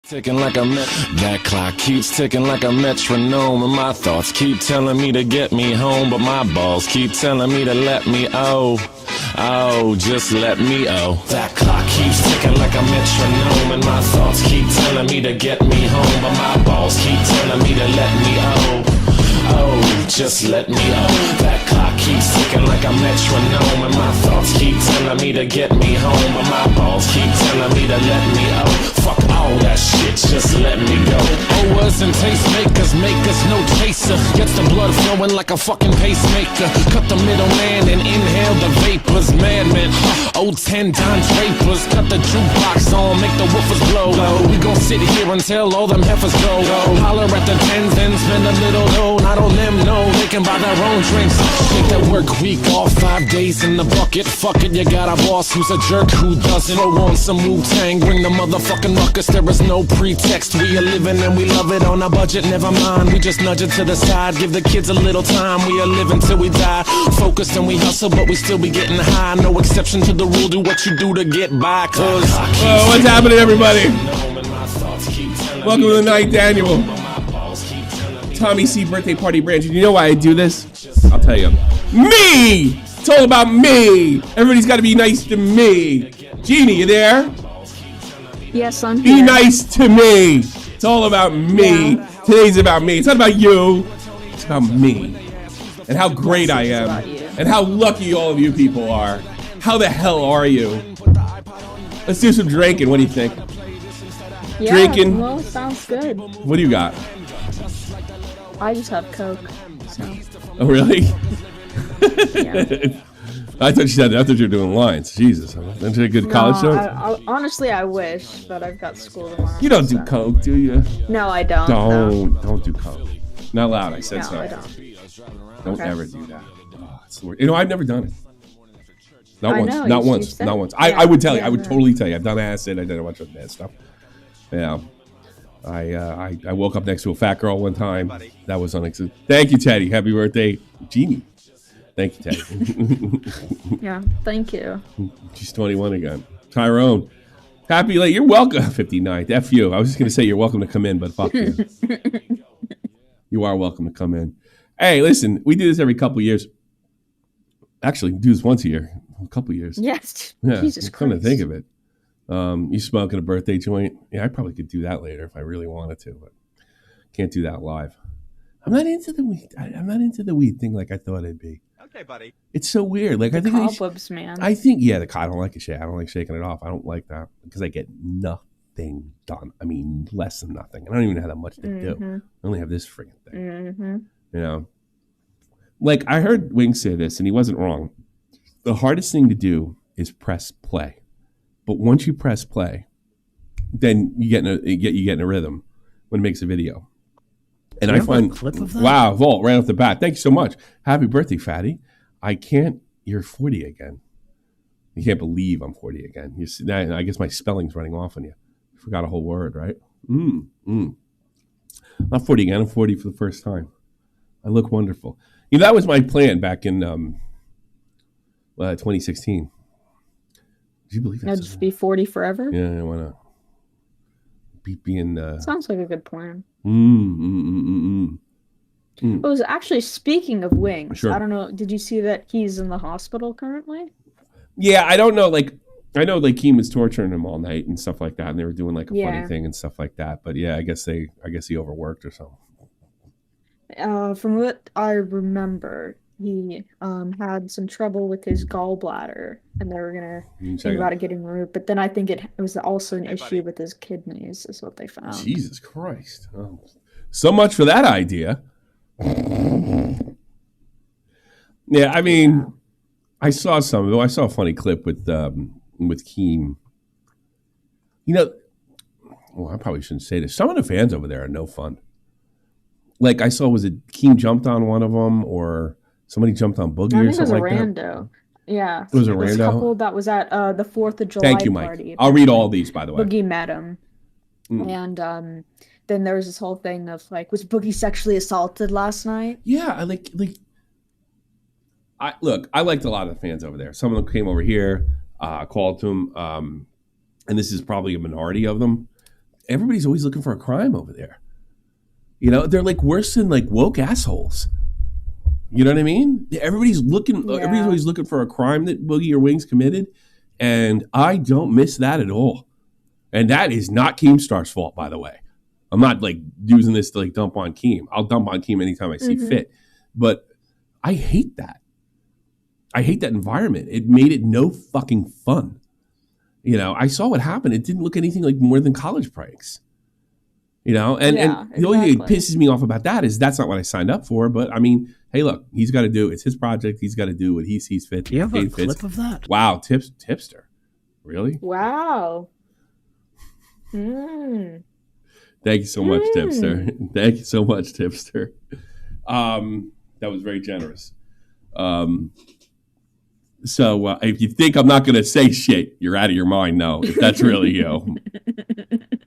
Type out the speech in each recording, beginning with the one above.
Ticking like a that clock keeps ticking like a metronome, and my thoughts keep telling me to get me home, but my balls keep telling me to let me just let me That clock keeps ticking like a metronome, and my thoughts keep telling me to get me home, but my balls keep telling me to let me just let me That clock keeps ticking like a metronome, and my thoughts keep telling me to get me home, but my balls keep telling me to let me Fuck all that shit, just let me go. Owers and tastemakers make us no chaser. Gets the blood flowing like a fucking pacemaker. Cut the middleman and inhale the vapors. Madmen, old 10 Don Drapers. Cut the jukebox on, make the woofers blow. We gon' sit here until all them heifers go. Holler at the tens and spend a little dough. Not on them, no, they can buy their own drinks. Take that work week off, 5 days in the bucket. Fuck it, you got a boss who's a jerk who doesn't. Throw on some Wu-Tang, bring the motherfucking ruckus. There is no pretext, we are living and we love it on a budget. Never mind, we just nudge it to the side. Give the kids a little time, we are living till we die. Focused and we hustle, but we still be getting high. No exception to the rule, do what you do to get by. Cause what's happening, everybody? Welcome to the 9th annual Tommy C birthday party branch. And you know why I do this? I'll tell you. Me! It's all about me. Everybody's got to be nice to me. Jeannie, you there? Yes, I'm here. Be nice to me. It's all about me. Yeah. Today's about me. It's not about you. It's about me. And how great I am. And how lucky all of you people are. How the hell are you? Let's do some drinking. What do you think? Yeah, drinking? Well, sounds good. What do you got? I just have Coke. So. Oh, really? Yeah. I thought you were doing lines. Jesus. That's a good college show? Honestly, I wish, but I've got school tomorrow. You don't do Coke, do you? No, I don't. Don't do Coke. Not loud, I said no, so. I don't. Don't ever do that. Oh, it's the worst. You know, I've never done it. Not once. I would tell you. I would totally tell you. I've done acid. I did a bunch of bad stuff. Yeah. I woke up next to a fat girl one time. That was unacceptable. Thank you, Teddy. Happy birthday, Jeannie. Thank you, Teddy. Yeah, thank you. She's 21 again. Tyrone, happy late. You're welcome. 59th. F you. I was just going to say you're welcome to come in, but fuck you. You are welcome to come in. Hey, listen, we do this every couple years. Actually, we do this once a year. A couple years. Yes. Yeah, Jesus Christ. Come to think of it. You smoking a birthday joint? Yeah, I probably could do that later if I really wanted to, but can't do that live. I'm not into the weed. I'm not into the weed thing like I thought I'd be. Okay, buddy. It's so weird. Like I think cobwebs, man. I think I don't like I don't like shaking it off. I don't like that because I get nothing done. I mean, less than nothing. I don't even have that much to do. I only have this friggin' thing. Mm-hmm. You know, like I heard Wing say this, and he wasn't wrong. The hardest thing to do is press play. But once you press play, then you get in a rhythm when it makes a video. And I find a clip of that? Wow, Volt, right off the bat. Thank you so much. Happy birthday, Fatty. You're 40 again. You can't believe I'm 40 again. I guess my spelling's running off on you. I forgot a whole word, right? Not 40 again. I'm 40 for the first time. I look wonderful. You know, that was my plan back in 2016. Do you believe that? Just be 40 forever? Yeah, I want to being. Sounds like a good plan. It was actually, speaking of Wings, sure. I don't know, did you see that he's in the hospital currently? Yeah, I don't know. Like, I know like Keem was torturing him all night and stuff like that, and they were doing like a funny thing and stuff like that. But yeah, I guess he overworked or something. From what I remember, he had some trouble with his gallbladder, and they were gonna think about it getting removed. But then I think it was also an issue with his kidneys, is what they found. Jesus Christ! Oh. So much for that idea. Yeah, I mean, I saw some of it. I saw a funny clip with Keem. You know, well, I probably shouldn't say this. Some of the fans over there are no fun. Like I saw, was it Keem jumped on one of them, or somebody jumped on Boogie or something like that? It was a rando. Yeah. It was a rando? Couple that was at the 4th of July Thank you, Mike. party. I'll read all these, by the way. Boogie met him. And then there was this whole thing of like, was Boogie sexually assaulted last night? Yeah, I liked a lot of the fans over there. Some of them came over here, called to him, and this is probably a minority of them. everybody's always looking for a crime over there. You know, they're like worse than like woke assholes. You know what I mean? Everybody's always looking for a crime that Boogie or Wings committed. And I don't miss that at all. And that is not Keemstar's fault, by the way. I'm not like using this to like dump on Keem. I'll dump on Keem anytime I see fit. But I hate that. I hate that environment. It made it no fucking fun. You know, I saw what happened. It didn't look anything like more than college pranks. You know, and the only thing that pisses me off about that is that's not what I signed up for. But I mean, hey, look, he's got to do, it's his project. He's got to do what he sees fit. Do you have a clip of that? Wow, tipster. Really? Wow. Thank you so much, Tipster. Thank you so much, Tipster. That was very generous. So if you think I'm not going to say shit, you're out of your mind. No, if that's really you.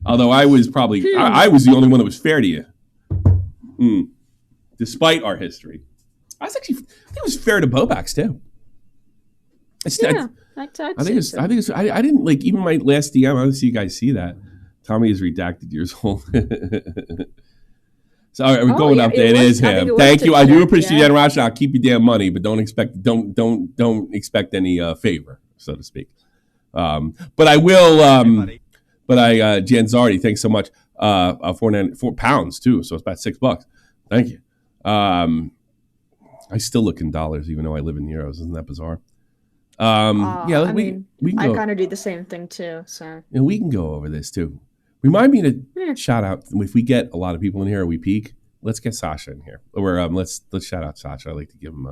Although I was I was the only one that was fair to you. Despite our history. I think it was fair to Bobax too. I didn't like, even my last DM, I don't see you guys see that. Tommy is redacted years old. So we're going up there. It is him. Thank you. I do appreciate your generosity. I'll keep your damn money, but don't expect any favor, so to speak. But I will. Jan Zardi, thanks so much. £4 too, so it's about $6. Thank you. I still look in dollars, even though I live in euros. Isn't that bizarre? We can I kind of do the same thing too. So we can go over this too. Remind me to shout out, if we get a lot of people in here, or we peak, let's get Sasha in here. Or let's shout out Sasha. I like to give him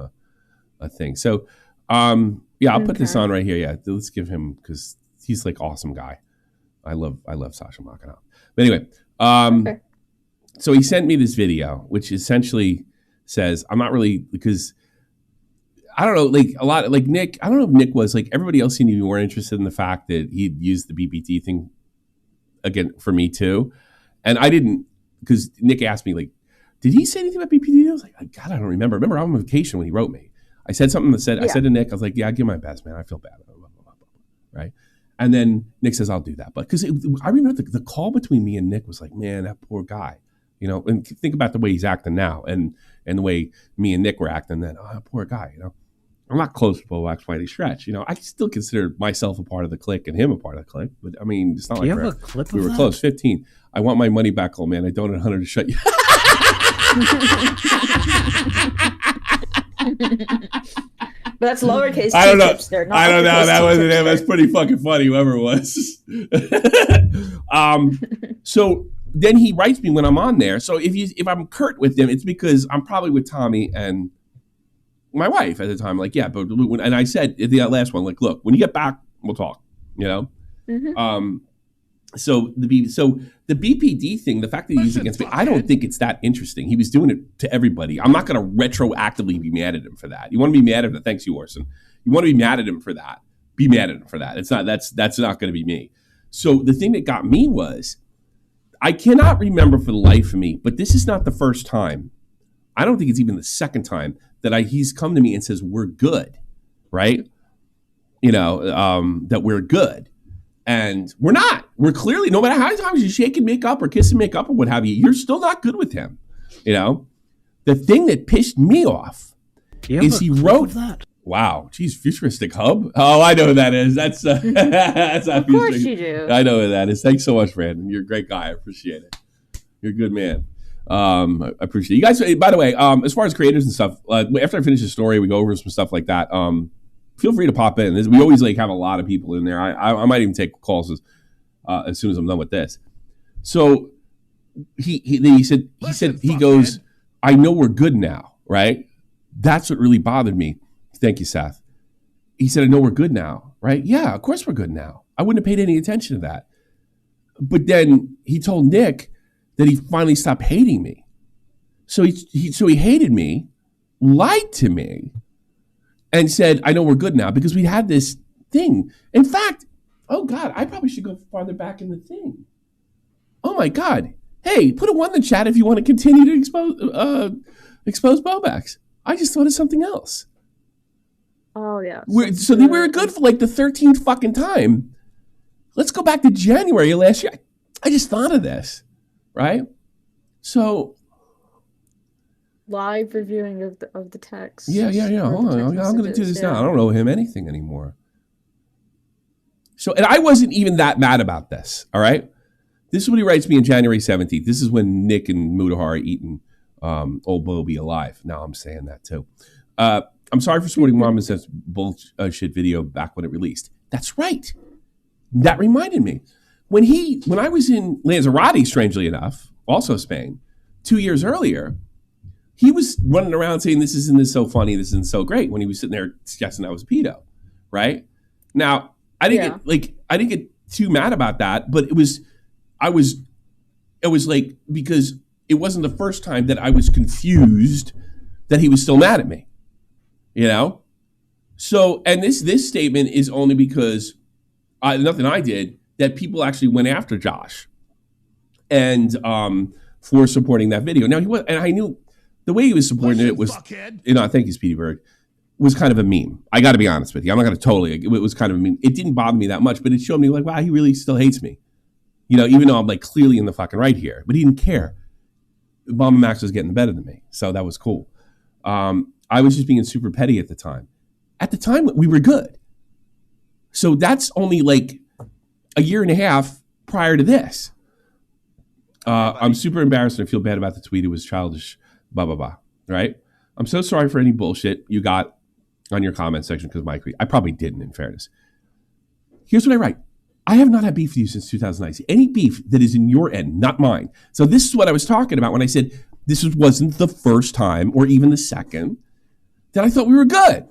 a thing. So I'll put this on right here. Yeah, let's give him, because he's like awesome guy. I love Sasha Makanov. But anyway, so he sent me this video, which essentially says, I'm not really, because I don't know, like a lot, like Nick, I don't know if Nick was like, everybody else seemed to be more interested in the fact that he'd used the BPT thing again for me too. And I didn't, because Nick asked me, like, did he say anything about BPT? I was like, God, I don't remember. I remember I was on vacation when he wrote me. I said something that said, I said to Nick, I was like, yeah, I give my best, man. I feel bad. Right. And then Nick says, I'll do that. But because I remember the call between me and Nick was like, man, that poor guy, you know, and think about the way he's acting now and the way me and Nick were acting then. Oh, that poor guy, you know. I'm not close to Bowax by any stretch. You know, I still consider myself a part of the clique and him a part of the clique. But I mean, it's not like we were close. 15. I want my money back, old man. I donated 100 to shut you. But that's lowercase. I don't know. Tipster, I don't know. That wasn't him. That's pretty fucking funny, whoever it was. So then he writes me when I'm on there. So if I'm curt with him, it's because I'm probably with Tommy and my wife at the time. Like, yeah, but and I said at the last one, like, look, when you get back, we'll talk. You know. Mm-hmm. So the BPD thing, the fact that he used it against me, I don't think it's that interesting. He was doing it to everybody. I'm not going to retroactively be mad at him for that. You want to be mad at him? Thanks, you, Orson. You want to be mad at him for that? Be mad at him for that. It's not. That's not going to be me. So the thing that got me was, I cannot remember for the life of me, but this is not the first time. I don't think it's even the second time that he's come to me and says we're good, right? You know, that we're good. And we're not. We're clearly, no matter how many times you shake and make up or kiss and make up or what have you, you're still not good with him. You know? The thing that pissed me off is he wrote that. Wow. Geez, Futuristic Hub? Oh, I know who that is. That's that's not of course you do. I know who that is. Thanks so much, Brandon. You're a great guy. I appreciate it. You're a good man. I appreciate it. You guys, by the way, as far as creators and stuff, after I finish the story, we go over some stuff like that. Feel free to pop in. We always like have a lot of people in there. I might even take calls as soon as I'm done with this. So he said he goes, I know we're good now, right? That's what really bothered me. Thank you, Seth. He said, I know we're good now, right? Yeah, of course we're good now. I wouldn't have paid any attention to that. But then he told Nick that he finally stopped hating me. So he hated me, lied to me, and said, I know we're good now, because we had this thing. In fact, oh God, I probably should go farther back in the thing. Oh my God. Hey, put a 1 in the chat if you want to continue to expose Bobax. I just thought of something else. Oh yeah. We were good for like the 13th fucking time. Let's go back to January of last year. I just thought of this, right? So live reviewing of the text. Yeah. Hold on, I'm going to do this now. I don't owe him anything anymore. So, and I wasn't even that mad about this. All right, this is what he writes me on January 17th. This is when Nick and Mudahar are eating old Bobby alive. Now I'm saying that too. I'm sorry for supporting Mom and Seth's bullshit video back when it released. That's right. That reminded me. When I was in Lanzarote, strangely enough, also Spain, 2 years earlier, he was running around saying, this isn't so funny, this isn't so great, when he was sitting there suggesting I was a pedo, right? Now, I didn't get too mad about that, but it was like, because it wasn't the first time that I was confused that he was still mad at me, you know? So, and this statement is only because nothing I did, that people actually went after Josh and for supporting that video. Now, and I knew the way he was supporting it was, thank you, Speedy Bird, was kind of a meme. I got to be honest with you. I'm not going to it was kind of a meme. It didn't bother me that much, but it showed me like, wow, he really still hates me. You know, even though I'm like clearly in the fucking right here, but he didn't care. Mama Max was getting better than me. So that was cool. I was just being super petty at the time. At the time, we were good. So that's only like a year and a half prior to this. I'm super embarrassed and I feel bad about the tweet. It was childish, blah, blah, blah, right? I'm so sorry for any bullshit you got on your comment section because of my tweet. I probably didn't, in fairness. Here's what I write. I have not had beef with you since 2019. Any beef that is in your end, not mine. So this is what I was talking about when I said this wasn't the first time or even the second that I thought we were good.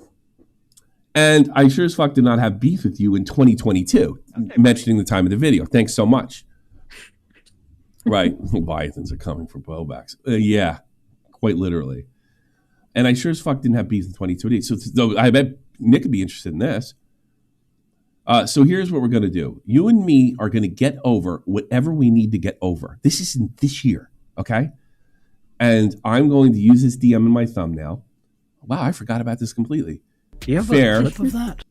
And I sure as fuck did not have beef with you in 2022, mentioning the time of the video. Thanks so much. Right. Leviathans are coming for blowbacks. Yeah, quite literally. And I sure as fuck didn't have beef in 2022. So I bet Nick would be interested in this. So here's what we're going to do. You and me are going to get over whatever we need to get over. This isn't this year, okay? And I'm going to use this DM in my thumbnail. Wow, I forgot about this completely. Do you have Fair, a clip of that?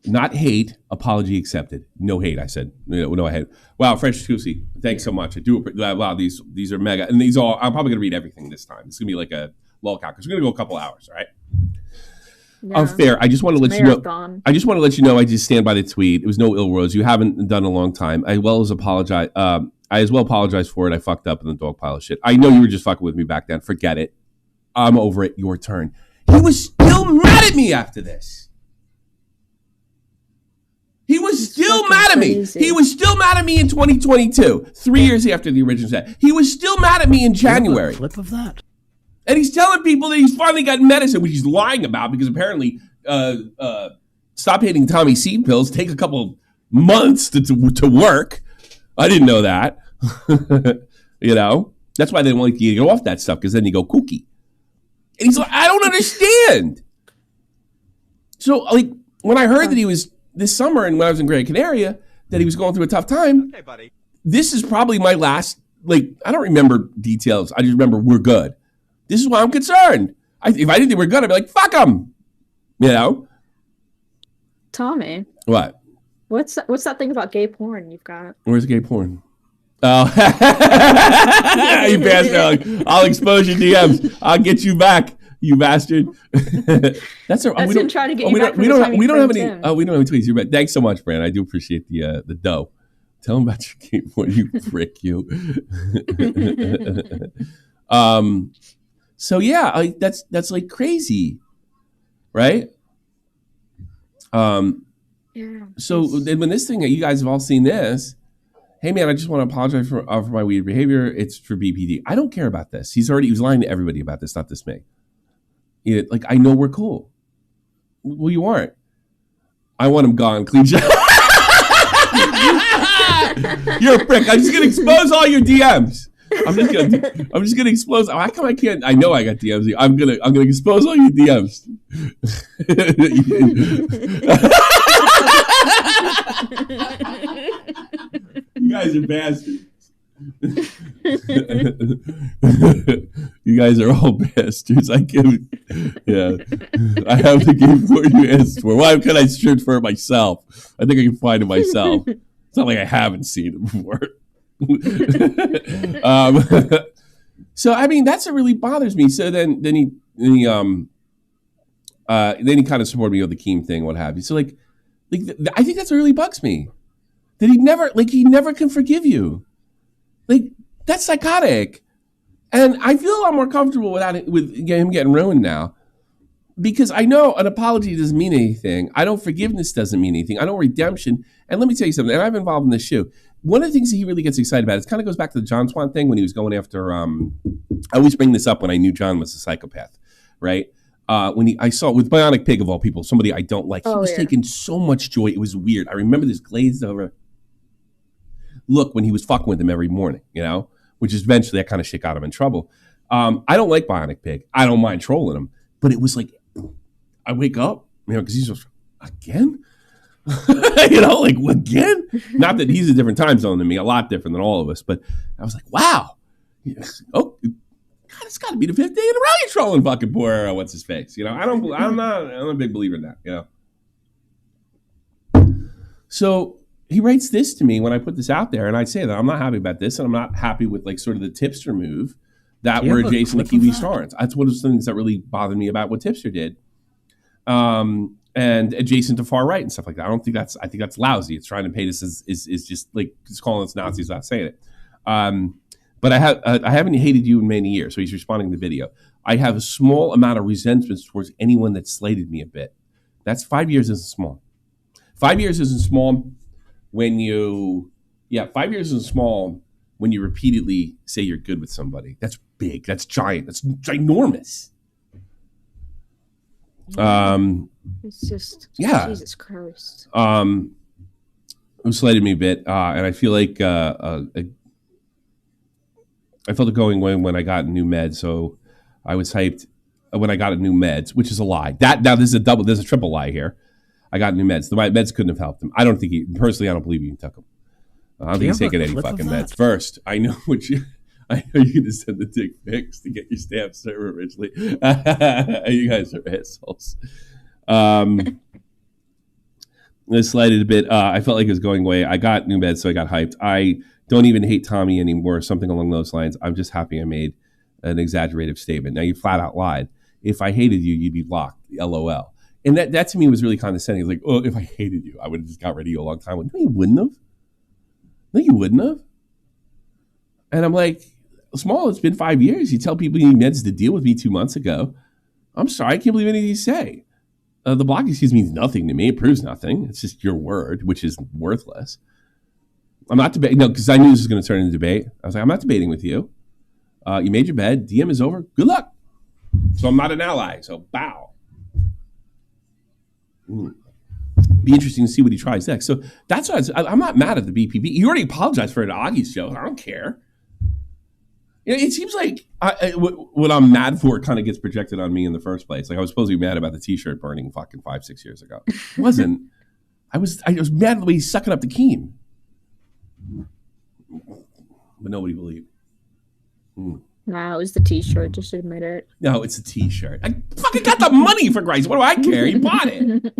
Not hate, apology accepted. No hate, I said. No hate. Wow, French Tusi, thanks so much. I do. Wow, these are mega. And these all, I'm probably going to read everything this time. It's going to be like a lolcow because we're going to go a couple hours, all right? Yeah. Fair. I just want to let you know. I just want to let you know. I just stand by the tweet. It was no ill will. You haven't done a long time. I as well apologize for it. I fucked up in the dog pile of shit. I know you were just fucking with me back then. Forget it. I'm over it. Your turn. He was still mad at me after this. He was still mad at me. He was still mad at me in 2022, 3 years after the original set. He was still mad at me in January. Clip of that. And he's telling people that he's finally got medicine, which he's lying about because apparently stop hating Tommy seed pills take a couple months to work. I didn't know that. You know? That's why they don't like you to get off that stuff because then you go kooky. And he's like, I don't understand. So, like, when I heard that he was this summer and when I was in Gran Canaria, that he was going through a tough time, okay, buddy. This is probably my last, like, I don't remember details. I just remember we're good. This is why I'm concerned. If I didn't think we're good, I'd be like, fuck him. You know? Tommy. What? What's that thing about gay porn you've got? Where's gay porn? Oh, you bastard! I'll expose your DMs. I'll get you back, you bastard. That's him trying to get you back. We don't have any. We don't have any tweets. You're right. Thanks so much, Brand. I do appreciate the dough. Tell him about your game porn, you prick, you. So yeah, that's like crazy, right? Yeah. So then when this thing, you guys have all seen this. Hey man, I just want to apologize for my weird behavior. It's for BPD. I don't care about this. He was lying to everybody about this, not this me. Like I know we're cool. Well, you aren't. I want him gone, clean shot. You're a prick. I'm just gonna expose all your DMs. I'm just gonna expose. How come I can't? I know I got DMs. I'm gonna expose all your DMs. You guys are bastards. You guys are all bastards. I have the game for you asked for. Why can I search for it myself? I think I can find it myself. It's not like I haven't seen it before. So I mean, that's what really bothers me. So then he kind of supported me with the Keem thing, what have you. So like I think that's what really bugs me. That he never can forgive you. Like, that's psychotic. And I feel a lot more comfortable with him getting ruined now. Because I know an apology doesn't mean anything. I know forgiveness doesn't mean anything. I know redemption. And let me tell you something, and I'm involved in this show. One of the things that he really gets excited about, it kind of goes back to the John Swan thing when he was going after, I always bring this up when I knew John was a psychopath, right? When I saw with Bionic Pig of all people, somebody I don't like, he was taking so much joy. It was weird. I remember this glazed over look when he was fucking with him every morning, which is eventually that kind of shit got him in trouble. I don't like Bionic Pig. I don't mind trolling him, but it was like, I wake up, because he's just, again? Like, again? Not that he's a different time zone than me, a lot different than all of us, but I was like, wow. Oh, God, it's got to be the fifth day in a row you're trolling fucking poor, what's his face? I'm a big believer in that, So he writes this to me when I put this out there, and I say that I'm not happy about this, and I'm not happy with like sort of the tipster move that were adjacent to Kiwi Starnes. That's one of the things that really bothered me about what Tipster did. And adjacent to far right and stuff like that. I think that's lousy. It's trying to paint us as is just like it's calling us Nazis without saying it. But I haven't hated you in many years. So he's responding to the video. I have a small amount of resentment towards anyone that slated me a bit. That's 5 years isn't small. 5 years isn't small when you 5 years isn't small when you repeatedly say you're good with somebody. That's big. That's giant. That's ginormous. It's just Jesus Christ. It slighted me a bit, and I feel like I felt it going away when I got new meds. So I was hyped when I got a new meds, which is a lie. There's a triple lie here. I got new meds. The meds couldn't have helped him. I don't believe he even took them. I don't think he's taking any fucking meds. First, I know you're going to send the dick pics to get your stamp server originally. You guys are assholes. I slighted a bit. I felt like it was going away. I got new meds, so I got hyped. I don't even hate Tommy anymore, something along those lines. I'm just happy I made an exaggerated statement. Now, you flat out lied. If I hated you, you'd be blocked. LOL. And that to me was really condescending. It's like, oh, if I hated you, I would have just got rid of you a long time ago. No, you wouldn't have. No, you wouldn't have. And I'm like, Small, it's been 5 years. You tell people you need meds to deal with me 2 months ago. I'm sorry, I can't believe anything you say. The block excuse means nothing to me. It proves nothing. It's just your word, which is worthless. I'm not debating. No, because I knew this was going to turn into debate. I was like, I'm not debating with you. You made your bed. DM is over. Good luck. So I'm not an ally. So bow. Be interesting to see what he tries next. So that's why I'm not mad at the BPP. He already apologized for it at Augie's show. I don't care. It seems like what I'm mad for kind of gets projected on me in the first place. Like I was supposed to be mad about the T-shirt burning fucking 5-6 years ago. It wasn't. I was mad at the way he's sucking up the Keem. But nobody believed. Nah, it was the T-shirt. Just admit it. No, it's a T-shirt. I fucking got the money for Christ. What do I care? He bought it.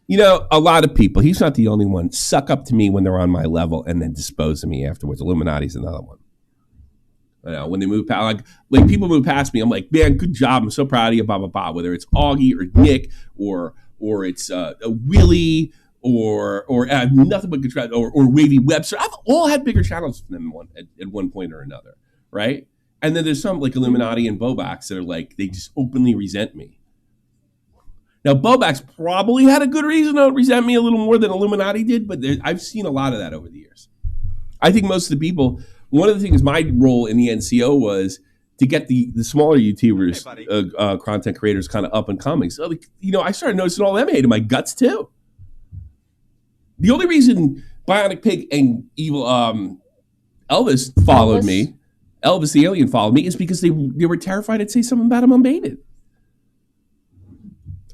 You know, a lot of people, he's not the only one, suck up to me when they're on my level and then dispose of me afterwards. Illuminati's another one. I know, when they move past, like people move past me, I'm like, man, good job. I'm so proud of you, blah, blah, blah. Whether it's Augie or Nick or it's Willie or I have nothing but good or Wavy Webster. I've all had bigger channels than them at one point or another, right? And then there's some like Illuminati and Bobax that are like, they just openly resent me. Now, Bobax probably had a good reason to resent me a little more than Illuminati did, but I've seen a lot of that over the years. I think most of the people, one of the things my role in the NCO was to get the smaller YouTubers, content creators kind of up and coming. So, like, you know, I started noticing all them hating my guts too. The only reason Bionic Pig and Evil Elvis followed me, Elvis the Alien followed me, is because they were terrified I'd say something about him unbaited.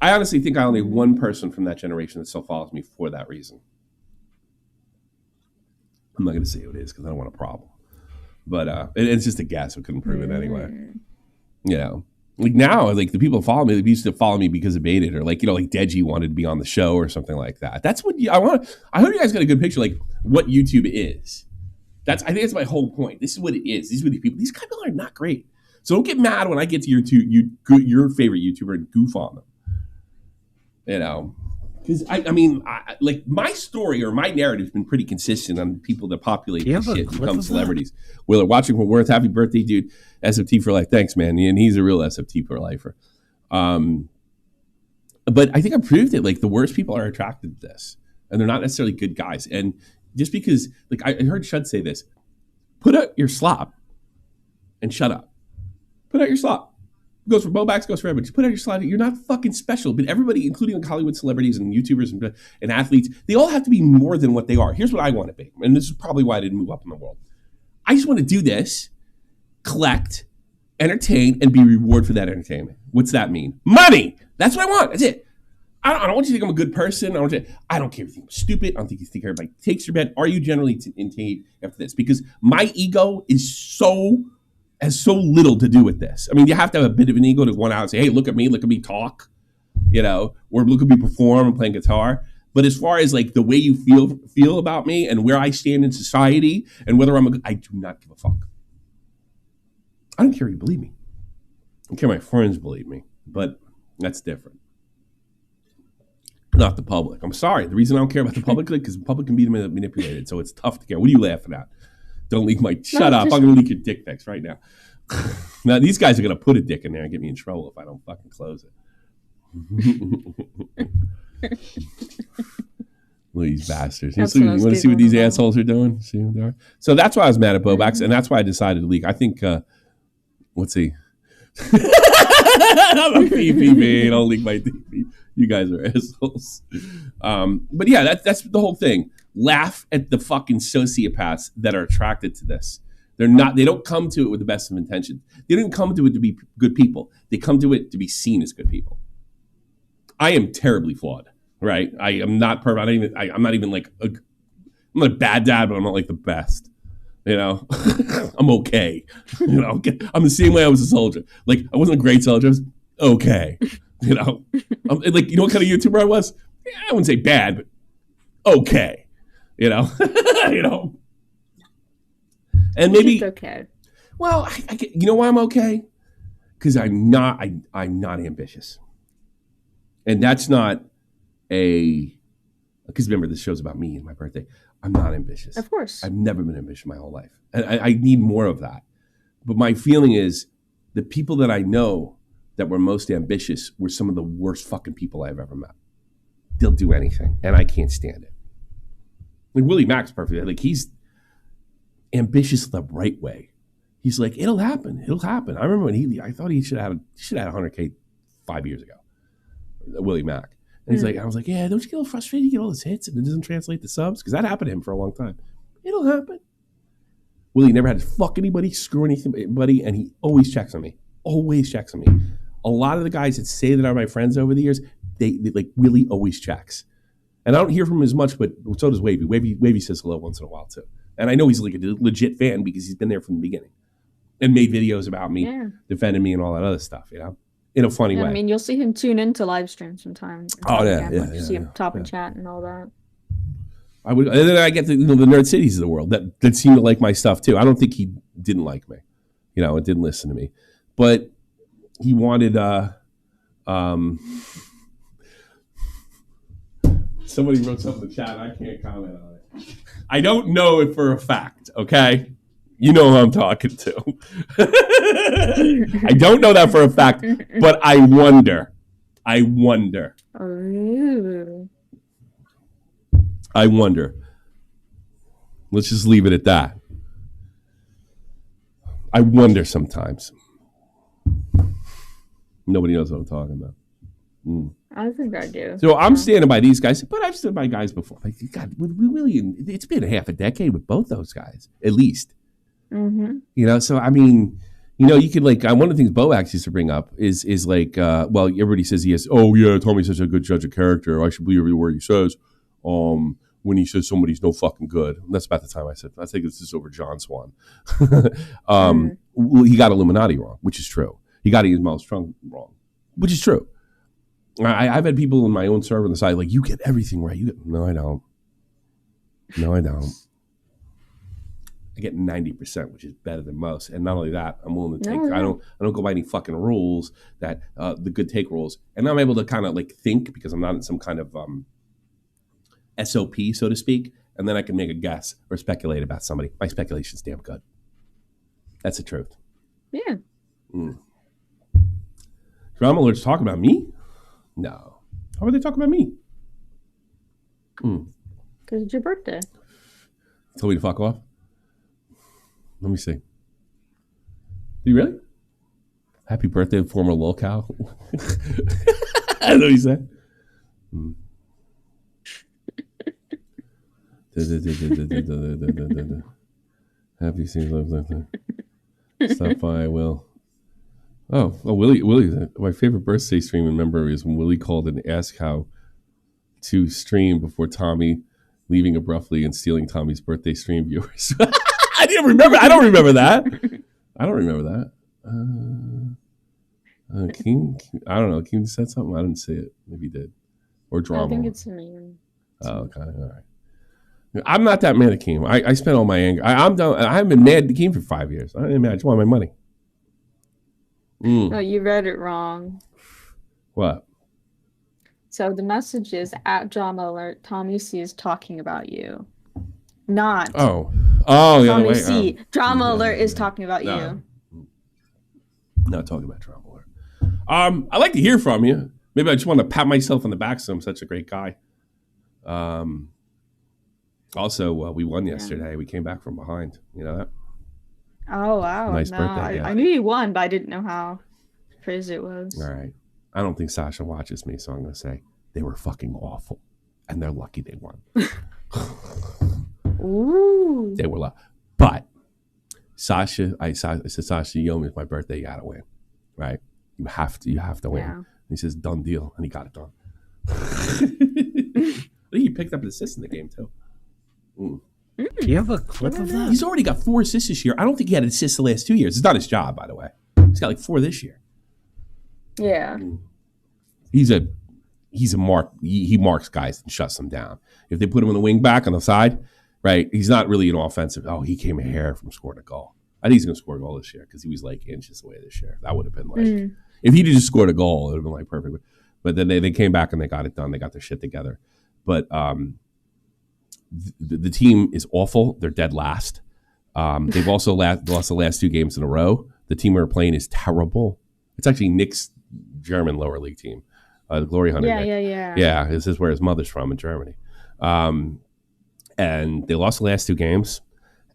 I honestly think I only have one person from that generation that still follows me for that reason. I'm not going to say who it is because I don't want a problem. But it's just a guess. I couldn't prove it anyway. You know, like now, like the people who follow me, they used to follow me because of Baited or like, you know, like Deji wanted to be on the show or something like that. That's what I want. I hope you guys got a good picture, like what YouTube is. I think that's my whole point. This is what it is. These are the people. These people are not great. So don't get mad when I get to your favorite YouTuber and goof on them. You know, because I mean, like my story or my narrative has been pretty consistent on people that populate this shit and become celebrities. Whether watching for Worth, happy birthday, dude. SFT for life. Thanks, man. And he's a real SFT for lifer. But I think I proved it. Like the worst people are attracted to this, and they're not necessarily good guys. And just because, like I heard Shud say this, put out your slop and shut up. Put out your slop. Goes for Bobacks, goes for everybody. Just put out your slop. You're not fucking special. But everybody, including like Hollywood celebrities and YouTubers and athletes, they all have to be more than what they are. Here's what I want to be. And this is probably why I didn't move up in the world. I just want to do this, collect, entertain, and be rewarded for that entertainment. What's that mean? Money! That's what I want. That's it. I don't want you to think I'm a good person. I don't care if you think I'm stupid. I don't think you think everybody takes your bet. Are you generally intimidated after this? Because my ego is has so little to do with this. I mean, you have to have a bit of an ego to go out and say, hey, look at me talk, you know, or look at me perform and playing guitar. But as far as like the way you feel about me and where I stand in society and whether I do not give a fuck. I don't care if you believe me. I don't care if my friends believe me, but that's different. Not the public. I'm sorry. The reason I don't care about the public is because the public can be manipulated. So it's tough to care. What are you laughing at? Don't leak my... Shut up. I'm going to leak your dick pics right now. Now, these guys are going to put a dick in there and get me in trouble if I don't fucking close it. Look at these bastards. You want to see what these assholes are doing? See what they are? So that's why I was mad at Bobacks, and that's why I decided to leak. I think... let's see. I'm a PPP. Don't leak my DP. You guys are assholes. But yeah, that's the whole thing. Laugh at the fucking sociopaths that are attracted to this. They don't come to it with the best of intentions. They didn't come to it to be good people. They come to it to be seen as good people. I am terribly flawed, right? I am not perfect. I'm not even like I'm not a bad dad, but I'm not like the best. You know, I'm okay. You know, I'm the same way I was a soldier. Like I wasn't a great soldier. I was okay. You know, like, you know what kind of YouTuber I was? I wouldn't say bad, but okay. You know, you know, and maybe it's okay. Well, you know why I'm okay? Because I'm not ambitious, and that's not because remember this show's about me and my birthday. I'm not ambitious. Of course, I've never been ambitious my whole life, and I need more of that. But my feeling is the people that I know that were most ambitious were some of the worst fucking people I've ever met. They'll do anything, and I can't stand it. Like Willie Mack's perfect. Like he's ambitious the right way. He's like, it'll happen. It'll happen. I remember when I thought he should have had 100K 5 years ago. Willie Mack. And he's like, I was like, yeah, don't you get a little frustrated? You get all those hits and it doesn't translate to subs? Because that happened to him for a long time. It'll happen. Willie never had to fuck anybody, screw anybody, and he always checks on me. Always checks on me. A lot of the guys that say that are my friends over the years, they like Willie always checks. And I don't hear from him as much, but so does Wavy. Wavy says hello once in a while too. And I know he's like a legit fan because he's been there from the beginning and made videos about me, defending me and all that other stuff, you know, in a funny way. I mean, you'll see him tune into live streams sometimes. Oh, yeah. You see him top and chat and all that. And then I get the Nerd Cities of the world that seem to like my stuff too. I don't think he didn't like me, you know, and didn't listen to me. But he wanted, somebody wrote something in the chat. I can't comment on it. I don't know it for a fact, okay? You know who I'm talking to. I don't know that for a fact, but I wonder. Oh. I wonder. Let's just leave it at that. I wonder sometimes. Nobody knows what I'm talking about. I think I do. So I'm standing by these guys, but I've stood by guys before. Like, God, with Willie, it's been half a decade with both those guys, at least. Mm-hmm. You know, so I mean, you know, you could like one of the things Boax used to bring up is like, well, everybody says he has. Oh yeah, Tommy's such a good judge of character. I should believe every word he says. When he says somebody's no fucking good, and that's about the time I said. I think this is over John Swan. Well, he got Illuminati wrong, which is true. He got Ian Miles Strong wrong, which is true. I've had people in my own server on the side like, you get everything right. No, I don't. I get 90%, which is better than most. And not only that, I'm willing to take. I don't go by any fucking rules that the good take rules, and I'm able to kind of like think because I'm not in some kind of SOP, so to speak, and then I can make a guess or speculate about somebody. My speculation's damn good. That's the truth. Yeah. Drama alerts talk about me? No. How would they talk about me? Because it's your birthday. Told me to fuck off? Let me see. Did you really? Happy birthday, former lolcow. I know what you said. Happy season. Stop by, Will. Oh, Willie. My favorite birthday stream in memory is when Willie called and asked how to stream before Tommy leaving abruptly and stealing Tommy's birthday stream viewers. I don't remember that. King, I don't know. King said something. I didn't see it. Maybe he did. Or drama. I think it's me. Oh, okay. All right. I'm not that mad at Keem. I spent all my anger. I'm done. I haven't been mad at Keem for 5 years. I didn't mad. I just want my money. No, you read it wrong. What? So the message is at Drama Alert. Tommy C is talking about you, not. Oh, the Tommy other way. C. Drama Alert is talking about you. Not talking about Drama Alert. I'd like to hear from you. Maybe I just want to pat myself on the back so I'm such a great guy. Also, we won yesterday. We came back from behind. You know that? Oh, wow. Nice birthday. Yeah. I knew you won, but I didn't know how crazy it was. All right. I don't think Sasha watches me, so I'm going to say they were fucking awful. And they're lucky they won. Ooh. They were lucky. But Sasha, I said, Sasha, you owe me my birthday. You got to win. Right? You have to win. Yeah. He says, done deal. And he got it done. I think he picked up an assist in the game, too. Do you have a clip of that? He's already got 4 assists this year. I don't think he had an assist the last 2 years. It's not his job, by the way. He's got like 4 this year. Yeah. He's a mark. He marks guys and shuts them down. If they put him on the wing back on the side, right, he's not really an offensive. Oh, he came a hair from scoring a goal. I think he's going to score a goal this year because he was like inches away this year. That would have been like, if he'd just scored a goal, it would have been like perfect. But then they came back and they got it done. They got their shit together. But the team is awful. They're dead last. They've also lost the last 2 games in a row. The team we're playing is terrible. It's actually Nick's German lower league team, the Glory Hunter. Yeah. Yeah, this is where his mother's from in Germany. And they lost the last 2 games,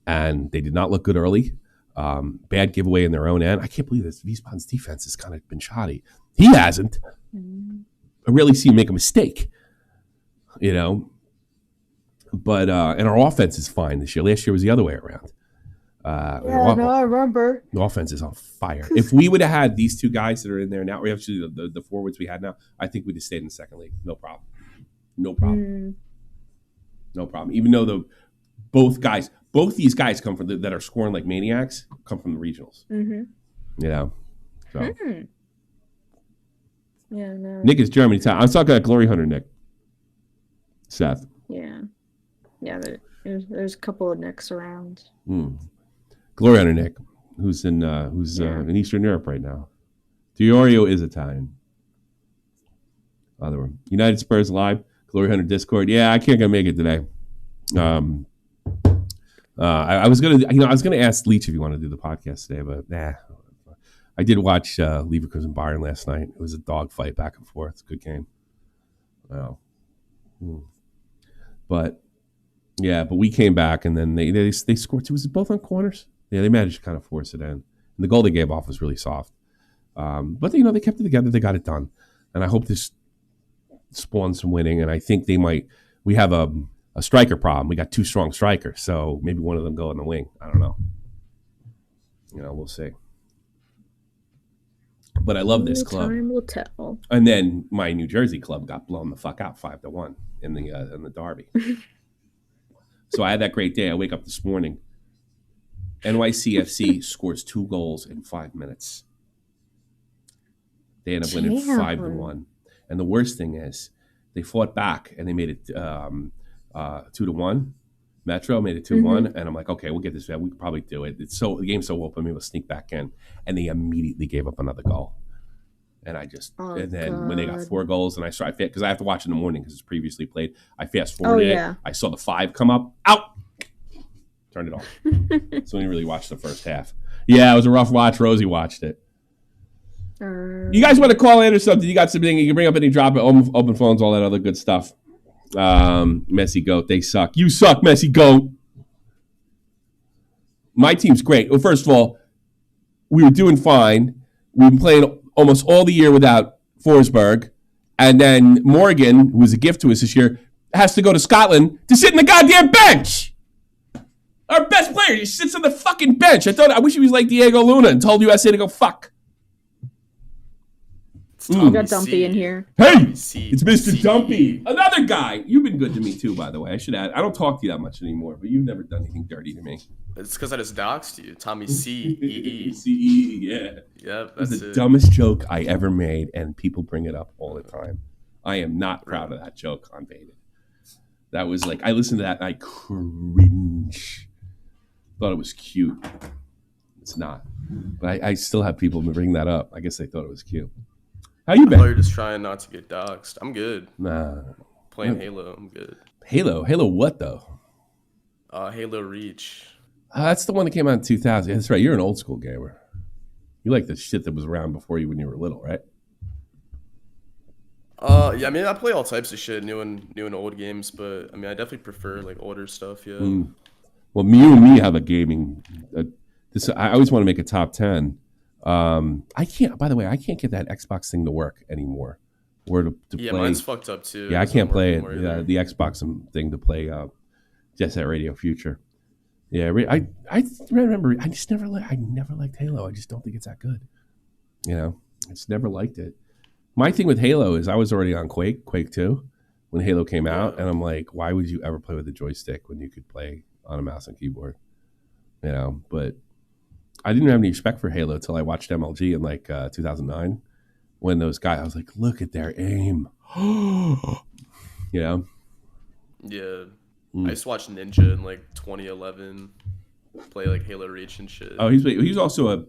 and they did not look good early. Bad giveaway in their own end. I can't believe this. Wiesbaden's defense has kind of been shoddy. He hasn't. I rarely see him make a mistake, you know. But and our offense is fine this year. Last year was the other way around. I remember. The offense is on fire. If we would have had these 2 guys that are in there now, or actually the forwards we had now, I think we'd have stayed in the second league. No problem. No problem. Even though both these guys come from that are scoring like maniacs come from the regionals. You know. So. Yeah. No. Nick is Germany. I was talking about Glory Hunter Nick. Seth. Yeah. Yeah. There's a couple of Nicks around. Glory Hunter Nick, who's in Eastern Europe right now. Diorio is Italian. Other one. United Spurs Live, Glory Hunter Discord. Yeah, I can't make it today. I was gonna ask Leach if you want to do the podcast today, but nah. I did watch Leverkusen Bayern last night. It was a dogfight back and forth. Good game. Wow. But we came back and then they scored 2. Was it both on corners? Yeah, they managed to kind of force it in. And the goal they gave off was really soft. But they kept it together. They got it done. And I hope this spawns some winning. And I think we have a striker problem. We got 2 strong strikers. So maybe one of them go in the wing. I don't know. We'll see. But I love this club. Time will tell. And then my New Jersey club got blown the fuck out 5-1 in the derby. So I had that great day. I wake up this morning. NYCFC scores 2 goals in 5 minutes. They end up winning 5-1. And the worst thing is, they fought back and they made it 2-1. Metro made it 2-1, and I'm like, okay, we'll get this. We could probably do it. The game's so open, maybe we'll sneak back in. And they immediately gave up another goal. And and then when they got 4 goals, and because I have to watch in the morning because it's previously played, I fast forwarded it. I saw the 5 come up, out, turned it off. So I didn't really watch the first half. Yeah, it was a rough watch. Rosie watched it. You guys want to call in or something? You got something? You can bring up any drop, open phones, all that other good stuff. Messy Goat, they suck. You suck, Messy Goat. My team's great. Well, first of all, we were doing fine. We've been playing almost all the year without Forsberg. And then Morgan, who was a gift to us this year, has to go to Scotland to sit in the goddamn bench. Our best player, he sits on the fucking bench. I wish he was like Diego Luna and told USA to go fuck. We got Dumpy in here. Hey, it's Mr. Dumpy. Another guy. You've been good to me too, by the way. I should add. I don't talk to you that much anymore, but you've never done anything dirty to me. It's because I just doxed you. Tommy C-E-E. C-E-E, yeah. Yep, that's the dumbest joke I ever made, and people bring it up all the time. I am not proud of that joke on Baited. That was like, I listened to that and I cringe. Thought it was cute. It's not. But I still have people bring that up. I guess they thought it was cute. How you been? I thought you were just trying not to get doxxed. I'm good. Nah. Playing Halo, I'm good. Halo what, though? Halo Reach. That's the one that came out in 2000. That's right. You're an old school gamer. You like the shit that was around before you when you were little, right? Yeah, I mean, I play all types of shit, new and old games, but I mean, I definitely prefer like older stuff, yeah. Well, you and me have a gaming. I always want to make a top 10. I can't. By the way, I can't get that Xbox thing to work anymore. Or to play. Mine's fucked up too. Yeah, I can't play it. The Xbox thing to play Jet Set Radio Future. Yeah, I remember. I never liked Halo. I just don't think it's that good. You know, I just never liked it. My thing with Halo is I was already on Quake 2, when Halo came out, and I'm like, why would you ever play with a joystick when you could play on a mouse and keyboard? You know, but I didn't have any respect for Halo until I watched MLG in like 2009, when those guys, I was like, look at their aim. You know? Yeah. I just watched Ninja in like 2011 play like Halo Reach and shit. Oh, he's also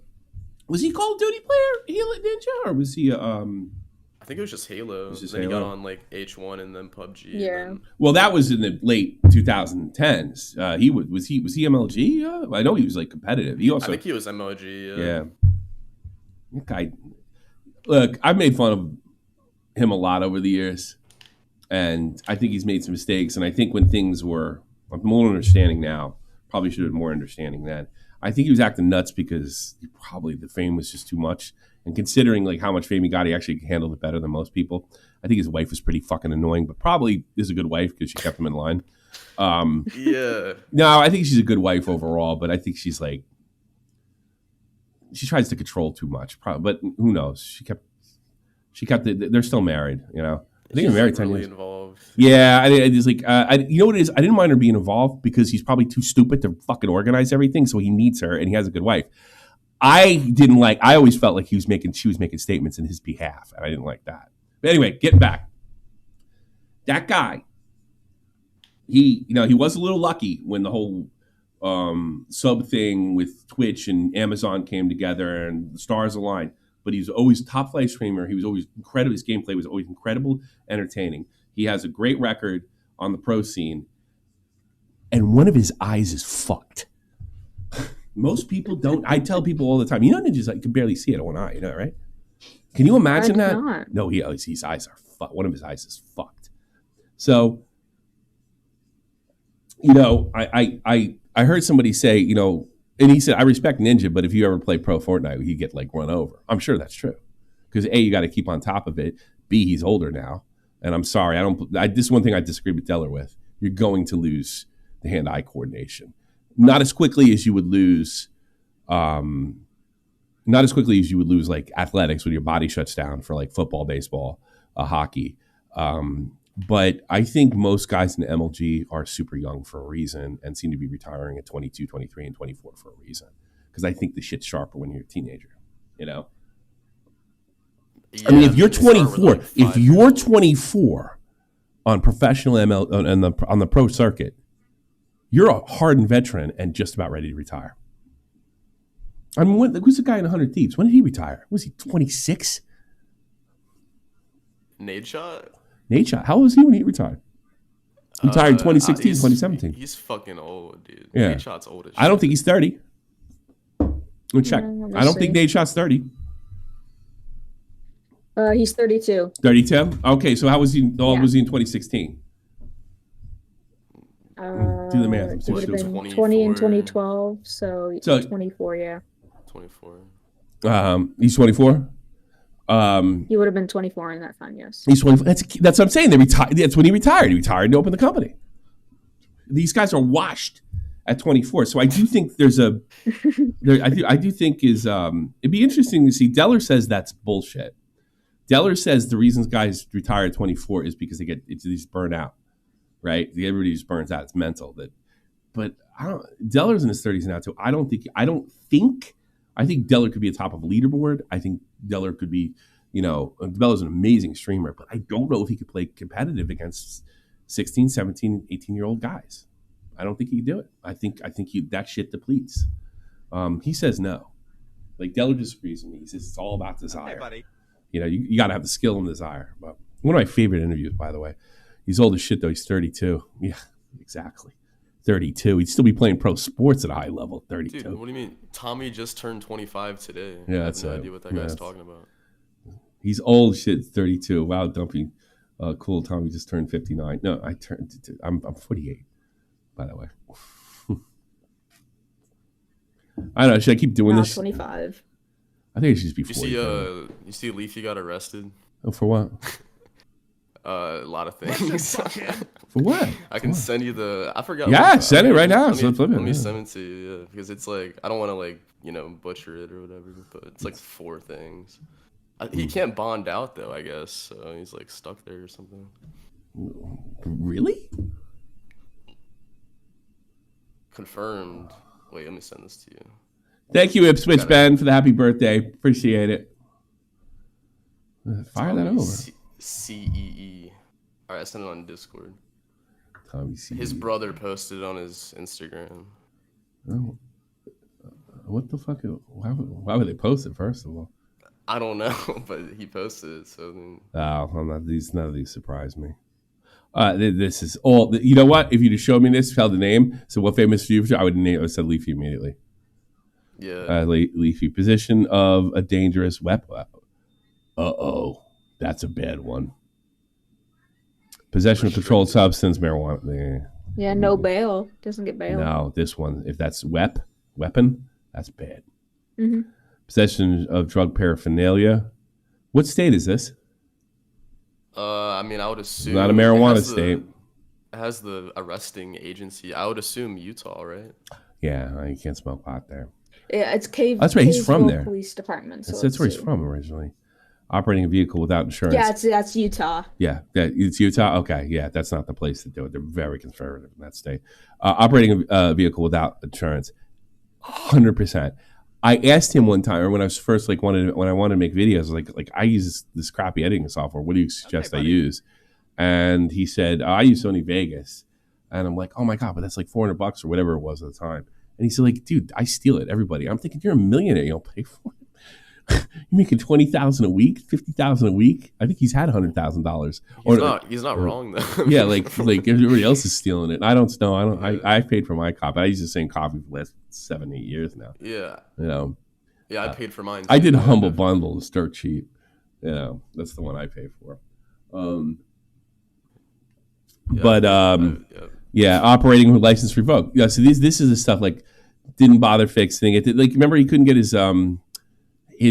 was he Call of Duty player, Ninja, or was he I think it was just Halo. Then he got on like H1 and then PUBG. Yeah. Well, that was in the late 2010s. He was he MLG? I know he was like competitive. I think he was MLG. Yeah. That guy. Look, I've made fun of him a lot over the years, and I think he's made some mistakes. And I think when things were, I'm more understanding now. Probably should have been more understanding then. I think he was acting nuts because probably the fame was just too much. And considering like how much fame he got, he actually handled it better than most people. I think his wife was pretty fucking annoying, but probably is a good wife because she kept him in line. Yeah. No, I think she's a good wife overall, but I think she's like, she tries to control too much. But who knows? She kept. They're still married. You know. I think they're married 10 years. Involved. Yeah, I just like you know what it is. I didn't mind her being involved because he's probably too stupid to fucking organize everything. So he needs her, and he has a good wife. I always felt like she was making statements in his behalf, and I didn't like that. But anyway, getting back, that guy, he was a little lucky when the whole sub thing with Twitch and Amazon came together and the stars aligned. But he's always top flight streamer. He was always incredible. His gameplay was always incredible, entertaining. He has a great record on the pro scene, and one of his eyes is fucked. Most people don't. I tell people all the time, Ninja's like, you can barely see it on one eye, right? Can you imagine that? Not. No, his eyes are fucked. One of his eyes is fucked. So, I heard somebody say, and he said, I respect Ninja, but if you ever play pro Fortnite, he'd get like run over. I'm sure that's true. Because A, you got to keep on top of it. B, he's older now. And I'm sorry, this is one thing I disagree with Deller with. You're going to lose the hand-eye coordination. Not as quickly as you would lose like athletics when your body shuts down for like football, baseball, hockey. But I think most guys in the MLG are super young for a reason and seem to be retiring at 22, 23, and 24 for a reason. Because I think the shit's sharper when you're a teenager, Yeah, I mean, if you're 24, on professional ML on the pro circuit, You're a hardened veteran and just about ready to retire. I mean, who's the guy in 100 Thieves? When did he retire? Was he 26? Nate Shot? Nate Shot. How old was he when he retired? Retired in 2016, 2017. He's fucking old, dude. Yeah. Nate Shot's old as shit. I don't think he's 30. Let me check. I don't think Nate Shot's 30. He's 32. 32? Okay, so how was he? How old was he in 2016? Do the math. It would have been 20 in 2012, so 24, yeah. 24. He's 24? He would have been 24 in that time, yes. He's 24. That's what I'm saying. That's when he retired. He retired and opened the company. These guys are washed at 24. So I do think I do think it'd be interesting to see. Deller says that's bullshit. Deller says the reasons guys retire at 24 is because they just burn out, right? Everybody just burns out. It's mental. But Deller's in his 30s now too. I think Deller could be at top of a leaderboard. I think Deller could be, Deller's an amazing streamer, but I don't know if he could play competitive against 16, 17, 18-year-old guys. I don't think he could do it. I think that shit depletes. He says no. Like, Deller disagrees with me. He says it's all about desire. Hey, buddy. You got to have the skill and desire. But one of my favorite interviews, by the way. He's old as shit, though. He's 32. Yeah, exactly. 32. He'd still be playing pro sports at a high level. 32. Dude, what do you mean? Tommy just turned 25 today. Yeah, I have no idea what that guy's talking about. He's old shit. 32. Wow, Dumpy. Cool. Tommy just turned 59. No, I'm 48. By the way. I don't know. Should I keep doing this? 25. I think it should just be 40. You see Leafy got arrested? Oh, for what? A lot of things. For what? I can send you I forgot. Yeah, send it right now. Let me send it to you, yeah, because it's like, I don't want to butcher it or whatever, but it's like 4 things. He can't bond out though, I guess. So he's like stuck there or something. Really? Confirmed. Wait, let me send this to you. Thank you, Ipswich Ben, for the happy birthday. Appreciate it. Fire that over. CEE. All right, I sent it on Discord. Tommy CEE. His brother posted it on his Instagram. Oh. What the fuck? Why would they post it, first of all? I don't know, but he posted it. So none of these surprise me. This is all. You know what? If you'd have showed me this, held the name, so what famous YouTuber, I would have said Leafy immediately. Yeah. Leafy. Position of a dangerous weapon. That's a bad one. Possession of controlled substance, marijuana. Yeah, no bail. Doesn't get bail. No, this one. If that's weapon, that's bad. Mm-hmm. Possession of drug paraphernalia. What state is this? I would assume not a marijuana state. It has the arresting agency. I would assume Utah, right? Yeah, you can't smoke pot there. Yeah, it's Cave. That's right. He's from there. Police department. So that's where he's from originally. Operating a vehicle without insurance. Yeah, that's Utah. Yeah, it's Utah. Okay, yeah, that's not the place to do it. They're very conservative in that state. Operating a vehicle without insurance, 100%. I asked him one time, or when I was first when I wanted to make videos, like I use this crappy editing software. What do you suggest I use? And he said, I use Sony Vegas. And I'm like, oh my God, but that's like $400 or whatever it was at the time. And he said, like, dude, I steal it, everybody. I'm thinking, you're a millionaire, you don't pay for it. You're making $20,000 a week, $50,000 a week. I think he's had $100,000. He's not wrong though. Yeah, like everybody else is stealing it. I don't know. I paid for my copy. I use the same copy for the last 7-8 years now. Yeah. Yeah, I paid for mine. I did a Humble Bundle. It's dirt cheap. That's the one I pay for. Operating with license revoked. Yeah, so this is the stuff like didn't bother fixing it. Like, remember he couldn't get his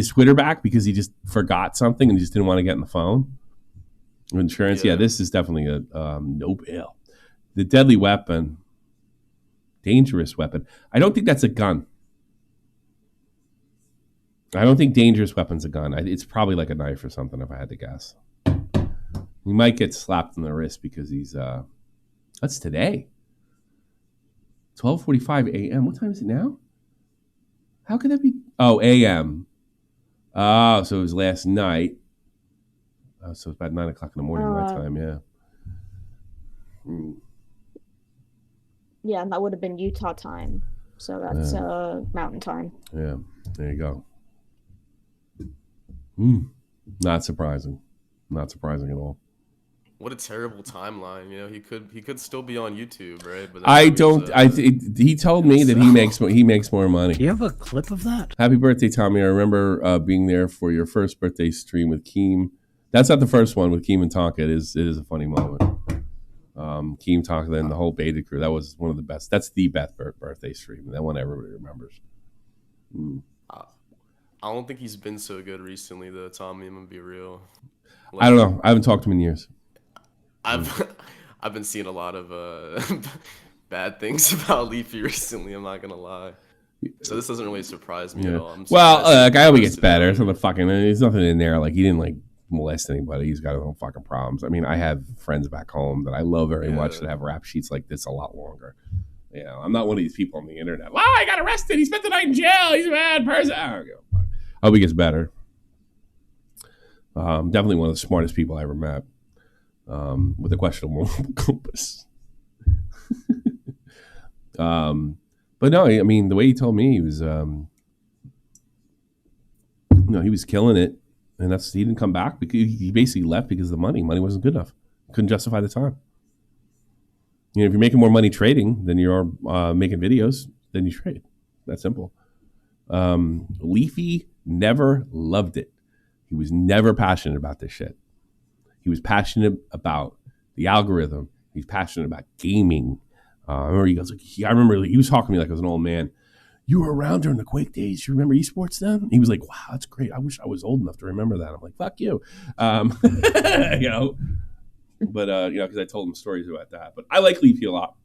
Twitter back because he just forgot something and he just didn't want to get on the phone. Insurance, yeah, this is definitely a no bail. The deadly weapon, dangerous weapon. I don't think that's a gun. I don't think dangerous weapon's a gun. It's probably like a knife or something, if I had to guess. He might get slapped in the wrist because he's that's today. 12:45 a.m. What time is it now? How could that be? Oh, a.m. Oh, so it was last night. Oh, so it's about 9 o'clock in the morning my time, yeah. Yeah, and that would have been Utah time. So that's mountain time. Yeah, there you go. Not surprising. Not surprising at all. What a terrible timeline. You know, he could still be on YouTube, right? But I don't. He told me that he makes more money. Do you have a clip of that? Happy birthday, Tommy! I remember being there for your first birthday stream with Keem. That's not the first one with Keem and Tonka. It is a funny moment. Keem, Tonka, and the whole Beta crew. That was one of the best. That's the best birthday stream. That one everybody remembers. I don't think he's been so good recently, though, Tommy. I'm gonna be real. I don't know. I haven't talked to him in years. I've been seeing a lot of bad things about Leafy recently. I'm not gonna lie. So this doesn't really surprise me at all. I hope he gets better. There's nothing in there. Like, he didn't like molest anybody. He's got his own fucking problems. I mean, I have friends back home that I love very much that have rap sheets like this a lot longer. You know, I'm not one of these people on the internet. Well, I got arrested. He spent the night in jail. He's a bad person. I don't give a fuck. I hope he gets better. Definitely one of the smartest people I ever met. With a questionable moral compass. But no, I mean, the way he told me, he was, he was killing it, and he didn't come back because he basically left because of the money. Money wasn't good enough. Couldn't justify the time. You know, if you're making more money trading than you are making videos, then you trade. That's simple. Leafy never loved it. He was never passionate about this shit. He was passionate about the algorithm. He's passionate about gaming. I remember he was talking to me like I was an old man. You were around during the Quake days. You remember esports then? He was like, wow, that's great. I wish I was old enough to remember that. I'm like, fuck you. Because I told him stories about that. But I like Leafy a lot.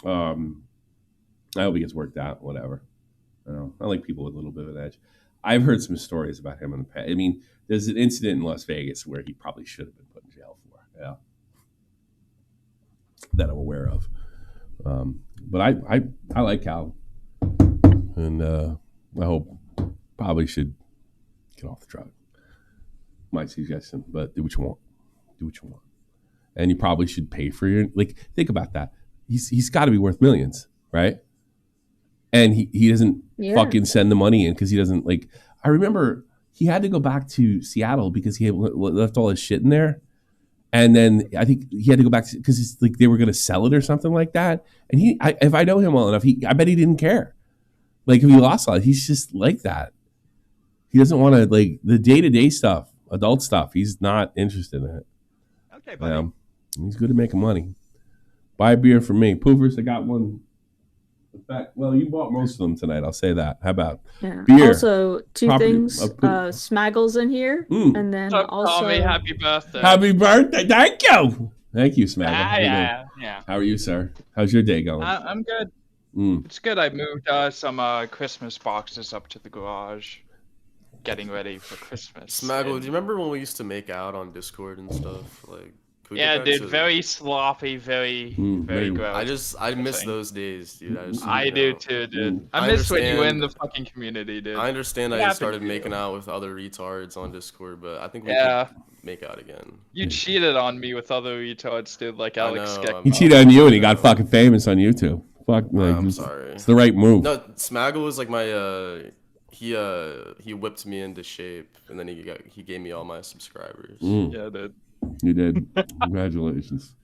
I hope he gets worked out, whatever. I like people with a little bit of an edge. I've heard some stories about him in the past. I mean, there's an incident in Las Vegas where he probably should have been put in jail for. Yeah. That I'm aware of. But I like Cal. And I hope probably should get off the drug. My suggestion, but do what you want. Do what you want. And you probably should pay for your, think about that. He's got to be worth millions, right? And he doesn't fucking send the money in because he doesn't I remember he had to go back to Seattle because he had left all his shit in there. And then I think he had to go back because they were going to sell it or something like that. And if I know him well enough, I bet he didn't care. Like, if he lost all, he's just like that. He doesn't want to, the day-to-day stuff, adult stuff. He's not interested in it. Okay, buddy. He's good at making money. Buy a beer for me. Poofers, I got one. In fact, well, you bought most of them tonight. I'll say that. How about beer? Also, two things. Smaggle's in here, and then also Tommy, happy birthday. Happy birthday! Thank you, Smaggle. Yeah. How are you, sir? How's your day going? I'm good. It's good. I moved some Christmas boxes up to the garage, getting ready for Christmas. Smaggle, do you remember when we used to make out on Discord and stuff? Yeah, dude, very sloppy, very gross. I miss those days, dude. I do too, dude. I miss when you were in the fucking community, dude. I understand I started making out with other retards on Discord, but I think we could make out again. You cheated on me with other retards, dude, like Alex Skek. He cheated on you and he got fucking famous on YouTube. Fuck, I'm sorry. It's the right move. No, Smaggle was like my he whipped me into shape, and then he gave me all my subscribers. Yeah, dude. You did. Congratulations.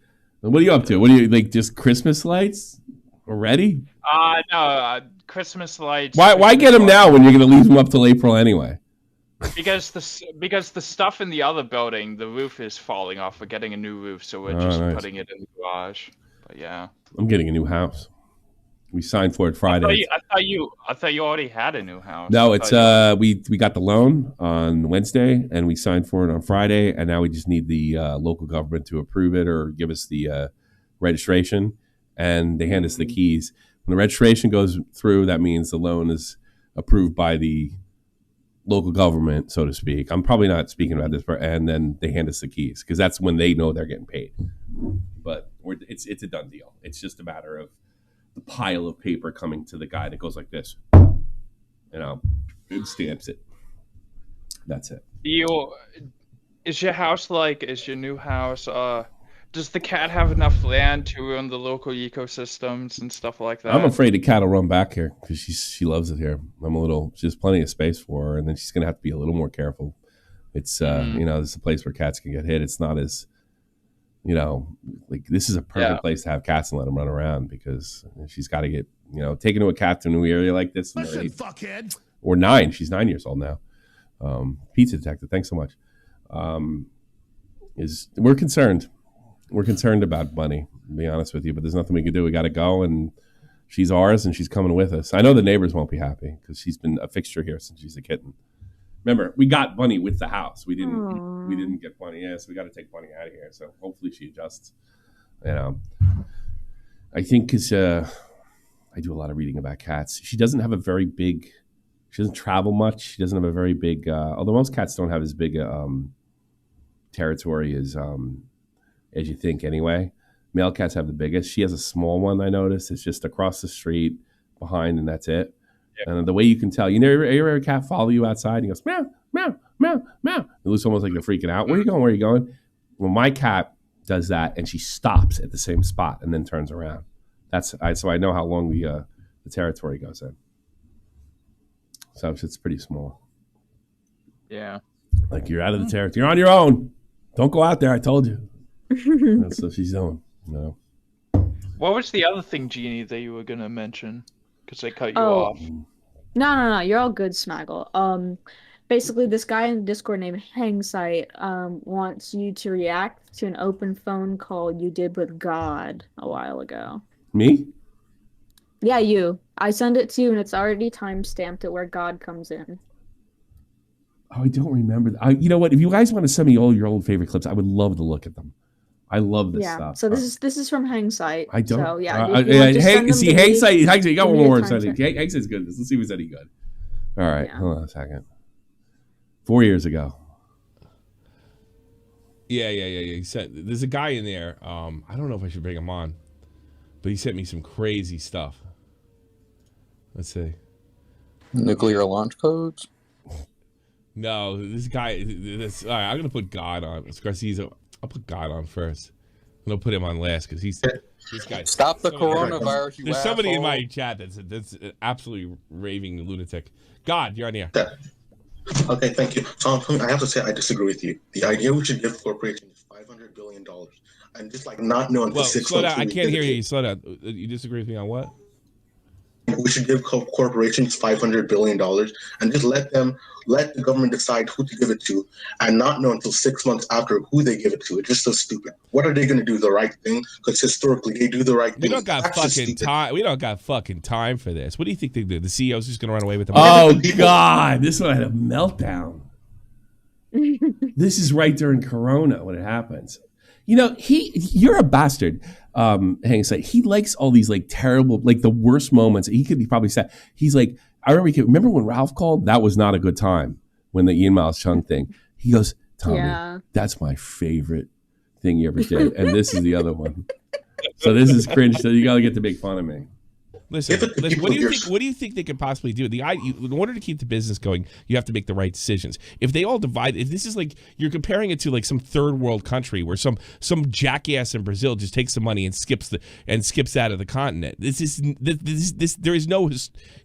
And what are you up to? What are you just Christmas lights already? No, Christmas lights. Why get them now when you're gonna leave them up till April anyway? Because the stuff in the other building, the roof is falling off. We're getting a new roof, so we're just putting it in the garage. But yeah, I'm getting a new house. We signed for it Friday. I thought you already had a new house. No, it's we got the loan on Wednesday and we signed for it on Friday, and now we just need the local government to approve it or give us the registration, and they hand us the keys. When the registration goes through, that means the loan is approved by the local government, so to speak. I'm probably not speaking about this, and then they hand us the keys because that's when they know they're getting paid. But it's a done deal. It's just a matter of the pile of paper coming to the guy that goes like this, and stamps it. That's it. Is your house is your new house? Does the cat have enough land to ruin the local ecosystems and stuff like that? I'm afraid the cat will run back here because she loves it here. There's plenty of space for her, and then she's going to have to be a little more careful. It's, it's a place where cats can get hit. It's not as, like this is a perfect place to have cats and let them run around because she's got to get, taken to a cat to a new area like this. Listen, fuckhead. Or 9. She's 9 years old now. Pizza Detective, thanks so much. We're concerned. We're concerned about Bunny, to be honest with you, but there's nothing we can do. We got to go, and she's ours, and she's coming with us. I know the neighbors won't be happy because she's been a fixture here since she's a kitten. Remember, we got Bunny with the house. We didn't get Bunny. Yeah, so we got to take Bunny out of here. So hopefully she adjusts. I think because I do a lot of reading about cats. She doesn't have a very big. She doesn't travel much. She doesn't have a very big. Although most cats don't have as big territory as you think anyway. Male cats have the biggest. She has a small one, I noticed. It's just across the street behind, and that's it. Yep. And the way you can tell, you ever a cat follow you outside and he goes, meow, meow, meow, meow. It looks almost like they're freaking out. Where are you going? Where are you going? Well, my cat does that, and she stops at the same spot and then turns around. So I know how long the territory goes in. So it's pretty small. Yeah. Like you're out of the territory. You're on your own. Don't go out there. I told you. That's what she's doing. What was the other thing, Jeannie, that you were gonna mention? Because I cut you off. No. You're all good, Smaggle. Basically, this guy in Discord named Hangsight wants you to react to an open phone call you did with God a while ago. Me? Yeah, you. I send it to you, and it's already time-stamped at where God comes in. Oh, I don't remember. You know what? If you guys want to send me all your old favorite clips, I would love to look at them. I love this stuff. So this is from Hangsight. I don't. So, yeah. Hangsight. You got one more. Hangsight's good. Let's see if it's any good. All right. Yeah. Hold on a second. 4 years ago. Yeah. He said there's a guy in there. I don't know if I should bring him on, but he sent me some crazy stuff. Let's see. Nuclear launch codes. No, this guy. All right, I'm gonna put God on. I'll put God on first. And I'll put him on last because this guy. Stop the coronavirus. There's somebody in my chat that's an absolutely raving lunatic. God, you're on the air. Okay, thank you. So I have to say I disagree with you. The idea we should give corporations $500 billion and just not knowing for 6 months. I can't hear you. Slow down. You disagree with me on what? We should give corporations $500 billion and just let the government decide who to give it to and not know until 6 months after who they give it to. It's just so stupid. What are they going to do? The right thing? Because historically they do the right thing. We don't got fucking time. We don't got fucking time for this. What do you think they do? The CEO's just going to run away with the money? Oh, God. This one had a meltdown. This is right during Corona when it happens. You're a bastard. Hangsight. He likes all these terrible, the worst moments. He could be probably sad. He's like, I remember when Ralph called? That was not a good time when the Ian Miles Chung thing. He goes, Tommy, that's my favorite thing you ever did. And this is the other one. So this is cringe. So you got to get to make fun of me. Listen, what do you think they could possibly do? In order to keep the business going, you have to make the right decisions. If they all divide, if this is you're comparing it to some third world country where some jackass in Brazil just takes the money and skips out of the continent. There is no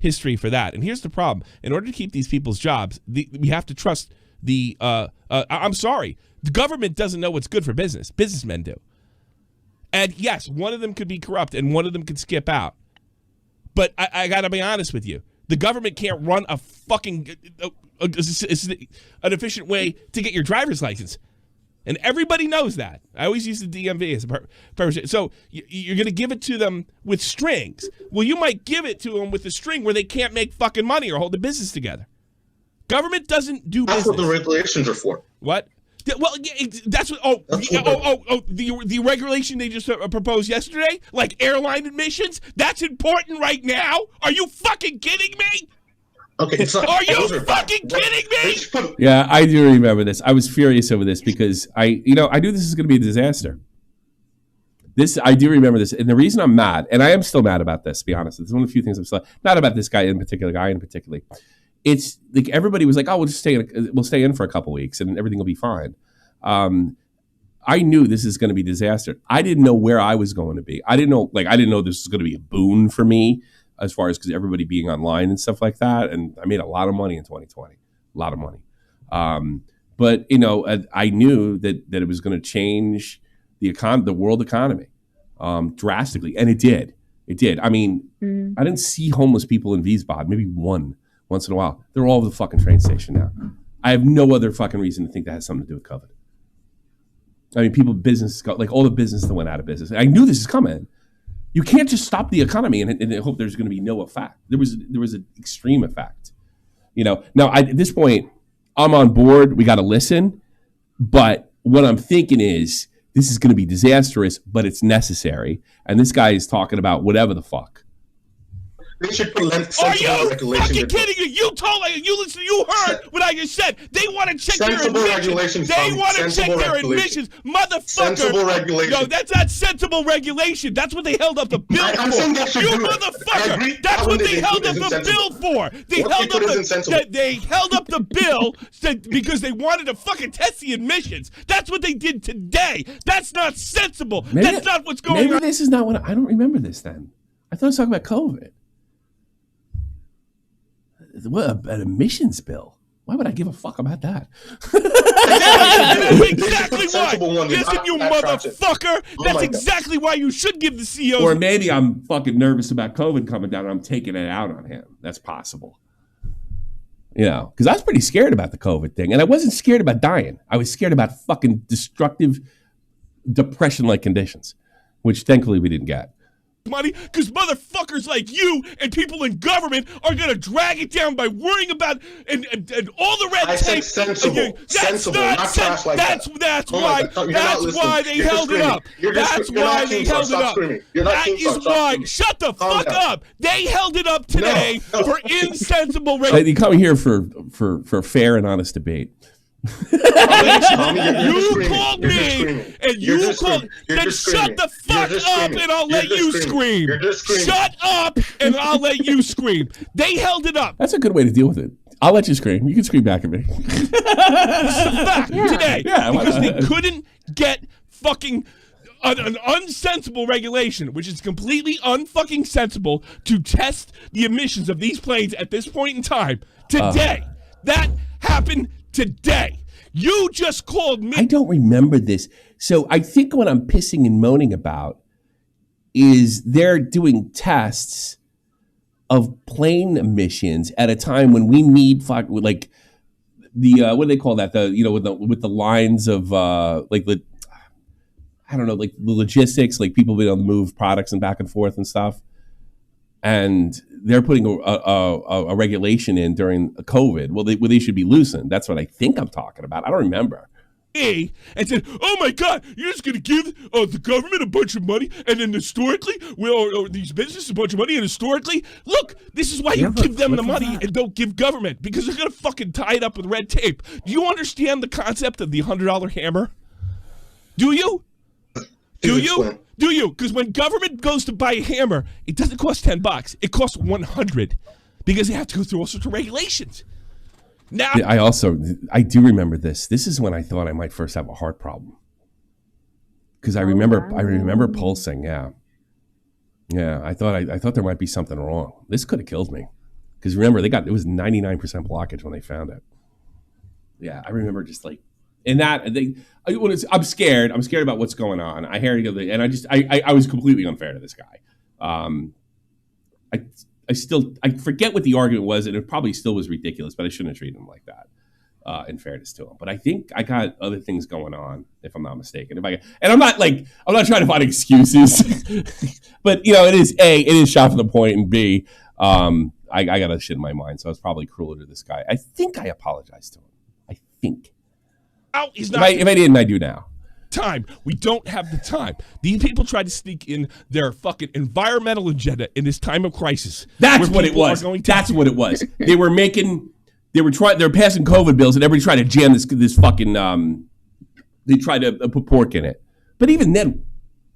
history for that. And here's the problem: in order to keep these people's jobs, we have to trust the. I'm sorry, the government doesn't know what's good for business. Businessmen do. And yes, one of them could be corrupt, and one of them could skip out. But I got to be honest with you. The government can't run a fucking an efficient way to get your driver's license. And everybody knows that. I always use the DMV as a purpose. So you're going to give it to them with strings. Well, you might give it to them with a string where they can't make fucking money or hold the business together. Government doesn't do business. That's what the regulations are for. What? Well, that's what. The regulation they just proposed yesterday, like airline admissions, that's important right now. Are you fucking kidding me? Okay, it's not. Are you fucking kidding me? Yeah, I do remember this. I was furious over this because I knew this was going to be a disaster. I do remember this, and the reason I'm mad, and I am still mad about this. To be honest, it's one of the few things I'm still not about this guy in particular. It's like everybody was like, "Oh, we'll stay in for a couple weeks, and everything will be fine." I knew this is going to be disaster. I didn't know where I was going to be. I didn't know this was going to be a boon for me as far as because everybody being online and stuff like that. And I made a lot of money in 2020, a lot of money. But I knew that it was going to change the world economy drastically, and it did. It did. I mean, I didn't see homeless people in Wiesbaden, maybe once in a while. They're all over the fucking train station now. I have no other fucking reason to think that has something to do with COVID. I mean, businesses got all the businesses that went out of business. I knew this is coming. You can't just stop the economy and hope there's going to be no effect. There was an extreme effect. Now at this point, I'm on board. We got to listen. But what I'm thinking is this is going to be disastrous, but it's necessary. And this guy is talking about whatever the fuck. They should put Are you fucking kidding me? You heard what I just said. They want to check their admissions. They want to check their admissions. Motherfucker. Sensible regulation. No, that's not sensible regulation. That's what they held up the bill for. You motherfucker. That's what they held up the bill for. They held up the bill because they wanted to fucking test the admissions. That's what they did today. That's not sensible. That's not what's going on. Maybe this is not what I don't remember this then. I thought I was talking about COVID. What an emissions bill? Why would I give a fuck about that? That's exactly why. Listen, you motherfucker. That's exactly why you should give the CEOs. Or maybe I'm fucking nervous about COVID coming down and I'm taking it out on him. That's possible. Because I was pretty scared about the COVID thing. And I wasn't scared about dying. I was scared about fucking destructive depression-like conditions, which thankfully we didn't get. Money because motherfuckers like you and people in government are gonna drag it down by worrying about and all the red tape. Sensible, not trash like that. That's why they held it up. That's why they held it up. That is why. Shut the fuck up. They held it up today for insensible. You come here for fair and honest debate. You called me and you called. Then shut the fuck up and I'll let you scream. Shut up and I'll let you scream. They held it up. That's a good way to deal with it. I'll let you scream. You can scream back at me. This is the fact today because they couldn't get fucking an unsensible regulation, which is completely unfucking sensible to test the emissions of these planes at this point in time. Today, that happened. Today, you just called me. I don't remember this. So I think what I'm pissing and moaning about is they're doing tests of plane emissions at a time when we need what do they call that? With the lines of the logistics, like people being able to move products and back and forth and stuff. And they're putting a regulation in during COVID. Well, they should be loosened. That's what I think I'm talking about. I don't remember. And said, "Oh my God, you're just going to give the government a bunch of money, and then historically, or these businesses a bunch of money, and historically, look, this is why you give them the money and don't give government because they're going to fucking tie it up with red tape." Do you understand the concept of the $100 hammer? Do you? Do you? Do you? Because when government goes to buy a hammer, it doesn't cost $10. It costs $100 because they have to go through all sorts of regulations. Now, I do remember this. This is when I thought I might first have a heart problem. Because I remember pulsing. Yeah. I thought there might be something wrong. This could have killed me. Because remember, it was 99% blockage when they found it. Yeah, I remember just and I'm scared. I'm scared about what's going on. I hear it, and I was completely unfair to this guy. I forget what the argument was, and it probably still was ridiculous, but I shouldn't have treated him like that. In fairness to him, but I think I got other things going on, if I'm not mistaken. I'm not trying to find excuses, but it is shot from the point, and B, I got a shit in my mind, so I was probably crueler to this guy. I think I apologized to him. I think. If I didn't, I do now. Time. We don't have the time. These people try to sneak in their fucking environmental agenda in this time of crisis. That's what it was. That's what it was. They were passing COVID bills, and everybody tried to jam this fucking. They tried to put pork in it, but even then,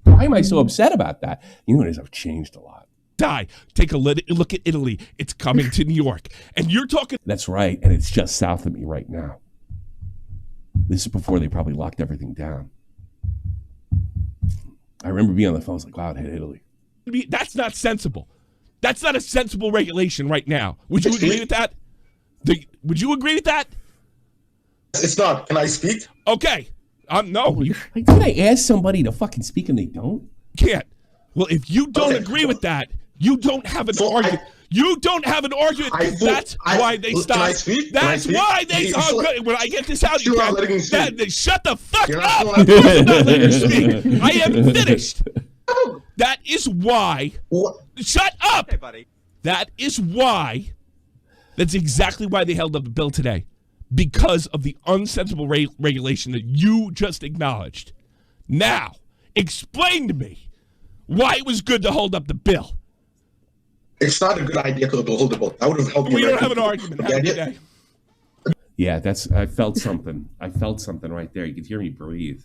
why am I so upset about that? You know what it is? I've changed a lot. Take a look at Italy. It's coming to New York, and you're talking. That's right, and it's just south of me right now. This is before they probably locked everything down. I remember being on the phone. I was like, wow, it hit Italy. That's not sensible. That's not a sensible regulation right now. Would you agree with that? Would you agree with that? It's not. Can I speak? Okay. No. Like, did I ask somebody to fucking speak and they don't? Can't. Well, if you don't agree with that, you don't have an argument. You don't have an argument. That's why they stopped. Can I speak? That's why they. When I get this out, you not letting me speak. Shut the fuck up. I'm not letting you speak. I am finished. That is why. Shut up. Hey, buddy. That is why. That's exactly why they held up the bill today. Because of the unsensible regulation that you just acknowledged. Now, explain to me why it was good to hold up the bill. It's not a good idea to hold the bill. That would have helped me. We don't have an argument. Have a good day. Yeah, I felt something. I felt something right there. You could hear me breathe.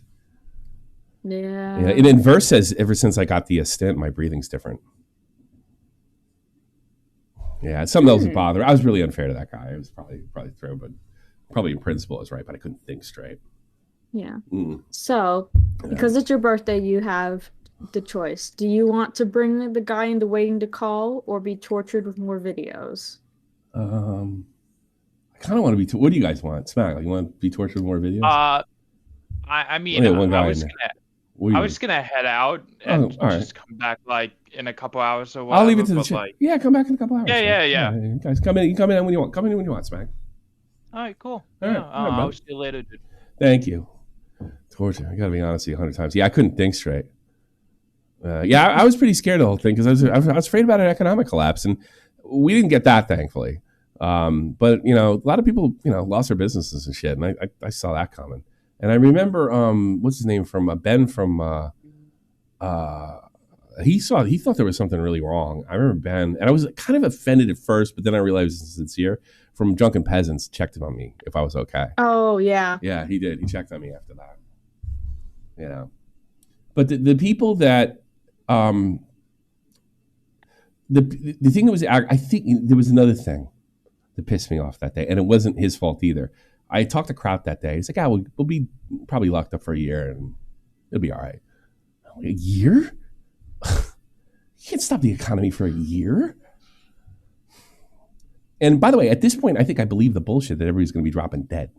Yeah. And then Verse says, ever since I got the stent, my breathing's different. Yeah, it's something else that bothered. I was really unfair to that guy. It was probably true, but probably in principle I was right, but I couldn't think straight. Yeah. So, because it's your birthday, you have the choice. Do you want to bring the guy into waiting to call or be tortured with more videos? I kind of want to be. What do you guys want? Smack, you want to be tortured with more videos? I mean, I was gonna head out and just come back like in a couple hours or whatever. I'll leave it to the chat. Yeah, come back in a couple hours. Yeah. You guys come in. You come in when you want. Come in when you want, Smack. All right, cool. All right, I'll see you later, dude. Thank you. Torture. I gotta be honest with you 100 times. Yeah, I couldn't think straight. I was pretty scared of the whole thing because I was afraid about an economic collapse, and we didn't get that, thankfully. But a lot of people lost their businesses and shit, and I saw that coming. And I remember what's his name from Ben from he thought there was something really wrong. I remember Ben, and I was kind of offended at first, but then I realized it was sincere. From Drunken Peasants checked on me if I was okay. Oh yeah. Yeah, he did. He checked on me after that. But the people that the thing that was, I think there was another thing that pissed me off that day, and it wasn't his fault either. I talked to Kraut that day. He's like, we'll be probably locked up for a year, and it'll be all right. I'm like, a year? You can't stop the economy for a year. And by the way, at this point, I think I believe the bullshit that everybody's going to be dropping dead.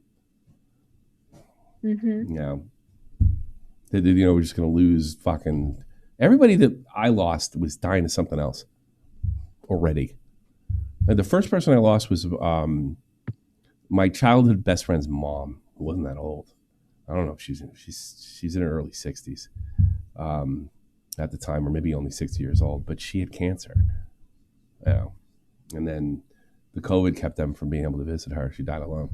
Mm-hmm. We're just going to lose fucking... Everybody that I lost was dying of something else already. And the first person I lost was my childhood best friend's mom, who wasn't that old. I don't know if she's in her early 60s at the time, or maybe only 60 years old, but she had cancer. And then the COVID kept them from being able to visit her. She died alone.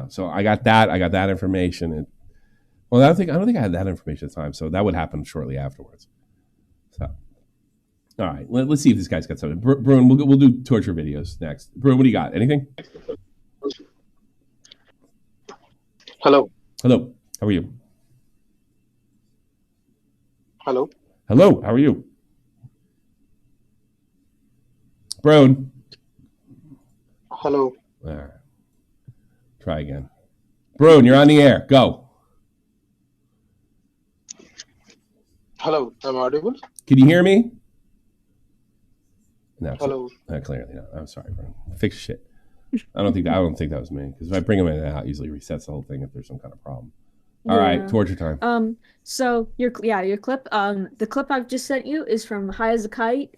So I got that information. I don't think I had that information at the time, so that would happen shortly afterwards. So, all right, let's see if this guy's got something. Bruin, we'll do torture videos next. Bruin, what do you got? Anything? Hello. How are you? Hello. How are you? Bruin. Hello. All right. Try again. Bruin, you're on the air. Go. Hello. Am I audible? Can you hear me? No. Hello. Clearly not. I'm sorry, Bruin. Fix shit. I don't think that was me, because if I bring him in and out, it usually resets the whole thing if there's some kind of problem. All right, torture time. So your clip, the clip I've just sent you is from High as a Kite.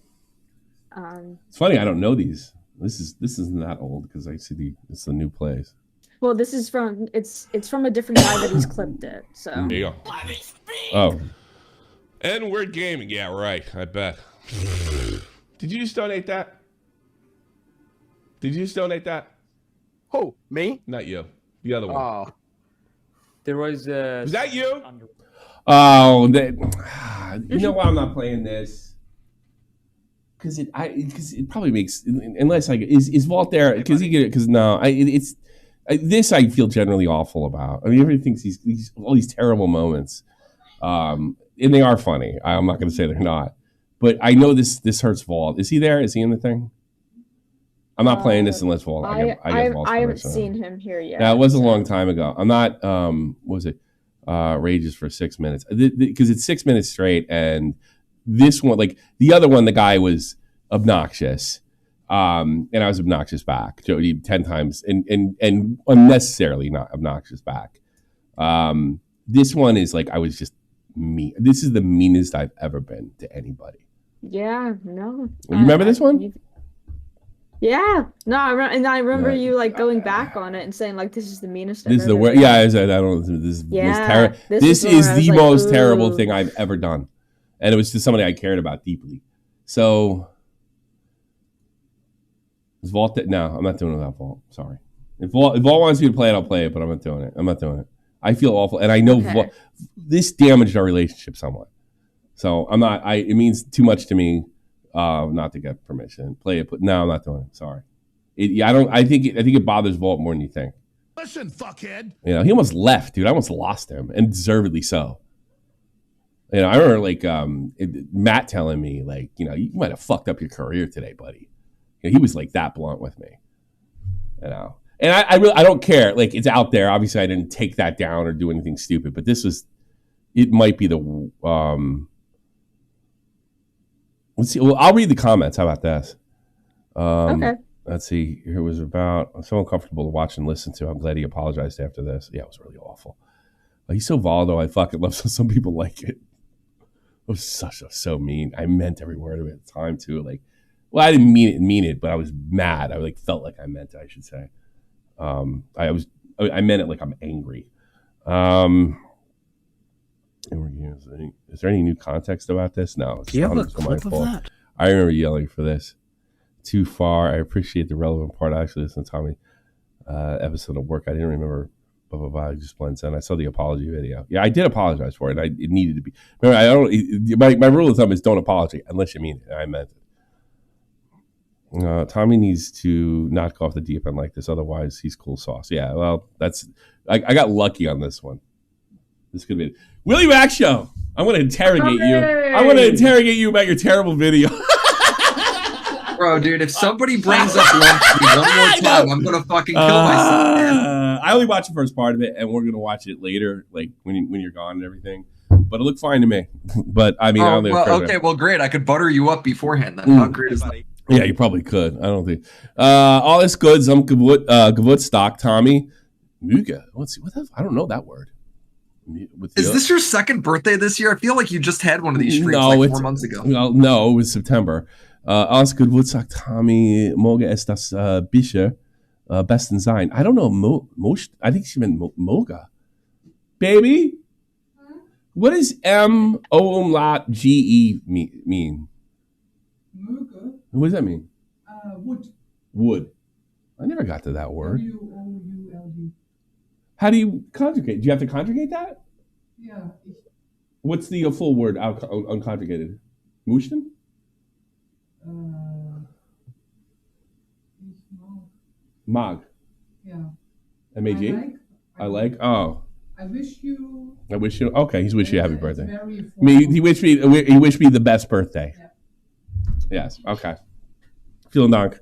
It's funny, I don't know these. This isn't that old because I see it's the new plays. Well, this is from it's from a different guy that he's clipped it. So there you go. Oh. N-word gaming, yeah, right. I bet. Did you just donate that? Who? Me? Not you. The other one. Oh. There was Was that you? Oh, you know why I'm not playing this? Because it probably makes, unless is Vault there? Because this I feel generally awful about. I mean, everybody thinks these all these terrible moments, and they are funny. I'm not going to say they're not, but I know this hurts Vault. Is he there? Is he in the thing? I'm not playing this unless Vault. I haven't seen him here yet. Yeah, it was a long time ago. I'm not. What was it? rages for 6 minutes because it's 6 minutes straight, and this one, like the other one, the guy was obnoxious, and I was obnoxious back 10 times, and unnecessarily not obnoxious back. This one is like I was just mean. This is the meanest I've ever been to anybody. Yeah, no. You remember this one? Yeah, no, I remember you like going back on it and saying like this is the meanest. This is the worst. Yeah, I said I don't. This is terrible. This is the most terrible thing I've ever done, and it was to somebody I cared about deeply. So, is Vault that? No, I'm not doing it without Vault. Sorry. If Vault wants me to play it, I'll play it, but I'm not doing it. I'm not doing it. I feel awful, and I know this damaged our relationship somewhat. So I'm not. It means too much to me. Not to get permission, play it, but no, I'm not doing it. Sorry. I think it bothers Vault more than you think. Listen, fuckhead. You know, he almost left, dude. I almost lost him, and deservedly so. You know, I remember like Matt telling me like, you know, you might have fucked up your career today, buddy. You know, he was like that blunt with me. You know, and I really don't care. Like it's out there. Obviously, I didn't take that down or do anything stupid, but it might be the. Let's see. Well, I'll read the comments. How about this? Okay. Let's see. It was about so uncomfortable to watch and listen to. I'm glad he apologized after this. Yeah, it was really awful. He's so volatile. I fucking love some people like it. It was so mean. I meant every word of it at the time too. Like, well, I didn't mean it, but I was mad. I like felt like I meant it, I should say. I meant it like I'm angry. Is there any new context about this? No. Do you have a clip of that? I remember yelling for this. Too far. I appreciate the relevant part. I actually listened to Tommy episode of work. I didn't remember. Blah blah blah. It just blends in. I saw the apology video. Yeah, I did apologize for it. It needed to be. Remember, my rule of thumb is don't apologize unless you mean it. I meant it. Tommy needs to not go off the deep end like this. Otherwise, he's cool sauce. Yeah. Well, I got lucky on this one. This could be it. Willie Mac Show. I'm going to interrogate you. I'm going to interrogate you about your terrible video. Bro, dude, if somebody brings up lunch one more time, I'm going to fucking kill myself, man. I only watched the first part of it, and we're going to watch it later, like when you're gone and everything. But it looked fine to me. But I mean, I don't think okay, well, great. I could butter you up beforehand then. How great is that? Yeah, you probably could. I don't think. All this goods. I'm Gavut stock, Tommy. Muga. Let's see. What the? I don't know that word. Is this your second birthday this year? I feel like you just had one of these streams like 4 months ago. No, it was September. Oscar Woodstock, Tommy, Moga estas Bische, besten sein. I don't know. I think she meant Moga. Baby, what does M O umlaut G E mean? Moga. What does that mean? Wood. Wood. I never got to that word. W-O-U-L-D. How do you conjugate? Do you have to conjugate that? Yeah. What's the full word unconjugated? Mushten? Mag. Yeah. M-A-G? I like. Oh. I wish you. Okay, he's wishing you happy birthday. He wished me the best birthday. Yeah. Yes. Okay. Vielen Dank.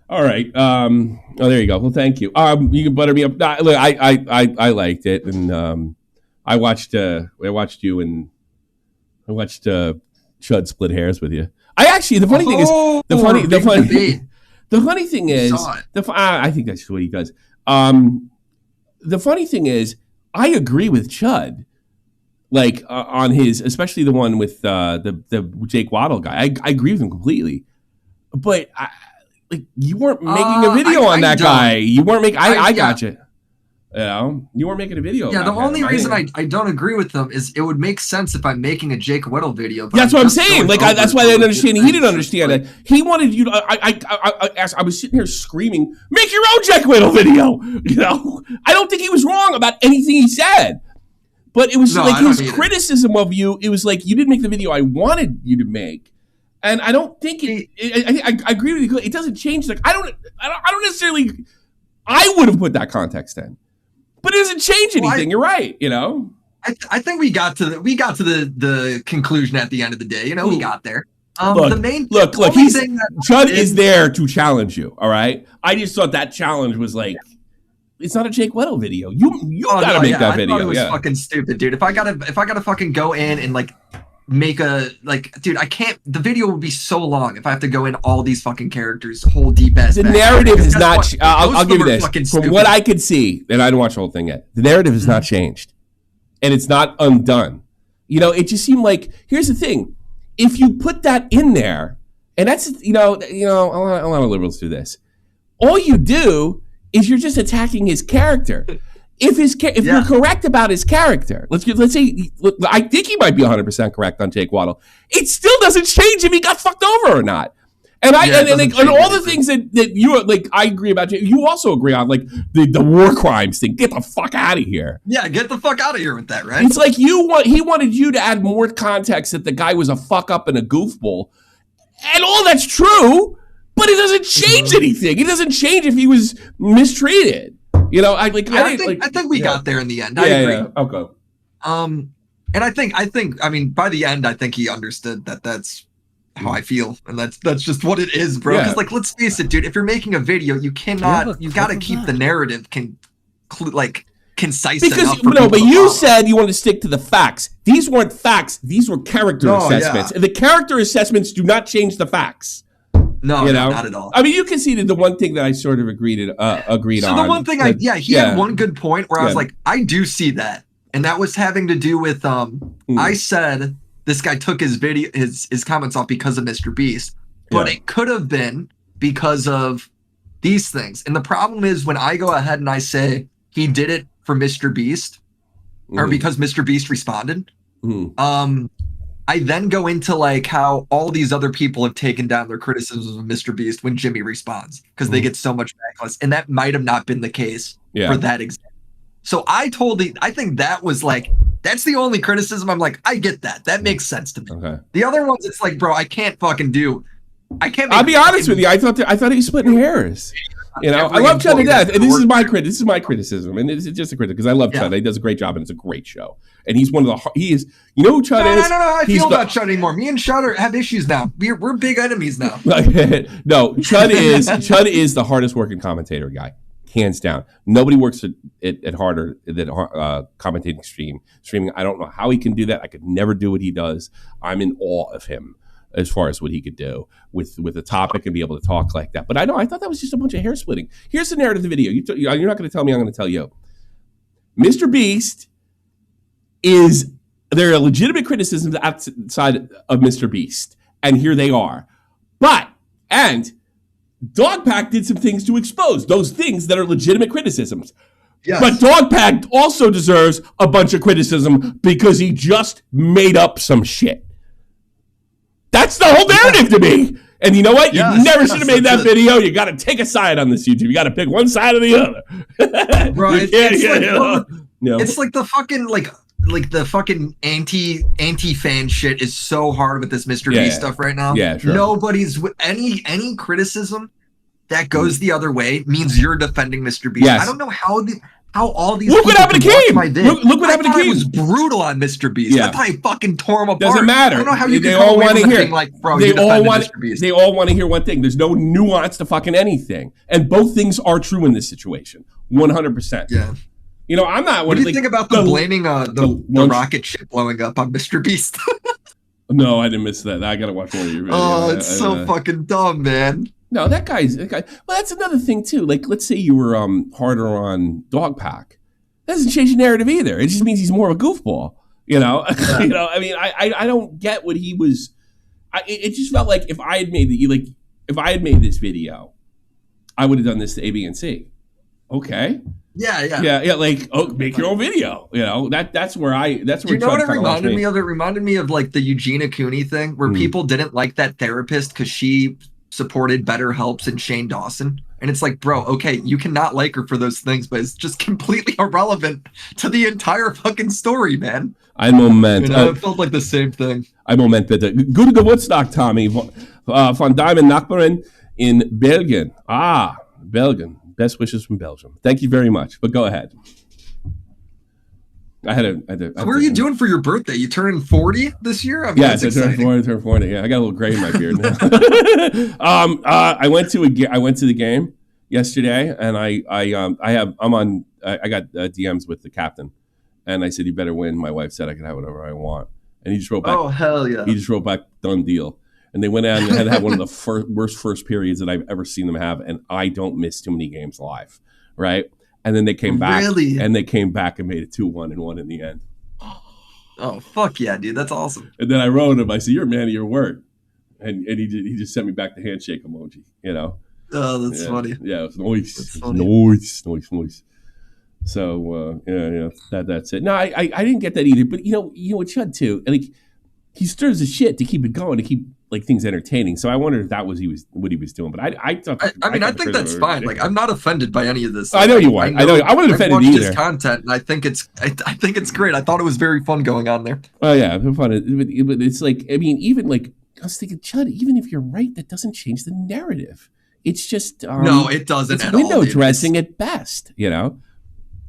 All right. Oh, there you go. Well, thank you. You can butter me up. Look, I liked it, and I watched you and I watched Chud split hairs with you. The funny thing is I think that's what he does. The funny thing is, I agree with Chud, like on his, especially the one with the Jake Waddle guy. I agree with him completely, but you weren't making a video on that guy. You weren't making. I got you. You know, you weren't making a video. Yeah, the only reason I don't agree with them is it would make sense if I'm making a Jake Whittle video. But that's what I'm saying. Like that's why I didn't understand. He didn't understand it. He wanted you to. I was sitting here screaming, "Make your own Jake Whittle video!" You know, I don't think he was wrong about anything he said, but it was his criticism of you. It was like you didn't make the video I wanted you to make. And I don't think I agree with you. It doesn't change. Like I don't necessarily. I would have put that context in, but it doesn't change anything. You're right. You know. I think we got to the conclusion at the end of the day. You know, we got there. Look. Chud is there to challenge you. All right. I just thought that challenge was like it's not a Jake Weddle video. You gotta make that video. I thought it was fucking stupid, dude. If I gotta fucking go in and like make a dude, I can't. The video would be so long if I have to go in all these fucking characters, whole deep ass. The narrative is not. I'll give you this. From what I could see, and I didn't watch the whole thing yet, the narrative has not changed, and it's not undone. You know, it just seemed like, here's the thing: if you put that in there, and that's a lot of liberals do this. All you do is you're just attacking his character. If you're correct about his character, let's say I think he might be 100% correct on Jake Waddle. It still doesn't change if he got fucked over or not. And and all the things that you like, I agree about. You also agree on, like the war crimes thing. Get the fuck out of here. Yeah, get the fuck out of here with that, right? It's like he wanted you to add more context that the guy was a fuck up and a goofball, and all that's true, but it doesn't change anything. It doesn't change if he was mistreated. You know, I think we got there in the end. I agree. Yeah. Okay. And I think I mean, by the end, I think he understood that that's how I feel, and that's just what it is, bro. Because like, let's face it, dude. If you're making a video, you cannot. You got to keep the narrative concise. Because but you said you wanted to stick to the facts. These weren't facts. These were character assessments. And the character assessments do not change the facts. No, not at all. I mean, you conceded the one thing that I sort of agreed on. So the one thing he had one good point where I was like, I do see that, and that was having to do with I said this guy took his video, his comments off because of Mr. Beast, but it could have been because of these things. And the problem is when I go ahead and I say he did it for Mr. Beast, or because Mr. Beast responded, I then go into like how all these other people have taken down their criticisms of Mr. Beast when Jimmy responds because they get so much backlash, and that might have not been the case for that example. So I think that was like, that's the only criticism. I'm like, I get that. That makes sense to me. Okay. The other ones, it's like, bro, I can't. I'll be honest with you. I thought he was splitting hairs. You know, I love Chud to death, and this is my criticism, and it's just a critic because I love Chud. He does a great job, and it's a great show. And he's one of the you know who Chud is? No, I feel about Chud anymore. Me and Chud have issues now. We're big enemies now. No, Chud is the hardest working commentator guy, hands down. Nobody works at harder than commentating streaming. I don't know how he can do that. I could never do what he does. I'm in awe of him as far as what he could do with a topic and be able to talk like that. But I thought that was just a bunch of hair splitting. Here's the narrative of the video. You're not going to tell me, I'm going to tell you. Mr. Beast there are legitimate criticisms outside of Mr. Beast. And here they are. And Dogpack did some things to expose those things that are legitimate criticisms. Yes. But Dogpack also deserves a bunch of criticism because he just made up some shit. That's the whole narrative to me. And you know what? You never should have made that video. You got to take a side on this YouTube. You got to pick one side or the other. Bro, it's like the fucking like the fucking anti fan shit is so hard with this Mr. Beast stuff right now. Yeah, sure. Nobody's any criticism that goes the other way means you're defending Mr. Beast. Yes. I don't know how all these look what happened to Keem. Look what happened to Keem. It was brutal on Mr. Beast. I thought he fucking tore him apart. Doesn't matter. I don't know how you they can all want to hear. Like, bro, they all want to hear one thing. There's no nuance to fucking anything, and both things are true in this situation. 100%. Yeah. You know, I'm not. What do you think about blaming the rocket ship blowing up on Mr. Beast? No, I didn't miss that. I gotta watch more of your videos. Oh, it's so fucking dumb, man. No, that guy. Well, that's another thing too. Like, let's say you were harder on Dogpack. That doesn't change the narrative either. It just means he's more of a goofball. You know, you know. I mean, I don't get what he was. It just felt like if I had made this video, I would have done this to A, B, and C. Okay. Yeah. Like, make your own video. You know, that's where. Do you know what it reminded me of? It reminded me of like the Eugenia Cooney thing, where people didn't like that therapist because she supported BetterHelp and Shane Dawson. And it's like, bro, okay, you cannot like her for those things, but it's just completely irrelevant to the entire fucking story, man. Ein Moment. It felt like the same thing. Ein Moment, bitte. Gute Geburtstag, Tommy, von deinem Nachbarin in Belgien. Belgium. Best wishes from Belgium. Thank you very much. But go ahead. What are you doing for your birthday? You turning 40 this year? Yes, I turned 40. Yeah, I got a little gray in my beard now. I went to the game yesterday, and I got DMs with the captain, and I said, "You better win." My wife said I could have whatever I want, and he just wrote back, "Oh hell yeah!" He just wrote back, "Done deal." And they went out and had one of the worst first periods that I've ever seen them have, and I don't miss too many games live, right? And then they came back, and they came back and made it 2-1 and won in the end. Oh fuck yeah, dude, that's awesome. And then I wrote him. I said, "You're a man of your word," and he just sent me back the handshake emoji. You know. Oh, that's funny. Yeah, it was noise. So that's it. No, I didn't get that either. But you know what Chud too. Like he stirs the shit to keep it going, to keep like things entertaining. So I wondered if that was what he was doing. But I thought. I think that's fine. Like I'm not offended by any of this. I know you are. I know. I wasn't offended either. His content, and I think it's great. I thought it was very fun going on there. Oh yeah, fun. But it's like, I mean, even like I was thinking, Chud, even if you're right, that doesn't change the narrative. It's just no, it doesn't. It's at window all, dressing at best, you know.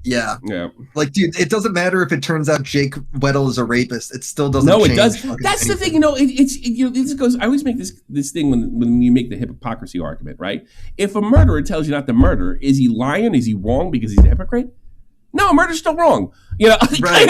Yeah. Yeah. Like, dude, it doesn't matter if it turns out Jake Weddle is a rapist. It still doesn't. No, it change does. fucking That's anything. the thing. You know, this goes. I always make this thing when you make the hypocrisy argument, right? If a murderer tells you not to murder, is he lying? Is he wrong because he's a hypocrite? No, murder's still wrong. You know, Right.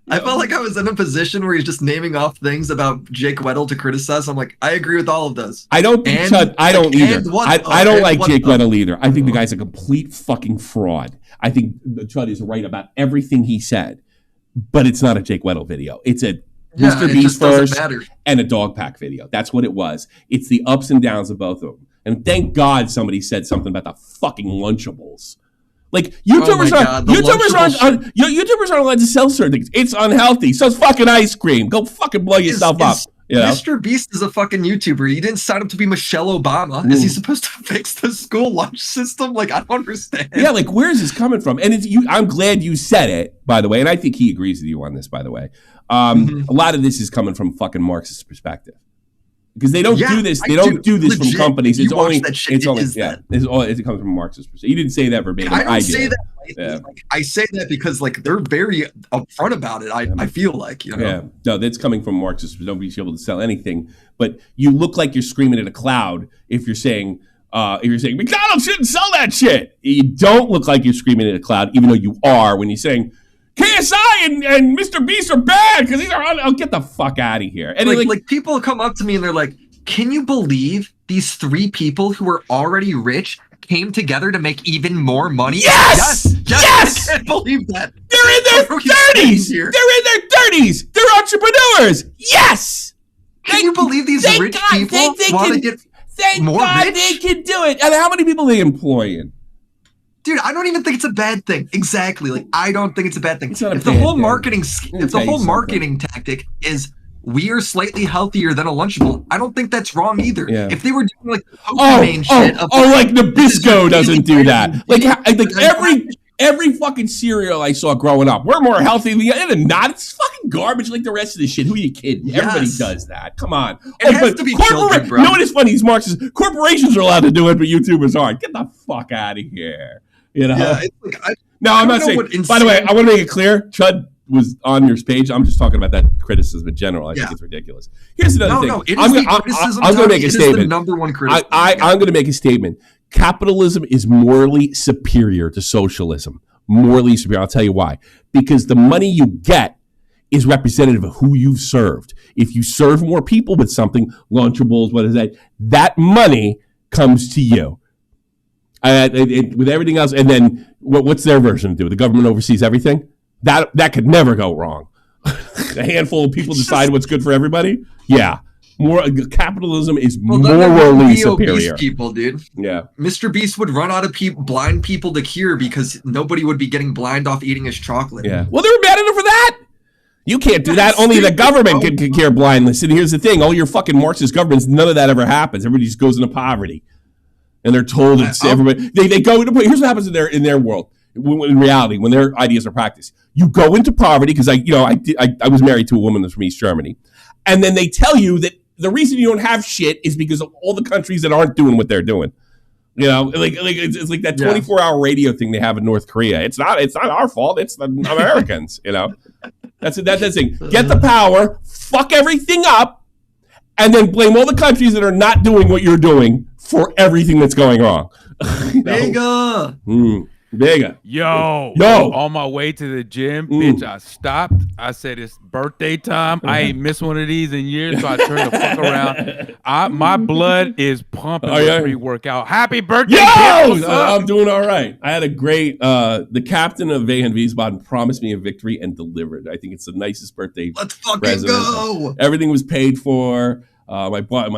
I felt like I was in a position where he's just naming off things about Jake Weddle to criticize. I'm like, I agree with all of those. I don't think Chud. I don't either. I don't like Jake Weddle either. I think the guy's a complete fucking fraud. I think Chud is right about everything he said, but it's not a Jake Weddle video. It's a Mr. Beast first and a Dog Pack video. That's what it was. It's the ups and downs of both of them. And thank God somebody said something about the fucking Lunchables. Like YouTubers aren't allowed to sell certain things. It's unhealthy. So it's fucking ice cream. Go fucking blow yourself up. You know? Mr. Beast is a fucking YouTuber. He didn't sign up to be Michelle Obama. Is he supposed to fix the school lunch system? Like, I don't understand. Yeah, like where is this coming from? And I'm glad you said it, by the way, and I think he agrees with you on this, by the way. A lot of this is coming from fucking Marxist perspective. Because they don't do this. They don't do this from companies. It comes from Marxist perspective. You didn't say that verbatim. I don't say did. that. Yeah. Like, I say that because like they're very upfront about it. I feel like, you know. Yeah, no, that's coming from Marxists. Don't be able to sell anything. But you look like you're screaming at a cloud if you're saying McDonald's shouldn't sell that shit. You don't look like you're screaming at a cloud, even though you are when you're saying KSI and Mr. Beast are bad because these are on. Oh, get the fuck out of here. And like people come up to me and they're like, "Can you believe these 3 people who are already rich came together to make even more money?" Yes! I can't believe that. They're in their 30s. They're in their 30s. They're entrepreneurs. Yes. Can you believe these rich people want to get more God rich? they can do it. And how many people are they employing? Dude, I don't even think it's a bad thing. Exactly. Like, I don't think it's a bad thing. If the whole marketing tactic is we are slightly healthier than a Lunchable, I don't think that's wrong either. Yeah. If they were doing like Pokemon shit, like Nabisco doesn't do that. Like every fucking cereal I saw growing up, we're more healthy than not. It's fucking garbage like the rest of the shit. Who are you kidding? Yes. Everybody does that. Come on. It has to be children, bro. You know what is funny? These Marxists, corporations are allowed to do it, but YouTubers aren't. Get the fuck out of here. You know? Yeah, it's like, I'm not saying. By the way, I want to make it clear. Chud was on your page. I'm just talking about that criticism in general. I think it's ridiculous. Here's another thing. I'm going to make a statement. The number one criticism. I'm going to make a statement. Capitalism is morally superior to socialism. Morally superior. I'll tell you why. Because the money you get is representative of who you've served. If you serve more people with something, Lunchables, what is that? That money comes to you. With everything else, and then what's their version do? The government oversees everything. That could never go wrong. A handful of people decide what's good for everybody. Yeah, capitalism is morally superior. People, dude. Yeah, Mr. Beast would run out of blind people to cure because nobody would be getting blind off eating his chocolate. Yeah. Well, they were mad at him for that. You can't do that. Only the government can cure blindness. And here's the thing: all your fucking Marxist governments, none of that ever happens. Everybody just goes into poverty. And they're told it's everybody. They go into. Here's what happens in their world. In reality, when their ideas are practiced, you go into poverty because I was married to a woman that's from East Germany, and then they tell you that the reason you don't have shit is because of all the countries that aren't doing what they're doing. You know, like it's like that 24-hour radio thing they have in North Korea. It's not our fault. It's the Americans. You know, that's the thing. Get the power, fuck everything up, and then blame all the countries that are not doing what you're doing for everything that's going wrong. Bigger. Bigger. Yo. On my way to the gym, bitch, I stopped. I said, it's birthday time. I ain't missed one of these in years, so I turned the fuck around. My blood is pumping with pre-workout. Happy birthday, bitch. I'm doing all right. I had a great, the captain of Van Wiesbaden promised me a victory and delivered. I think it's the nicest birthday Let's fucking present. go. Everything was paid for. My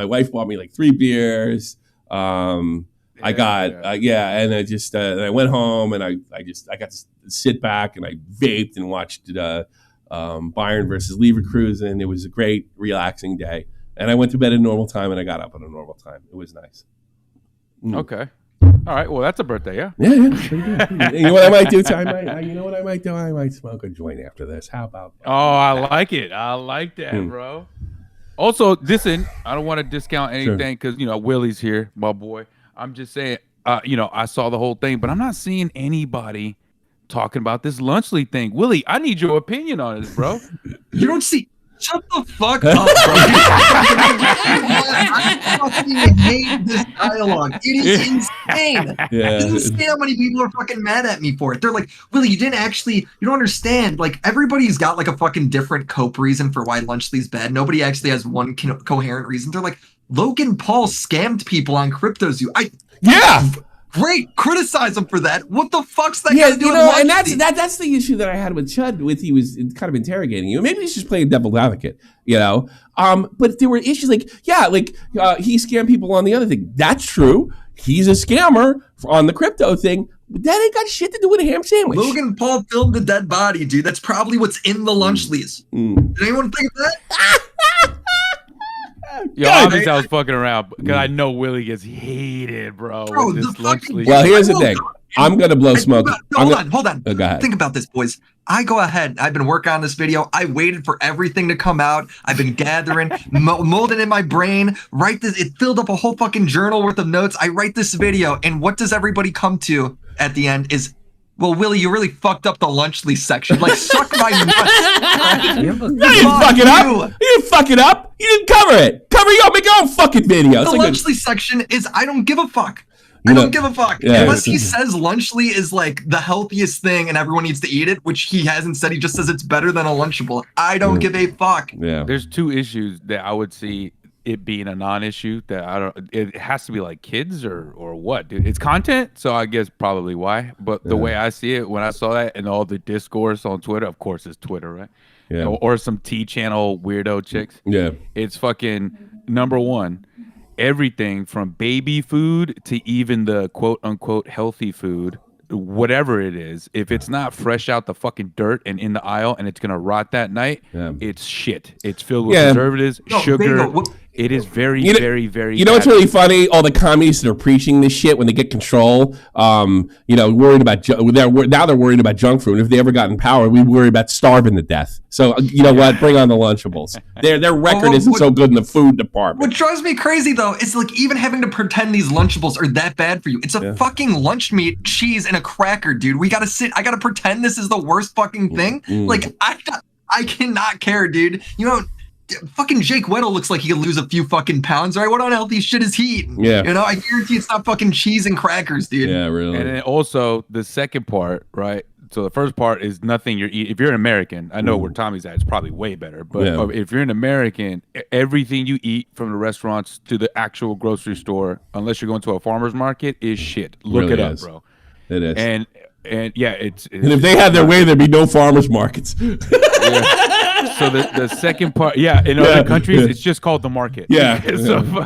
wife bought me like 3 beers. I got and I just and I went home and I got to sit back and I vaped and watched Bayern versus Leverkusen. It was a great relaxing day, and I went to bed at a normal time and I got up at a normal time. It was nice. Okay, all right. Well, that's a birthday, yeah. Yeah. You know what I might do? I might smoke a joint after this. How about that? Oh, I like it. I like that, bro. Also, listen, I don't want to discount anything because Willie's here, my boy. I'm just saying, I saw the whole thing, but I'm not seeing anybody talking about this Lunchley thing. Willie, I need your opinion on this, bro. You don't see. Shut the fuck up, bro. I fucking hate this dialogue. It is insane. It's insane how many people are fucking mad at me for it. They're like, Willie, you don't understand. Like, everybody's got like a fucking different cope reason for why Lunchley's bad. Nobody actually has one coherent reason. They're like, Logan Paul scammed people on CryptoZoo. Great, criticize him for that. What the fuck's that guy doing? And that's the issue that I had with Chud. He was kind of interrogating you. Maybe he's just playing devil's advocate, But there were issues he scammed people on the other thing. That's true. He's a scammer on the crypto thing. But that ain't got shit to do with a ham sandwich. Logan Paul filmed a dead body, dude. That's probably what's in the Lunchleys. Did anyone think of that? Yo, obviously I was fucking around because I know Willie gets heated, bro. With this Lunchley. Well, here's the thing. I'm gonna blow smoke. Hold on. Oh, go ahead. Think about this, boys. I go ahead. I've been working on this video. I waited for everything to come out. I've been gathering, molding in my brain. Write this. It filled up a whole fucking journal worth of notes. I write this video, and what does everybody come to at the end is, well, Willie, you really fucked up the Lunchley section. Like, suck my nuts. You didn't fuck it up. You didn't fuck it up. You didn't cover it. Make your own fucking video. The Lunchley section is, I don't give a fuck. I don't give a fuck. Yeah, unless he says Lunchley is like the healthiest thing and everyone needs to eat it, which he hasn't said. He just says it's better than a Lunchable. I don't give a fuck. Yeah. There's 2 issues that I would see it being a non-issue that it has to be like kids or what, dude. It's content, so I guess probably why. But the way I see it, when I saw that and all the discourse on Twitter, of course it's Twitter, right? Yeah. Or some T-channel weirdo chicks. Yeah. It's fucking number one. Everything from baby food to even the quote unquote healthy food, whatever it is, if it's not fresh out the fucking dirt and in the aisle and it's gonna rot that night, it's shit. It's filled with preservatives, sugar. It is very, very, very. You know what's really funny? All the communists that are preaching this shit when they get control, worried about they're worried about junk food. If they ever got in power, we worry about starving to death. So you know what? Bring on the Lunchables. Their record isn't so good in the food department. What drives me crazy though is like even having to pretend these Lunchables are that bad for you. It's a fucking lunch meat, cheese, and a cracker, dude. I gotta pretend this is the worst fucking thing. Like I cannot care, dude. Fucking Jake Weddle looks like he could lose a few fucking pounds, right? What unhealthy shit is he eating? Yeah. I guarantee it's not fucking cheese and crackers, dude. Yeah, really. And then also the second part, right? So the first part is nothing you're eating. If you're an American, I know where Tommy's at, it's probably way better. But if you're an American, everything you eat from the restaurants to the actual grocery store, unless you're going to a farmer's market, is shit. Look it up, bro. It is. And yeah, it's and if they had their way, there'd be no farmers markets. So the second part, in other countries, it's just called the market. Yeah.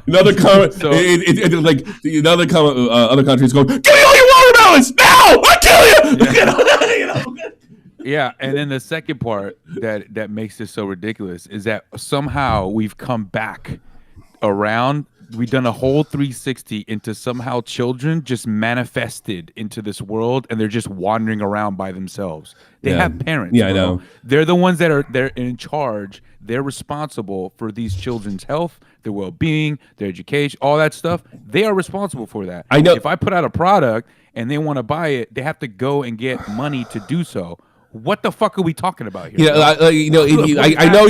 Another comment. So like other countries go, give me all your watermelons now! I'll kill you. Yeah, and then the second part that makes this so ridiculous is that somehow we've come back around. We've done a whole 360 into somehow children just manifested into this world, and they're just wandering around by themselves. They have parents. Yeah, I know. They're the ones they're in charge. They're responsible for these children's health, their well-being, their education, all that stuff. They are responsible for that. I know. If I put out a product and they want to buy it, they have to go and get money to do so. what the fuck are we talking about here? Yeah, I know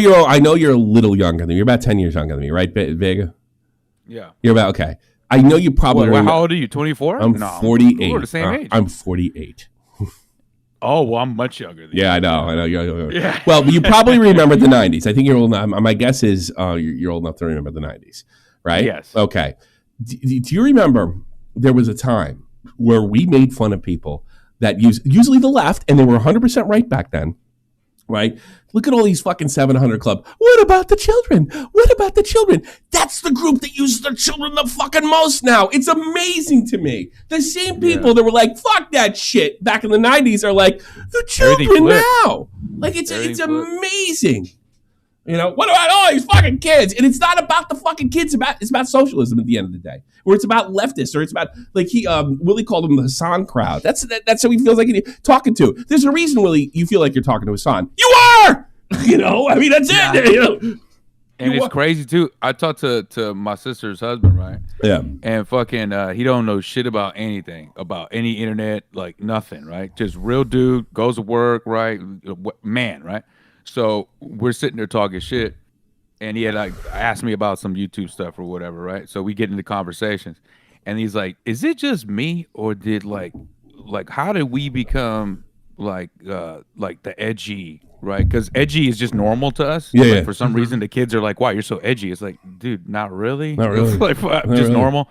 you're a little younger than me. You're about 10 years younger than me, right, Vega? Yeah. You're about okay. I know you probably. How old are you? 24? I'm 48. We're the same age. I'm 48. Oh, well, I'm much younger than you. Yeah, I know. You're yeah. Well, you probably remember the 90s. I think you're old enough. My guess is you're old enough to remember the 90s, right? Yes. Okay. Do you remember there was a time where we made fun of people that usually the left, and they were 100% right back then, right? Look at all these fucking 700 Club. What about the children? What about the children? That's the group that uses their children the fucking most now. It's amazing to me. The same people that were like, fuck that shit back in the 90s are like, the children now. Like, it's amazing. You know, what about all these fucking kids? And it's not about the fucking kids. It's about socialism at the end of the day. Or it's about leftists. Or it's about, like, Willie called them the Hassan crowd. That's who he feels like he's talking to. There's a reason, Willie, you feel like you're talking to Hassan. You are! You know, I mean, that's it. You know? And it's crazy, too. I talked to my sister's husband, right? Yeah. And fucking, he don't know shit about anything, about any internet, like nothing, right? Just real dude, goes to work, right? Man, right? So we're sitting there talking shit, and he had asked me about some YouTube stuff or whatever, right? So we get into conversations, and he's like, "Is it just me, or did like how did we become like the edgy, right? Because edgy is just normal to us. Yeah. Like, for some reason, the kids are like, "Wow, you're so edgy." It's like, dude, not really. Not really. Like just normal.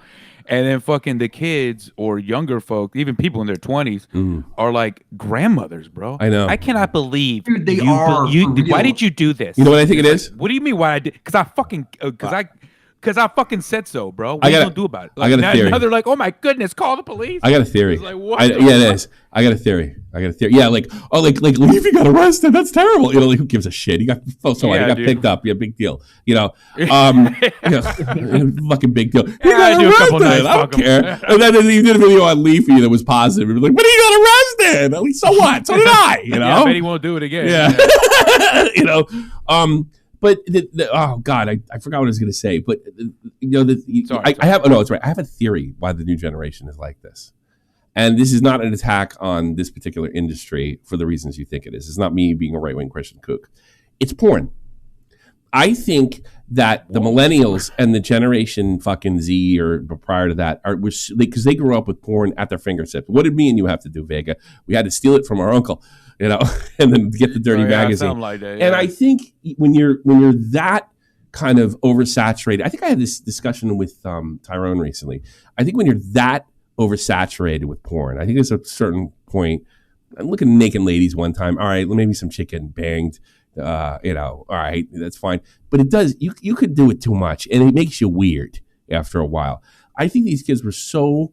And then fucking the kids or younger folk, even people in their 20s, are like grandmothers, bro. I know. I cannot believe. Dude, they are. Why did you do this? You know what I think it is? What do you mean why I did? Because I fucking said so, bro. What are you gonna do about it? Like, I got a theory. Now they're like, oh my goodness, call the police. I got a theory. It's like, what it is. I got a theory. Yeah, like Leafy got arrested. That's terrible. You know, like, who gives a shit? He got picked up. Yeah, big deal. You know, fucking big deal. He got arrested. I don't care. And then he did a video on Leafy that was positive. He was like, but he got arrested. I mean, so what? So did I. You know, I bet he won't do it again. Yeah. You know, but oh god, I forgot what I was going to say. But you know, I have it's right. I have a theory why the new generation is like this. And this is not an attack on this particular industry for the reasons you think it is. It's not me being a right-wing Christian kook. It's porn. I think that the millennials and the generation fucking Z or prior to that because they grew up with porn at their fingertips. What did me and you have to do, Vega? We had to steal it from our uncle, you know, and then get the dirty magazine. Something like that, yeah. And I think when you're that kind of oversaturated, I think I had this discussion with Tyrone recently. I think when you're that oversaturated with porn, I think there's a certain point. I'm looking at naked ladies one time. All right, maybe some chick getting banged. You know, all right, that's fine. But it does. You could do it too much, and it makes you weird after a while. I think these kids were so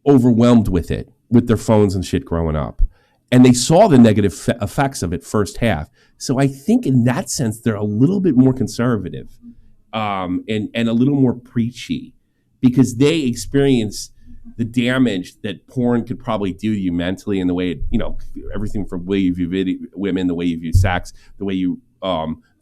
overwhelmed with it, with their phones and shit growing up, and they saw the negative effects of it first half. So I think in that sense, they're a little bit more conservative, and a little more preachy, because they experience the damage that porn could probably do to you mentally, and the way it, you know, everything from the way you view women, the way you view sex, the way you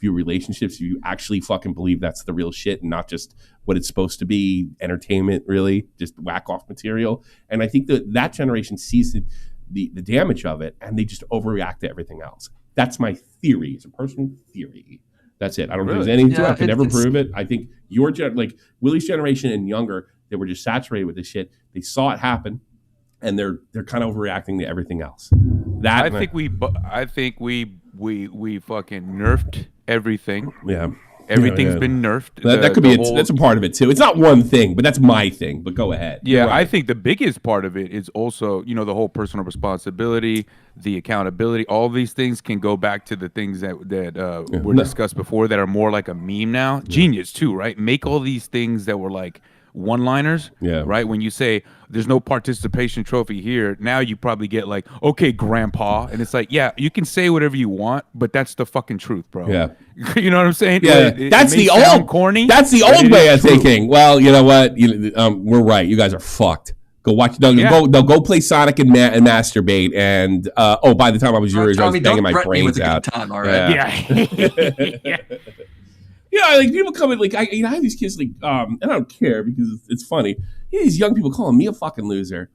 view relationships. You actually fucking believe that's the real shit and not just what it's supposed to be, entertainment, really, just whack off material. And I think that generation sees the damage of it, and they just overreact to everything else. That's my theory. It's a personal theory. That's it. I don't think there's anything to it. I can never prove it. I think like Willie's generation and younger, they were just saturated with this shit. They saw it happen, and they're kind of overreacting to everything else. I think we fucking nerfed everything. Yeah, everything's been nerfed. That could be that's a part of it too. It's not one thing, but that's my thing. But go ahead. Yeah, right. I think the biggest part of it is also, you know, the whole personal responsibility, the accountability. All these things can go back to the things that were discussed before that are more like a meme now. Genius too, right? Make all these things that were like one-liners, right? When you say there's no participation trophy here, now you probably get like, okay, grandpa, and it's like, yeah, you can say whatever you want, but that's the fucking truth, bro. Yeah, you know what I'm saying? Yeah, that's the old corny. That's the old way of thinking. Well, you know what? We're right. You guys are fucked. Go watch. Go play Sonic and masturbate. And by the time I was your age, I was banging my brains out. Time, all right. Yeah. Yeah, like people come in, like I have these kids, like and I don't care because it's funny. These young people calling me a fucking loser,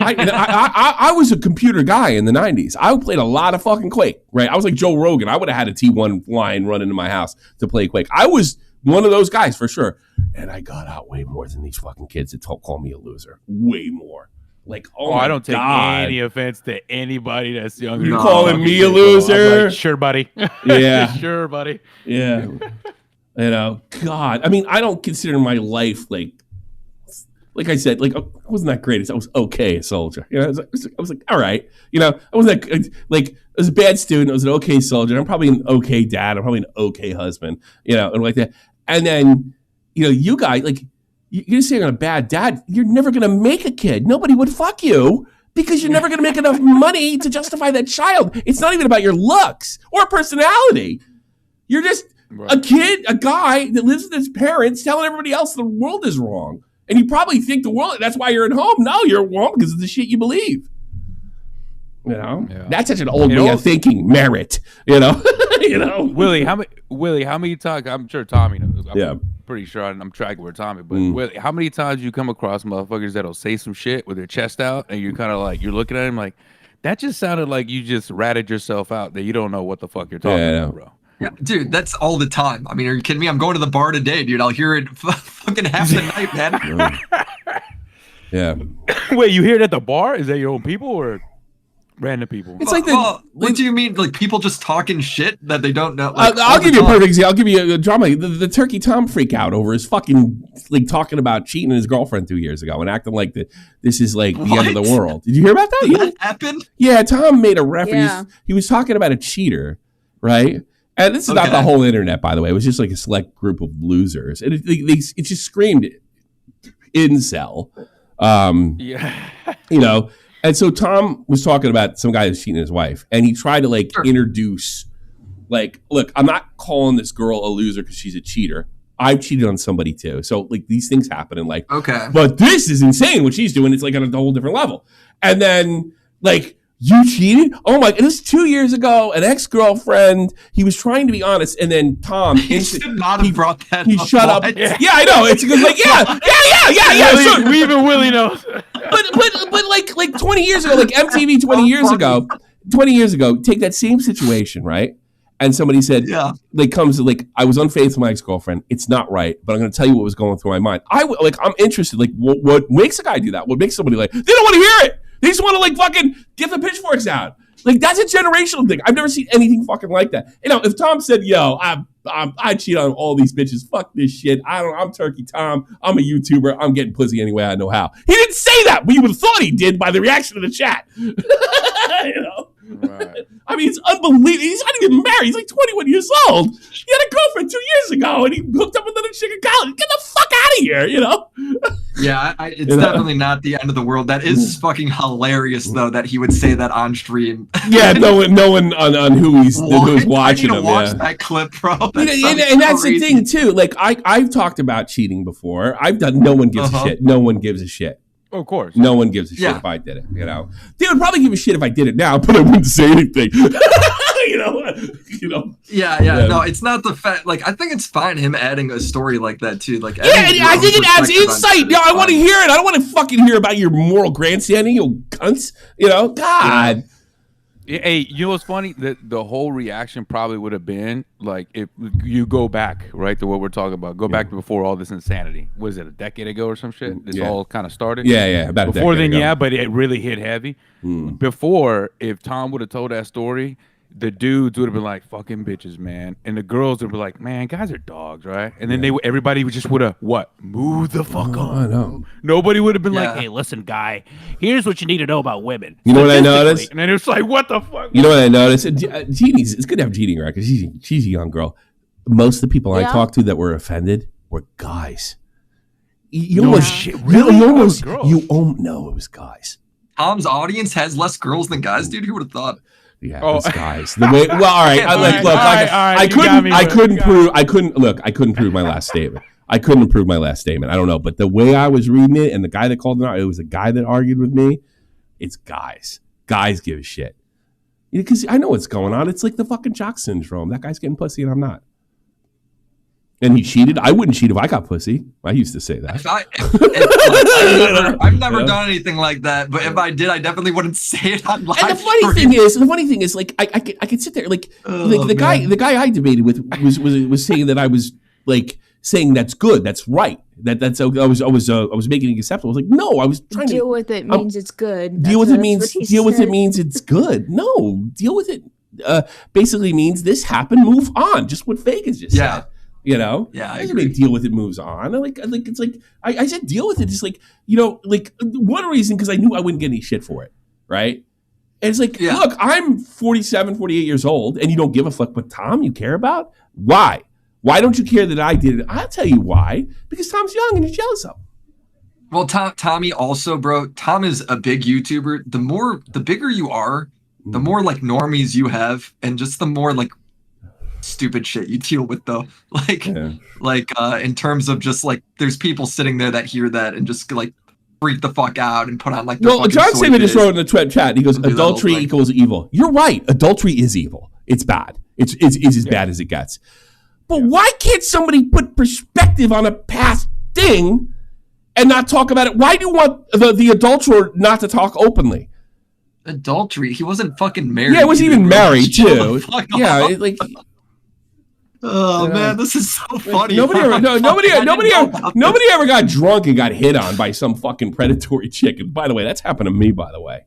I was a computer guy in the 90s. I played a lot of fucking Quake, right? I was like Joe Rogan. I would have had a T1 line run into my house to play Quake. I was one of those guys for sure. And I got out way more than these fucking kids that call me a loser. Way more. Like, I don't take any offense to anybody that's younger. You calling me a loser? Like, sure, buddy. Yeah. Sure, buddy. Yeah. You know, God. I mean, I don't consider my life like I said, like I wasn't that great. I was okay, a soldier. You know, I was like, all right. You know, I wasn't like I was a bad student. I was an okay soldier. I'm probably an okay dad. I'm probably an okay husband. You know, and like that. And then, you know, you guys, like you're saying I'm a bad dad. You're never gonna make a kid. Nobody would fuck you because you're never gonna make enough money to justify that child. It's not even about your looks or personality. You're just a kid, a guy that lives with his parents, telling everybody else the world is wrong. And you probably think the world, that's why you're at home. No, you're at home because of the shit you believe. You know? Yeah. That's such an old way of thinking. Merit. You know? You know? Willie, how many times, I'm sure Tommy knows. I'm pretty sure I'm tracking with Tommy, but Willie, how many times you come across motherfuckers that'll say some shit with their chest out and you're kind of like, you're looking at him like, that just sounded like you just ratted yourself out that you don't know what the fuck you're talking about, bro. Yeah, dude, that's all the time. I mean, are you kidding me? I'm going to the bar today, dude. I'll hear it fucking half the night, man. Yeah. Wait, you hear it at the bar? Is that your own people or random people? It's what do you mean? Like people just talking shit that they don't know? Like, I'll give you a perfect example. I'll give you a drama. The Turkey Tom freak out over his fucking like talking about cheating his girlfriend 2 years ago and acting like this is like the end of the world. Did you hear about that? That happened? Yeah, Tom made a reference. Yeah. He was talking about a cheater, right? And this is not the whole internet, by the way. It was just like a select group of losers. And it just screamed incel. You know, and so Tom was talking about some guy who's cheating his wife. And he tried to introduce, like, look, I'm not calling this girl a loser because she's a cheater. I've cheated on somebody too. So like these things happen in life. Okay. But this is insane what she's doing. It's like on a whole different level. And then like, you cheated? Oh my! It was 2 years ago. An ex-girlfriend. He was trying to be honest, and then Tom. He should not have brought that. He up. shut up. Yeah, I know. It's because like yeah. Willie, even Willie knows. But like 20 years ago, like MTV 20 years ago. 20 years ago, take that same situation, right? And somebody said, I was unfaithful to my ex-girlfriend. It's not right, but I'm going to tell you what was going through my mind. I'm interested. Like, what makes a guy do that? What makes somebody like? They don't want to hear it. They just want to like fucking get the pitchforks out. Like that's a generational thing. I've never seen anything fucking like that. You know, if Tom said, "Yo, I cheat on all these bitches. Fuck this shit. I'm Turkey Tom. I'm a YouTuber. I'm getting pussy anyway I know how." He didn't say that, but you would have thought he did by the reaction of the chat. You know. Right. I mean, it's unbelievable. He's not even married. He's like 21 years old. He had a girlfriend 2 years ago, and he hooked up with another chick in college. Get the fuck out of here, you know? Yeah, it's definitely not the end of the world. That is fucking hilarious, though, that he would say that on stream. Yeah, no one on who's watching him. Watch that clip, bro. And that's the thing too. Like I've talked about cheating before. I've done. No one gives a shit. No one gives a shit. Of course. No one gives a shit if I did it, you know. They would probably give a shit if I did it now, but I wouldn't say anything. you know. Yeah. No, it's not the fact. Like, I think it's fine him adding a story like that too. Like, I think it adds insight. No, I want to hear it. I don't want to fucking hear about your moral grandstanding, you cunts. You know, God. Hey, you know what's funny? The whole reaction probably would have been like if you go back right to what we're talking about. Go back to before all this insanity. Was it a decade ago or some shit? This all kind of started. Yeah, about before a decade then. ago. Yeah, but it really hit heavy. Before, if Tom would have told that story, the dudes would have been like, "Fucking bitches, man," and the girls would be like, "Man, guys are dogs, right?" And then everybody would just would have move the fuck on. I know. Nobody would have been like, "Hey, listen, guy, here's what you need to know about women." You know what I noticed? And then it's like, "What the fuck?" You know what I noticed? Jeannie's. It's good to have Jeannie around because she's a young girl. Most of the people I talked to that were offended were guys. No, it was guys. Tom's audience has less girls than guys, dude. Who would have thought? Yeah, those guys. The way, well, all right. I couldn't prove my last statement. I couldn't prove my last statement. I don't know, but the way I was reading it, and the guy that called it out, it was a guy that argued with me. It's guys. Guys give a shit because I know what's going on. It's like the fucking jock syndrome. That guy's getting pussy, and I'm not. And he cheated. I wouldn't cheat if I got pussy. I used to say that. I've never done anything like that, but if I did, I definitely wouldn't say it on live. And the funny thing is, like I could sit there, like the guy I debated with was saying that I was like saying that's good, that's right, that's I was making it acceptable. I was like, no, I was trying deal to with it means it's good. Deal with it means it's good. No, deal with it basically means this happened. Move on. Just what Vegas just said. You know, I agree. Deal with it, moves on. Like it's like I said, deal with it. Just like, you know, like one reason, because I knew I wouldn't get any shit for it, right? And it's like, look, I'm 47, 48 years old, and you don't give a fuck. But Tom, you care about? Why? Why don't you care that I did it? I'll tell you why. Because Tom's young and he's jealous of him. Well, Tommy also, bro. Tom is a big YouTuber. The bigger you are, the more like normies you have, and just the more like stupid shit you deal with, though. Like in terms of just like there's people sitting there that hear that and just like freak the fuck out and put on like John Saban just wrote in the chat, he goes, adultery equals evil. You're right, adultery is evil. It's bad. It's as bad as it gets. But why can't somebody put perspective on a past thing and not talk about it? Why do you want the adulterer not to talk openly? Adultery? He wasn't fucking married. Yeah, he wasn't even married too. Yeah, like oh man, this is so funny. Nobody ever got drunk and got hit on by some fucking predatory chick. And by the way, that's happened to me, by the way.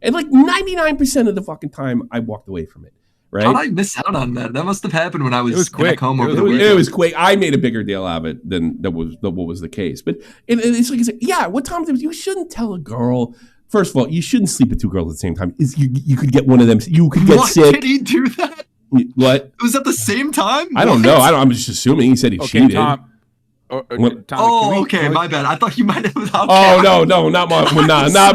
And like 99% of the fucking time, I walked away from it. Right? How did I miss out on that? That must have happened when I was back home over the weekend. It was quick. I made a bigger deal out of it than what was the case. But it's like, yeah, what Tom did, you shouldn't tell a girl. First of all, you shouldn't sleep with two girls at the same time. You could get one of them. You could get sick. Did he do that? What? Was at the same time? I don't know. I'm just assuming. He said he cheated. Tom, okay, my bad. I thought you might have. No, not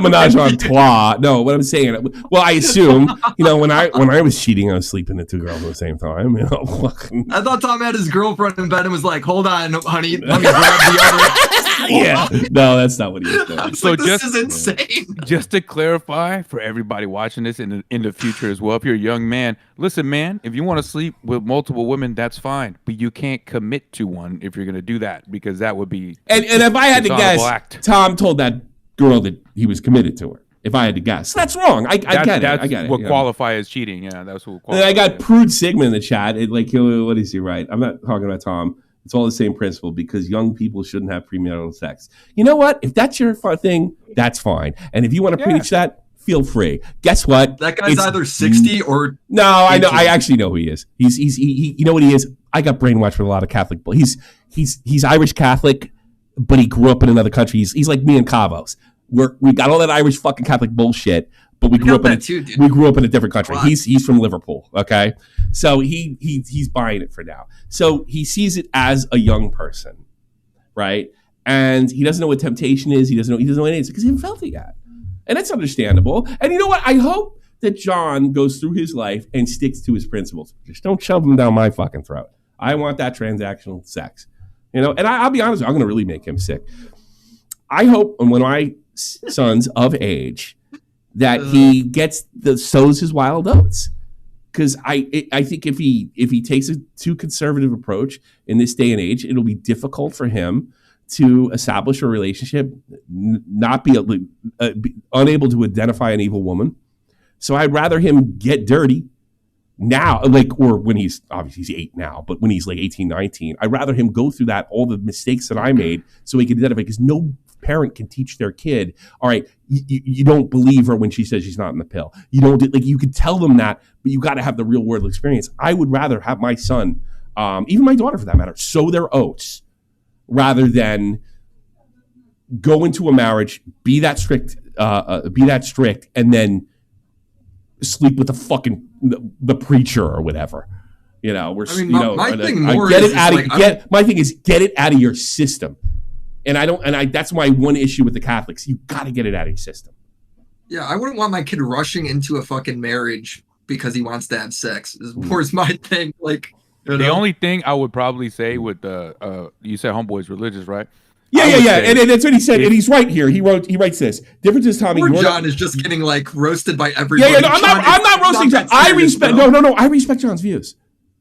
menage a trois. No, what I'm saying. Well, I assume, you know, when I was cheating, I was sleeping with two girls at the same time. You know, I thought Tom had his girlfriend in bed and was like, "Hold on, honey, let me grab the other." Yeah, no, that's not what he was doing. So like, this is insane. Just to clarify for everybody watching this in the future as well, if you're a young man, listen, man, if you want to sleep with multiple women, that's fine, but you can't commit to one if you're going to do that, because that would be and if I had to guess, Tom told that girl that he was committed to her. If I had to guess, that's wrong. I get it. I get it. What qualify as cheating? Yeah, that's what. And I got Prude Sigma in the chat. What is he right? I'm not talking about Tom. It's all the same principle, because young people shouldn't have premarital sex. You know what? If that's your thing, that's fine. And if you want to preach that, feel free. Guess what? That guy's either 60 or no. I know. I actually know who he is. He you know what he is? I got brainwashed with a lot of Catholic. He's Irish Catholic, but he grew up in another country. He's like me and Cavos. We got all that Irish fucking Catholic bullshit, but we grew up in a different country. Wow. He's from Liverpool, okay? So he's buying it for now. So he sees it as a young person, right? And he doesn't know what temptation is. He doesn't know anything because he hasn't felt it yet, and that's understandable. And you know what? I hope that John goes through his life and sticks to his principles. Just don't shove them down my fucking throat. I want that transactional sex, you know. And I'll be honest, I'm going to really make him sick. I hope when my son's of age that he sows his wild oats, because I think if he takes a too conservative approach in this day and age, it'll be difficult for him to establish a relationship, not be unable to identify an evil woman. So I'd rather him get dirty now, or when he's 8 now, but when he's like 18, 19, I'd rather him go through all the mistakes that I made, so he can identify, because no parent can teach their kid, all right, you don't believe her when she says she's not in the pill. You don't, like, you could tell them that, but you got to have the real world experience. I would rather have my son, even my daughter for that matter, sow their oats rather than go into a marriage, be that strict, and then sleep with the preacher or whatever. You know, my thing is get it out of your system. And that's my one issue with the Catholics. You got to get it out of your system. Yeah, I wouldn't want my kid rushing into a fucking marriage because he wants to have sex. Is my thing. Like, the only thing I would probably say with you said homeboy's religious, right? Yeah. And that's what he said. And he's right here. He writes this. Difference is, Tommy. John is just getting like roasted by everybody. Yeah. No, I'm not roasting John. I respect John's views.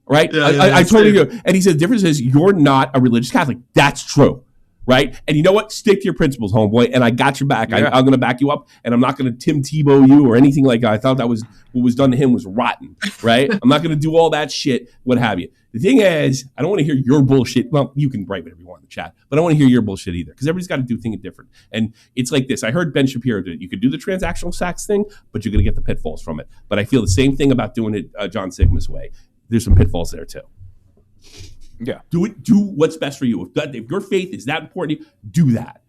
right? I totally agree. And he said the difference is you're not a religious Catholic. That's true, right? And you know what? Stick to your principles, homeboy. And I got your back. I'm going to back you up, and I'm not going to Tim Tebow you or anything like that. I thought that was what was done to him was rotten, right? I'm not going to do all that shit, what have you. The thing is, I don't want to hear your bullshit. Well, you can write whatever you want in the chat, but I don't want to hear your bullshit either because everybody's got to do things different. And it's like this. I heard Ben Shapiro do it. You could do the transactional sex thing, but you're going to get the pitfalls from it. But I feel the same thing about doing it John Sigma's way. There's some pitfalls there too. Yeah. Do what's best for you. If your faith is that important, do that.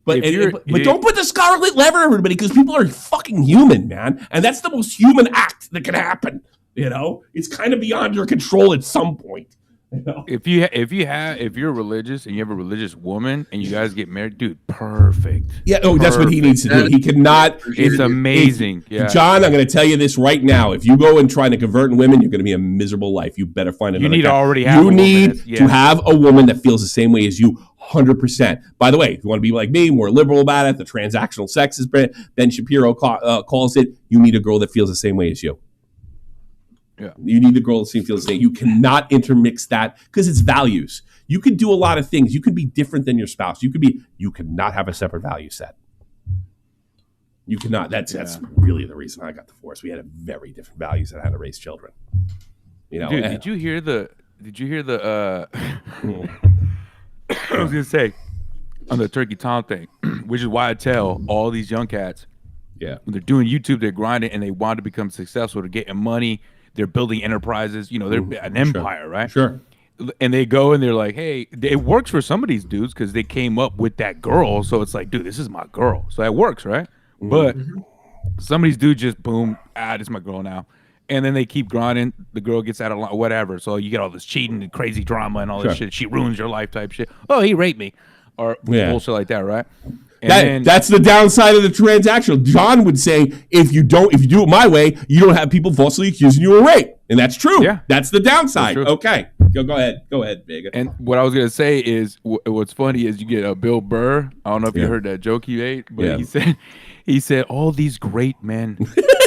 But don't put the scarlet lever on everybody because people are fucking human, man. And that's the most human act that can happen. You know, it's kind of beyond your control at some point. You know? If you're religious and you have a religious woman and you guys get married, dude, perfect. Yeah, that's what he needs to do. He cannot. It's amazing. Yeah. John, I'm going to tell you this right now. If you go and try to convert women, you're going to be a miserable life. You better find another. You need guy. to already have. You need to have a woman that feels the same way as you. 100%. By the way, if you want to be like me, more liberal about it, the transactional sex is Ben Shapiro calls it. You need a girl that feels the same way as you. Yeah. You need the girl that feels the same. You cannot intermix that because it's values. You could do a lot of things. You could be different than your spouse. You cannot have a separate value set. You cannot. That's really the reason I got divorced. We had a very different values on how to raise children. You know, dude, did you hear the I was gonna say on the Turkey Tom thing, which is why I tell all these young cats, when they're doing YouTube, they're grinding and they want to become successful, they're getting money, they're building enterprises, you know, they're an empire, right? Sure. And they go and they're like, hey, it works for some of these dudes because they came up with that girl, so it's like, dude, this is my girl, so that works, right? But some of these dudes just boom, this is my girl now. And then they keep grinding. The girl gets out of line, whatever. So you get all this cheating and crazy drama and all this shit. She ruins your life type shit. Oh, he raped me. Or bullshit like that, right? That's the downside of the transactional. John would say, if you do it my way, you don't have people falsely accusing you of rape. And that's true. Yeah. That's the downside. Okay. Go ahead, Vega. And what I was going to say is, what's funny is you get Bill Burr. I don't know if you heard that joke he made, but he said, all these great men.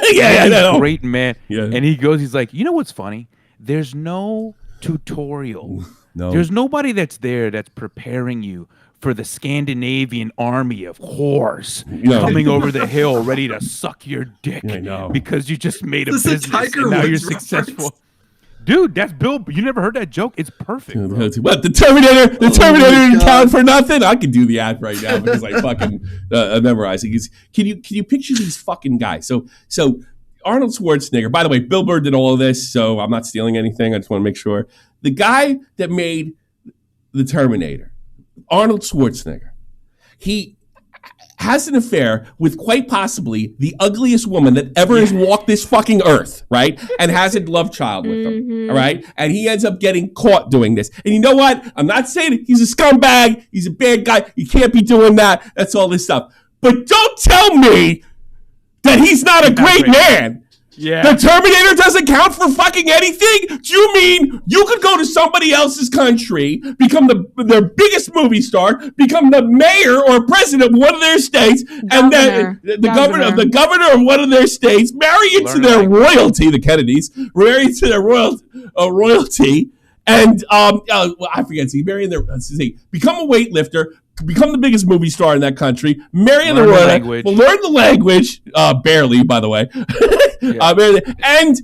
I know. Great men. Yeah. And he's like, you know what's funny? There's no tutorial. No. There's nobody that's there that's preparing you for the Scandinavian army of whores coming over the hill ready to suck your dick because you just made a business and now you're successful. Dude, that's Bill. You never heard that joke? It's perfect. What, the Terminator didn't count for nothing? I could do the ad right now because I fucking memorized it. Can you picture these fucking guys? So Arnold Schwarzenegger, by the way, Bill Burr did all of this, so I'm not stealing anything. I just want to make sure. The guy that made the Terminator, Arnold Schwarzenegger, he has an affair with quite possibly the ugliest woman that ever has walked this fucking earth, right? And has a love child with him, all right? And he ends up getting caught doing this. And you know what? I'm not saying it. He's a scumbag. He's a bad guy. He can't be doing that. That's all this stuff. But don't tell me that he's not a great man. Yeah. The Terminator doesn't count for fucking anything? Do you mean you could go to somebody else's country, become their biggest movie star, become the mayor or president of one of their states, and then the governor of one of their states, marry into their royalty, the Kennedys, marry into their royalty, and I forget, become a weightlifter, become the biggest movie star in that country, marry the royal language. Well, learn the language, barely, by the way. And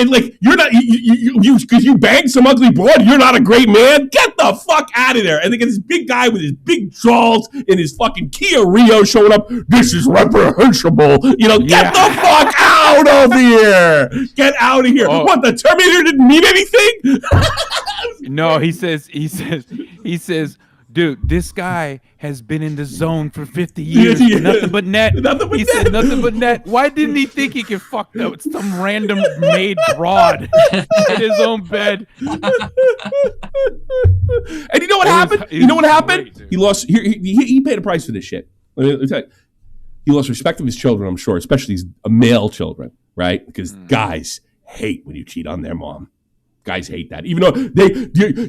like you're not you because you banged some ugly broad, you're not a great man. Get the fuck out of there! And they get this big guy with his big jaws in his fucking Kia Rio showing up. This is reprehensible. You know, get the fuck out of here! Get out of here! Oh. What? The Terminator didn't mean anything? No, he says. Dude, this guy has been in the zone for 50 years. Nothing but net. He said nothing but net. Why didn't he think he could fuck up some random maid broad in his own bed? And you know what happened? Great, he lost. He paid a price for this shit. Let me tell you. He lost respect of his children, I'm sure, especially his male children, right? Because guys hate when you cheat on their mom. Guys hate that. Even though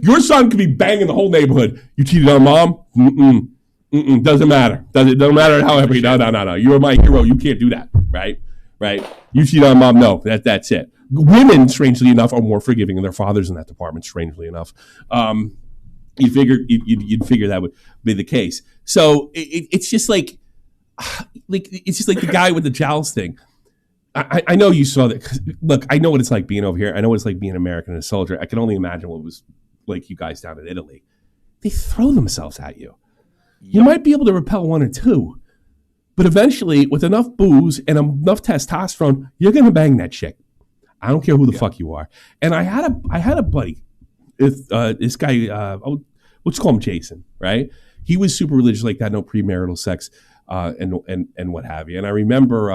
your son could be banging the whole neighborhood. You cheated on mom? Doesn't matter. Doesn't matter however. No. You are my hero. You can't do that. Right? You cheat on mom? No. That's it. women, strangely enough, are more forgiving than their fathers in that department. Strangely enough, you'd figure that would be the case. So it's just like it's just like the guy with the jowls thing. I know you saw that. Look, I know what it's like being over here. I know what it's like being American and a soldier. I can only imagine what it was like you guys down in Italy. They throw themselves at you. You might be able to repel one or two, but eventually, with enough booze and enough testosterone, you're going to bang that chick. I don't care who the fuck you are. And I had a buddy, this guy, let's call him Jason, right? He was super religious like that, no premarital sex, and what have you. And I remember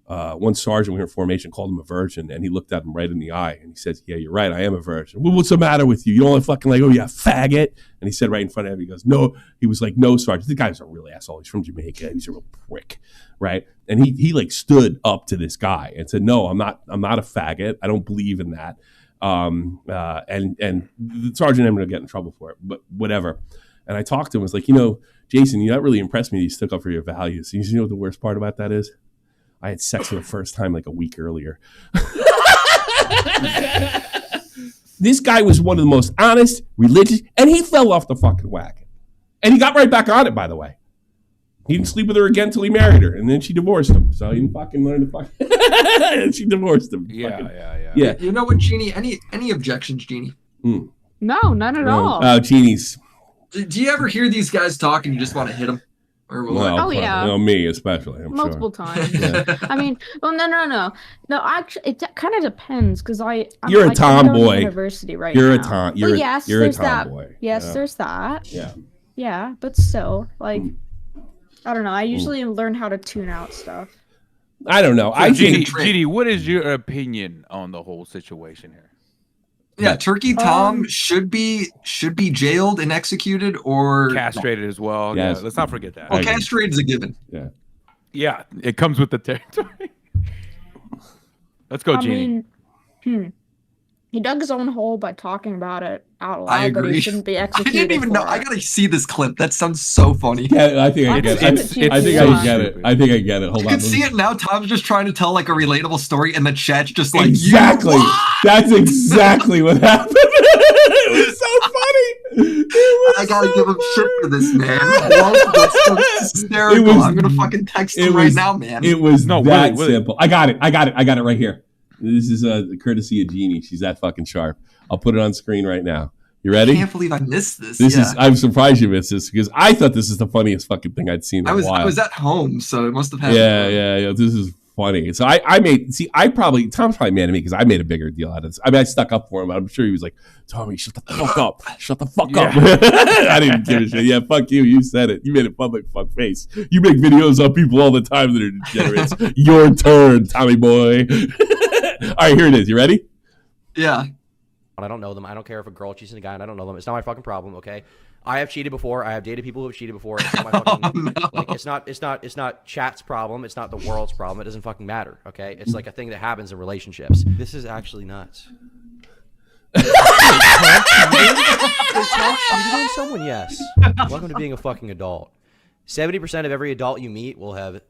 one sergeant, we were in formation, called him a virgin, and he looked at him right in the eye, and he said, "Yeah, you're right, I am a virgin." "Well, what's the matter with you? You don't fucking like, oh yeah, faggot." And he said right in front of him, he goes, "No." He was like, "No, sergeant." The guy's a real asshole. He's from Jamaica. He's a real prick, right? And he like stood up to this guy and said, "No, I'm not a faggot. I don't believe in that." And the sergeant ended up getting in trouble for it, but whatever. And I talked to him. I was like, Jason, you not really impressed me. You stuck up for your values. You know what the worst part about that is? I had sex for the first time like a week earlier. This guy was one of the most honest, religious, and he fell off the fucking wagon. And he got right back on it, by the way. He didn't sleep with her again until he married her, and then she divorced him. So he didn't fucking learn to fuck. And she divorced him. Yeah. You know what, Jeannie? Any objections, Jeannie? No, none at all. Oh, Jeannie's. Do you ever hear these guys talk and you just want to hit them? Or oh yeah, me especially. I'm multiple sure. times. Yeah. I mean, well, no. Actually, it kind of depends because you're a tomboy. University right you're now. You're there's a tomboy. Yes, there's that. Yeah. Yeah, but still, like, I don't know. I usually learn how to tune out stuff. I don't know. Gini, what is your opinion on the whole situation here? Yeah, Turkey Tom should be jailed and executed or castrated as well. Yes. Yeah, let's not forget that. Well, castrated is a given. Yeah, it comes with the territory. Let's go, Jeannie. He dug his own hole by talking about it out loud. I agree. But he shouldn't be executed. I didn't even know. I gotta see this clip. That sounds so funny. Yeah, I think I get it. I think I get it. Hold on. You can see it now. Tom's just trying to tell like a relatable story, and the chat's just like exactly. That's exactly what happened. It was so funny. I gotta give him shit for this, man. That's hysterical. I'm gonna fucking text him right now, man. It was that simple. I got it right here. This is a courtesy of Jeannie. She's that fucking sharp. I'll put it on screen right now. You ready? I can't believe I missed this. I'm surprised you missed this because I thought this is the funniest fucking thing I'd seen in a while. I was at home, so it must have happened. Yeah. This is funny. So Tom's probably mad at me because I made a bigger deal out of this. I mean, I stuck up for him. I'm sure he was like, "Tommy, shut the fuck up. Shut the fuck up." I didn't give a shit. Yeah, fuck you. You said it. You made it public, fuck face. You make videos of people all the time that are degenerates. Your turn, Tommy boy. All right, here it is. You ready? Yeah. I don't know them. I don't care if a girl cheats on a guy and I don't know them. It's not my fucking problem, okay? I have cheated before. I have dated people who have cheated before. It's not my fucking like it's not chat's problem. It's not the world's problem. It doesn't fucking matter, okay? It's like a thing that happens in relationships. This is actually nuts. Cheating on someone, yes. Welcome to being a fucking adult. 70% of every adult you meet will have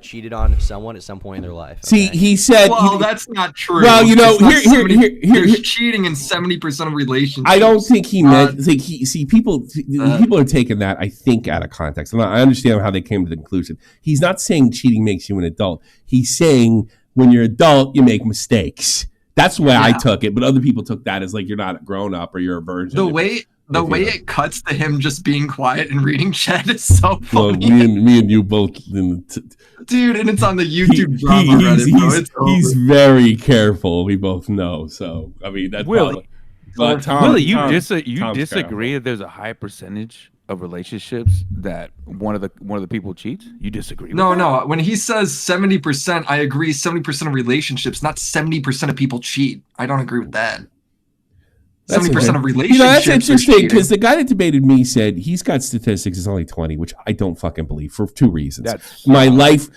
cheated on someone at some point in their life. Okay? See, he said. Well, that's not true. Well, here. Cheating in 70% of relationships. I don't think he meant. People are taking that, I think, out of context. I understand how they came to the conclusion. He's not saying cheating makes you an adult. He's saying when you're adult, you make mistakes. That's the way I took it, but other people took that as like you're not a grown up or you're a virgin. The way it cuts to him just being quiet and reading chat is so funny. Well, me and you both. Dude, and it's on the YouTube drama Reddit, bro. He's very careful. We both know. So, I mean, that's Willie. But Willie, you disagree that there's a high percentage of relationships that one of the people cheats? You disagree with that? No. When he says 70%, I agree 70% of relationships, not 70% of people cheat. I don't agree with that. 70% of relationships. That's interesting because the guy that debated me said he's got statistics. It's only 20, which I don't fucking believe for two reasons. My life,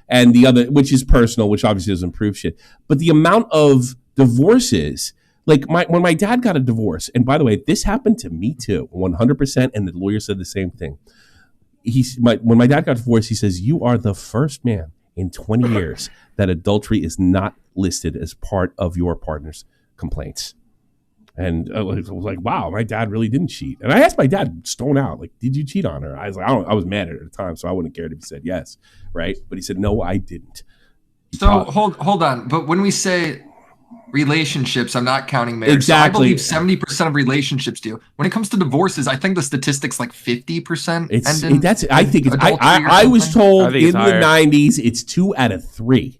and the other, which is personal, which obviously doesn't prove shit. But the amount of divorces, like when my dad got a divorce, and by the way, this happened to me too, 100%, and the lawyer said the same thing. When my dad got divorced, he says, "You are the first man in 20 years that adultery is not listed as part of your partner's complaints. And I was like, wow, my dad really didn't cheat. And I asked my dad, stone out, like, did you cheat on her? I was like, I was mad at her at the time, so I wouldn't care if he said yes, right? But he said, no, I didn't. So hold on. But when we say relationships, I'm not counting marriage. Exactly. So I believe 70% of relationships do. When it comes to divorces, I think the statistic's like 50%. I was told in the 90s it's 2 out of 3.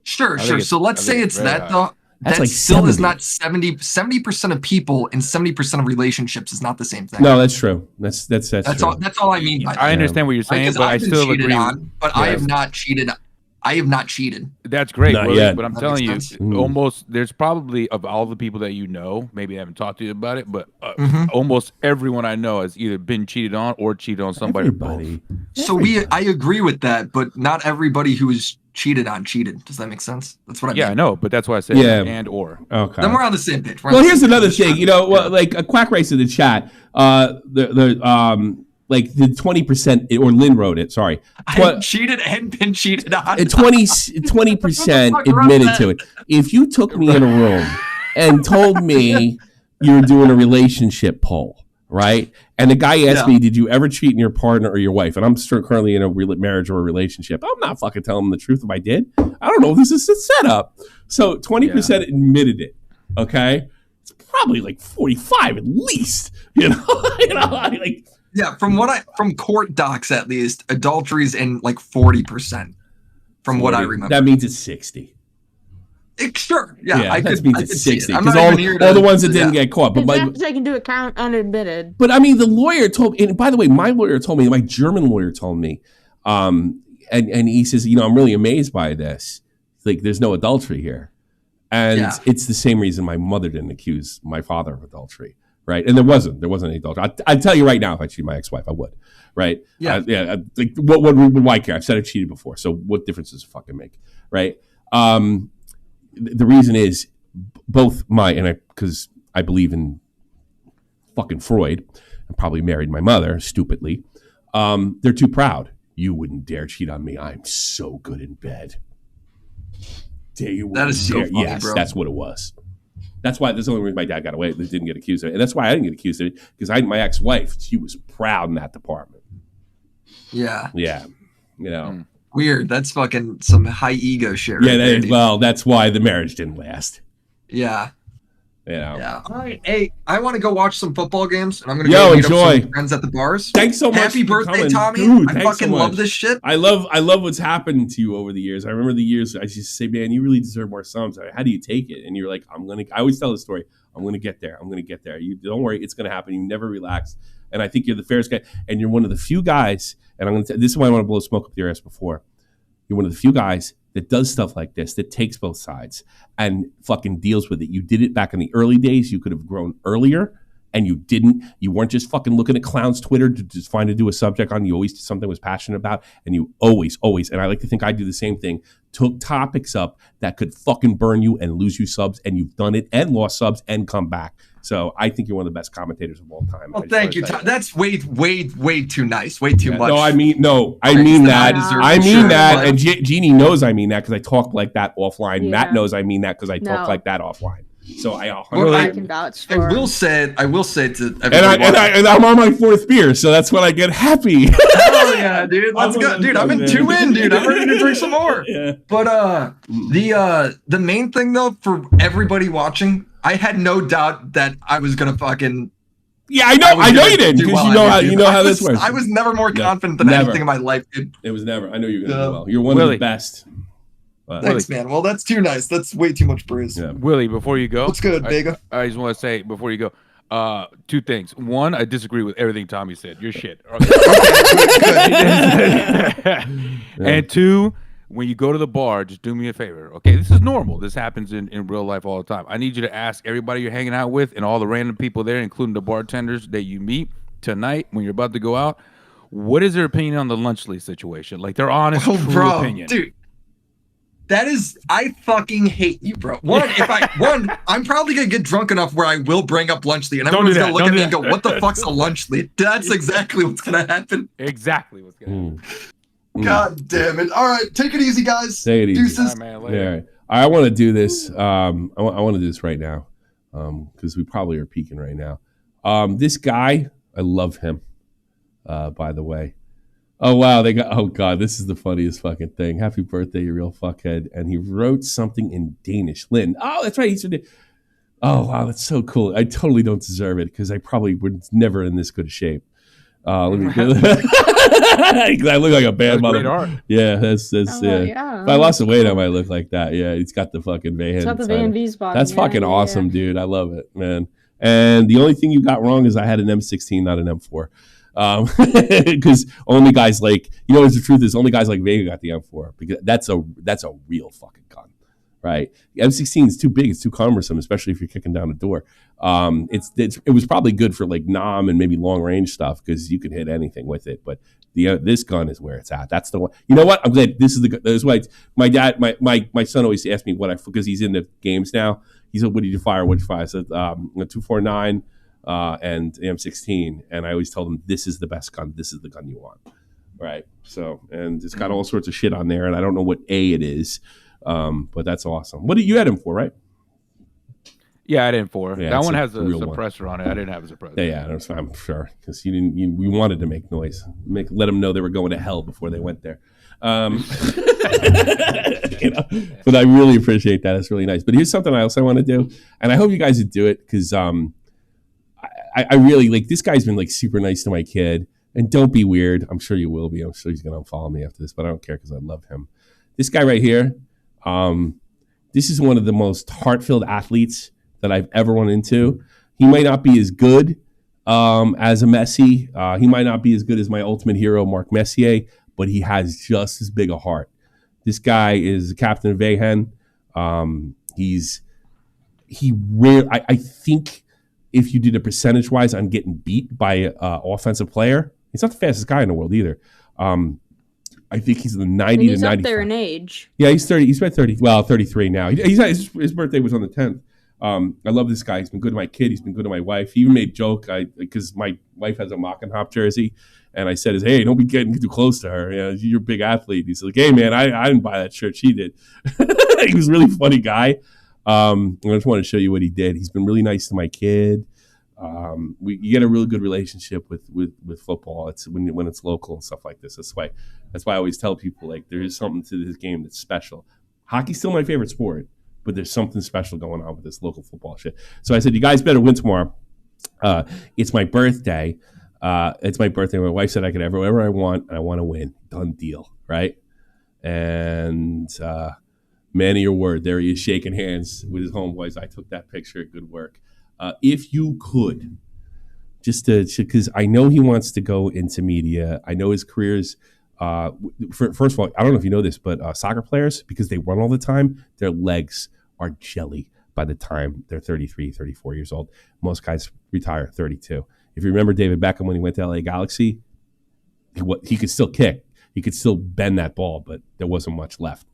Sure. So let's say it's that though. That's that like still 70. is not 70% of people and 70% of relationships is not the same thing. No, that's true. That's true. That's all I mean by that. I understand what you're saying, but I still agree. I have not cheated. I have not cheated. That's great, Not Willie, yet. but I'm That telling you, makes sense. almost there's probably of all the people that you know, maybe I haven't talked to you about it, but almost everyone I know has either been cheated on or cheated on somebody. Everybody. So I agree with that, but not everybody who is cheated on cheated. Does that make sense? That's what I mean. Yeah, I know, but that's why I said and or. Okay. Then we're on the same page. Well, here's another thing. You know, like a quack race in the chat. Like the 20%, or Lynn wrote it. Sorry, I've cheated and been cheated on. 20% admitted to it. If you took me in a room and told me you were doing a relationship poll, right? And the guy asked me, "Did you ever cheat on your partner or your wife?" And I'm still currently in a marriage or a relationship. I'm not fucking telling him the truth if I did. I don't know if this is a setup. So 20% admitted it. Okay, it's probably like 45 at least. You know, like. Yeah, from court docs at least, adultery's in like 40%. From what I remember, that means it's 60. Sure, yeah, that means it's 60 it. because all the ones that didn't get caught. But They have to take into account unadmitted. But I mean, the lawyer told me. And by the way, my lawyer told me. My German lawyer told me, and he says, I'm really amazed by this. Like, there's no adultery here, and it's the same reason my mother didn't accuse my father of adultery. Right, and there wasn't any adultery. I'd tell you right now, if I cheated my ex-wife, I would. Right? Like, why care? I've said I cheated before, so what difference does it fucking make? Right? The reason is both because I believe in fucking Freud, and probably married my mother stupidly. They're too proud. You wouldn't dare cheat on me. I'm so good in bed. That is so funny, yes, bro. that's what it was. That's why there's the only reason my dad got away. They didn't get accused of it. And that's why I didn't get accused of it, because my ex-wife, she was proud in that department. Yeah. Yeah. Weird. That's fucking some high ego shit. Well, that's why the marriage didn't last. Yeah. Yeah. All right. Hey, I want to go watch some football games, and I'm gonna go meet up some friends at the bars. Thanks so much. Happy birthday, Tommy! Dude, I fucking love this shit. I love what's happened to you over the years. I remember the years I used to say, "Man, you really deserve more subs." How do you take it? And you're like, I always tell the story. I'm gonna get there. You don't worry, it's gonna happen. You never relax. And I think you're the fairest guy, and you're one of the few guys. And this is why I want to blow smoke up your ass before. You're one of the few guys that does stuff like this, that takes both sides and fucking deals with it. You did it back in the early days. You could have grown earlier, and you didn't. You weren't just fucking looking at clowns' Twitter to just find to do a subject on. You always did something was passionate about, and you always, and I like to think I do the same thing, took topics up that could fucking burn you and lose you subs, and you've done it and lost subs and come back. So I think you're one of the best commentators of all time. Well, thank you, Tom. That's way too nice. Way too much. No, I mean that. And Jeannie knows I mean that because I talk like that offline. Yeah. Matt knows I mean that because I talk like that offline. So I can vouch for. I will say to everybody. And I'm on my 4th beer, so that's when I get happy. Oh yeah, dude. Let's go, dude. I'm in 2 in, dude. I'm ready to drink some more. Yeah. But the main thing though for everybody watching, I had no doubt that I was gonna fucking. Yeah, I know you did because you know how this works. I was never more confident than anything in my life, dude. It was never. I know you're gonna do well. You're one of the best. Thanks, man. Well, that's too nice. That's way too much bruise. Yeah. Willie, before you go, what's good, Vega? I just want to say before you go, 2 things. One, I disagree with everything Tommy said. You're shit. And 2, when you go to the bar, just do me a favor. Okay, this is normal. This happens in real life all the time. I need you to ask everybody you're hanging out with and all the random people there, including the bartenders that you meet tonight when you're about to go out, what is their opinion on the Lunchley situation? Like their honest, true opinion. Dude. That is, I fucking hate you, bro. I'm probably gonna get drunk enough where I will bring up Lunchley, and everyone's gonna look at me and go, "What the fuck's a Lunchley?" That's exactly what's gonna happen. Exactly what's gonna happen. God damn it! All right, take it easy, guys. Take it easy. Deuces. All right, man, later. I want to do this. I want to do this right now because we probably are peaking right now. This guy, I love him. By the way. Oh, wow. Oh, God. This is the funniest fucking thing. Happy birthday, you real fuckhead. And he wrote something in Danish. Lynn. Oh, that's right. Oh, wow. That's so cool. I totally don't deserve it because I probably was never in this good shape. Let me get I look like a bad mother. Yeah, that's yeah. If I lost the weight, I might look like that. Yeah, he's got the fucking Van. It's got the Van V spot. That's fucking awesome, dude. I love it, man. And the only thing you got wrong is I had an M16, not an M4. Because only guys like the truth is only guys like Vega got the M4 because that's a real fucking gun, right? The M16 is too big, it's too cumbersome, especially if you're kicking down a door. It was probably good for like NOM and maybe long range stuff because you can hit anything with it. But this gun is where it's at. That's the one. You know what? I'm glad this is why my dad, my son always asked me because he's in the games now. He said, "What did you fire? What did you fire?" I said, "249." And M16, and I always told him this is the best gun. This is the gun you want, right? So, and it's got all sorts of shit on there, and I don't know what it is, but that's awesome. What did you had him for, right? Yeah, I didn't for. Yeah, that one has a suppressor on it. I didn't have a suppressor. Yeah, I'm sure because we wanted to make noise, let them know they were going to hell before they went there. But I really appreciate that. It's really nice. But here's something else I want to do, and I hope you guys would do it because I really like this guy's been like super nice to my kid, and don't be weird. I'm sure you will be. I'm sure he's gonna unfollow me after this, but I don't care because I love him. This guy right here, this is one of the most heart-filled athletes that I've ever run into. He might not be as good as a Messi. He might not be as good as my ultimate hero, Marc Messier, but he has just as big a heart. This guy is the captain of Vehen. I think. If you did a percentage-wise on getting beat by an offensive player, he's not the fastest guy in the world either. I think he's in the 90 to 95. He's up there in age. Yeah, he's 30. He's about 30. Well, 33 now. His birthday was on the 10th. I love this guy. He's been good to my kid. He's been good to my wife. He even made a joke because my wife has a Mock and Hop jersey, and I said, "Hey, don't be getting too close to her. You're a big athlete." He's like, "Hey, man, I didn't buy that shirt. She did." He was a really funny guy. I just want to show you what he did. He's been really nice to my kid. You get a really good relationship with football. It's when it's local and stuff like this. That's why I always tell people like there is something to this game that's special. Hockey's still my favorite sport, but there's something special going on with this local football shit. So I said, you guys better win tomorrow. It's my birthday. It's my birthday. My wife said I could have whatever I want, and I want to win. Done deal, right? And man of your word, there he is shaking hands with his homeboys. I took that picture. Good work. If you could, just because I know he wants to go into media. I know his career's, first of all, I don't know if you know this, but soccer players, because they run all the time, their legs are jelly by the time they're 33, 34 years old. Most guys retire 32. If you remember David Beckham when he went to LA Galaxy, he could still kick. He could still bend that ball, but there wasn't much left.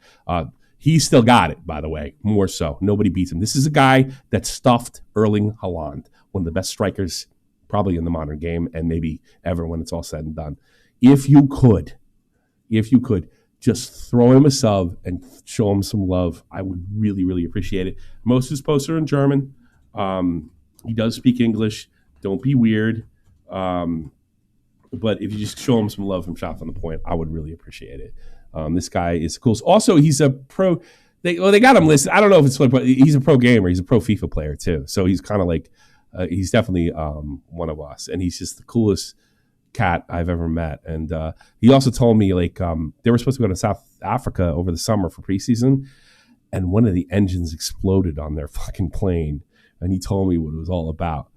He still got it, by the way, more so. Nobody beats him. This is a guy that stuffed Erling Haaland, one of the best strikers probably in the modern game and maybe ever when it's all said and done. If you could, just throw him a sub and show him some love, I would really, really appreciate it. Most of his posts are in German. He does speak English. Don't be weird. But if you just show him some love from Shot from the Point, I would really appreciate it. This guy is cool. Also, he's a pro. They got him listed. I don't know if it's but he's a pro gamer. He's a pro FIFA player too. So he's kind of like he's definitely one of us, and he's just the coolest cat I've ever met. And he also told me like they were supposed to go to South Africa over the summer for preseason, and one of the engines exploded on their fucking plane. And he told me what it was all about.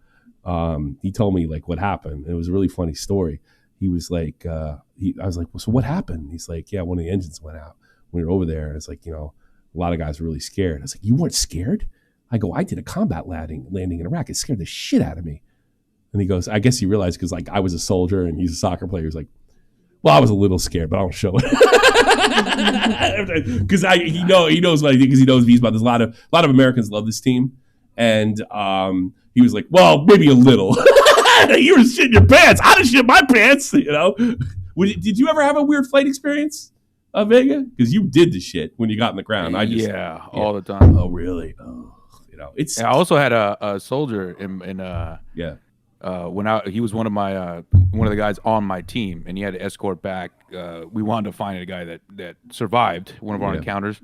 He told me like what happened. It was a really funny story. He was like, I was like, well, so what happened? He's like, yeah, one of the engines went out. We were over there, and it's like, a lot of guys were really scared. I was like, you weren't scared? I go, I did a combat landing in Iraq. It scared the shit out of me. And he goes, I guess he realized because like I was a soldier and he's a soccer player. He's like, well, I was a little scared, but I don't show it. Because he knows what I think because he knows V's about. There's a lot of Americans love this team, and he was like, well, maybe a little. You were shitting your pants. I didn't shit my pants. Did you ever have a weird flight experience? Vega? Because you did the shit when you got in the ground. All the time. Oh, really? Oh, it's. And I also had a soldier in when he was one of the guys on my team, and he had to escort back. We wanted to find a guy that survived one of our encounters,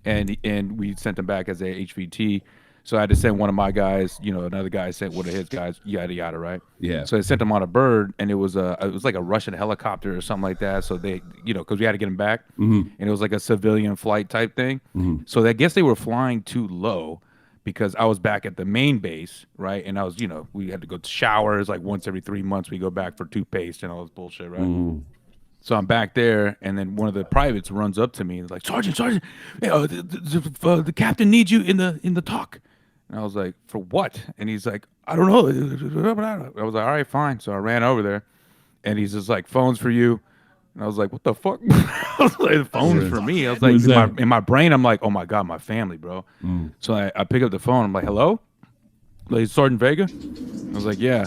and we sent him back as a HVT. So I had to send one of my guys, another guy sent one of his guys, yada yada, right? Yeah. So I sent him on a bird, and it was like a Russian helicopter or something like that. So they, because we had to get him back, and it was like a civilian flight type thing. So I guess they were flying too low, because I was back at the main base, right? And I was, we had to go to showers like once every 3 months. We go back for toothpaste and all this bullshit, right? So I'm back there, and then one of the privates runs up to me and is like, Sergeant, the captain needs you in the talk. And I was like, for what? And he's like, I don't know. I was like, all right, fine. So I ran over there, and he's just like, phone's for you. And I was like, what the fuck? I was like, the phone's for me. I was like, in my brain, I'm like, oh my God, my family, bro. So I pick up the phone. I'm like, hello? Like, Sergeant Vega? I was like, yeah.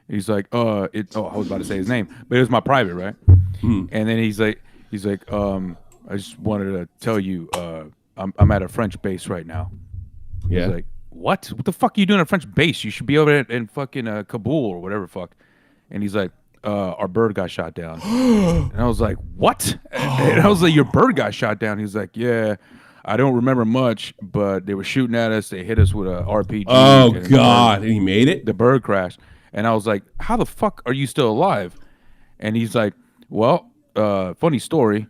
He's like, I was about to say his name, but it was my private, right? And then he's like, I just wanted to tell you, I'm at a French base right now. Yeah. He's like, what the fuck are you doing at a French base? You should be over in fucking Kabul or whatever fuck. And he's like, our bird got shot down. And I was like, what? And I was like, your bird got shot down. He was like, yeah, I don't remember much, but they were shooting at us. They hit us with a RPG. Oh, God. And he made it? The bird crashed. And I was like, how the fuck are you still alive? And he's like, well, funny story.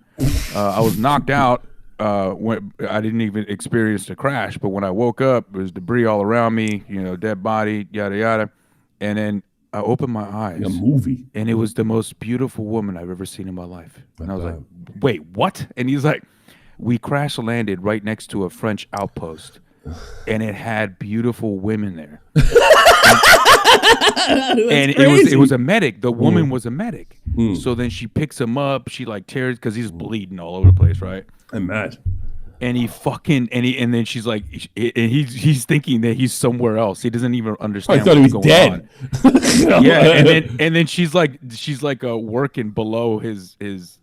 I was knocked out. When I didn't even experience the crash, but when I woke up, there was debris all around me, dead body, yada, yada. And then I opened my eyes. A movie. And it was the most beautiful woman I've ever seen in my life. And I was like, wait, what? And he's like, we crash landed right next to a French outpost, and it had beautiful women there. And it was a medic. The woman was a medic. So then she picks him up. She like tears because he's bleeding all over the place, right? Imagine. And and then she's like, he's thinking that he's somewhere else. He doesn't even understand. I thought he was dead. Yeah, and then she's like working below his his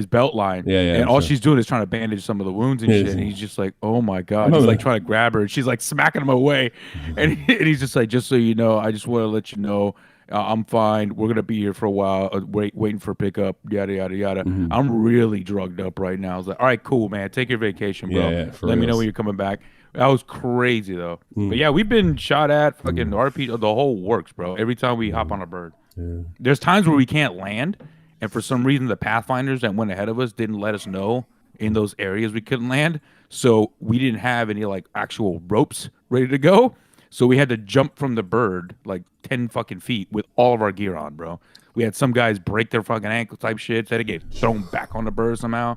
belt line. Yeah. And all she's doing is trying to bandage some of the wounds and shit. And he's just like, oh my God. He's like trying to grab her, and she's like smacking him away. And he's just like, just so you know, I just want to let you know, I'm fine. We're gonna be here for a while, waiting for pickup. Yada yada yada. I'm really drugged up right now. I was like, all right, cool, man. Take your vacation, bro. Let me know when you're coming back. That was crazy though. But yeah, we've been shot at. Fucking RP, the whole works, bro. Every time we hop on a bird, there's times where we can't land, and for some reason the pathfinders that went ahead of us didn't let us know in those areas we couldn't land. So we didn't have any like actual ropes ready to go. So we had to jump from the bird like 10 fucking feet with all of our gear on, bro. We had some guys break their fucking ankle type shit. They had to get thrown back on the bird somehow.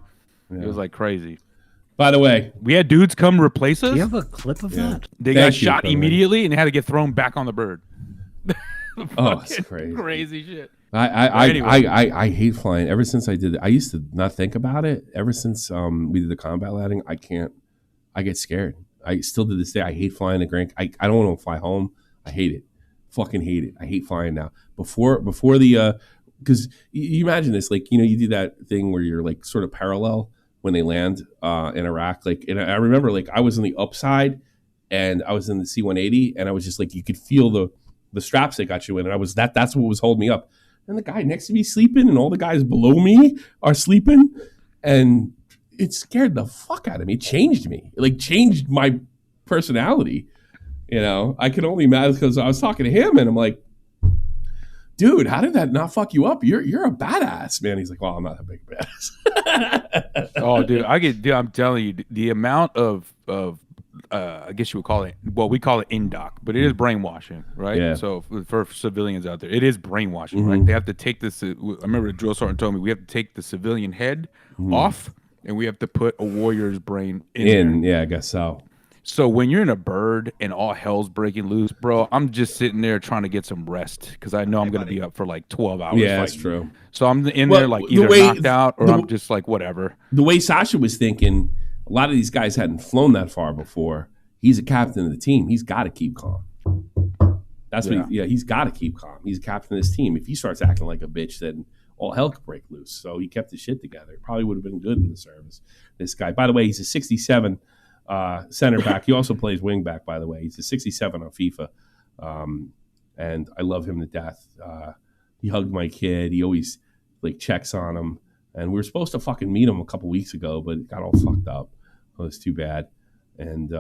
It was like crazy. By the way, we had dudes come replace us. Do you have a clip of that? They got shot immediately and had to get thrown back on the bird. Oh, it's crazy. Crazy shit. I hate flying. Ever since I did it, I used to not think about it. Ever since we did the combat landing, I get scared. I still to this day, I hate flying to Grand. I don't want to fly home. I hate it. Fucking hate it. I hate flying now. Before the, because you imagine this, like, you do that thing where you're like sort of parallel when they land in Iraq. Like, and I remember like I was on the upside and I was in the C-180 and I was just like, you could feel the straps they got you in. And that's what was holding me up. And the guy next to me sleeping and all the guys below me are sleeping. And it scared the fuck out of me. It changed me. It like changed my personality. I could only imagine because I was talking to him and I'm like, dude, how did that not fuck you up? You're a badass, man. He's like, well, I'm not that big a badass. Oh, dude, I'm telling you, the amount of I guess you would call it, well, we call it in-doc, but it is brainwashing, right? Yeah. So for civilians out there, it is brainwashing, right? They have to take this. I remember the drill sergeant told me we have to take the civilian head off and we have to put a warrior's brain in there. Yeah, I guess so. So when you're in a bird and all hell's breaking loose, bro, I'm just sitting there trying to get some rest because I know I'm going to be up for like 12 hours. Yeah, that's true. So I'm in there like either knocked out or I'm just like whatever. The way Sasha was thinking, a lot of these guys hadn't flown that far before. He's a captain of the team. He's got to keep calm. That's what he's got to keep calm. He's a captain of this team. If he starts acting like a bitch, then all hell could break loose. So he kept his shit together. Probably would have been good in the service. This guy, by the way, he's a 67 center back. He also plays wing back, by the way. He's a 67 on FIFA. And I love him to death. He hugged my kid. He always like checks on him. And we were supposed to fucking meet him a couple weeks ago, but it got all fucked up. It was too bad. And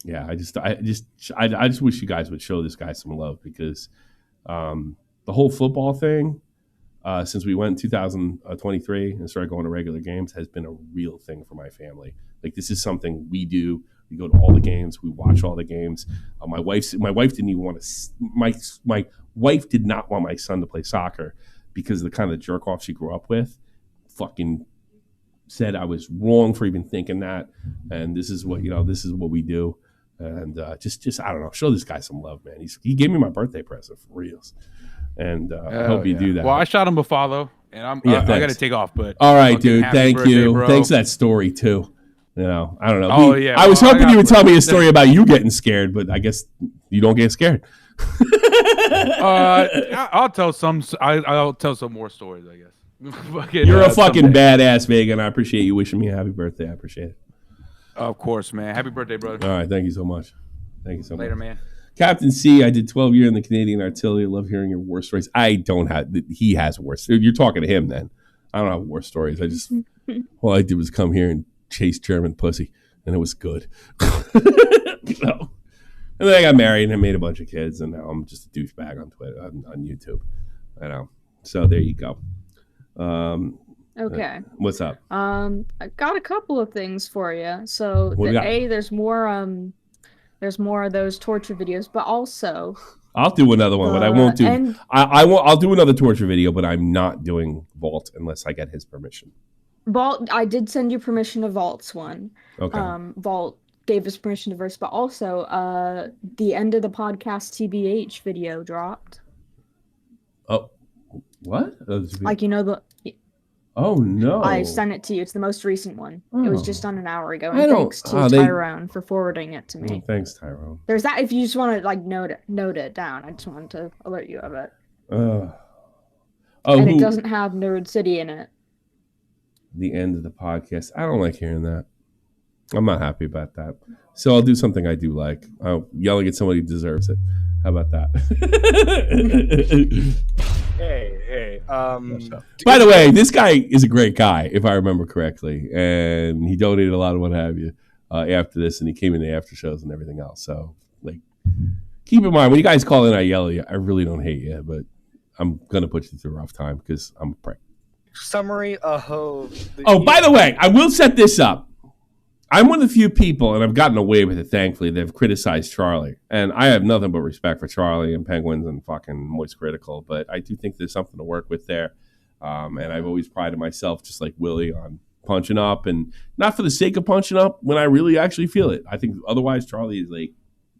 yeah, I just wish you guys would show this guy some love, because the whole football thing, since we went in 2023 and started going to regular games, has been a real thing for my family. Like, this is something we do. We go to all the games. We watch all the games. My wife didn't even want to. My wife did not want my son to play soccer because of the kind of jerk off she grew up with. Fucking said I was wrong for even thinking that. And this is what we do. And just I don't know. Show this guy some love, man. He gave me my birthday present for reals. And I hope you do that. Well, I shot him a follow, and I got to take off. But all right, dude. Thank you. Bro. Thanks for that story too. You know, I don't know. I was hoping you would tell me a story about you getting scared, but I guess you don't get scared. I'll tell some. I'll tell some more stories, I guess. You're a fucking badass, Megan. I appreciate you wishing me a happy birthday. I appreciate it. Of course, man. Happy birthday, brother. All right, thank you so much. Thank you so Later, much. man. Captain C, I did 12 years in the Canadian Artillery. I love hearing your war stories. I don't have. He has war stories. You're talking to him then. I don't have war stories. All I did was come here and chase German pussy, and it was good. You know? And then I got married and I made a bunch of kids, and now I'm just a douchebag on Twitter, on YouTube. I know. So there you go. Okay. What's up? I got a couple of things for you. So there's more of those torture videos, but also I'll do another one, but I won't do. I'll do another torture video, but I'm not doing Vault unless I get his permission. Vault, I did send you permission to Vault's one. Okay. Vault gave us permission to verse, but also the end of the podcast TBH video dropped. Oh, what? Like, you know, the. Oh no! I sent it to you. It's the most recent one. It was just on an hour ago. And thanks to Tyrone for forwarding it to me. Oh, thanks, Tyrone. There's that. If you just want to like note it down, I just wanted to alert you of it. It doesn't have Nerd City in it. The end of the podcast. I don't like hearing that. I'm not happy about that. So I'll do something I do like. Yelling at somebody who deserves it. How about that? Hey. By the way, this guy is a great guy, if I remember correctly, and he donated a lot of what have you after this, and he came in the after shows and everything else. So, like, keep in mind when you guys call in, I yell at you. I really don't hate you, but I'm gonna put you through a rough time because I'm a prick. Summary of. By the way, I will set this up. I'm one of the few people, and I've gotten away with it, thankfully, that have criticized Charlie. And I have nothing but respect for Charlie and Penguins and fucking Moist Critical, but I do think there's something to work with there. And I've always prided myself, just like Willie, on punching up, and not for the sake of punching up when I really actually feel it. I think otherwise Charlie is like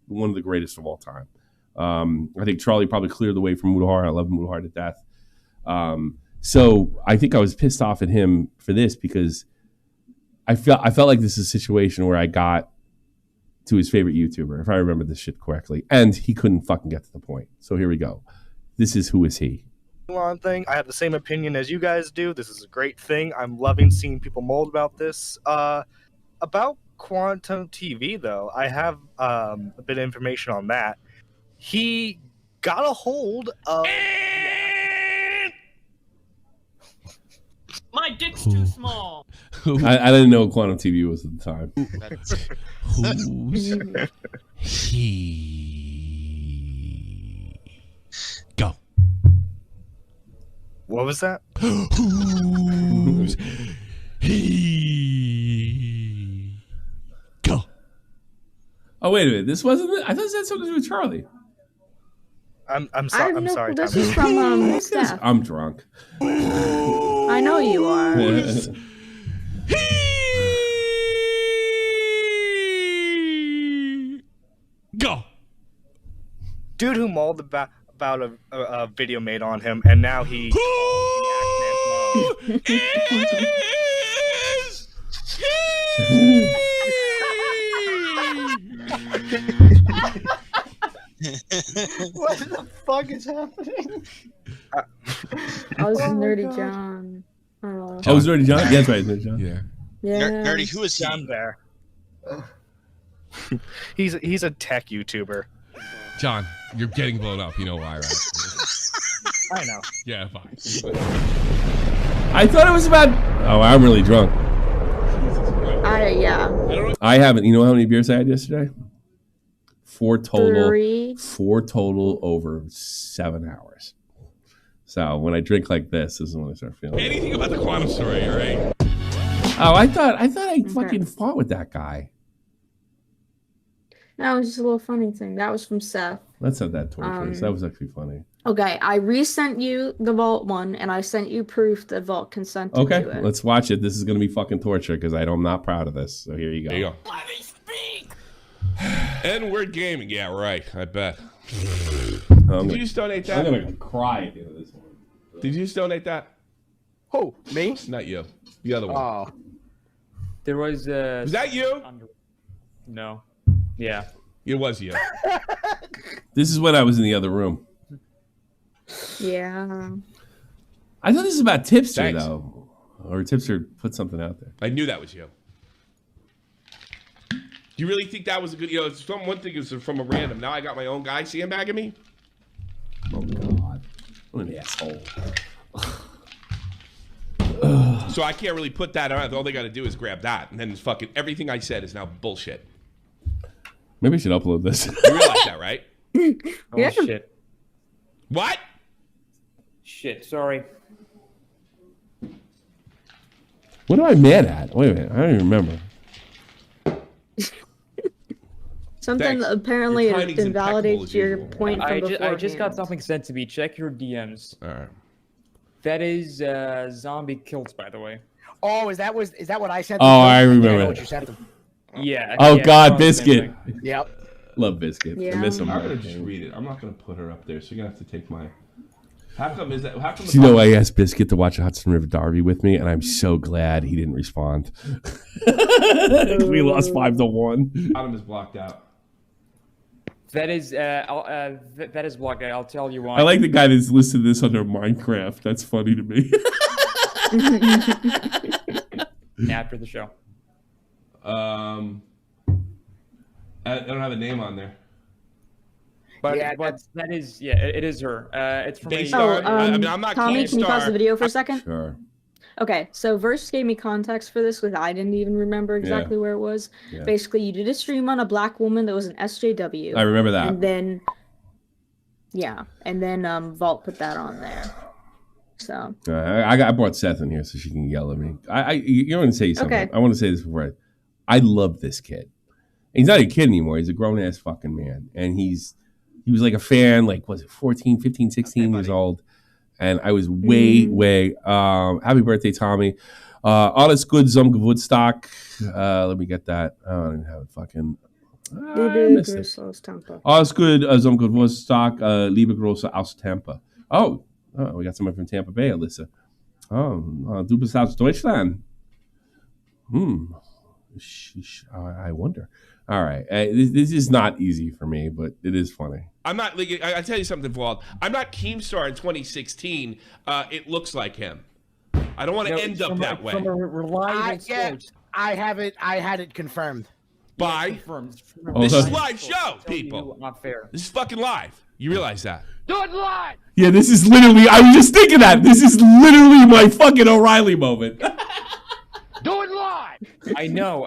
one of the greatest of all time. I think Charlie probably cleared the way for Mudahar. I love Mudahar to death. So I think I was pissed off at him for this because I felt like this is a situation where I got to his favorite YouTuber, if I remember this shit correctly, and he couldn't fucking get to the point. So here we go. This is Who Is He? Thing. I have the same opinion as you guys do. This is a great thing. I'm loving seeing people mold about this. About Quantum TV, though, I have a bit of information on that. He got a hold of... My dick's too small. I didn't know what Quantum TV was at the time. Who's he? Go. What was that? Who's he? Go. Oh, wait a minute. This wasn't it? I thought this had something to do with Charlie. I'm sorry. This is from Steph. I'm drunk. I know you are. Go. Dude who mulled about a video made on him, and now he. What the fuck is happening? Oh, this is Nerdy John. Oh, it was Nerdy John? Yeah, that's right, Nerdy John. Yeah. Nerdy, who is he? John there. He's a tech YouTuber. John, you're getting blown up. You know why, right? I know. Yeah, fine. I thought it was about. Oh, I'm really drunk. Yeah. I haven't. You know how many beers I had yesterday? 4 total. 3. 4 total over 7 hours. So when I drink like this is when I start feeling. Anything about the quantum story, right? Oh, I thought I fucking fought with that guy. That was just a little funny thing. That was from Seth. That's not that torturous. That was actually funny. Okay, I resent you the Vault one, and I sent you proof that Vault consented to it. Okay, let's watch it. This is going to be fucking torture because I'm not proud of this. So here you go. There you go. N-word gaming. Yeah, right. I bet. Did you just donate that? I'm going to cry at the end of this one. Did you just donate that? Who? Me? Not you. The other one. Oh. There was Was that you? No. Yeah. It was you. This is when I was in the other room. Yeah. I thought this was about Tipster, Thanks. though. Or Tipster put something out there. I knew that was you. Do you really think that was a good? You know, one thing is from a random. Now I got my own guy sandbagging me. Oh God, what an asshole! So I can't really put that on. All they got to do is grab that, and then it's fucking everything I said is now bullshit. Maybe I should upload this. You realize that, right? Oh shit. What? Shit. Sorry. What am I mad at? Wait a minute, I don't even remember. Something Thanks. that apparently Your timing's impeccable invalidates as your usual. point from beforehand. I just got something sent to me. Check your DMs. All right. That is zombie kills, by the way. Oh, is that what I sent? Oh, I remember know that. what you sent them. Yeah. Oh yeah, God, it's the same Biscuit. thing. Yep. Love Biscuit. I Yeah. miss him. I'm gonna just read it. I'm not gonna put her up there, so you're gonna have to take my. How come is that? How come? Do you know I asked Biscuit to watch Hudson River Derby with me, and I'm so glad he didn't respond. We lost 5-1. Bottom is blocked out. That is that is blocked. I'll tell you why. I like the guy that's listed this under Minecraft. That's funny to me. After the show. I don't have a name on there. But, Yeah, that is it is her. It's from They a, start- I mean, I'm not Tommy, can you pause Keemstar. the video for a second? Sure. Okay, so Verse gave me context for this because I didn't even remember exactly where it was. Yeah. Basically, you did a stream on a black woman that was an SJW. I remember that. And then, Vault put that on there. So. I brought Seth in here so she can yell at me. You want to say something? Okay. I want to say this before. I love this kid. He's not a kid anymore. He's a grown ass fucking man, and he was like a fan. Like, was it 14, 15, 16 years old? And I was way. Happy birthday, Tommy. Alles good zum Geburtstag. Let me get that. I don't even have it fucking. I missed it. Alles good zum Geburtstag, liebe Große aus Tampa. Oh, we got someone from Tampa Bay, Alyssa. Oh, du bist aus Deutschland. I wonder. All right, this is not easy for me, but it is funny. I'm not. Like, I tell you something, Vlad. I'm not Keemstar in 2016. It looks like him. I don't want to end up that way. From a reliable source. I have it. I had it confirmed. By Confirmed. this is Okay. live show, people. Not fair. This is fucking live. You realize that? Do it live. Yeah, this is literally. I was just thinking that this is literally my fucking O'Reilly moment. Do it live. I know.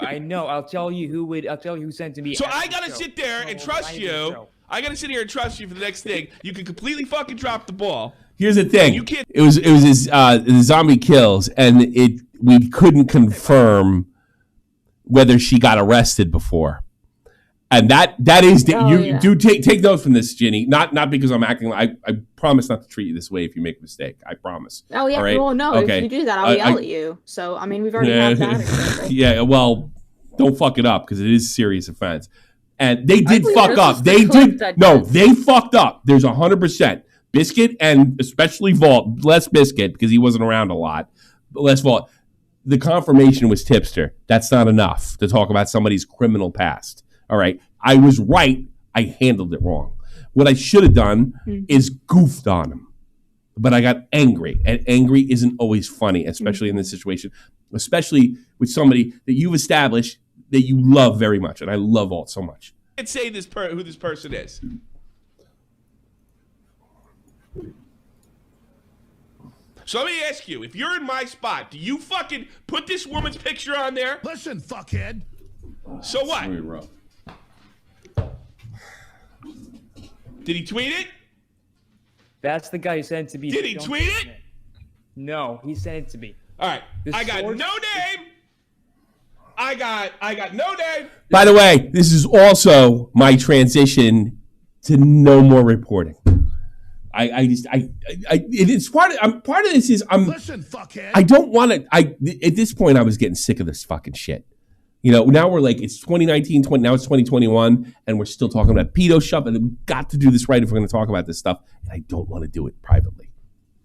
I'll tell you who sent to me. So after I the gotta show. sit there and So, trust I you. didn't know. I gotta sit here and trust you for the next thing. You can completely fucking drop the ball. Here's the thing. You can't- It was his the zombie kills, and we couldn't confirm whether she got arrested before. And that is do take note from this, Ginny. Not because I'm acting like I promise not to treat you this way if you make a mistake. I promise. Oh yeah. All right? Well, no. Okay. If you do that, I'll yell at you. So I mean, we've already had that. example. Yeah. Well, don't fuck it up because it is a serious offense. And they did believe fuck this up. is the They clip did. that No, does. they fucked up. There's 100%. Biscuit and especially Vault, less Biscuit because he wasn't around a lot, but less Vault. The confirmation was Tipster. That's not enough to talk about somebody's criminal past. All right. I was right. I handled it wrong. What I should have done is goofed on him. but I got angry, and angry isn't always funny, especially in this situation, especially with somebody that you've established that you love very much, and I love Alt so much. I can't say who this person is. So let me ask you, if you're in my spot, do you fucking put this woman's picture on there? Listen, fuckhead. So what? Very rough. Did he tweet it? That's the guy who sent it to me. Did he tweet it? No, he sent it to me. All right. I got no name. I got no name. By the way, this is also my transition to no more reporting. It's part of this is Listen, fuckhead. I don't want to. At this point I was getting sick of this fucking shit. You know, now we're like, it's 2019, now it's 2021, and we're still talking about pedo stuff, and we've got to do this right if we're going to talk about this stuff, and I don't want to do it privately.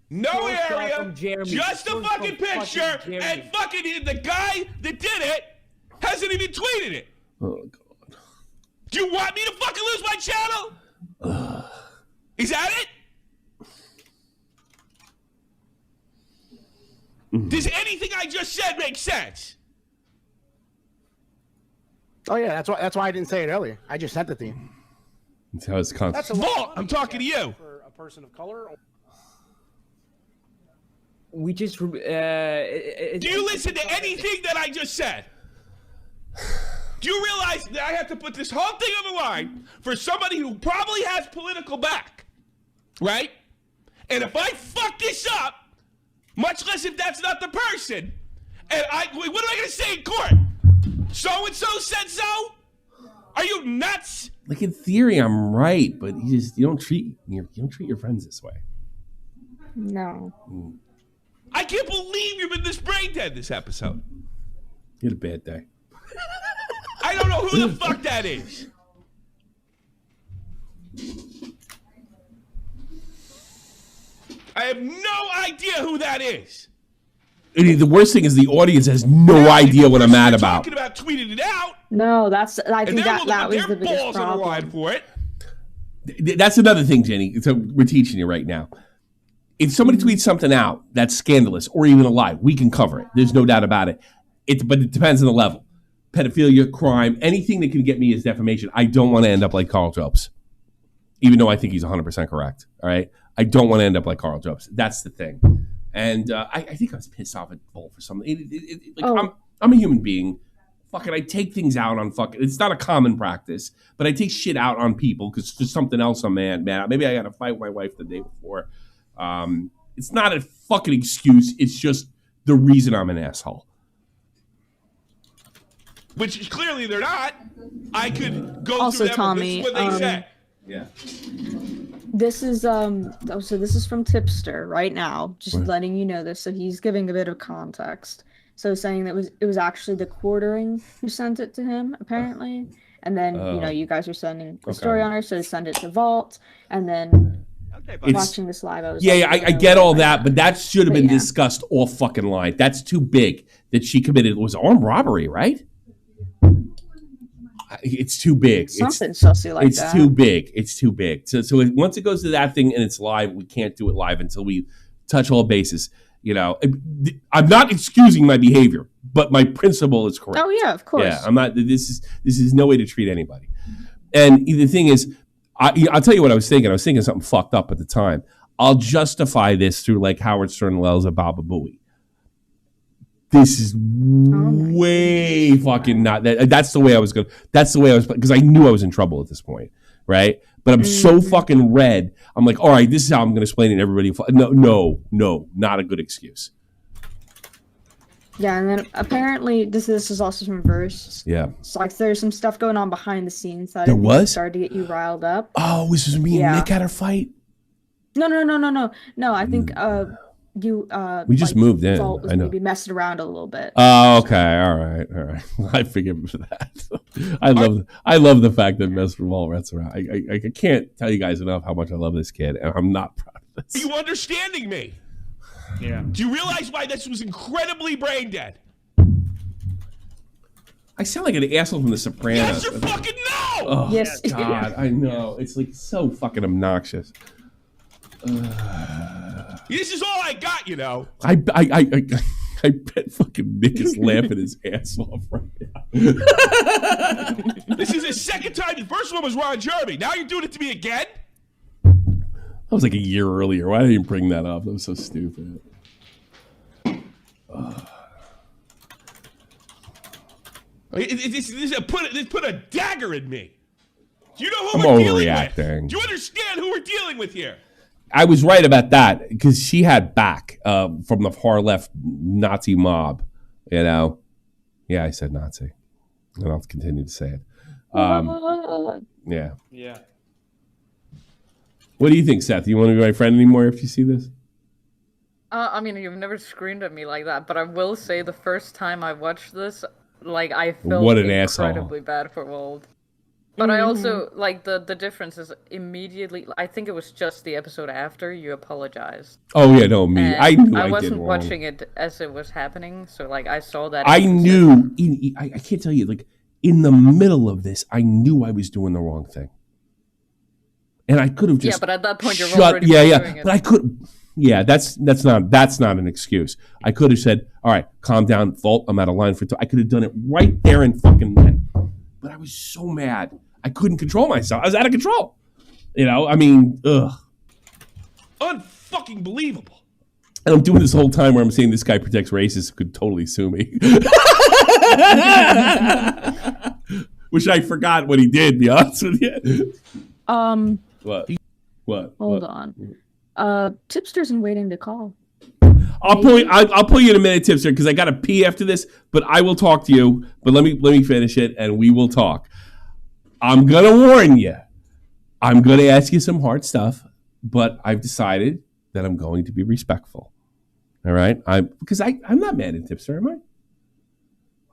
No area, just a fucking picture, and fucking the guy that did it hasn't even tweeted it. Oh, God. Do you want me to fucking lose my channel? Is that it? Does anything I just said make sense? Oh yeah, that's why I didn't say it earlier. I just sent it to you. That's how it's constant. That's a lot Vault, I'm talking to you. For a person of color. We just. Do you listen to anything that I just said? Do you realize that I have to put this whole thing on the line for somebody who probably has political back, right? And if I fuck this up, much less if that's not the person, and what am I gonna say in court? So and so said so? Are you nuts? Like in theory, I'm right, but you don't treat your friends this way. No. I can't believe you've been this brain dead this episode. You had a bad day. I don't know who the fuck that is. I have no idea who that is. The worst thing is the audience has no idea what I'm mad about. Talking about tweeting it out. No, I think that was the biggest balls on the line for it. That's another thing, Jenny. So we're teaching you right now. If somebody tweets something out that's scandalous or even a lie, we can cover it. There's no doubt about it. But it depends on the level. Pedophilia, crime, anything that can get me is defamation. I don't want to end up like Carl Jobs, even though I think he's 100% correct. All right, I don't want to end up like Carl Jobs. That's the thing. And I think I was pissed off at Bull for something. I'm a human being. Fucking, I take things out on fucking. It's not a common practice, but I take shit out on people because for something else I'm mad. Maybe I got to fight with my wife the day before. It's not a fucking excuse. It's just the reason I'm an asshole. Which clearly they're not. I could go also, through them. Tommy, This is what they say. Yeah. This is so this is from Tipster right now, just letting you know this. So he's giving a bit of context. So saying that it was actually the quartering who sent it to him, apparently. And then, you guys are sending the story on her, so send it to Vault. And then watching this live, I was I get all that, but that should have been discussed all fucking line. That's too big that she committed. It was armed robbery, right? It's too big. Something sussy like that. It's too big. It's too big. So once it goes to that thing and it's live, we can't do it live until we touch all bases. You know, I'm not excusing my behavior, but my principle is correct. Oh yeah, of course. Yeah, I'm not. This is no way to treat anybody. And the thing is, I'll tell you what I was thinking. I was thinking something fucked up at the time. I'll justify this through like Howard Stern and Lel's Baba Booey. This is way fucking not that. That's the way I was going. That's the way I was, because I knew I was in trouble at this point, right? But I'm so fucking red. I'm like, all right, this is how I'm going to explain it to everybody. No, not a good excuse. Yeah, and then apparently this is also some verse. Yeah. So like there's some stuff going on behind the scenes that started to get you riled up. Oh, this was me and Nick had our fight. No. I think we just moved in. Vault was maybe messing around a little bit. Oh, okay. All right. I forgive him for that. I love the fact that Mr. Vault runs around. I can't tell you guys enough how much I love this kid, and I'm not proud of this. Are you understanding me? Yeah. Do you realize why this was incredibly brain dead? I sound like an asshole from The Sopranos. Yes, you fucking know. Oh, yes. God, I know. It's like so fucking obnoxious. This is all I got, you know. I bet fucking Nick is laughing his ass off right now. This is his second time. The first one was Ron Jeremy. Now you're doing it to me again? That was like a year earlier. Why didn't you bring that up? That was so stupid. This put a dagger in me. Do you know who I'm we're dealing overreacting. with? Do you understand who we're dealing with here? I was right about that because she had back from the far left Nazi mob. You know, yeah, I said Nazi, and I'll continue to say it. Yeah. Yeah. What do you think, Seth? You want to be my friend anymore if you see this? I mean, you've never screamed at me like that, but I will say the first time I watched this, like, I felt What an incredibly asshole. bad for Wold. But I also, like, the difference is immediately, I think it was just the episode after you apologized. Oh, yeah, no, me. I knew I did wasn't wrong. watching it as it was happening, so, like, I saw that. I knew, I can't tell you, like, in the middle of this, I knew I was doing the wrong thing. And I could have just Yeah, but at that point, you're shut, already yeah, doing it. but I could, yeah, that's not an excuse. I could have said, all right, calm down, Volt, I'm out of line for I could have done it right there and fucking then. But I was so mad. I couldn't control myself. I was out of control. You know, I mean, ugh. Unfucking believable. And I'm doing this whole time where I'm saying this guy protects racists who could totally sue me. Which I forgot what he did, to be honest with you. What? Hold on. Tipster's in waiting to call. I'll pull you in a minute, Tipster, because I got to pee after this. But I will talk to you. But let me finish it, and we will talk. I'm gonna warn you. I'm gonna ask you some hard stuff, but I've decided that I'm going to be respectful. All right, I'm not mad at Tipster, am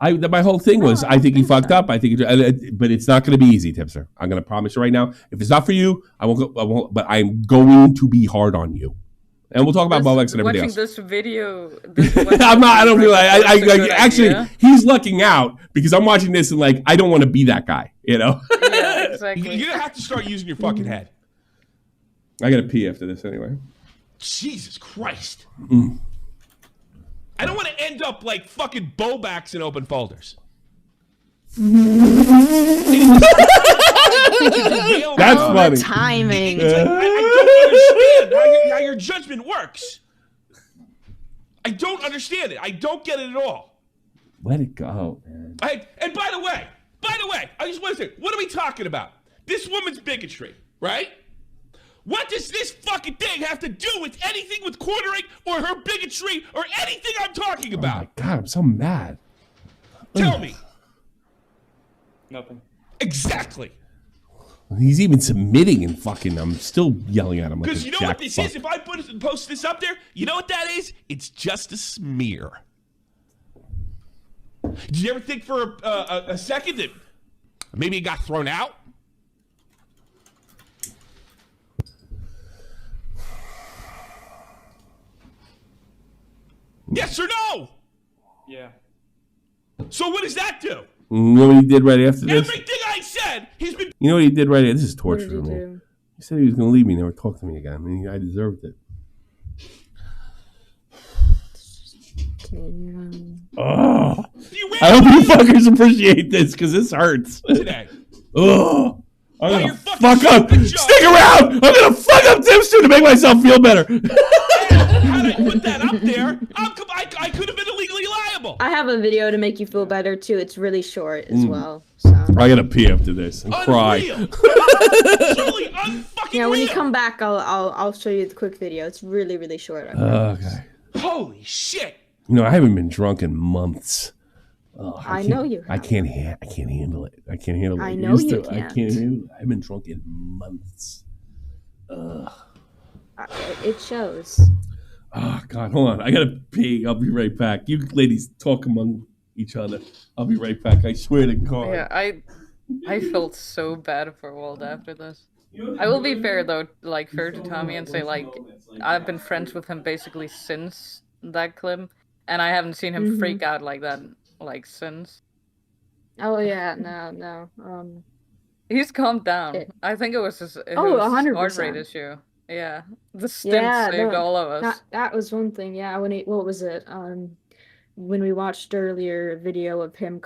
I? My whole thing was I think he fucked up. I think, but it's not going to be easy, Tipster. I'm going to promise you right now. If it's not for you, I won't go. I won't. But I'm going to be hard on you, and we'll talk about Bolex and everything else. This video. I'm not. I don't feel like. I actually, he's lucking out because I'm watching this and like I don't want to be that guy. You know. Yeah, exactly. You're gonna have to start using your fucking head. I got to pee after this anyway. Jesus Christ. I don't want to end up like fucking Bobacks in open folders. That's funny. Timing. I don't understand how your judgment works. I don't understand it. I don't get it at all. Let it go, man. And by the way, I just want to say, what are we talking about? This woman's bigotry, right? What does this fucking thing have to do with anything with quartering or her bigotry or anything I'm talking about? Oh my God, I'm so mad. Tell me. Nothing. Exactly. He's even submitting and fucking, I'm still yelling at him. Because you know what this is? If I post this up there, you know what that is? It's just a smear. Did you ever think for a second that maybe it got thrown out? Yes or no? Yeah. So what does that do? You know what he did right after this? Everything I said, he's been... You know what he did right after this? Is torture for What did he me. do? He said he was going to leave me, never talk to me again. And I deserved it. Oh, I hope you fuckers appreciate this because this hurts. Today. Oh, I'm gonna fuck up. Stick around. I'm gonna fuck up Tipster to make myself feel better. How did I put that up there? I could have been illegally liable. I have a video to make you feel better too. It's really short as well. So. I gotta pee after this and cry. Truly unfucking Yeah, when you real. come back, I'll show you the quick video. It's really, really short. Okay. Holy shit. You know, I haven't been drunk in months. Oh, I know you I can't handle it. I can't handle it. I know you I can't. can't handle it. I've been drunk in months. It shows. Oh, God, hold on. I gotta pee. I'll be right back. You ladies talk among each other. I'll be right back. I swear to God. Yeah, I felt so bad for Walt after this. I will be fair though, like fair to Tommy and say like I've been friends with him basically since that clip, and I haven't seen him freak out like that like since. Oh yeah, no. He's calmed down. I think it was his 100%. heart rate issue. Yeah, the stint saved all of us. That was one thing. Yeah, what was it? When we watched earlier a video of him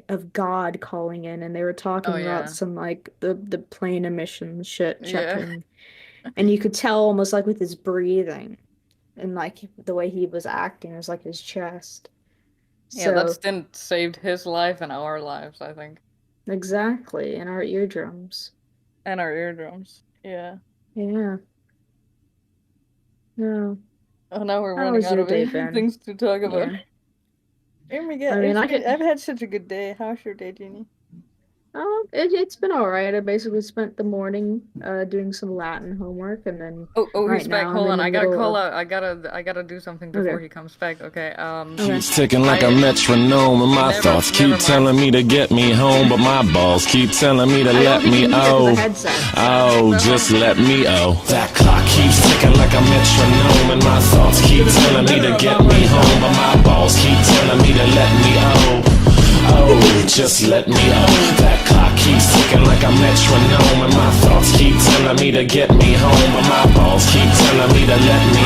of God calling in, and they were talking about some like the plane emission shit checking, and you could tell almost like with his breathing, and like the way he was acting, it was like his chest. Yeah, that stint saved his life and our lives, I think. Exactly, and our eardrums. And our eardrums. Yeah. Yeah. No. Oh, now we're running out of things to talk about. Yeah. Oh my god, I've had such a good day. How's your day, Jeannie? It's been alright. I basically spent the morning doing some Latin homework, and then he's back. Hold on, I gotta call out. I gotta do something before he comes back. Okay. She's ticking like a metronome, and my thoughts keep telling me to get me home, but my balls keep telling me to let me just let me That clock keeps ticking like a metronome, and my thoughts keep telling me to get me home, but my balls keep telling me to let me just let me That clock keeps ticking like a metronome, and my thoughts keep telling me to get me home, but my balls keep telling me to let me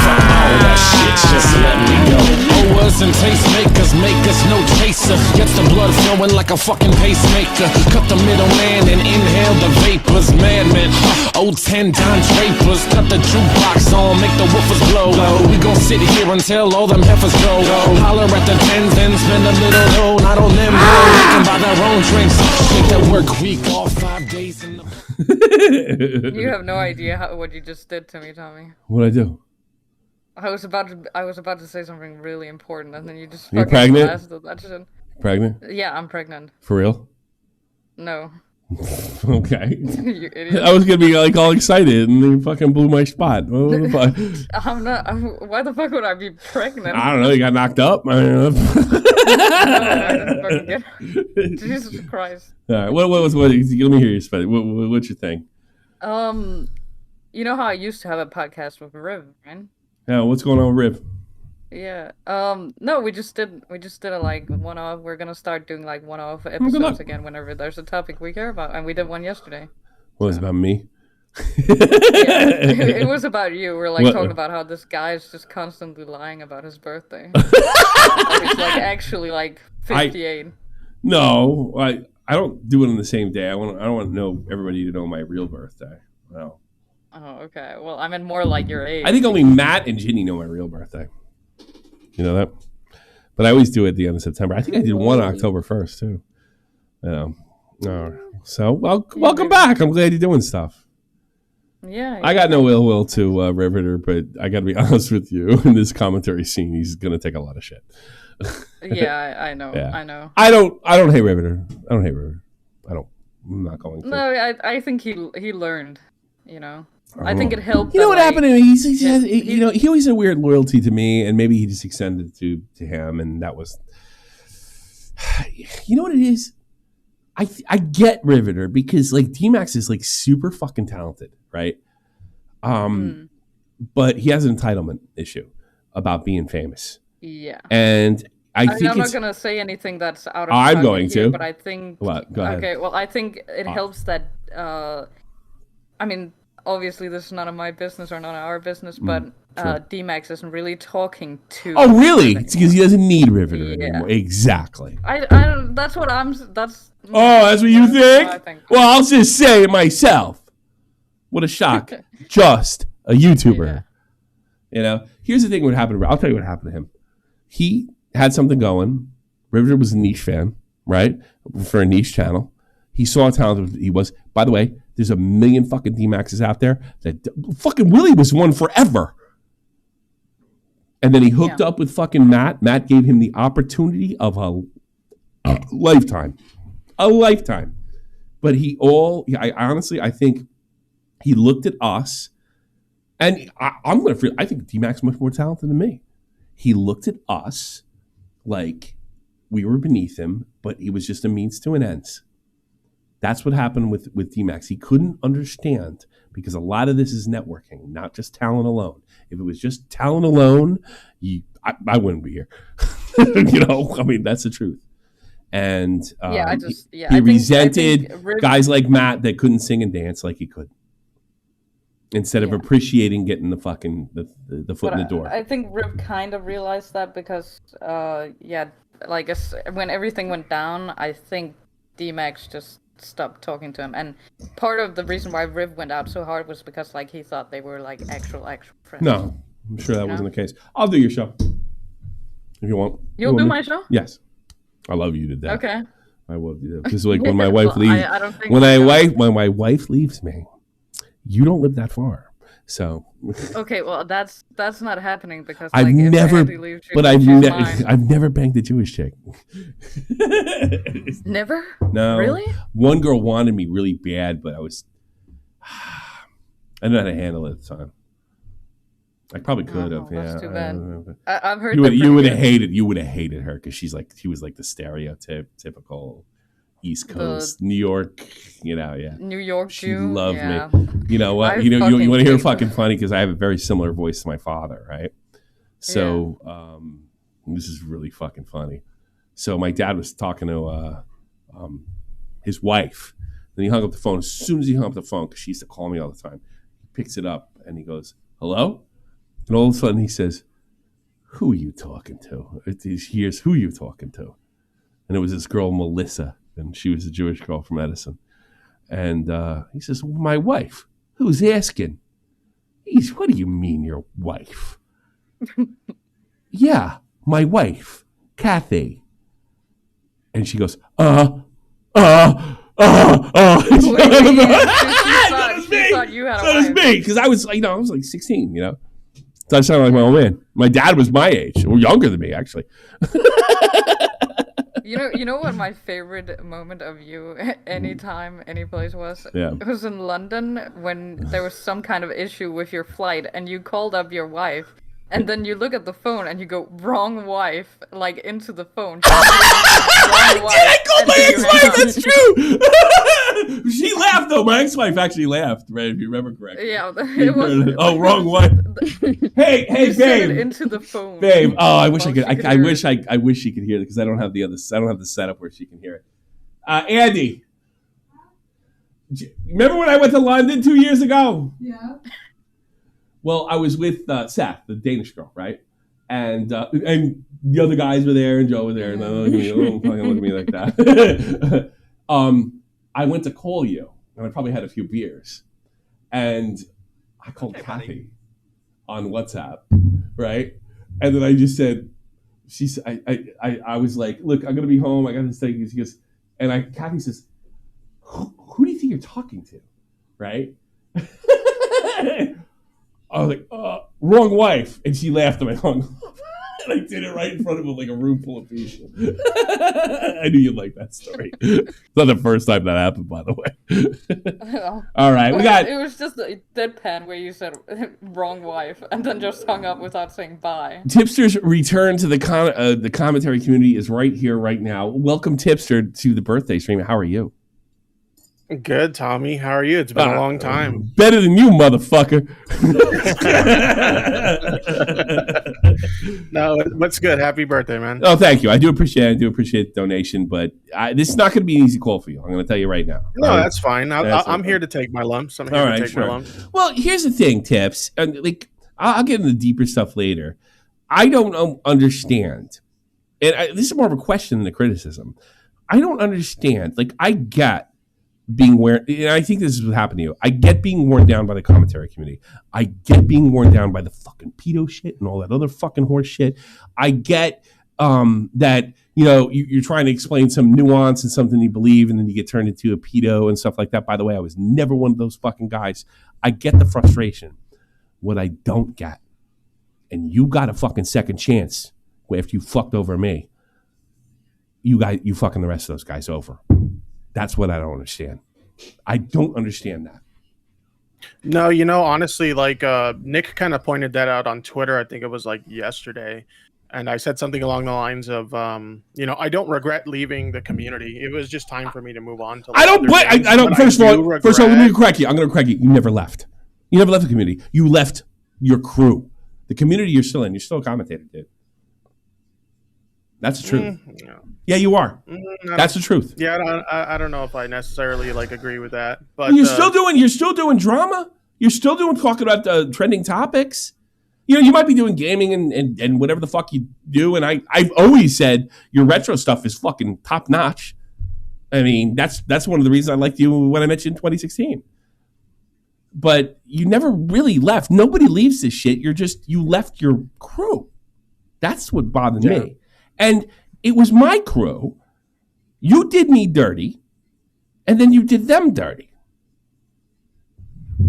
Fuck all that shit, just let me go. Owers and tastemakers make us no chaser. Gets the blood flowing like a fucking pacemaker. Cut the middleman and inhale the vapors. Madman, old 10 Don Drapers. Cut the jukebox on, make the woofers blow. We gon' sit here until all them heifers go. Holler at the tens and spend a little dough. Not on them, they can buy their own drinks. Take that work week off 5 days in the... You have no idea what you just did to me, Tommy. What'd I do? I was about to say something really important, and then you just You're fucking pregnant? blasted that shit. Pregnant? Yeah, I'm pregnant. For real? No. Okay. You idiot. I was gonna be like all excited, and then fucking blew my spot. What the fuck? I'm not. Why the fuck would I be pregnant? I don't know. You got knocked up. I don't know. Jesus Christ. All right. What? Let me hear your spot. What's your thing? You know how I used to have a podcast with Riv, right? Yeah. What's going on with Riv? Yeah. No, we just did a like one-off. We're gonna start doing like one-off episodes again whenever there's a topic we care about, and we did one yesterday. What was it about me? It was about you. We're like talking about how this guy is just constantly lying about his birthday. He's like actually like 58. No, I don't do it on the same day. I don't want to know everybody to know my real birthday. No. Oh, okay. Well, I meant more like your age. I think only Matt and Ginny know my real birthday. You know that? But I always do it at the end of September. I think I did one October 1st, too. So, welcome back. I'm glad you're doing stuff. Yeah. I got no ill will to Riveter, but I got to be honest with you. In this commentary scene, he's going to take a lot of shit. Yeah, I know. Yeah. I know. I don't hate Riveter. I'm not going to. No, I think he learned, you know. I think it helped. You know what happened to him? He always had a weird loyalty to me, and maybe he just extended to him, and that was. You know what it is? I get Riveter because like D-Max is like super fucking talented, right? But he has an entitlement issue about being famous. Yeah. And I'm not gonna say anything that's out of. I'm going here, to. But I think. What? Go ahead. Okay. Well, I think it helps that. I mean. Obviously, this is none of my business or none of our business, but D-Max isn't really talking to. Oh, really? It's because he doesn't need Riveter anymore. Exactly. I don't. That's what I'm. That's. Oh, that's what you think? Well, I'll just say it myself. What a shock! Just a YouTuber. Yeah. You know. Here's the thing: what happened? I'll tell you what happened to him. He had something going. Riveter was a niche fan, right? For a niche channel. He saw how talented he was. By the way, there's a million fucking D-Maxes out there. That fucking Willie was one forever. And then he hooked up with fucking Matt. Matt gave him the opportunity of a lifetime. A lifetime. But I think he looked at us. And I think D-Max is much more talented than me. He looked at us like we were beneath him, but he was just a means to an end. That's what happened with D-Max. He couldn't understand because a lot of this is networking, not just talent alone. If it was just talent alone, I wouldn't be here. You know, I mean, that's the truth. And he resented guys like Matt that couldn't sing and dance like he could. instead of appreciating getting the fucking the foot in the door. I think Rip kind of realized that because like when everything went down, I think D-Max just stopped talking to him, and part of the reason why Riv went out so hard was because like he thought they were like actual friends. No, I'm sure that wasn't the case. I'll do your show if you want. You'll do my show? Yes, I love you to death. Okay, I will do that. This is like when my wife leaves. I don't think when my wife leaves me, you don't live that far. So okay, well that's not happening because I've like, never, leaves you, but I've never banged a Jewish chick. Never? No. Really? One girl wanted me really bad, but I didn't know how to handle it at the time. I probably could have. Yeah, that's too bad. I've heard you would have hated her because she was like the stereotypical East Coast, New York, New York she Jew. loved me. You know what? You want to hear fucking funny because I have a very similar voice to my father, right? So this is really fucking funny. So my dad was talking to his wife, and he hung up the phone. As soon as he hung up the phone, because she used to call me all the time, he picks it up and he goes, "Hello?" And all of a sudden he says, "Who are you talking to?" Here's who you talking to, and it was this girl Melissa. And she was a Jewish girl from Edison. And he says, well, my wife. Who's asking? What do you mean your wife? Yeah, my wife, Kathy. And she goes, She thought you had a wife. That was me, because I was like 16, So I sounded like my old man. My dad was my age, or younger than me, actually. You know what my favorite moment of you anytime, any place was? Yeah. It was in London when there was some kind of issue with your flight and you called up your wife and then you look at the phone and you go, wrong wife, like into the phone. I called my ex-wife, that's true! She laughed though, my ex-wife actually laughed, right, if you remember correctly. Yeah, it was... Oh, wrong wife. Hey, babe. Said it into the phone. Babe, I wish I could. I wish she could hear it because I don't have the setup where she can hear it. Andy, remember when I went to London 2 years ago? Yeah. Well, I was with Seth, the Danish girl, right? And the other guys were there, and Joe was there, and don't fucking look at me like that. I went to call you, and I probably had a few beers, and I called Kathy on WhatsApp, right? And then I just said, I was like, look, I'm gonna be home. I got this thing. She goes, and Kathy says, who do you think you're talking to, right? I was like, wrong wife, and she laughed and I hung up. And I did it right in front of like a room full of people. I knew you'd like that story. It's not the first time that happened, by the way. All right, we got. It was just a deadpan where you said wrong wife and then just hung up without saying bye. Tipster's return to the commentary community is right here, right now. Welcome, Tipster, to the birthday stream. How are you? Good, Tommy. How are you? It's been a long time. Better than you, motherfucker. No, what's good? Happy birthday, man. Oh, thank you. I do appreciate the donation, but this is not going to be an easy call for you. I'm going to tell you right now. No, that's fine. I'm here to take my lumps. I'm here to take my lumps. Well, here's the thing, Tips. Like, I'll get into the deeper stuff later. I don't understand. And this is more of a question than a criticism. I don't understand. Like, I get being worn, and I think this is what happened to you. I get being worn down by the commentary community. I get being worn down by the fucking pedo shit and all that other fucking horse shit. I get that, you're trying to explain some nuance and something you believe, and then you get turned into a pedo and stuff like that. By the way, I was never one of those fucking guys. I get the frustration. What I don't get, and you got a fucking second chance after you fucked over me, you fucking the rest of those guys over. That's what I don't understand. I don't understand that. No, honestly, like Nick kind of pointed that out on Twitter. I think it was like yesterday. And I said something along the lines of, I don't regret leaving the community. It was just time for me to move on to. First of all, let me correct you. I'm going to correct you. You never left. You never left the community. You left your crew. The community you're still in. You're still a commentator, dude. That's the truth. Yeah, you are. That's the truth. Yeah, I don't know if I necessarily agree with that. But you're still doing drama. You're still talking about the trending topics. You might be doing gaming and whatever the fuck you do. And I've always said your retro stuff is fucking top notch. I mean, that's one of the reasons I liked you when I mentioned 2016. But you never really left. Nobody leaves this shit. You left your crew. That's what bothered me. And it was my crew. You did me dirty, and then you did them dirty.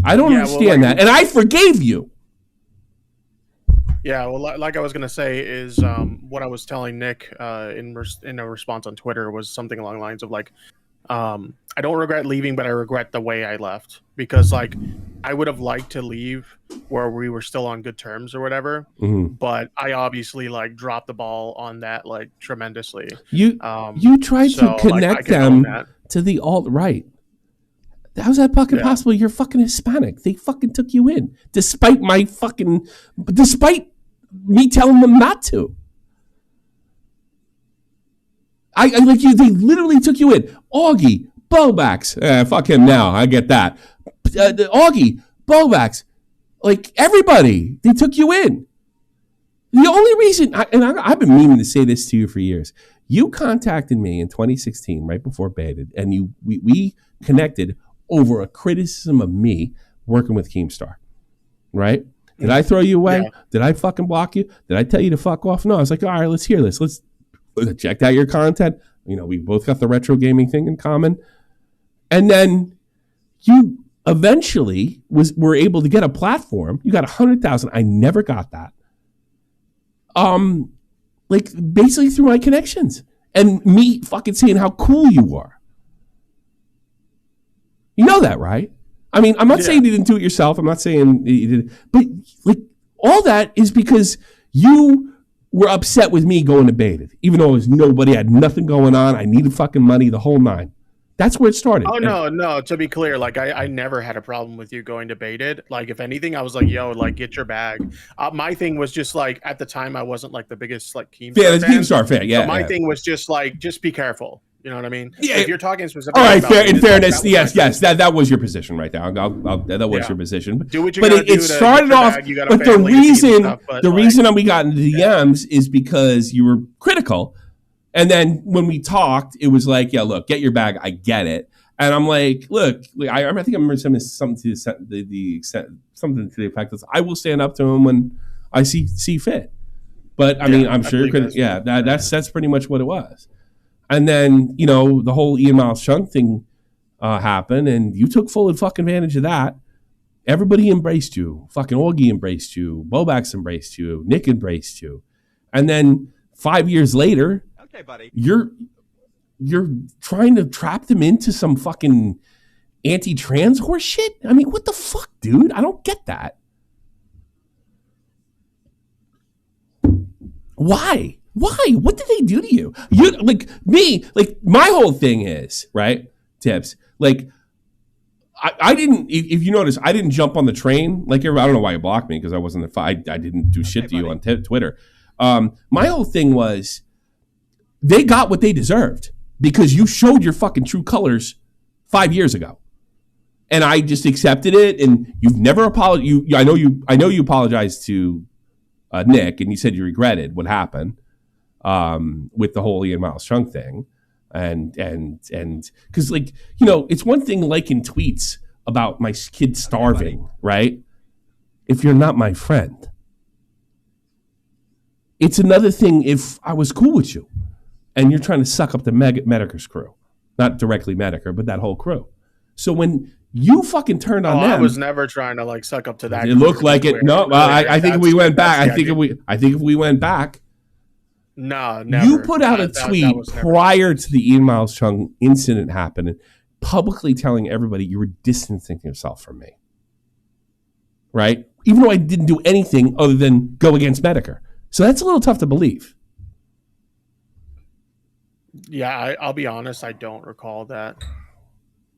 I don't understand that. And I forgave you. Yeah, well, like I was gonna say is what I was telling Nick in a response on Twitter was something along the lines of like, I don't regret leaving, but I regret the way I left, because like I would have liked to leave where we were still on good terms or whatever, but I obviously like dropped the ball on that like tremendously. You tried to connect them to the alt-right. How's that fucking possible? You're fucking Hispanic. They fucking took you in, despite me telling them not to. I like you. They literally took you in. Augie, Bowbacks. Fuck him now. I get that. Augie, Bowbacks, like everybody, they took you in. The only reason, I've been meaning to say this to you for years. You contacted me in 2016, right before Baited, and we connected over a criticism of me working with Keemstar, right? Did I throw you away? Yeah. Did I fucking block you? Did I tell you to fuck off? No, I was like, all right, let's hear this. Let's check out your content. We both got the retro gaming thing in common. And then you eventually were able to get a platform. You got 100,000. I never got that. Like basically through my connections and me fucking saying how cool you were. You know that, right? I mean, I'm not saying you didn't do it yourself. I'm not saying you did, but like all that is because you were upset with me going to Baited, even though it was nobody, I had nothing going on. I needed fucking money, the whole nine. That's where it started. Oh, no. To be clear, like I never had a problem with you going to Baited. Like if anything, I was like, yo, like get your bag. My thing was just like at the time I wasn't like the biggest like Keemstar fan. Yeah. So my thing was just like, just be careful. You know what I mean? Yeah. If you're talking specifically, all right. In fairness, yes, that was your position right there. That was your position. Do what you but gotta it started off. But the reason we got into the DMs is because you were critical, and then when we talked, it was like, yeah, look, get your bag. I get it, and I'm like, look, I think I remember something to the effect that I will stand up to him when I see fit. But I mean, I'm sure, that's pretty much what it was. And then, the whole Ian Miles Chung thing happened, and you took full fucking advantage of that. Everybody embraced you. Fucking Augie embraced you. Bobax embraced you. Nick embraced you. And then 5 years later, okay, buddy, you're trying to trap them into some fucking anti-trans horse shit? I mean, what the fuck, dude? I don't get that. Why? What did they do to you? You like me, like my whole thing is, right? Tips. Like I didn't, if you notice, I didn't jump on the train. Like I don't know why you blocked me because I wasn't I didn't do shit to you on Twitter. My whole thing was they got what they deserved because you showed your fucking true colors 5 years ago. And I just accepted it, and you've never apologized. I know you apologized to Nick, and you said you regretted what happened. With the whole Ian Miles Chung thing, and because it's one thing liking tweets about my kid starving, right? If you're not my friend, it's another thing if I was cool with you, and you're trying to suck up the Medicare's crew, not directly Medicare, but that whole crew. So when you fucking turned on them, I was never trying to like suck up to that. It looked like it. No, I think if we went back, I think if we went back. No, never. You put out a tweet prior to the Ian Miles Chung incident happening, publicly telling everybody you were distancing yourself from me. Right? Even though I didn't do anything other than go against Medicare. So that's a little tough to believe. Yeah, I'll be honest, I don't recall that.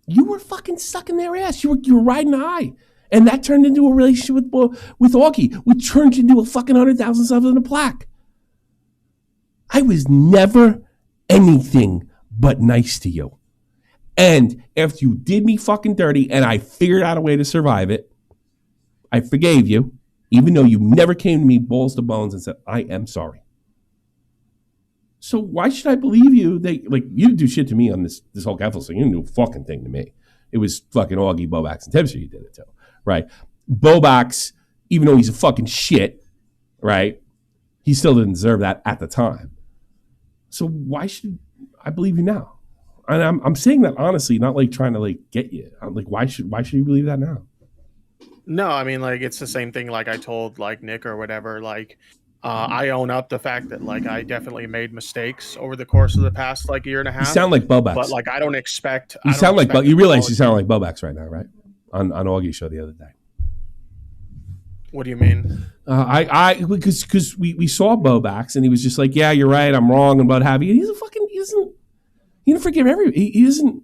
You were fucking sucking their ass. You were riding high. And that turned into a relationship with Augie, which turned into a fucking 100,000 subs and a plaque. I was never anything but nice to you. And after you did me fucking dirty and I figured out a way to survive it, I forgave you, even though you never came to me balls to bones and said, I am sorry. So why should I believe you? You didn't do shit to me on this whole Keffel thing. You didn't do a fucking thing to me. It was fucking Augie, Bobax, and Tipster you did it to, right? Bobax, even though he's a fucking shit, right? He still didn't deserve that at the time. So why should I believe you now? And I'm saying that honestly, not like trying to like get you. I'm like, why should you believe that now? No, I mean, like, it's the same thing like I told like Nick or whatever. Like, I own up the fact that like I definitely made mistakes over the course of the past like year and a half. You sound like Bobax. But like I don't expect. You sound like you realize you sound like Bobax right now, right? On Augie's show the other day. What do you mean? Because we saw Bobax and he was just like, yeah, you're right, I'm wrong, and what have you. He didn't forgive he doesn't.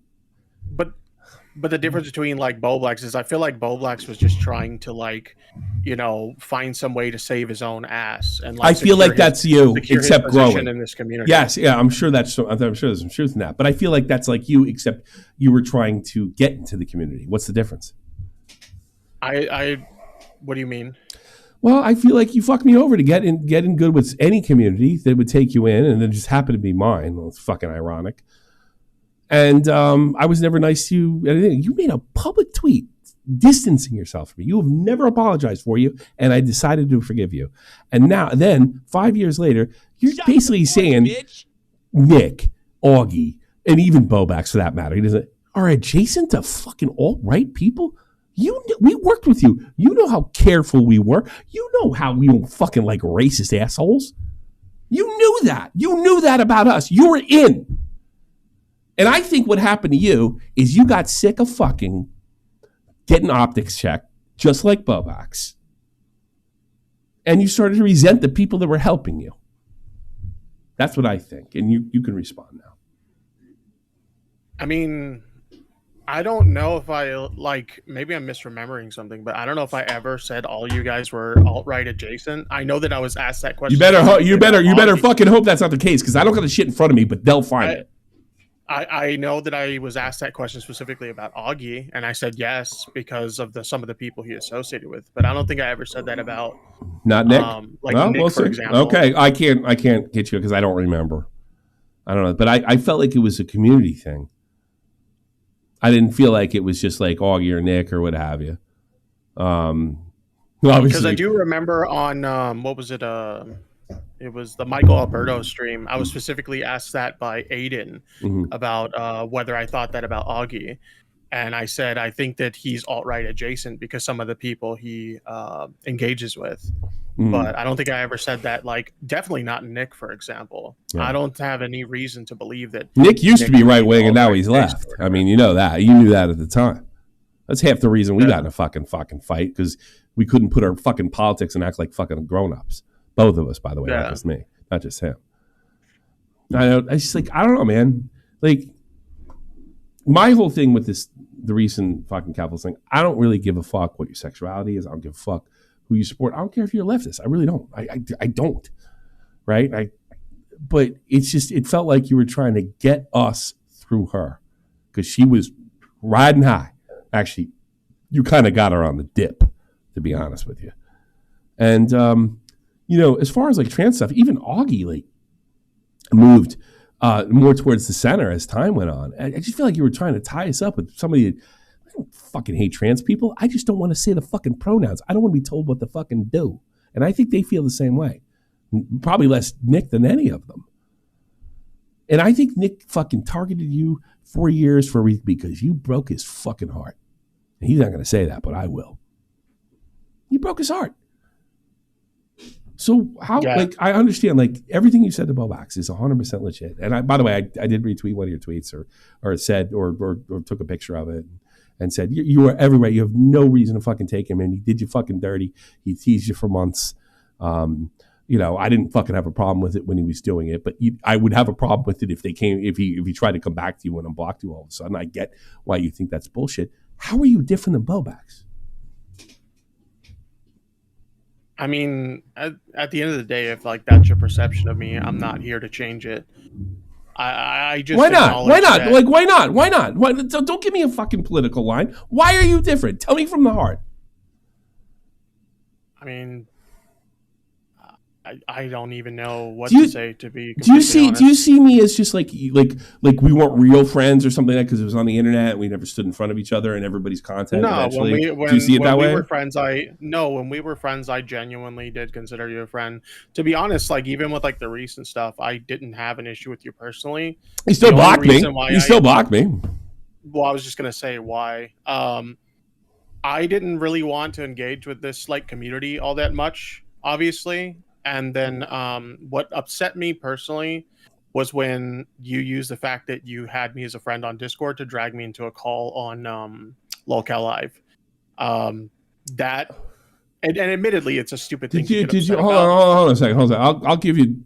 But the difference between like Boblax is I feel like Boblax was just trying to like, find some way to save his own ass. And like, I feel like that's you, except growing in this community. Yes, yeah, I'm sure there's some truth in that. But I feel like that's like you, except you were trying to get into the community. What's the difference? What do you mean? Well, I feel like you fucked me over to get in good with any community that would take you in, and it just happened to be mine. Well, it's fucking ironic. And I was never nice to you. You made a public tweet distancing yourself from me. You have never apologized for you, and I decided to forgive you. And then 5 years later, you're basically saying Nick, Augie, and even Bobax for that matter, are adjacent to fucking alt-right people. We worked with you. You know how careful we were. You know how we don't fucking like racist assholes. You knew that. You knew that about us. You were in. And I think what happened to you is you got sick of fucking getting optics checked, just like Bobax. And you started to resent the people that were helping you. That's what I think. And you can respond now. I mean, I don't know if maybe I'm misremembering something, but I don't know if I ever said all you guys were alt-right adjacent. I know that I was asked that question. You better fucking hope that's not the case, because I don't got the shit in front of me, but they'll find it. I know that I was asked that question specifically about Augie, and I said yes because of some of the people he associated with. But I don't think I ever said that about not Nick. Nick, for example. Okay, I can't get you because I don't remember. I don't know, but I felt like it was a community thing. I didn't feel like it was just like Augie or Nick or what have you. Because I do remember on what was it? It was the Michael Alberto stream. I was specifically asked that by Aiden about whether I thought that about Augie. And I said, I think that he's alt-right adjacent because some of the people he engages with. But I don't think I ever said that, like, definitely not Nick, for example. Yeah. I don't have any reason to believe that. Nick used to be right-wing and now he's left. I mean, you know that. You knew that at the time. That's half the reason we got in a fucking fight, because we couldn't put our fucking politics and act like fucking grown-ups. Both of us, by the way, not just me, not just him. I just like, I don't know, man. Like, my whole thing with the recent fucking Capitals thing, I don't really give a fuck what your sexuality is. I don't give a fuck who you support. I don't care if you're a leftist. I really don't. I don't. Right? But it's just, it felt like you were trying to get us through her because she was riding high. Actually, you kind of got her on the dip, to be honest with you. And, as far as like trans stuff, even Augie like moved more towards the center as time went on. I just feel like you were trying to tie us up with somebody that, I don't fucking hate trans people. I just don't want to say the fucking pronouns. I don't want to be told what to fucking do. And I think they feel the same way. Probably less Nick than any of them. And I think Nick fucking targeted you 4 years for a reason because you broke his fucking heart. And he's not going to say that, but I will. You broke his heart. So how, I understand, everything you said to Bobax is 100% legit. And by the way, I did retweet one of your tweets or said, or took a picture of it and said, you were everywhere. You have no reason to fucking take him in. He did you fucking dirty. He teased you for months. I didn't fucking have a problem with it when he was doing it, but I would have a problem with it if he tried to come back to you and unblocked you all of a sudden. I get why you think that's bullshit. How are you different than Bobax? I mean, at the end of the day, if that's your perception of me, I'm not here to change it. I just why not? Why not? Why not? Why not? Don't give me a fucking political line. Why are you different? Tell me from the heart. mean, I don't even know what to say, to be do you honest. see me as just like we weren't real friends or something like that because it was on the internet and we never stood in front of each other and everybody's content eventually? Do you see it that way? When we were friends, I genuinely did consider you a friend. To be honest, like even with like the recent stuff, I didn't have an issue with you personally. You still blocked me. You still blocked me. Well, I was just gonna say why. I didn't really want to engage with this like community all that much, obviously. And then what upset me personally was when you used the fact that you had me as a friend on Discord to drag me into a call on lolcow live. That and admittedly, it's a stupid thing. Did you hold on a second? I'll give you.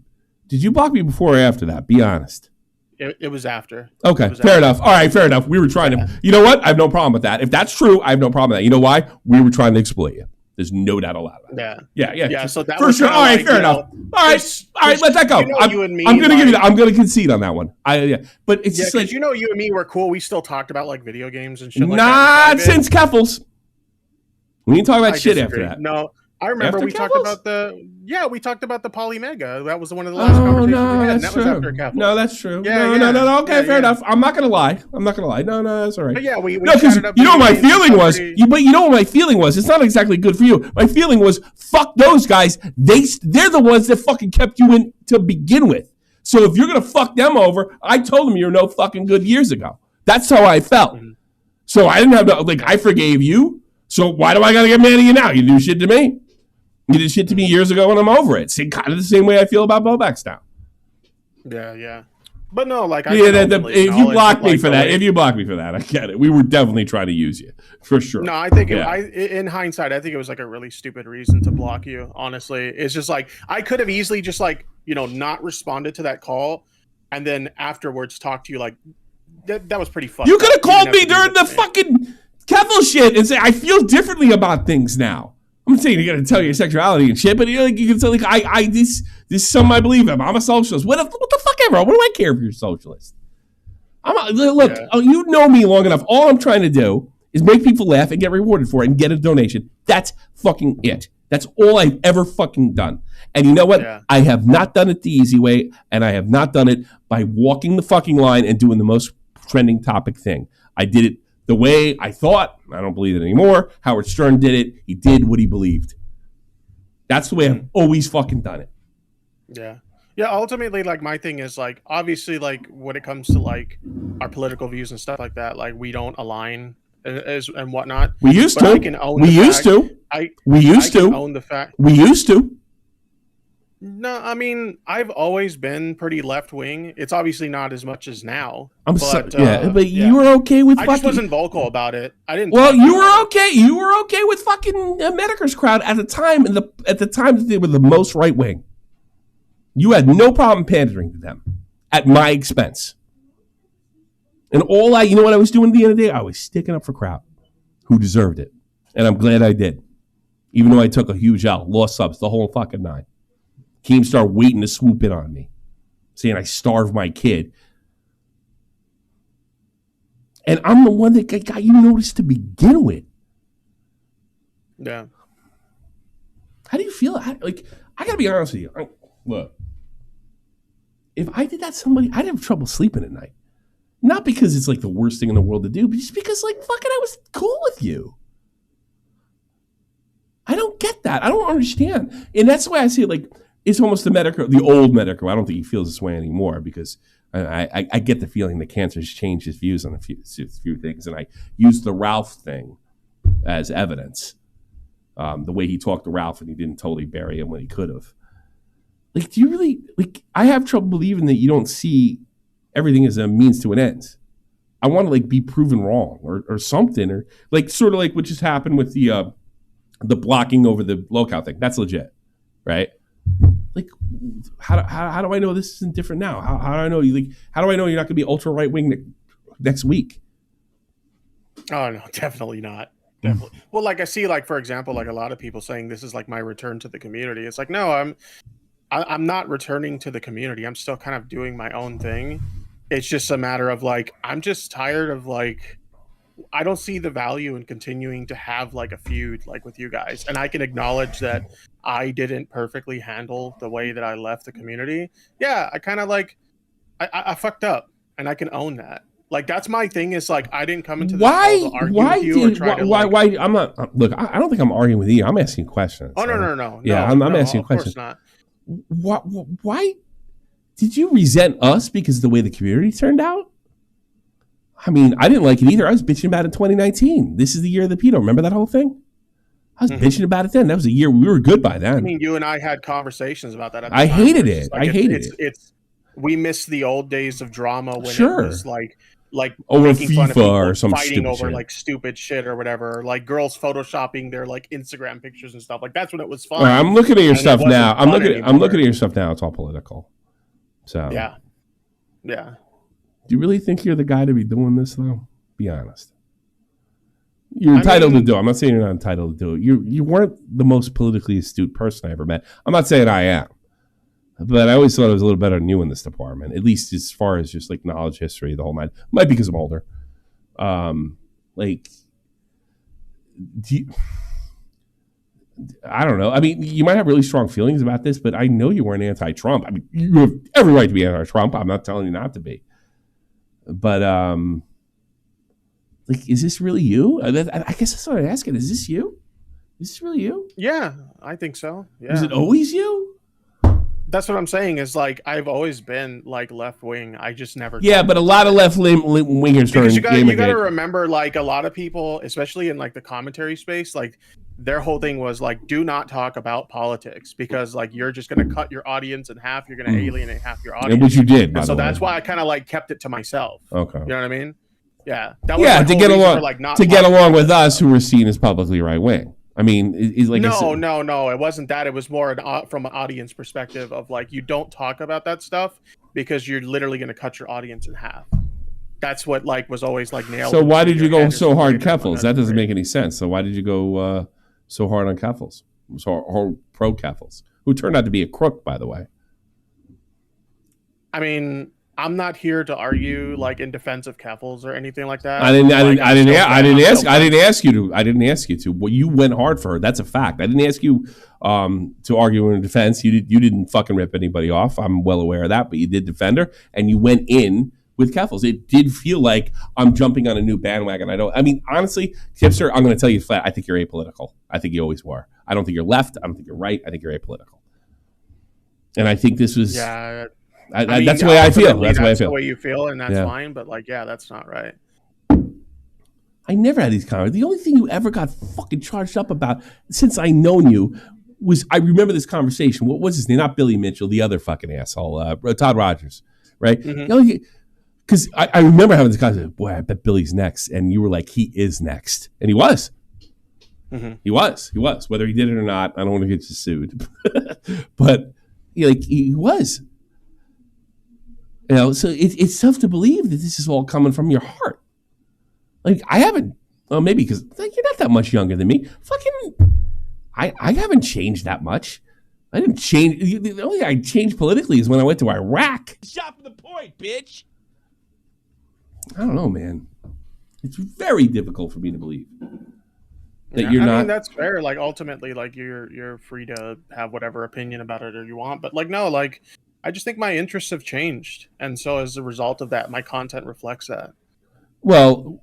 Did you block me before or after that? Be honest. It was after. Okay, fair enough. All right, fair enough. We were trying to. You know what? I have no problem with that. If that's true, I have no problem with that. You know why? We were trying to exploit you. There's no doubt about it. Yeah. So that for was sure. All right, fair enough. All right, let that go. I'm going to give you that. I'm going to concede on that one. But it's just like you and me were cool. We still talked about like video games and shit. Not since Keffels. We didn't talk about shit disagree. after that. No, I remember after we Keffels? talked about we talked about the Polymega. That was one of the last conversations we had. That's that true. was after Keffels. No, that's true. Yeah, No. Okay, fair enough. I'm not gonna lie. No, that's all right. But yeah, we because chatted up you know what my video games feeling was. pretty- But you know what my feeling was. It's not exactly good for you. My feeling was, fuck those guys. They're the ones that fucking kept you in to begin with. So if you're gonna fuck them over, I told them you're no fucking good years ago. That's how I felt. Mm-hmm. So I didn't have to I forgave you. So why do I gotta get mad at you now? You do shit to me. You did shit to me years ago and I'm over it. See, kind of the same way I feel about Bobacks now. Yeah. But no, like if you block me for that, I get it. We were definitely trying to use you for sure. No, I think in hindsight, I think it was like a really stupid reason to block you. Honestly, it's just like I could have easily just like not responded to that call, and then afterwards talk to you like that was pretty fucked. You could have called me during the fucking Keffel shit and say I feel differently about things now. I'm not saying you're gonna tell your sexuality and shit, but you can say like this is something I believe in. I'm a socialist. What the fuck ever? What do I care if you're a socialist? You know me long enough. All I'm trying to do is make people laugh and get rewarded for it and get a donation. That's fucking it. That's all I've ever fucking done. And you know what? Yeah. I have not done it the easy way, and I have not done it by walking the fucking line and doing the most trending topic thing. I did it the way I thought. I don't believe it anymore. Howard Stern did it. He did what he believed. That's the way I've always fucking done it. Yeah, ultimately, like, my thing is, like, obviously, like, when it comes to, like, our political views and stuff like that, like, we don't align and whatnot. We used to. We used to. Own the fact. We used to. No, I mean, I've always been pretty left-wing. It's obviously not as much as now. But you were okay with fucking... I just wasn't vocal about it. I didn't... Well, you were okay. You were okay with fucking Medicre's crowd at the time, at the time that they were the most right-wing. You had no problem pandering to them at my expense. And you know what I was doing at the end of the day? I was sticking up for crowd who deserved it. And I'm glad I did. Even though I took a huge L, lost subs, the whole fucking nine. Keemstar waiting to swoop in on me, saying I starved my kid. And I'm the one that got you noticed to begin with. Yeah. How do you feel? I got to be honest with you. Look, if I did that to somebody, I'd have trouble sleeping at night. Not because it's like the worst thing in the world to do, but just because like fucking I was cool with you. I don't get that. I don't understand. And that's why I say like, it's almost the old Medicre. I don't think he feels this way anymore because I get the feeling that Cancer's changed his views on a few things. And I used the Ralph thing as evidence. The way he talked to Ralph and he didn't totally bury him when he could have. Like, do you really, like, I have trouble believing that you don't see everything as a means to an end. I want to, like, be proven wrong or something. Or, like, sort of like what just happened with the blocking over the lolcow thing. That's legit, right? Like, how do I know this isn't different now? How do I know how do I know you're not going to be ultra right wing next week? Oh no, definitely not. Definitely. Well, like I see, like for example, like a lot of people saying this is like my return to the community. It's like no, I'm not returning to the community. I'm still kind of doing my own thing. It's just a matter of like I'm just tired of like I don't see the value in continuing to have like a feud like with you guys. And I can acknowledge that I didn't perfectly handle the way that I left the community. Yeah, I kind of like I fucked up, and I can own that. Like that's my thing. Is like I didn't come into this call to argue with you or try to why I'm not. Look, I don't think I'm arguing with you. I'm asking questions. Oh no. Yeah, I'm asking questions. Of course not. Why did you resent us because of the way the community turned out? I mean, I didn't like it either. I was bitching about it in 2019. This is the year of the pedo. Remember that whole thing? I was bitching about it then. That was a year we were good by then. I mean, you and I had conversations about that. I hated it. I hated it. It's we miss the old days of drama when it was like over making FIFA fun of people or some fighting over shit. like stupid shit or whatever, or, like girls photoshopping their like Instagram pictures and stuff. Like that's when it was fun. Right, I'm looking at your stuff now. I'm looking at your stuff now. It's all political. So yeah. Do you really think you're the guy to be doing this though? Be honest. You're entitled to do it. I'm not saying you're not entitled to do it. You weren't the most politically astute person I ever met. I'm not saying I am. But I always thought I was a little better than you in this department, at least as far as just like knowledge, history, the whole nine. Might be because I'm older. I don't know. I mean, you might have really strong feelings about this, but I know you weren't anti-Trump. I mean, you have every right to be anti-Trump. I'm not telling you not to be. But is this really you? I guess that's what I'm asking. Is this you? Is this really you? Yeah, I think so. Yeah. Was it always you? That's what I'm saying. Is like I've always been like left wing. I just never. Yeah, but a lot of left wingers because you got to remember, like a lot of people, especially in like the commentary space, like their whole thing was like, do not talk about politics because like you're just going to cut your audience in half. You're going to alienate half your audience. And which you did. And so that's why I kind of like kept it to myself. Okay. You know what I mean? Yeah. That was to get along, get along with us, who were seen as publicly right wing. I mean, it's like no, it wasn't that. It was more from an audience perspective of like you don't talk about that stuff because you're literally going to cut your audience in half. That's what like was always like nailed. So why did you go so hard Keffels? That doesn't make any sense. So why did you go so hard on Keffels? So pro Keffels, who turned out to be a crook, by the way. I mean, I'm not here to argue like in defense of Keffels or anything like that. I didn't ask you to. Well, you went hard for her. That's a fact. I didn't ask you to argue in her defense. You didn't fucking rip anybody off. I'm well aware of that, but you did defend her and you went in with Keffels. It did feel like I'm jumping on a new bandwagon. I mean, honestly, Kipster, I'm going to tell you flat. I think you're apolitical. I think you always were. I don't think you're left. I don't think you're right. I think you're apolitical. And I think this was. Yeah. I mean, that's the way I feel. That's the way I feel. The way you feel, and that's fine. But like, yeah, that's not right. I never had these conversations. The only thing you ever got fucking charged up about since I known you was I remember this conversation. What was his name? Not Billy Mitchell, the other fucking asshole, Todd Rogers, right? Because I remember having this conversation. Boy, I bet Billy's next, and you were like, he is next, and he was. Mm-hmm. He was. Whether he did it or not, I don't want to get you sued, but he was. You know, so it's tough to believe that this is all coming from your heart. Like I haven't, well, maybe because like, you're not that much younger than me. Fucking, I haven't changed that much. I didn't change. The only thing I changed politically is when I went to Iraq. Shot from the point, bitch. I don't know, man. It's very difficult for me to believe that you're not. I mean, that's fair. Like ultimately, like you're free to have whatever opinion about it or you want. But like no, like. I just think my interests have changed. And so as a result of that, my content reflects that. Well,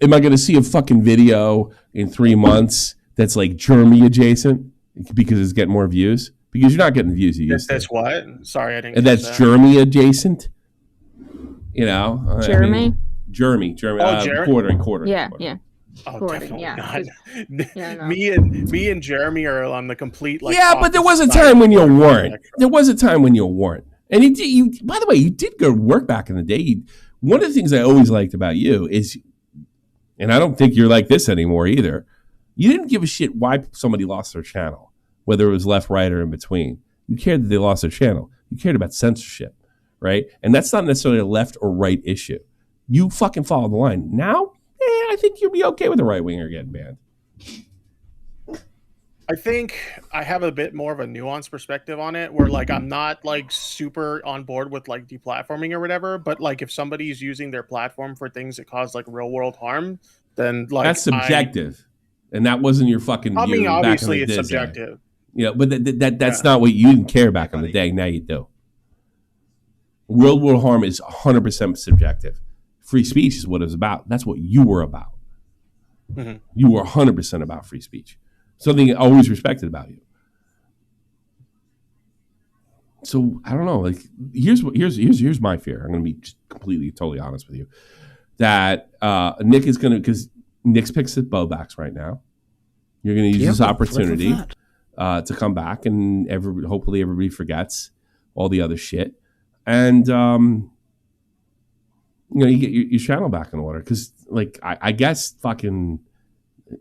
am I going to see a fucking video in 3 months that's like Jeremy adjacent because it's getting more views? Because you're not getting the views you used to. That's what? Sorry, I didn't And that's Jeremy adjacent? You know? Jeremy? Jeremy. Oh, Jeremy? Quarter. Yeah. Oh, Gordon, definitely not. No. Me and Jeremy are on the complete like. Yeah, but there was a time when you weren't. There was a time when you weren't. And you by the way, you did good work back in the day. One of the things I always liked about you is, and I don't think you're like this anymore either, you didn't give a shit why somebody lost their channel, whether it was left, right, or in between. You cared that they lost their channel. You cared about censorship, right? And that's not necessarily a left or right issue. You fucking follow the line. Now, I think you'll be okay with a right winger getting banned. I think I have a bit more of a nuanced perspective on it, where like I'm not like super on board with like deplatforming or whatever, but like if somebody's using their platform for things that cause like real world harm, then like that's subjective, and that wasn't your fucking view. I mean, obviously back in the it's subjective. Yeah, but that's not what you didn't care back in the day. Now you do. Real world harm is 100% subjective. Free speech is what it's about. That's what you were about. Mm-hmm. You were 100% about free speech. Something I always respected about you. So I don't know. Like, here's my fear. I'm going to be just completely, totally honest with you. That Nick is going to, because Nick's picks his bowbacks right now. You're going to use this opportunity to come back, and hopefully everybody forgets all the other shit, and you get your channel back in order. Because like I guess fucking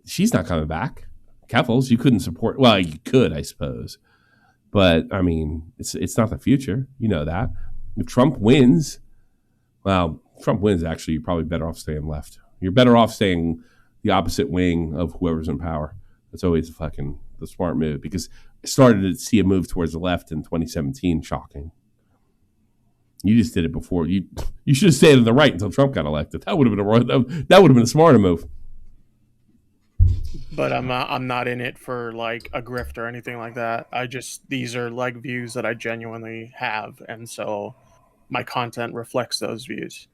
she's not coming back. Keffels, you couldn't support. Well, you could, I suppose, but I mean, it's not the future. You know that. If Trump wins, actually, you're probably better off staying left. You're better off staying the opposite wing of whoever's in power. That's always the smart move, because I started to see a move towards the left in 2017. Shocking. You just did it before. You should have stayed on the right until Trump got elected. That would have been a smarter move. But I'm not in it for like a grift or anything like that. These are like views that I genuinely have, and so my content reflects those views.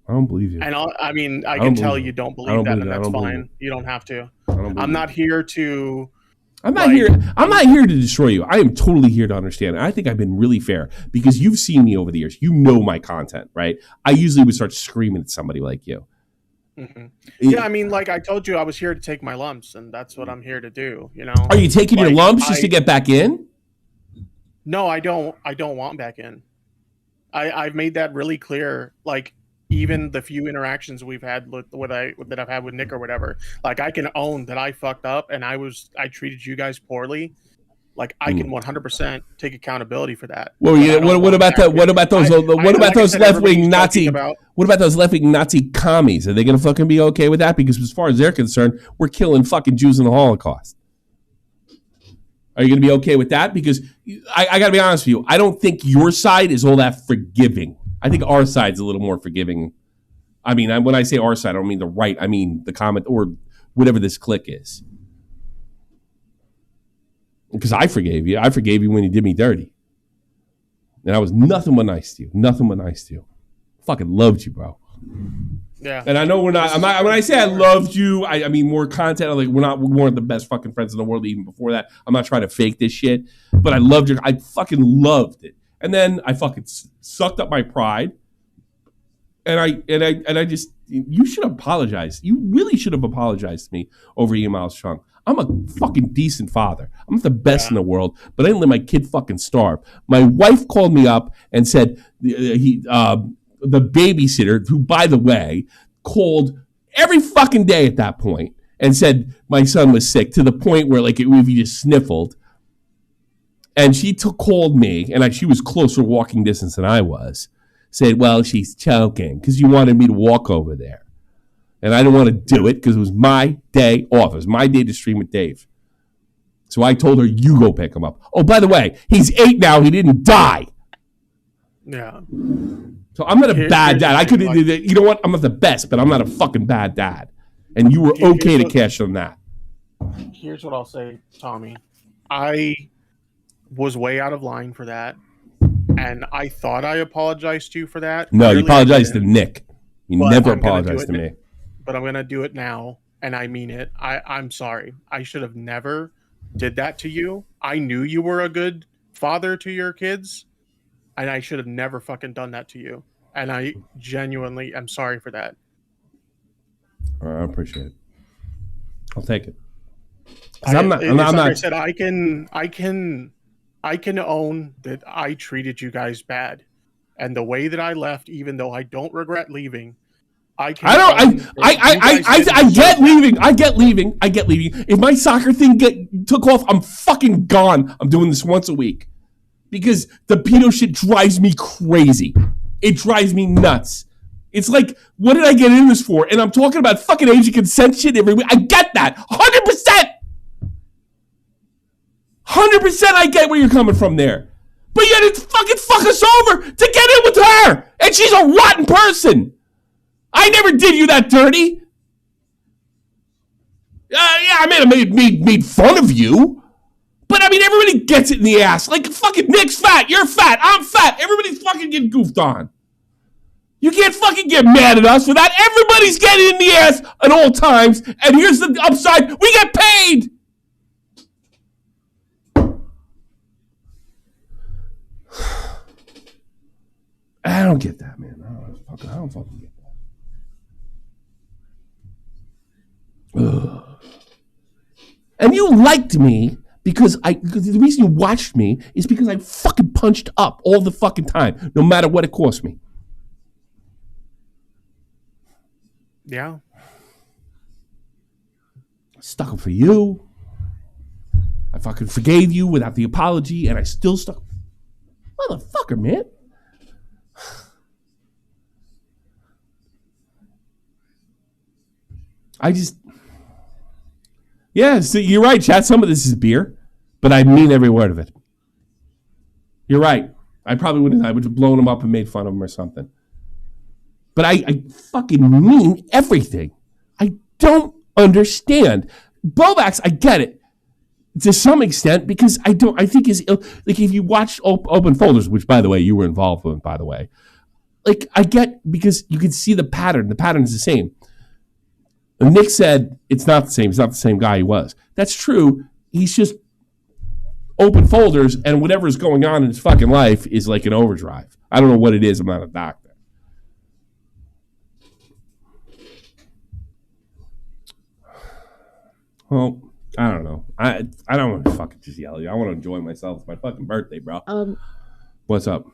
I don't believe you. And I can tell you don't believe that, and that's fine. You don't have to. I'm not here to. I'm not here to destroy you. I am totally here to understand. And I think I've been really fair, because you've seen me over the years. You know my content, right? I usually would start screaming at somebody like you. Mm-hmm. Yeah, I mean, like I told you, I was here to take my lumps, and that's what I'm here to do. You know. Are you taking your lumps just to get back in? No, I don't. I don't want back in. I've made that really clear. Like, even the few interactions we've had that I've had with Nick or whatever, like I can own that I fucked up and I treated you guys poorly. Like I can 100% take accountability for that. Well, what about those left wing Nazi commies? Are they going to fucking be okay with that? Because as far as they're concerned, we're killing fucking Jews in the Holocaust. Are you going to be okay with that? Because I got to be honest with you, I don't think your side is all that forgiving. I think our side's a little more forgiving. I mean, when I say our side, I don't mean the right. I mean the comment or whatever this clique is. Because I forgave you. I forgave you when you did me dirty. And I was nothing but nice to you. Nothing but nice to you. Fucking loved you, bro. Yeah. And I know we're not. When I say I loved you, I mean more content. Like we weren't the best fucking friends in the world even before that. I'm not trying to fake this shit. But I loved you. I fucking loved it. And then I fucking sucked up my pride. And I just, you should apologize. You really should have apologized to me over Miles Chung. I'm a fucking decent father. I'm not the best in the world, but I didn't let my kid fucking starve. My wife called me up and said the babysitter, who, by the way, called every fucking day at that point and said my son was sick, to the point where like if he just sniffled. And she called me, and she was closer walking distance than I was, said, well, she's choking because you wanted me to walk over there. And I didn't want to do it because it was my day off. It was my day to stream with Dave. So I told her, you go pick him up. Oh, by the way, he's 8 now. He didn't die. Yeah. So I'm not a bad dad. I could, you know what? I'm not the best, but I'm not a fucking bad dad. And you were okay to cash on that. Here's what I'll say, Tommy. I was way out of line for that. And I thought I apologized to you for that. No, you apologized to Nick. You never apologized to me. But I'm going to do it now, and I mean it. I'm sorry. I should have never did that to you. I knew you were a good father to your kids, and I should have never fucking done that to you. And I genuinely am sorry for that. I appreciate it. I'll take it. I said, I can own that I treated you guys bad, and the way that I left, even though I don't regret leaving. I get leaving. I get leaving. If my soccer thing took off, I'm fucking gone. I'm doing this once a week because the pedo shit drives me crazy. It drives me nuts. It's like, what did I get in this for? And I'm talking about fucking age of consent shit every week. I get that. 100%. 100% I get where you're coming from there. But you had to fucking fuck us over to get in with her. And she's a rotten person. I never did you that dirty. I mean, I made fun of you. But I mean, everybody gets it in the ass. Like, fucking Nick's fat. You're fat. I'm fat. Everybody's fucking getting goofed on. You can't fucking get mad at us for that. Everybody's getting in the ass at all times. And here's the upside. We get paid. I don't get that, man. I don't fucking get that. Ugh. And you liked me because the reason you watched me is because I fucking punched up all the fucking time, no matter what it cost me. Yeah. Stuck up for you. I fucking forgave you without the apology, and I still stuck. Motherfucker, man. Yeah, so you're right, chat. Some of this is beer, but I mean every word of it. You're right. I would have blown him up and made fun of him or something. But I fucking mean everything. I don't understand. Bovax, I get it to some extent because I think is like if you watch Open Folders, which by the way you were involved with, by the way, like I get because you can see the pattern. The pattern is the same. And Nick said it's not the same. He's not the same guy he was. That's true. He's just Open Folders, and whatever is going on in his fucking life is like an overdrive. I don't know what it is. I'm not a doctor. Well, I don't know. I don't want to fucking just yell at you. I want to enjoy myself. It's my fucking birthday, bro. What's up?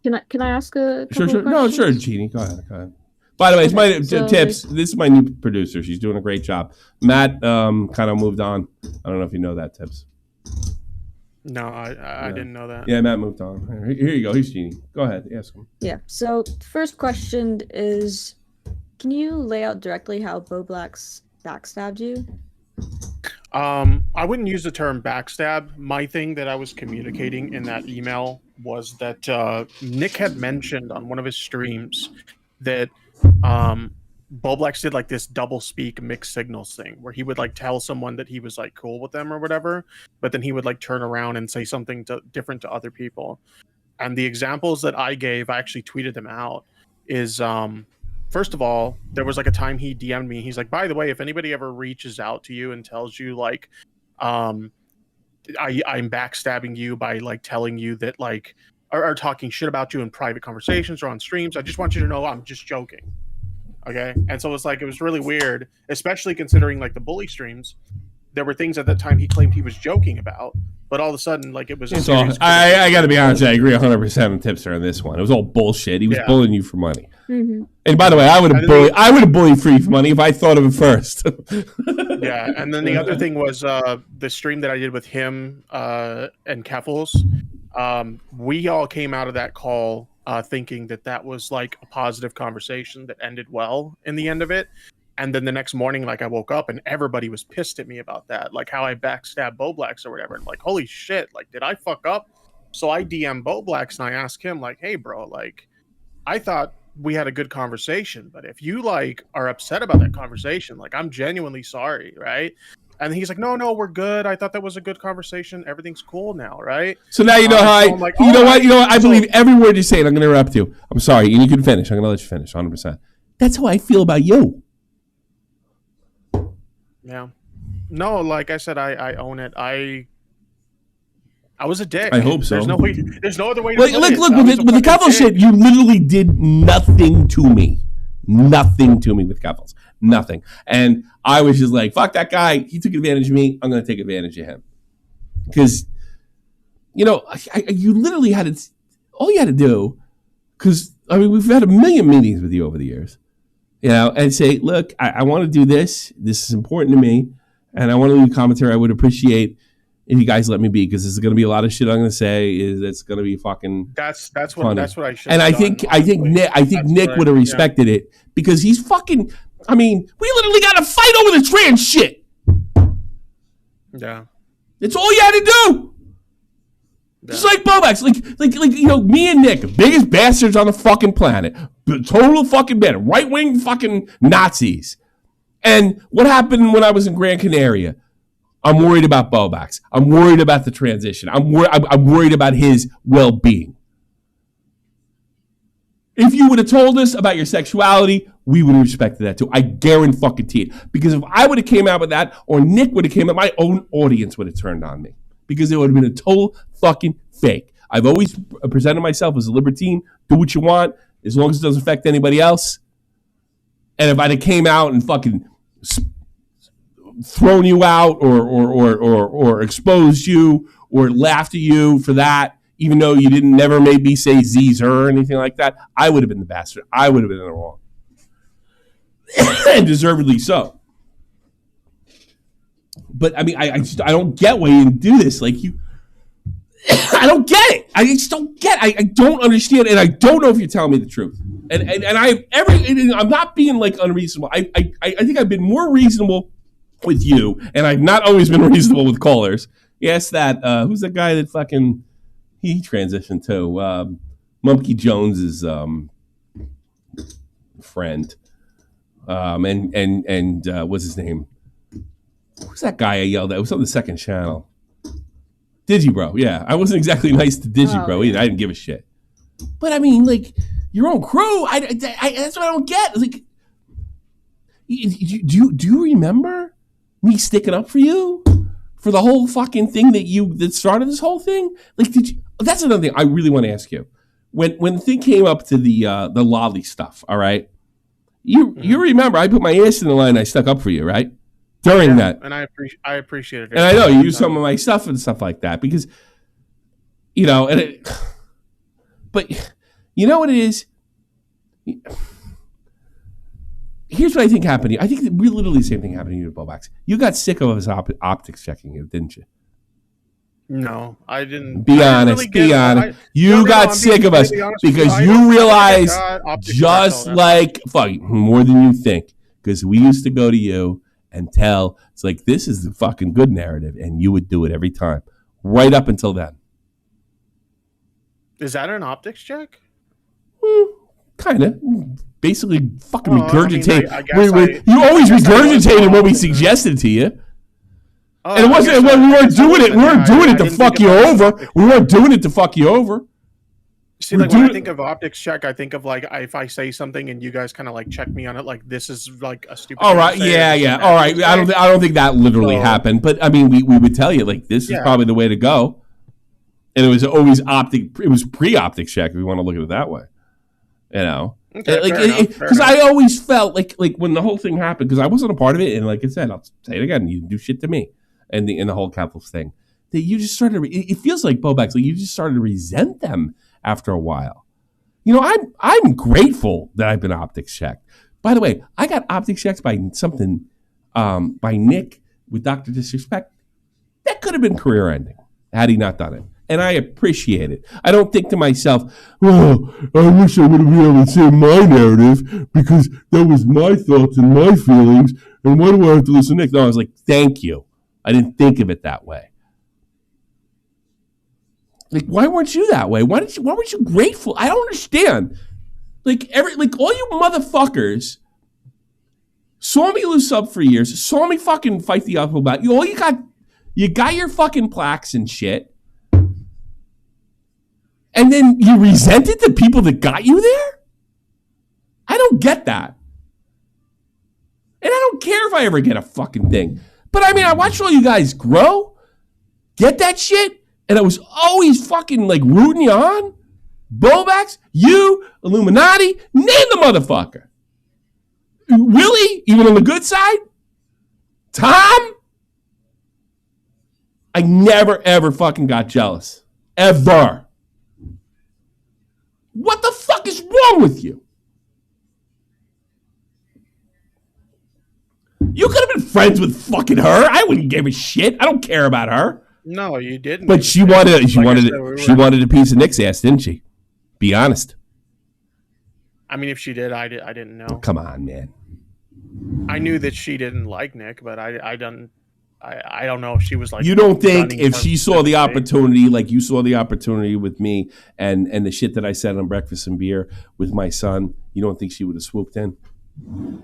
Can I ask a couple Sure. No, sure, Jeannie. Go ahead. By the way, it's my tips. This is my new producer. She's doing a great job. Matt kind of moved on. I don't know if you know that, Tips. No, I didn't know that. Yeah, Matt moved on. Here you go. Here's Jeannie. Go ahead. Ask him. Yeah. So first question is, can you lay out directly how Bo Black's backstabbed you? I wouldn't use the term backstab. My thing that I was communicating in that email was that Nick had mentioned on one of his streams that Boblax did like this double speak mixed signals thing where he would like tell someone that he was like cool with them or whatever, but then he would like turn around and say something different to other people. And the examples that I gave, I actually tweeted them out, is first of all, there was like a time he DM'd me. He's like, by the way, if anybody ever reaches out to you and tells you like I'm backstabbing you by like telling you that like are talking shit about you in private conversations or on streams, I just want you to know I'm just joking. Okay. And so it's like, it was really weird, especially considering like the bully streams. There were things at that time he claimed he was joking about, but all of a sudden, like it was. I got to be honest, I agree 100% with Tipster on this one. It was all bullshit. He was bullying you for money. Mm-hmm. And by the way, I would have bullied Free for money if I thought of it first. Yeah, and then the other thing was the stream that I did with him and Keffels. We all came out of that call thinking that was like a positive conversation that ended well in the end of it. And then the next morning, like I woke up and everybody was pissed at me about that, like how I backstabbed Boblax or whatever. And like, holy shit, like did I fuck up? So I DM Boblax and I asked him like, hey bro, like I thought we had a good conversation, but if you like are upset about that conversation, like I'm genuinely sorry, right? And he's like, no, we're good. I thought that was a good conversation. Everything's cool now, right? So now you know how so I'm like, you know what? I believe every word you say, and I'm going to interrupt you. I'm sorry, and you can finish. I'm going to let you finish 100%. That's how I feel about you. Yeah. No, like I said, I own it. I was a dick. I hope so. There's no other way to look, with the Keffels shit, you literally did nothing to me. Nothing to me with Keffels. Nothing. And I was just like, fuck that guy. He took advantage of me. I'm going to take advantage of him. Because, you literally had to, all you had to do, because, I mean, we've had a million meetings with you over the years, and say, look, I want to do this. This is important to me. And I want to leave commentary. I would appreciate if you guys let me be, because there's going to be a lot of shit I'm going to say. It's going to be fucking. That's what funny. that's what I should. And I think Nick would have respected it because he's fucking. I mean, we literally got to fight over the trans shit. Yeah, it's all you had to do. Yeah. Just like Bobax, like me and Nick, biggest bastards on the fucking planet, total fucking bad, right wing fucking Nazis. And what happened when I was in Gran Canaria? I'm worried about Bobax. I'm worried about the transition. I'm worried about his well-being. If you would have told us about your sexuality, we would have respected that too. I guarantee it. Because if I would have came out with that, or Nick would have came out, my own audience would have turned on me. Because it would have been a total fucking fake. I've always presented myself as a libertine. Do what you want, as long as it doesn't affect anybody else. And if I'd have came out and fucking thrown you out or exposed you or laughed at you for that, even though you didn't never made me say Z's or anything like that, I would have been the bastard. I would have been in the wrong. And deservedly so. But I mean, I don't get why you do this. Like you, I don't get it. I just don't get it. I don't understand, and I don't know if you're telling me the truth. And I'm not being like unreasonable. I think I've been more reasonable with you, and I've not always been reasonable with callers. Yes, that who's the guy that fucking he transitioned to Mumpky Jones's friend, and what's his name? Who's that guy I yelled at? It was on the second channel. Digibro, yeah. I wasn't exactly nice to Digibro either. I didn't give a shit. But I mean, like, your own crew, that's what I don't get. Like, do you remember me sticking up for you? For the whole fucking thing that started this whole thing? Like, that's another thing I really want to ask you. When the thing came up to the lolly stuff, all right? You remember I put my ass in the line and I stuck up for you, right? During that. And I appreciate it. And I know you use some of my stuff and stuff like that because, but you know what it is? Here's what I think happened to you. I think literally the same thing happened to you with Bobax. You got sick of his optics checking you, didn't you? No, I didn't. Be honest. You got sick of us because you realized just like, fuck, more than you think. Because we used to go to you and tell, it's like, this is the fucking good narrative, and you would do it every time, right up until then. Is that an optics check? Kind of. Basically, fucking regurgitate. You always regurgitated what we suggested to you. And it wasn't when we weren't doing it. We weren't doing it to fuck you over. We weren't doing it to fuck you over. See, like when I think of optics check, I think of like if I say something and you guys kind of like check me on it, like this is like a stupid. All right, yeah. All right, I don't think that literally happened, but I mean, we would tell you like this is probably the way to go, and it was always It was pre-optics check if you want to look at it that way, because I always felt like when the whole thing happened, because I wasn't a part of it, and like I said, I'll say it again, you didn't do shit to me, and the whole Catholic thing, that you just started. It feels like Bobax, like you just started to resent them. After a while, I'm grateful that I've been optics checked. By the way, I got optics checked by something by Nick with Dr. Disrespect. That could have been career ending had he not done it, and I appreciate it. I don't think to myself, "Oh, I wish I would have been able to say my narrative because that was my thoughts and my feelings, and why do I have to listen to Nick?" No, I was like, "Thank you." I didn't think of it that way. Like, why weren't you that way? Why weren't you grateful? I don't understand. Like all you motherfuckers saw me lose sub for years, saw me fucking fight the uphill battle. You got your fucking plaques and shit. And then you resented the people that got you there? I don't get that. And I don't care if I ever get a fucking thing. But I mean, I watched all you guys grow, get that shit. And I was always fucking like rooting you on. Bobax, you, Illuminati, name the motherfucker. Willie, even on the good side. Tom. I never, ever fucking got jealous. Ever. What the fuck is wrong with you? You could have been friends with fucking her. I wouldn't give a shit. I don't care about her. No, you didn't. But she wanted a piece of Nick's ass, didn't she? Be honest. I mean, if she did, I didn't know. Come on, man. I knew that she didn't like Nick, but I don't know if she was like. You don't think if she saw the opportunity, like you saw the opportunity with me and the shit that I said on Breakfast and Beer with my son, you don't think she would have swooped in?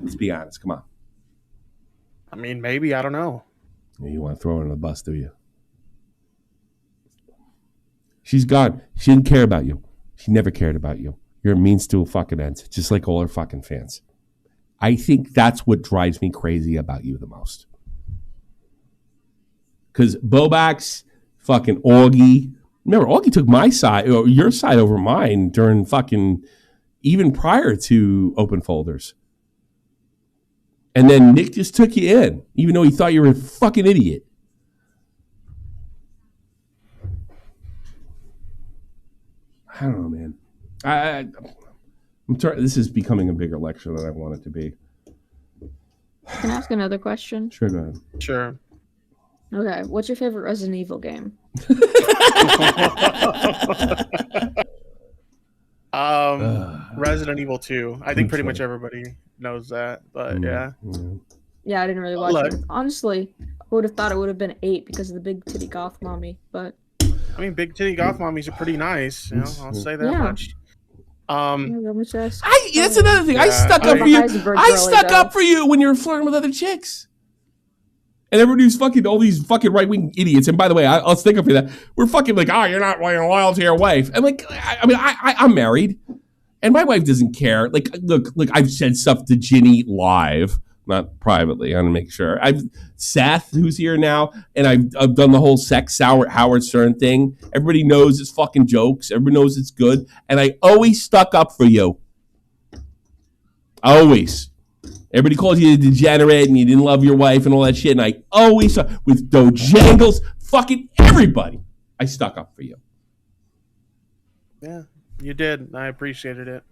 Let's be honest. Come on. I mean, maybe. I don't know. You want to throw her on the bus, do you? She's gone. She didn't care about you. She never cared about you. You're a means to a fucking end, just like all her fucking fans. I think that's what drives me crazy about you the most. Because Bobax, fucking Augie. Remember, Augie took my side, or your side over mine during fucking, even prior to open folders. And then Nick just took you in, even though he thought you were a fucking idiot. I don't know, man. I'm this is becoming a bigger lecture than I want it to be. Can I ask another question? Sure, go ahead. Sure. Okay, what's your favorite Resident Evil game? Resident Evil 2. I think pretty much everybody knows that, but yeah. Yeah, I didn't really watch it. Honestly, I would have thought it would have been 8 because of the big titty goth mommy, but I mean, big titty goth mommies are pretty nice. You know, I'll say that much. That's another thing. I stuck up for you. I stuck up for you when you were flirting with other chicks. And everybody's fucking all these fucking right wing idiots. And by the way, I'll stick up for that. We're fucking like, you're not loyal to your wife. I'm like, I'm married, and my wife doesn't care. Like, look, I've said stuff to Ginny live, not privately. I want to make sure. Seth, who's here now, and I've done the whole sex Howard Stern thing. Everybody knows it's fucking jokes. Everybody knows it's good, and I always stuck up for you. Always. Everybody calls you a degenerate and you didn't love your wife and all that shit. And I always, with Dojangles, fucking everybody, I stuck up for you. Yeah, you did. I appreciated it.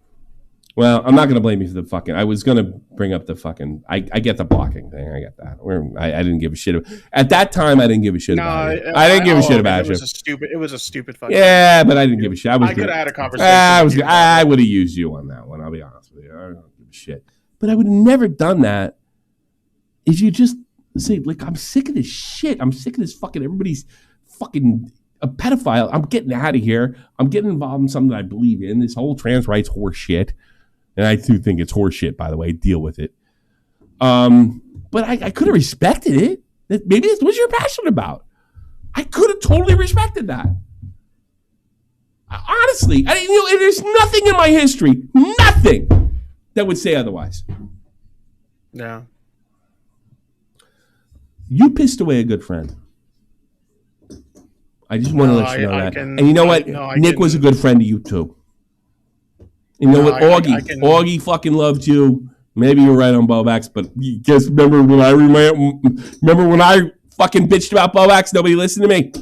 Well, I'm not going to blame you for the fucking, I was going to bring up the fucking, I get the blocking thing. I get that. I didn't give a shit. At that time, I didn't give a shit about it. I didn't give a shit about you. It was a stupid fucking. Yeah, but I didn't give a shit. I could have had a conversation. I would have used you on that one. I'll be honest with you. I don't give a shit. But I would have never done that if you just say, like, I'm sick of this shit. I'm sick of this fucking, everybody's fucking a pedophile. I'm getting out of here. I'm getting involved in something that I believe in. This whole trans rights horse shit. And I do think it's horse shit, by the way. Deal with it. But I could have respected it. Maybe it's what you're passionate about. I could have totally respected that. Honestly, there's nothing in my history, nothing that would say otherwise. Yeah. You pissed away a good friend. I just want to let you know that. And you know what? Nick was a good friend to you too. You know what? Augie fucking loved you. Maybe you're right on Bovax, but just remember when I fucking bitched about Bovax, nobody listened to me.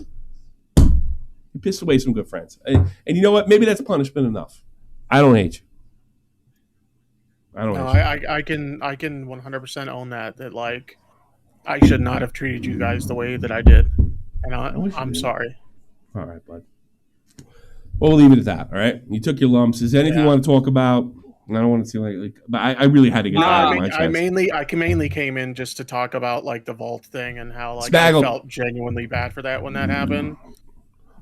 You pissed away some good friends. And you know what? Maybe that's punishment enough. I don't hate you. I can 100% own that like I should not have treated you guys the way that I did. And I'm sorry. All right, bud. Well, we'll leave it at that. All right. You took your lumps. Is there anything you want to talk about? I don't want to see but I really had to get that out of my chest. I mainly came in just to talk about like the vault thing and how like I felt genuinely bad for that when that happened.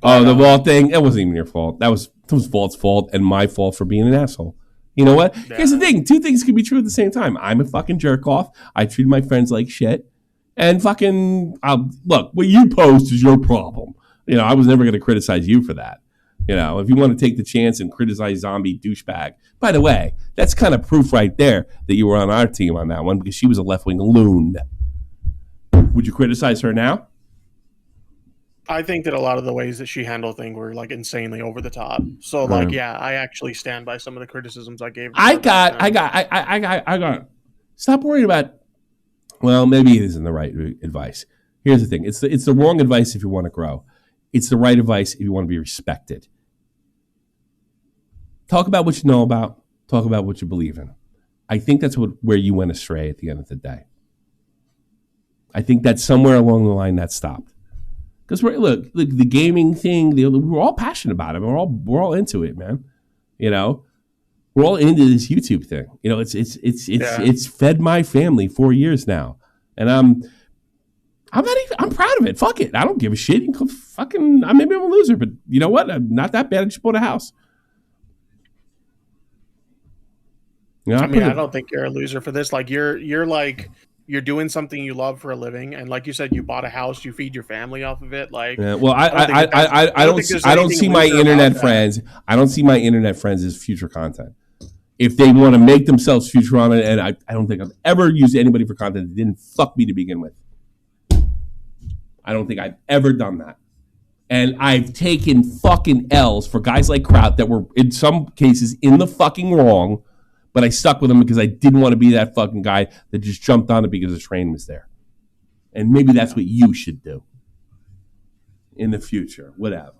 But, the vault thing, it wasn't even your fault. It was Vault's fault and my fault for being an asshole. You know what? Yeah. Here's the thing. Two things can be true at the same time. I'm a fucking jerk off. I treat my friends like shit. And fucking, look, what you post is your problem. You know, I was never going to criticize you for that. You know, if you want to take the chance and criticize Zombie douchebag. By the way, that's kind of proof right there that you were on our team on that one because she was a left-wing loon. Would you criticize her now? I think that a lot of the ways that she handled things were like insanely over the top. So like, yeah, I actually stand by some of the criticisms I gave. I got. Stop worrying about. Well, maybe it isn't the right advice. Here's the thing: it's the wrong advice if you want to grow. It's the right advice if you want to be respected. Talk about what you know about. Talk about what you believe in. I think that's where you went astray at the end of the day. I think that somewhere along the line that stopped. Because the gaming thing, we're all passionate about it. We're all into it, man. You know, we're all into this YouTube thing. You know, it's fed my family 4 years now, and I'm proud of it. Fuck it, I don't give a shit. You can fucking, maybe I'm a loser, but you know what? I'm not that bad. I just bought a house. You know, I don't think you're a loser for this. Like you're doing something you love for a living, and like you said, you bought a house, you feed your family off of it. Like, well, I don't see my internet friends. I don't see my internet friends as future content. If they want to make themselves future on it, and I don't think I've ever used anybody for content that didn't fuck me to begin with. I don't think I've ever done that. And I've taken fucking L's for guys like Kraut that were in some cases in the fucking wrong, but I stuck with them because I didn't want to be that fucking guy that just jumped on it because the train was there. And maybe that's what you should do in the future, whatever.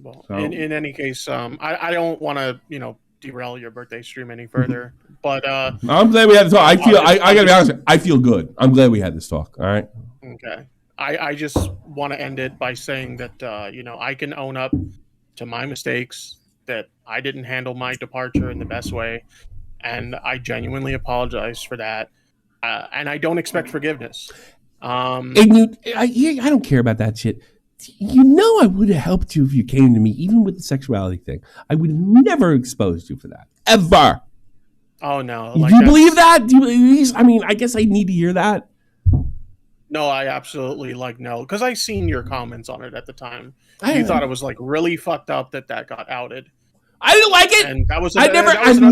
Well, so, in any case, I don't want to, derail your birthday stream any further, but I'm glad we had this talk. I gotta be honest, I feel good. I'm glad we had this talk. All right. Okay. I just want to end it by saying that I can own up to my mistakes, that I didn't handle my departure in the best way, and I genuinely apologize for that. And I don't expect forgiveness. And I don't care about that shit. I would have helped you if you came to me, even with the sexuality thing. I would have never exposed you for that, ever. Oh no! Do you believe that? I guess I need to hear that. No, I absolutely no, because I seen your comments on it at the time. You thought it was really fucked up that got outed. I didn't like it. And that was I've never outed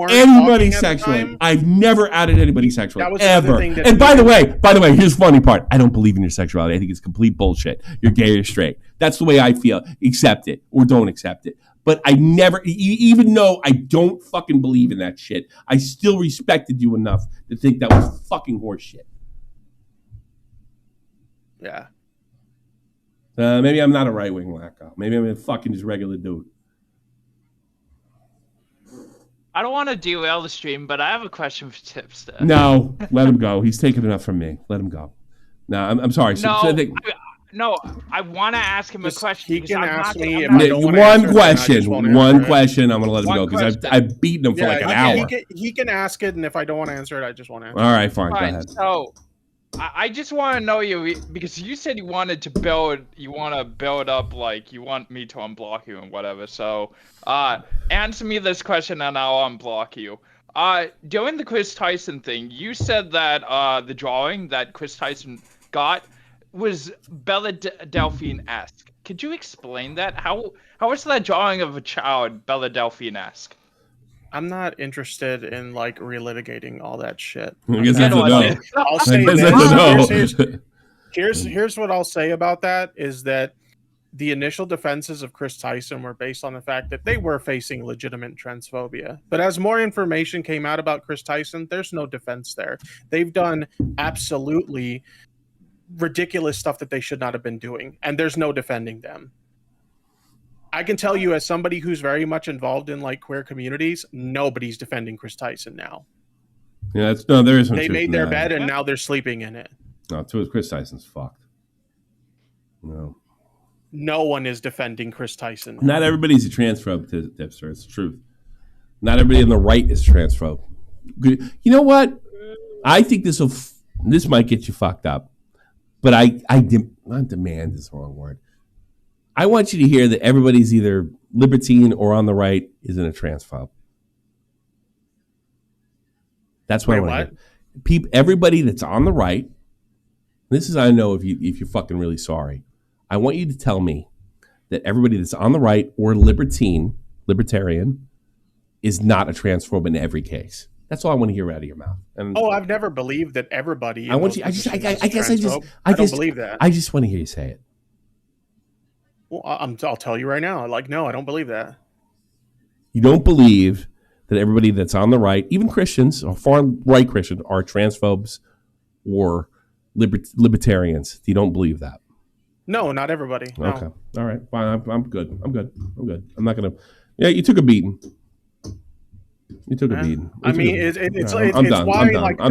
anybody sexually. I've never outed anybody sexually ever. And by the way, here's the funny part. I don't believe in your sexuality. I think it's complete bullshit. You're gay or straight. That's the way I feel. Accept it or don't accept it. But I never, even though I don't fucking believe in that shit, I still respected you enough to think that was fucking horse shit. Yeah. Maybe I'm not a right-wing wacko. Maybe I'm a fucking just regular dude. I don't want to derail the stream, but I have a question for Tipster. No, let him go. He's taken enough from me. Let him go. No, I'm sorry. I want to ask him a question. He can ask me one question. I'm going to let him go because I've beaten him for an hour. He can ask it, and if I don't want to answer it, I just won't answer it. All right, fine. Go ahead. So, I just want to know you because you said you want to build up you want me to unblock you and whatever. So, answer me this question and I'll unblock you. During the Chris Tyson thing, you said that the drawing that Chris Tyson got was Bella Delphine-esque. Could you explain that? How is that drawing of a child Bella Delphine-esque? I'm not interested in relitigating all that shit. I guess that's a no. I'll say this. Here's what I'll say about that is that the initial defenses of Chris Tyson were based on the fact that they were facing legitimate transphobia. But as more information came out about Chris Tyson, there's no defense there. They've done absolutely ridiculous stuff that they should not have been doing, and there's no defending them. I can tell you, as somebody who's very much involved in queer communities, nobody's defending Chris Tyson now. Yeah, there is. They made their bed and now they're sleeping in it. No, Chris Tyson's fucked. No one is defending Chris Tyson now. Not everybody's a transphobe, Dipster. It's the truth. Not everybody on the right is transphobe. You know what? I think this might get you fucked up, but not demand is the wrong word. I want you to hear that everybody's either libertine or on the right isn't a transphobe. That's what I want to hear. Everybody that's on the right, this is how I know if you're fucking really sorry. I want you to tell me that everybody that's on the right or libertarian, is not a transphobe in every case. That's all I want to hear out of your mouth. And I've never believed that everybody. I want you. I don't believe that. I just want to hear you say it. Well, I'll tell you right now. No, I don't believe that. You don't believe that everybody that's on the right, even Christians or far right Christians, are transphobes or libertarians. You don't believe that? No, not everybody. No. Okay. All right. Fine. I'm good. I'm not gonna. Yeah, you took a beating. You took a beating. I mean, it's why I'm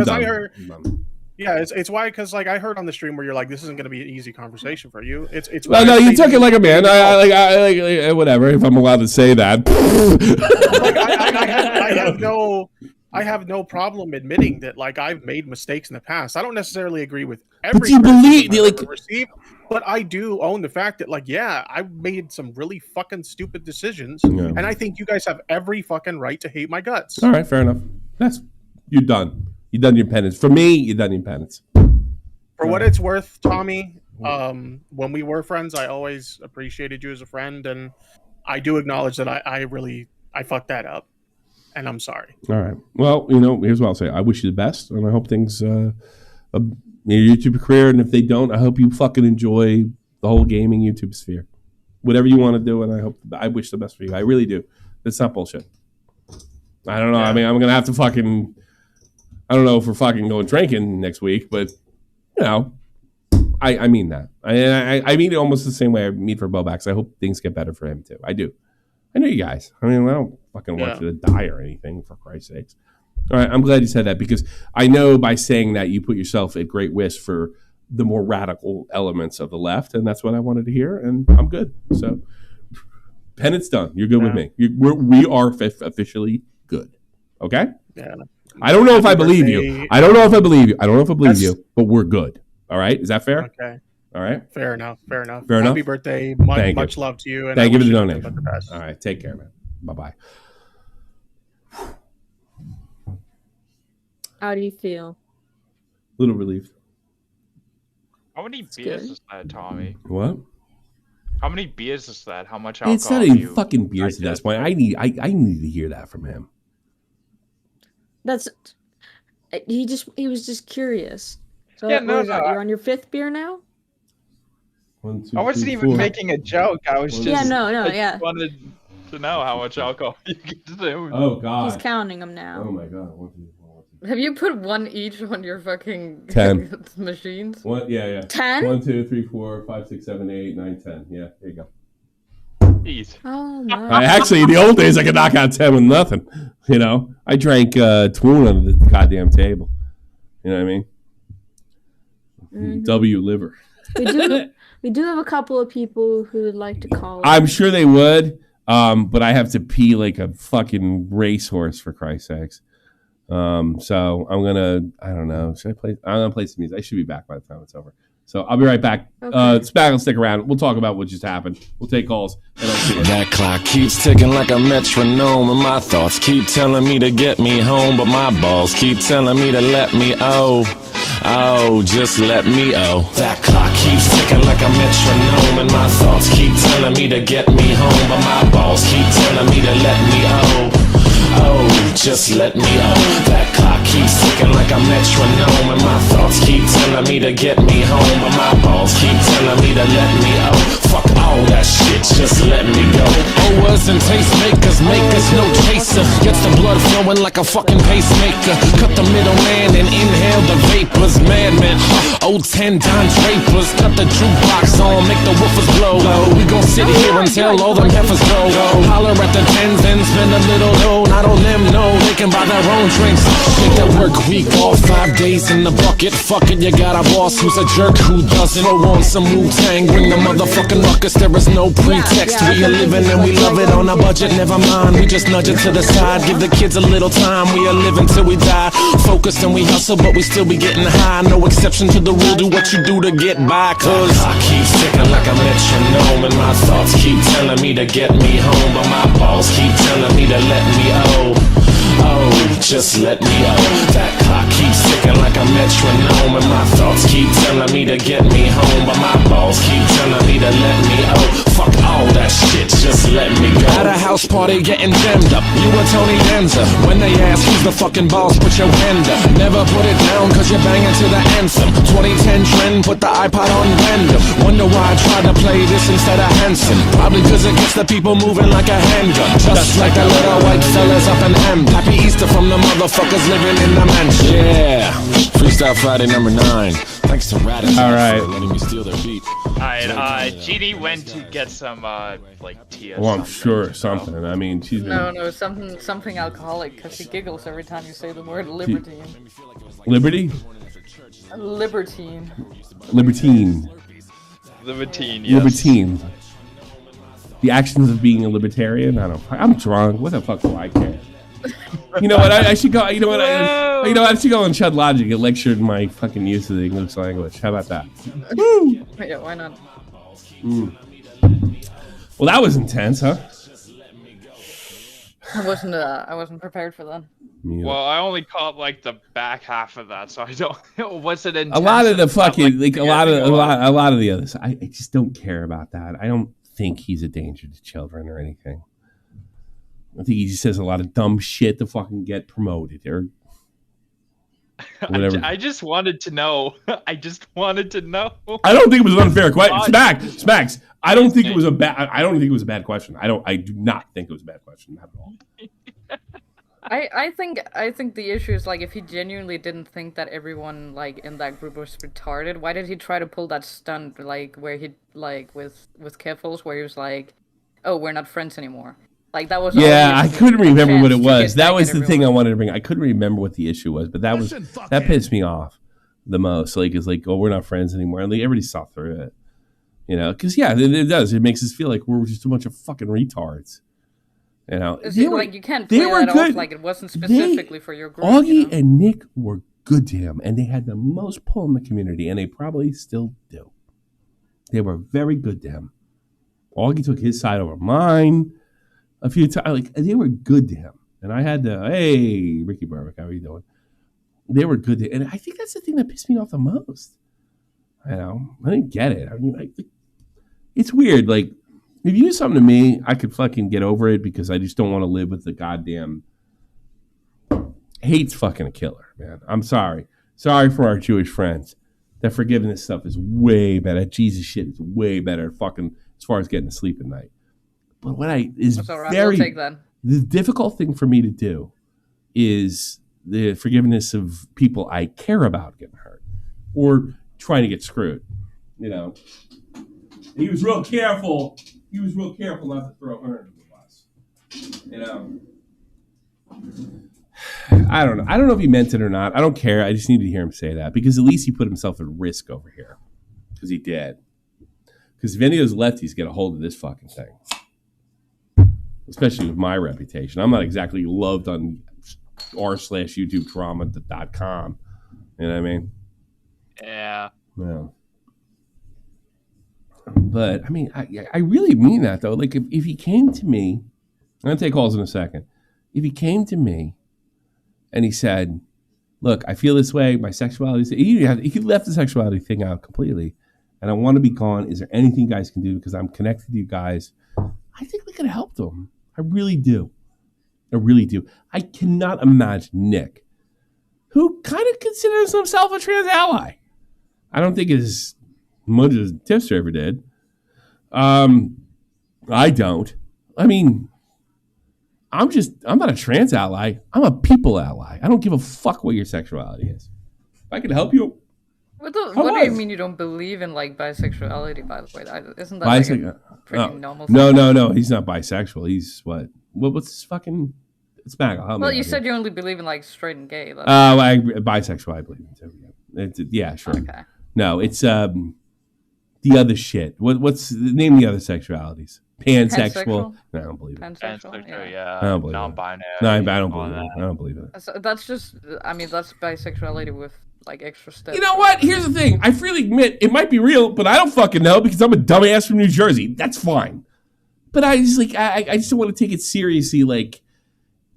done. Yeah, it's why, because like I heard on the stream where you're like, this isn't going to be an easy conversation for you. It's no, you took it like a man. I whatever, if I'm allowed to say that. Like, I have no problem admitting that like I've made mistakes in the past. I don't necessarily agree with every. But you believe like received, but I do own the fact that like I've made some really fucking stupid decisions, and I think you guys have every fucking right to hate my guts. All right, fair enough. You're done. You've done your penance. For me, you've done your penance. For what it's worth, Tommy, when we were friends, I always appreciated you as a friend, and I do acknowledge that I fucked that up, and I'm sorry. All right. Well, here's what I'll say. I wish you the best, and I hope things your YouTube career, and if they don't, I hope you fucking enjoy the whole gaming YouTube sphere. Whatever you want to do, and I wish the best for you. I really do. It's not bullshit. I don't know. Yeah. I mean, I'm gonna have to fucking. I don't know if we're fucking going drinking next week, but I mean that. I mean it almost the same way I mean for Bobax. I hope things get better for him too. I do. I know you guys. I mean, I don't fucking want you to die or anything, for Christ's sakes. All right, I'm glad you said that, because I know by saying that you put yourself at great risk for the more radical elements of the left, and that's what I wanted to hear, and I'm good. So, penance done. You're good with me. We are officially good. Okay? Yeah. I don't know if I believe you. I don't know if I believe you, but we're good. All right? Is that fair? Okay. All right? Fair enough. Happy birthday. Much love to you. And thank you for the donation. All right. Take care, man. Bye-bye. How do you feel? A little relieved. How many beers is that, Tommy? What? How many beers is that? How much alcohol? It's not even fucking beers at this point. I need to hear that from him. He was just curious. So Yeah, no, you're on your 5th beer now? 1, 2, I wasn't 3, even 4. making a joke. I was just I just wanted to know how much alcohol you consume. Oh God. He's counting them now. Oh my God. 1, 2, 4. Have you put one each on your fucking 10 machines? Yeah. 10? 1, 2, 3, 4, 5, 6, 7, 8, 9, 10. Yeah, there you go. Oh my! Actually, in the old days, I could knock out 10 with nothing. I drank Twoon under the goddamn table. You know what I mean? Mm-hmm. W liver. We do have a couple of people who would like to call. I'm sure they would, but I have to pee like a fucking racehorse, for Christ's sakes. So I'm gonna. I don't know. Should I play? I'm gonna play some music. I should be back by the time it's over. So I'll be right back. Okay. Spag will stick around. We'll talk about what just happened. We'll take calls. And I'll see you. That clock keeps ticking like a metronome, and my thoughts keep telling me to get me home, but my balls keep telling me to let me just let me That clock keeps ticking like a metronome, and my thoughts keep telling me to get me home, but my balls keep telling me to let me just let me That clock keeps ticking like a metronome, and my thoughts keep telling me to get me home, but my balls keep telling me to let me Fuck all that shit, just let me go. Owers and tastemakers make us no chaser. Gets the blood flowing like a fucking pacemaker. Cut the middleman and inhale the vapors. Madman, old 10 Don Drapers. Cut the jukebox on, make the woofers blow. We gon' sit here until all them heifers go. Holler at the tens and spend a little dough. Not on them, no, they can buy their own drinks. Take that work week off, 5 days in the bucket. Fuck it, you got a boss who's a jerk who doesn't. Throw on some Wu-Tang, bring the motherfucking ruckus. There is no pretext. We are living and we love it on a budget. Never mind, we just nudge it to the side. Give the kids a little time. We are living till we die. Focused and we hustle, but we still be getting high. No exception to the rule. Do what you do to get by. Cause I keep ticking like a metronome, and my thoughts keep telling me to get me home, but my balls keep telling me to let me just let me That clock keeps ticking like a metronome, and my thoughts keep telling me to get me home, but my balls keep telling me to let me fuck all that shit, just let me go. At a house party getting jammed up, you and Tony Danza. When they ask who's the fucking boss, put your hand up. Never put it down cause you're banging to the anthem. 2010 trend, put the iPod on random. Wonder why I tried to play this instead of Hanson. Probably cause it gets the people moving like a handgun. Just like the little white fellas up in Ham. Happy Easter from the motherfuckers living in the mansion. Yeah, Freestyle Friday number 9. Thanks to Raditz for letting me steal their beat. Alright, Jeannie went to get some, tea or Well, I'm sure something. I mean, she's been... No, something alcoholic, because she giggles every time you say the word liberty. Liberty? Libertine. Libertine. Libertine, yes. Libertine. The actions of being a libertarian. I'm drunk. What the fuck do I care? You know what? I should go. You know what? I should go on Chud Logic and lecture my fucking use of the English language. How about that? Woo! Yeah, why not? Well, that was intense, huh? I wasn't prepared for that. Yeah. Well, I only caught like the back half of that, so I don't. Was it intense? A lot of the fucking Like, a lot of the others. I just don't care about that. I don't think he's a danger to children or anything. I think he just says a lot of dumb shit to fucking get promoted or whatever. I just wanted to know. I just wanted to know. I don't think it was an unfair question. Smacks. I don't think it was a bad question. I do not think it was a bad question at all. I think the issue is like if he genuinely didn't think that everyone like in that group was retarded, why did he try to pull that stunt like where he like with Keffels where he was like, "Oh, we're not friends anymore." Like that was I couldn't remember what it was. That was the thing I wanted to bring. I couldn't remember what the issue was, but that pissed me off the most. Like it's like, oh, we're not friends anymore, and like, everybody saw through it, you know? Because it does. It makes us feel like we're just a bunch of fucking retards. You know, like you can't play that off like it wasn't specifically for your group. Augie and Nick were good to him, and they had the most pull in the community, and they probably still do. They were very good to him. Augie took his side over mine a few times. Like they were good to him, and I had to. Hey, Ricky Burbick, how are you doing? They were good to, and I think that's the thing that pissed me off the most. You know, I didn't get it. I mean, like, it's weird. Like, if you do something to me, I could fucking get over it because I just don't want to live with the goddamn hate's fucking a killer, man. I'm sorry. Sorry for our Jewish friends. That forgiveness stuff is way better. That Jesus shit is way better fucking as far as getting to sleep at night. But what we'll take that. The difficult thing for me to do is the forgiveness of people I care about getting hurt or trying to get screwed. You know, he was real careful. He was real careful not to throw her under the bus. You know, I don't know. I don't know if he meant it or not. I don't care. I just need to hear him say that because at least he put himself at risk over here because he did. Because if any of those lefties get a hold of this fucking thing, especially with my reputation, I'm not exactly loved on r/YouTubetrauma.com. You know what I mean? Yeah. No. But I mean, I really mean that though. Like if he came to me, I'm gonna take calls in a second. If he came to me and he said, "Look, I feel this way. My sexuality." He left the sexuality thing out completely, and I want to be gone. Is there anything you guys can do because I'm connected to you guys? I think we could have helped him. I really do. I really do. I cannot imagine Nick, who kind of considers himself a trans ally. I don't think as much as Tipster ever did. I don't. I mean, I'm not a trans ally. I'm a people ally. I don't give a fuck what your sexuality is. If I can help you. What do you mean you don't believe in like bisexuality? By the way, isn't that like a pretty normal thing? No. He's not bisexual. He's what? What's his fucking? It's back. Well, you said you only believe in like straight and gay. Bisexual. I believe in too. Yeah, sure. Okay. No, it's the other shit. What's the name of the other sexualities? Pansexual? No, I don't believe it. Pansexual, yeah. I don't believe non-binary. No, I don't believe it. I don't believe it. So that's just. I mean, that's bisexuality with like extra steps. You know what? Here's the thing. I freely admit it might be real, but I don't fucking know because I'm a dumbass from New Jersey. That's fine. But I just like I just don't want to take it seriously. Like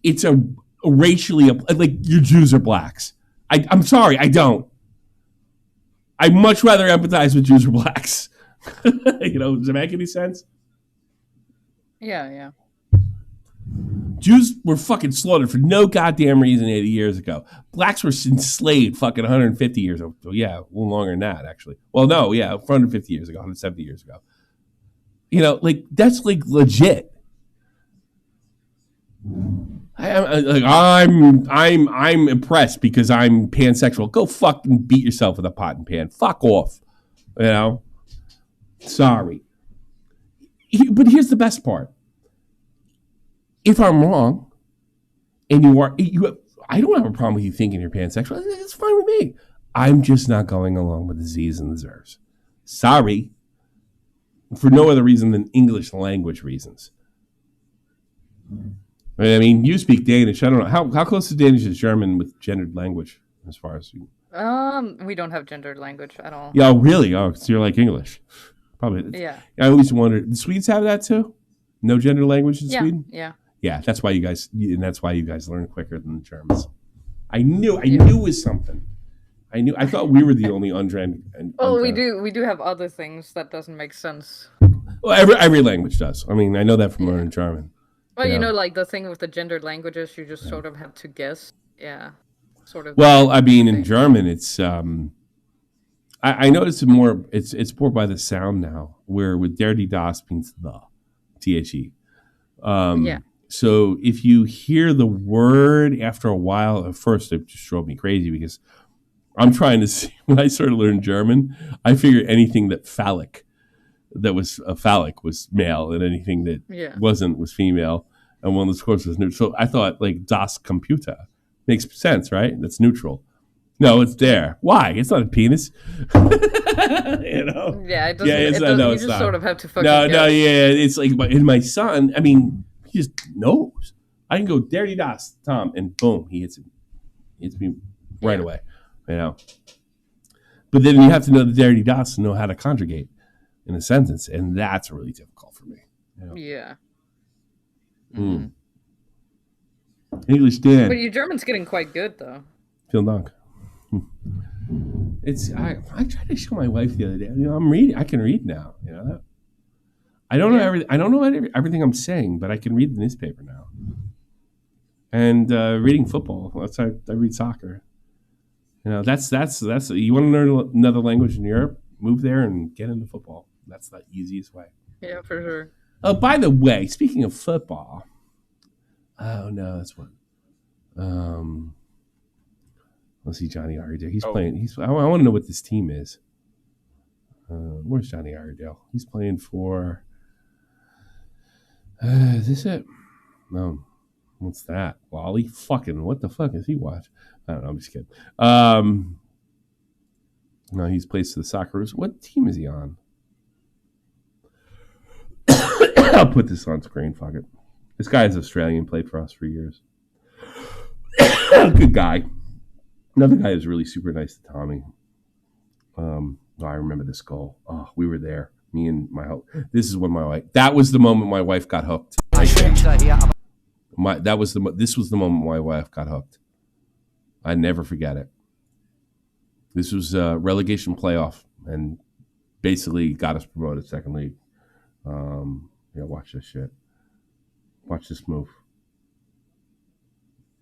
it's a racially like your Jews are blacks. I'm sorry, I don't. I'd much rather empathize with Jews or blacks. You know, does it make any sense? Yeah. Jews were fucking slaughtered for no goddamn reason 80 years ago. Blacks were enslaved fucking 150 years ago. Yeah, a little longer than that, actually. Well, no, yeah, 150 years ago, 170 years ago. You know, like, that's, like, legit. I'm impressed because I'm pansexual. Go fucking beat yourself with a pot and pan. Fuck off. You know? Sorry. But here's the best part. If I'm wrong, and I don't have a problem with you thinking you're pansexual. It's fine with me. I'm just not going along with the Z's and the Zers. Sorry. For no other reason than English language reasons. I mean, you speak Danish. I don't know. How close is Danish to German with gendered language as far as you... We don't have gendered language at all. Yeah, really? Oh, so you're like English. Probably. Yeah. I always wondered, the Swedes have that too? No gender language in Sweden? Yeah. Yeah, that's why you guys learn quicker than the Germans. I knew it was something. I thought we were the only untrained. We do have other things that doesn't make sense. Well, every language does. I mean, I know that from learning German. Well, you know, like the thing with the gendered languages, you just sort of have to guess. Yeah. Sort of. Well, I mean, in German, it's I noticed it's more by the sound now, where with der die das means the, the. Yeah. So if you hear the word after a while, at first it just drove me crazy because I'm trying to see, when I started learning German, I figured anything that was phallic was male, and anything that wasn't was female. And one of the courses was neutral. So I thought like das Computer makes sense, right? That's neutral. No, it's there. Why? It's not a penis. You know? Yeah, it doesn't. You just sort of have to fucking guess. It's like my son. I mean, he just knows. I can go dirty das, Tom, and boom, he hits me right away. You know. But then you have to know the dirty das to know how to conjugate in a sentence, and that's really difficult for me. You know? Yeah. Mm. English Dan. But your German's getting quite good, though. Vielen Dank. I tried to show my wife the other day. You know, I'm reading. I can read now. You know that. I don't know everything. I don't know everything I'm saying, but I can read the newspaper now. And reading football. I read soccer. You know, that's. You want to learn another language in Europe? Move there and get into football. That's the easiest way. Yeah, for sure. Oh, by the way, speaking of football. Oh no, that's one. Let's see Johnny Iredale. He's playing. I want to know what this team is. Where's Johnny Iredale? He's playing for. Is this it? No. What's that? Wally? Fucking what the fuck is he watching? I don't know. I'm just kidding. No, he's plays for the Socceroos. What team is he on? I'll put this on screen. Fuck it. This guy is Australian. Played for us for years. Good guy. Another guy who's really super nice to Tommy. I remember this goal. Oh, we were there. Me and this is when my wife. That was the moment my wife got hooked. This was the moment my wife got hooked. I never forget it. This was a relegation playoff and basically got us promoted second league. Watch this shit. Watch this move.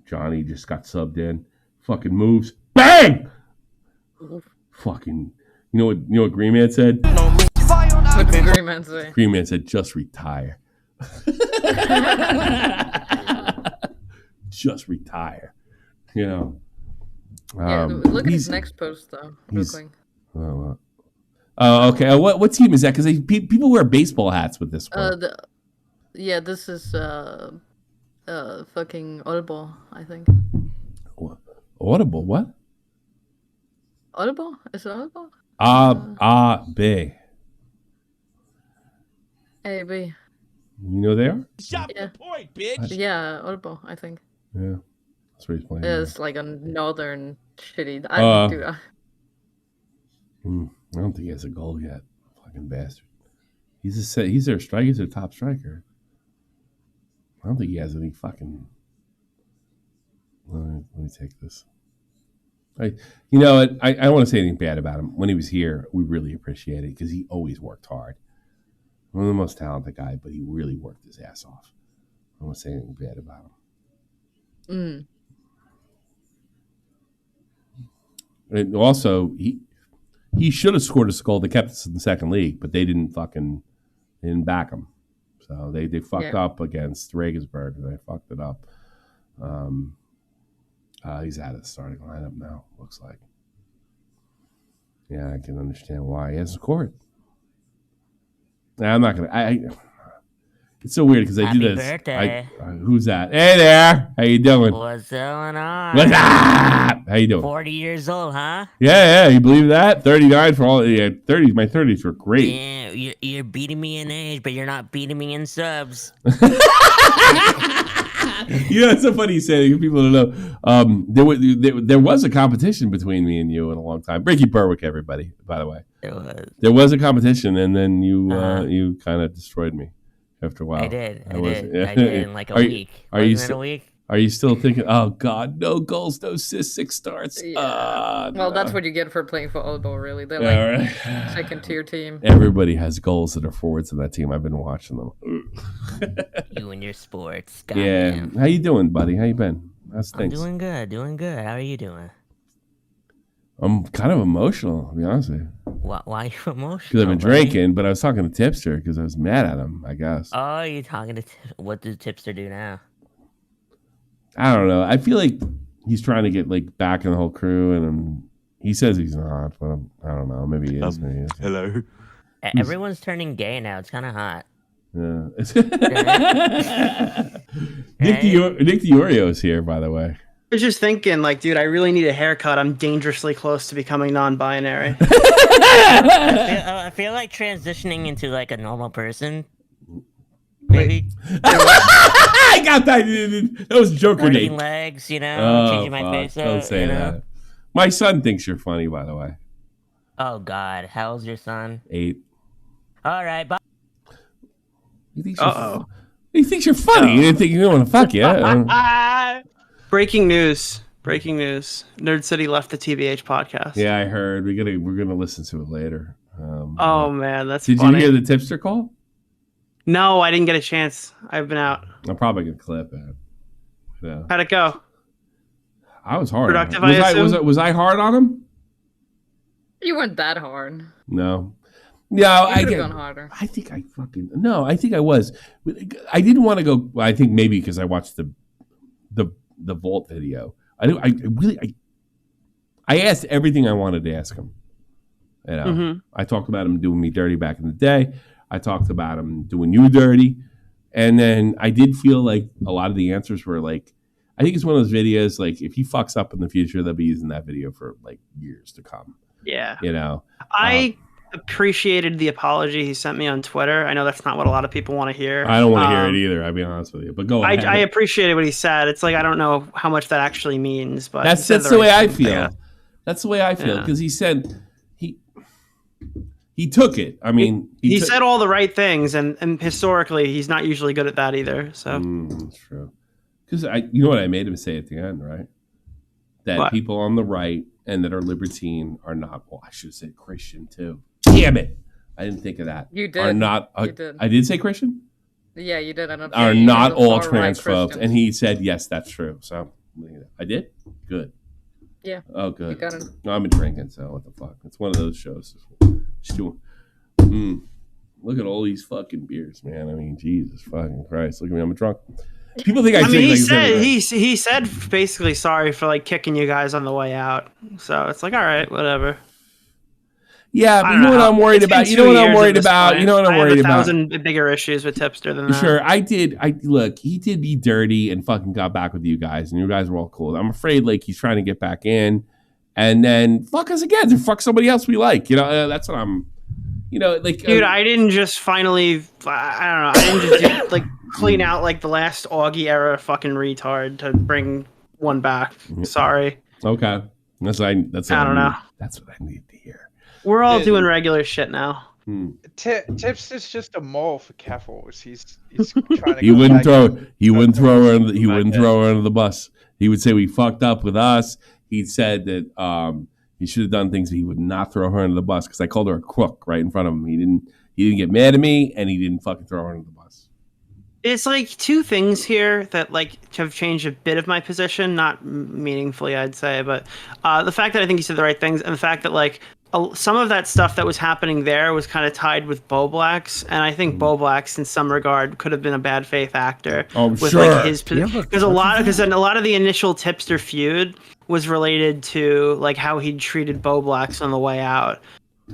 Johnny just got subbed in. Fucking moves. Bang! Fucking. You know what Green Man said? What did Green Man say? Green Man said, just retire. Just retire. You know. Look at his next post though. Real quick. Okay. What team is that? Because people wear baseball hats with this one. This is fucking Audible, I think. Audible? What? Audible? Is it Audible? B. A B. You know they are? Shop the point, bitch. Yeah, Audible, I think. Yeah, that's what he's playing. It's like a northern shitty. I don't think he has a goal yet. Fucking bastard. He's their striker. He's their top striker. I don't think he has any fucking. Let me take this. I don't want to say anything bad about him. When he was here, we really appreciate it because he always worked hard. One of the most talented guy, but he really worked his ass off. I don't want to say anything bad about him. And also, he should have scored a goal that kept us in the second league, but they didn't back him. So they fucked up against Regensburg. They fucked it up. He's out of the starting lineup now, looks like. Yeah, I can understand why he hasn't scored. Now, I'm not going to... It's so weird because I do this. Birthday. Who's that? Hey there. How you doing? What's going on? What's up? How you doing? 40 years old, huh? Yeah. You believe that? 39 for all. Yeah, 30s. My 30s were great. Yeah, you're beating me in age, but you're not beating me in subs. It's so funny you say that. People don't know. There was a competition between me and you in a long time. Breaky Berwick, everybody. By the way, there was a competition, and then you kind of destroyed me after a while. I did in like a week. Are you still thinking? Oh God, no goals, no assists, 6 starts. Yeah. Well, that's what you get for playing volleyball. Really, they're like second tier team. Everybody has goals that are forwards in that team. I've been watching them. You and your sports. Yeah. Goddamn. How you doing, buddy? How you been? How's things? I'm doing good. How are you doing? I'm kind of emotional, to be honest with you. Why are you emotional? Because I've been drinking, but I was talking to Tipster because I was mad at him, I guess. Oh, you're talking to what does Tipster do now? I don't know. I feel like he's trying to get like back in the whole crew, and he says he's not, but I don't know. Maybe he is. Maybe he is. Hello. Everyone's turning gay now. It's kind of hot. Yeah. Nick DiOrio is here, by the way. I was just thinking, like, dude, I really need a haircut. I'm dangerously close to becoming non-binary. I feel like transitioning into like a normal person. Maybe. I got that. That was Joker Nate. Legs, changing my face. Don't say that. My son thinks you're funny, by the way. Oh God, how old's your son? 8. All right, bye. He thinks you're funny. You didn't think you want to fuck you. Breaking news. Nerd City left the TBH podcast. Yeah, I heard. We're gonna listen to it later. Oh man, that's Did funny. you hear the Tipster call? No, I didn't get a chance. I've been out. I'm probably gonna clip it. Yeah. How'd it go? I was hard. Productive, on him. I assume? Was I hard on him? You weren't that hard. No. You could have gone harder. I think I was. I didn't want to go. I think maybe because I watched the Vault video. I asked everything I wanted to ask him. I talked about him doing me dirty back in the day. I talked about him doing you dirty. And then I did feel like a lot of the answers were like, I think it's one of those videos, like if he fucks up in the future, they'll be using that video for like years to come. Yeah. I appreciated the apology he sent me on Twitter. I know that's not what a lot of people want to hear. I don't want to hear it either, I'll be honest with you. But go ahead. I appreciated what he said. It's like I don't know how much that actually means, but that's the way I feel. That's the way I feel. Because he said he took it. I mean, he said all the right things, and historically, he's not usually good at that either. So that's true. Because you know what I made him say at the end, right? That people on the right and that are libertine are not. Well, I should have said Christian too. Damn it! I didn't think of that. You did. Are not. You did. I did say Christian. Yeah, you did. Are not all transphobes, and he said yes, that's true. So I did. Good. Yeah. Oh, good. You got it. No, I've been drinking, so what the fuck? It's one of those shows. Look at all these fucking beers, man. I mean, Jesus fucking Christ. Look at me, I'm a drunk. People think I mean, he said basically sorry for like kicking you guys on the way out. So it's like, all right, whatever. Yeah, but you know what I'm worried about? You know what I'm worried about? You know what I'm worried about? I have 1,000 bigger issues with Tipster than that. Sure, I did. Look, he did be dirty and fucking got back with you guys, and you guys were all cool. I'm afraid like he's trying to get back in, and then fuck us again, to fuck somebody else we like. That's what I'm. Like dude, I didn't just finally. I don't know. I didn't just like clean out like the last Augie era fucking retard to bring one back. Sorry. Okay, I don't know. That's what I need to hear. We're all doing regular shit now. Tips is just a mole for Keffels. He's trying to. He wouldn't throw her under the bus. He would say we fucked up with us. He said that he should have done things that he would not throw her under the bus because I called her a crook right in front of him. He didn't get mad at me, and he didn't fucking throw her under the bus. It's like two things here that like have changed a bit of my position, not meaningfully, I'd say, but the fact that I think he said the right things, and the fact that like some of that stuff that was happening there was kind of tied with Bo Blacks, and I think Bo Blacks, in some regard, could have been a bad faith actor. Oh, with, sure. Like, his because a lot of the initial Tipster feud was related to like how he treated Bo Blacks on the way out.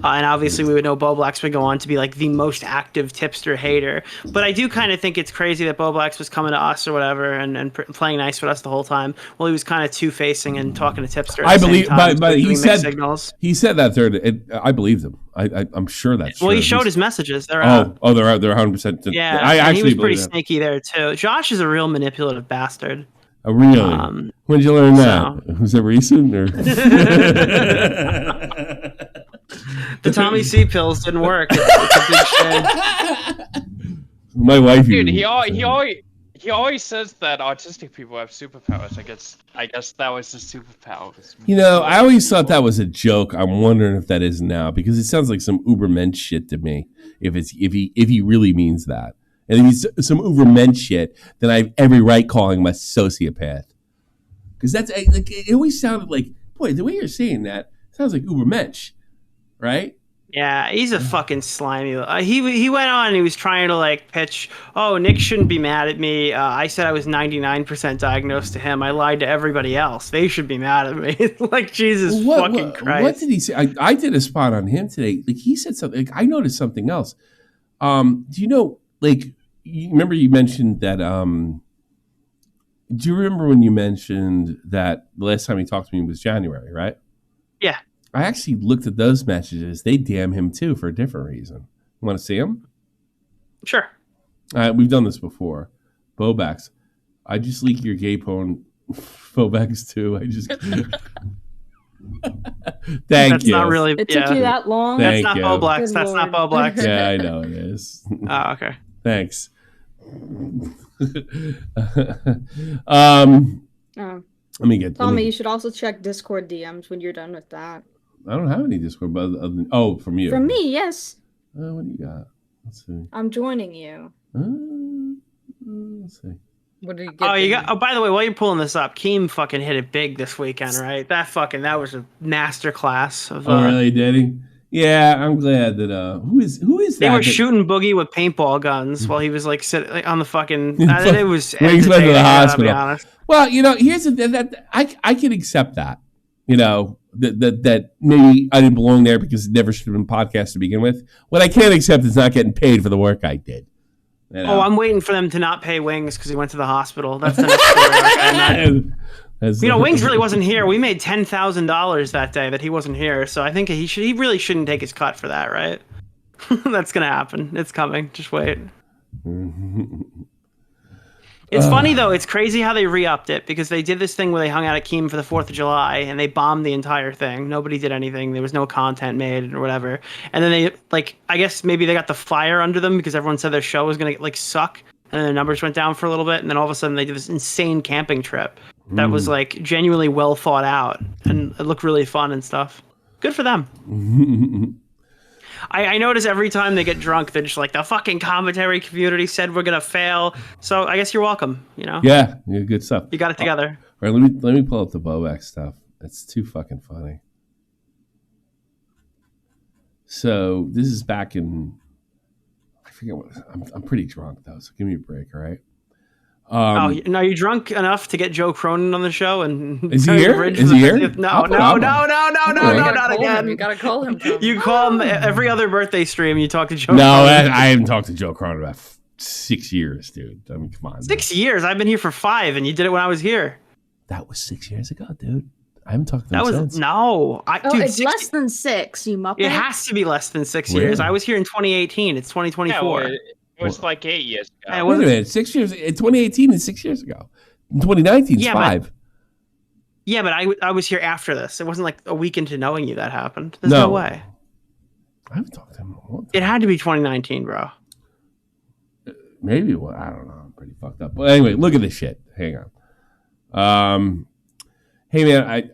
And obviously, we would know Bo Blacks would go on to be like the most active tipster hater. But I do kind of think it's crazy that Bo Blacks was coming to us or whatever and playing nice with us the whole time. Well, he was kind of two-facing and talking to tipster. At I the believe, same time, but he said signals. He said that third. I believed him. I'm sure that's true. Well, he showed his messages. They're out. They're out. They're 100%. Yeah, I actually he was pretty believe that. sneaky there too. Josh is a real manipulative bastard. Really? When did you learn that? Was it recent or? The Tommy C pills didn't work. It's a big shame. My wife. Dude, he always says that autistic people have superpowers. I guess that was the superpower. I always thought that was a joke. I'm wondering if that is now because it sounds like some Ubermensch shit to me. If he really means that, and if he's some Ubermensch shit, then I have every right calling him a sociopath. Because that's like it always sounded like, boy, the way you're saying that sounds like Ubermensch, right? Yeah, he's a fucking slimy. He went on and he was trying to like pitch, oh, Nick shouldn't be mad at me. I said I was 99% diagnosed to him. I lied to everybody else. They should be mad at me. Like, Jesus fucking Christ. What did he say? I did a spot on him today. Like, he said something. Like, I noticed something else. Do you know, like, you remember you mentioned that, do you remember when you mentioned that the last time he talked to me was January, right? Yeah. I actually looked at those messages. They damn him too for a different reason. You want to see him? Sure. We've done this before. Bobax. I just leak your gay porn. Bobax too. I just. Thank you. Not really. It took you that long. Thank That's you. not Boblax. That's not Boblax. Yeah, I know it is. Oh, okay. Thanks. Let me get. Tommy, you should also check Discord DMs when you're done with that. I don't have any Discord, but from you. From me, yes. What do you got? Let's see. I'm joining you. Let's see. What did you get? You got. Oh, by the way, while you're pulling this up, Keem fucking hit it big this weekend, right? That was a masterclass of. Oh, really? Did he? Yeah, I'm glad that. Who is that? They were shooting Boogie with paintball guns while he was like sitting on the fucking. It was. Wings went to the hospital. To be honest. Well, here's that I can accept that. That maybe I didn't belong there because it never should have been podcast to begin with. What I can't accept is not getting paid for the work I did. Oh, I'm waiting for them to not pay Wings because he went to the hospital. That's the next story. Wings really wasn't here. We made $10,000 that day that he wasn't here, so I think he really shouldn't take his cut for that, right? That's gonna happen. It's coming. Just wait. It's funny though. It's crazy how they re-upped it because they did this thing where they hung out at Keem for the 4th of July and they bombed the entire thing. Nobody did anything. There was no content made or whatever. And then they I guess maybe they got the fire under them because everyone said their show was gonna suck, and then their numbers went down for a little bit, and then all of a sudden they did this insane camping trip that was genuinely well thought out and it looked really fun and stuff. Good for them. I notice every time they get drunk, they're just like, the fucking commentary community said we're gonna fail. So I guess you're welcome. Yeah, good stuff. You got it together. All right, let me pull up the Bobax stuff. It's too fucking funny. So this is back in. I forget what. I'm pretty drunk though, so give me a break, all right? Are you drunk enough to get Joe Cronin on the show? And is he here? Is he here? No, not again. You gotta call him. You call him every other birthday stream. You talk to Joe. No, I haven't talked to Joe Cronin about 6 years, dude. I mean, come on. 6 years? I've been here for 5, and you did it when I was here. That was 6 years ago, dude. I haven't talked to him since. Dude, it's less than 6. You muppet. It has to be less than 6 years. I was here in 2018. It's 2024. Yeah, it was like 8 years ago. Wait a minute, 6 years. In 2018 is 6 years ago. In 2019 is 5. Yeah, but I was here after this. It wasn't like a week into knowing you that happened. There's no way. I haven't talked to him in a long time. It had to be 2019, bro. Maybe. Well, I don't know. I'm pretty fucked up. But anyway, look at this shit. Hang on. Hey man,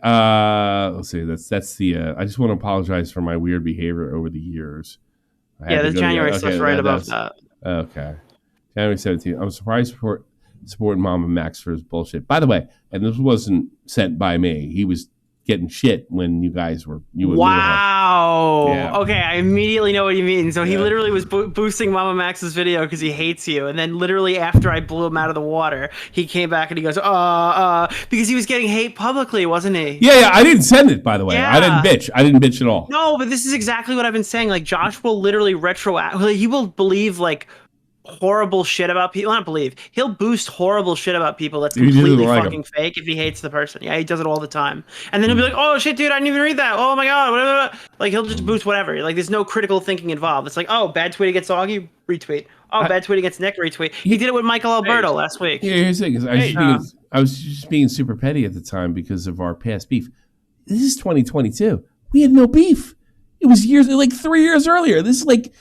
let's see. That's the. I just want to apologize for my weird behavior over the years. The January stuff's right above that. Okay. January 17th. I'm surprised supporting Mom and Max for his bullshit. By the way, and this wasn't sent by me. He was getting shit when you guys were Wow. Yeah. Okay, I immediately know what you mean. So he literally was boosting Mama Max's video because he hates you, and then literally after I blew him out of the water, he came back and he goes, because he was getting hate publicly, wasn't he? Yeah. I didn't send it, by the way. Yeah. I didn't bitch. I didn't bitch at all. No, but this is exactly what I've been saying. Like, Josh will literally he will believe like horrible shit about people. Not believe. He'll boost horrible shit about people that's completely fucking fake if he hates the person. Yeah, he does it all the time. And then he'll be like, "Oh shit, dude, I didn't even read that. Oh my god, whatever." Like, he'll just boost whatever. Like, there's no critical thinking involved. It's like, "Oh, bad tweet against Augie, retweet. Oh, bad tweet against Nick, retweet." He did it with Michael Alberto last week. Yeah, here's the thing. I was just being super petty at the time because of our past beef. This is 2022. We had no beef. It was like 3 years earlier. This is like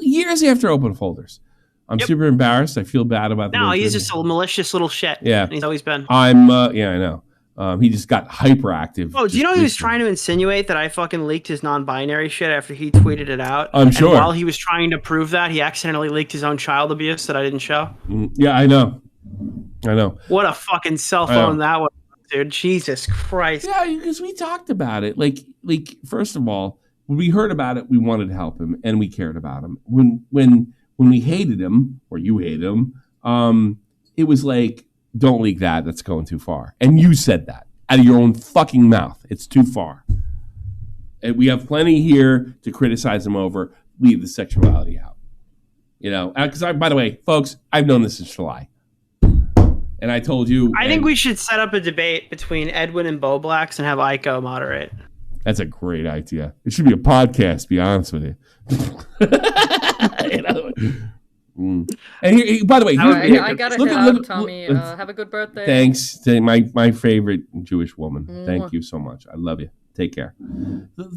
years after Open Folders. I'm super embarrassed. I feel bad about that. No, he's just a malicious little shit. Yeah. He's always been. I know. He just got hyperactive. Oh, do you know he was trying to insinuate that I fucking leaked his non-binary shit after he tweeted it out? I'm sure. And while he was trying to prove that, he accidentally leaked his own child abuse that I didn't show. Yeah, I know. What a fucking cell phone that was, dude. Jesus Christ. Yeah, because we talked about it. Like first of all, when we heard about it, we wanted to help him and we cared about him. When we hated him, or you hated him, it was like, don't leak that. That's going too far. And you said that out of your own fucking mouth. It's too far. And we have plenty here to criticize him over. Leave the sexuality out. Because by the way, folks, I've known this since July. And I told you. I think we should set up a debate between Edwin and Bo Blacks and have Aiko moderate. That's a great idea. It should be a podcast, to be honest with you. And by the way, I gotta head out, Tommy. Have a good birthday. Thanks to my favorite Jewish woman. Thank you so much. I love you. Take care.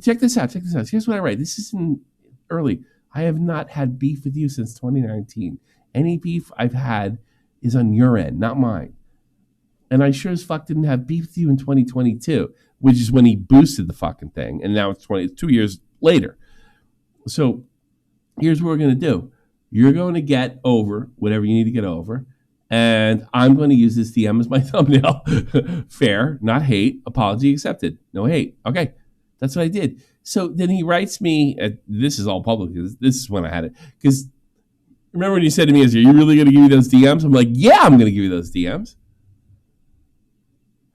Check this out. Here's what I write. This isn't early. I have not had beef with you since 2019. Any beef I've had is on your end, not mine. And I sure as fuck didn't have beef with you in 2022, which is when he boosted the fucking thing. And now it's 2 years later. So here's what we're going to do. You're going to get over whatever you need to get over. And I'm going to use this DM as my thumbnail. Fair, not hate. Apology accepted. No hate. Okay. That's what I did. So then he writes me, this is all public. This is when I had it. Because remember when you said to me, are you really going to give me those DMs? I'm like, yeah, I'm going to give you those DMs.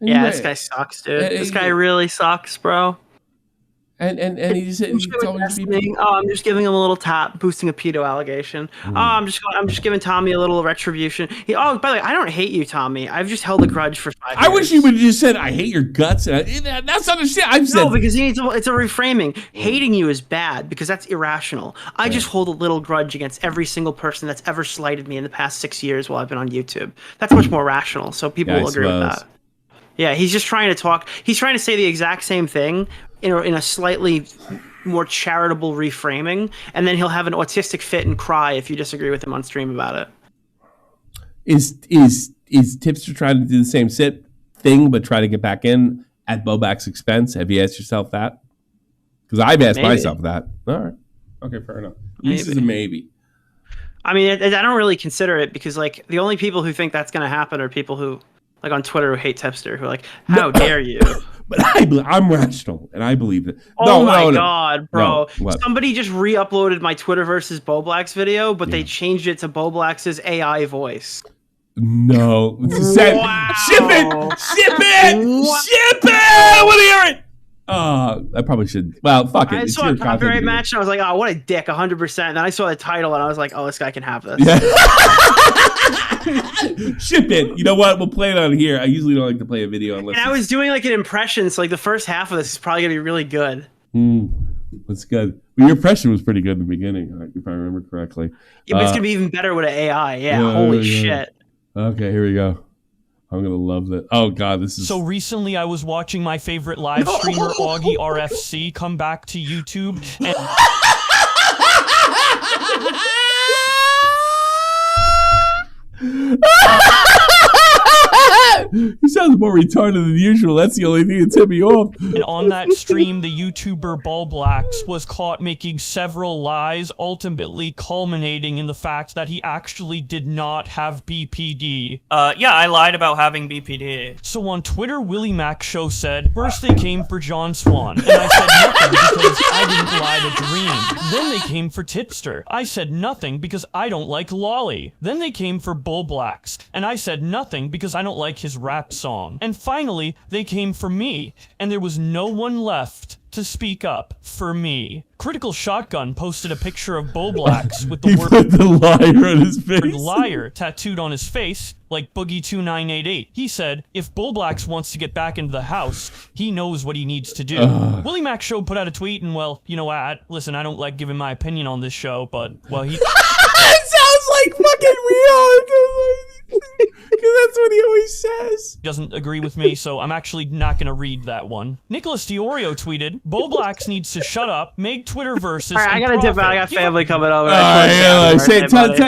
And yeah, this guy sucks, dude. This guy really sucks, bro. And he just told me to be. Oh, I'm just giving him a little tap, boosting a pedo allegation. Oh, I'm just giving Tommy a little retribution. By the way, I don't hate you, Tommy. I've just held a grudge for 5 years. I wish you would have just said, I hate your guts. That's not a shit. I've said. No, because it's a reframing. Hating you is bad because that's irrational. I just hold a little grudge against every single person that's ever slighted me in the past 6 years while I've been on YouTube. That's much more rational. So people will agree with that. Yeah, he's just trying to talk. He's trying to say the exact same thing in a slightly more charitable reframing, and then he'll have an autistic fit and cry if you disagree with him on stream about it. Is Tipster trying to do the same thing but try to get back in at Bobak's expense? Have you asked yourself that? Because I've asked myself that. All right. Okay, fair enough. This is a maybe. I mean, I don't really consider it because like the only people who think that's going to happen are people who like on Twitter who hate Tipster who are like, how dare you? But I'm rational, and I believe it. Oh my God, bro. Somebody just re-uploaded my Twitter versus Bo Blacks video, but they changed it to Bo Blacks' AI voice. No. Wow. Ship it! I want to hear it! I probably should. Well, fuck it. I saw a copyright match, and I was like, oh, what a dick, 100%. And then I saw the title, and I was like, oh, this guy can have this. Yeah. Ship it. You know what? We'll play it on here. I usually don't like to play a video unless. And I was doing like an impression, so like the first half of this is probably gonna be really good. That's good. But your impression was pretty good in the beginning, if I remember correctly. Yeah, but it's gonna be even better with an AI. Yeah, holy shit. Okay, here we go. I'm gonna love that. Oh God, this is. So recently, I was watching my favorite live streamer Augie RFC come back to YouTube, and He sounds more retarded than usual. That's the only thing that tipped me off. And on that stream, the YouTuber Ballblacks was caught making several lies, ultimately culminating in the fact that he actually did not have BPD. Yeah, I lied about having BPD. So on Twitter, Willie Mac Show said, first they came for John Swan, and I said nothing because I didn't lie to Dream. Then they came for Tipster. I said nothing because I don't like Lolly. Then they came for Bullblacks, and I said nothing because I don't like his rap song. And finally, they came for me, and there was no one left to speak up for me. Critical Shotgun posted a picture of Bullblacks with the He word put the liar on his face. liar tattooed on his face, like Boogie2988. He said, if Bullblacks wants to get back into the house, he knows what he needs to do. Willie Mac Show put out a tweet, and well, you know what? Listen, I don't like giving my opinion on this show, but, well, he... It sounds like fucking real. Because that's what he always says. Doesn't agree with me, so I'm actually not going to read that one. Nicholas Diorio tweeted, Bullblacks needs to shut up, make Twitter versus. All right, I gotta dip out. I got family coming over.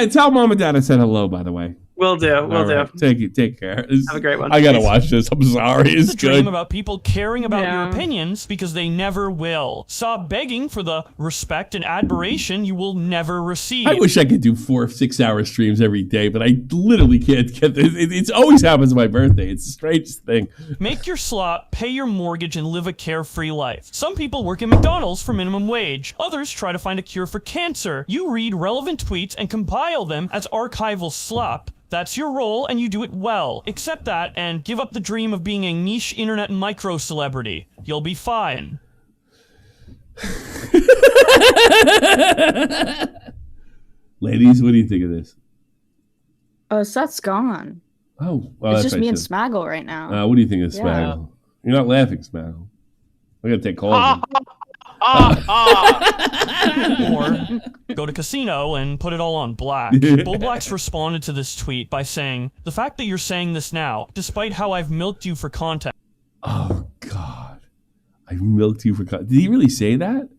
Tell mom and dad I said hello, by the way. Will do. Will do. Take care. Have a great one. I gotta watch this. I'm sorry. It's a dream good. about people caring about your opinions because they never will. Stop begging for the respect and admiration you will never receive. I wish I could do 4 6-hour streams every day, but I literally can't get this. It always happens on my birthday. It's the strangest thing. Make your slot, pay your mortgage, and live a carefree life. Some people work at McDonald's for minimum wage. Others try to find a cure for cancer. You read relevant tweets and compile them as archival slop. That's your role, and you do it well. Accept that, and give up the dream of being a niche internet micro-celebrity. You'll be fine. Ladies, what do you think of this? Seth's gone. Oh, it's just me and Smaggle right now. What do you think of Smaggle? You're not laughing, Smaggle. I gotta take calls. Or go to casino and put it all on black. Bullblacks responded to this tweet by saying, the fact that you're saying this now, despite how I've milked you for content. Oh, God. I've milked you for content. Did he really say that?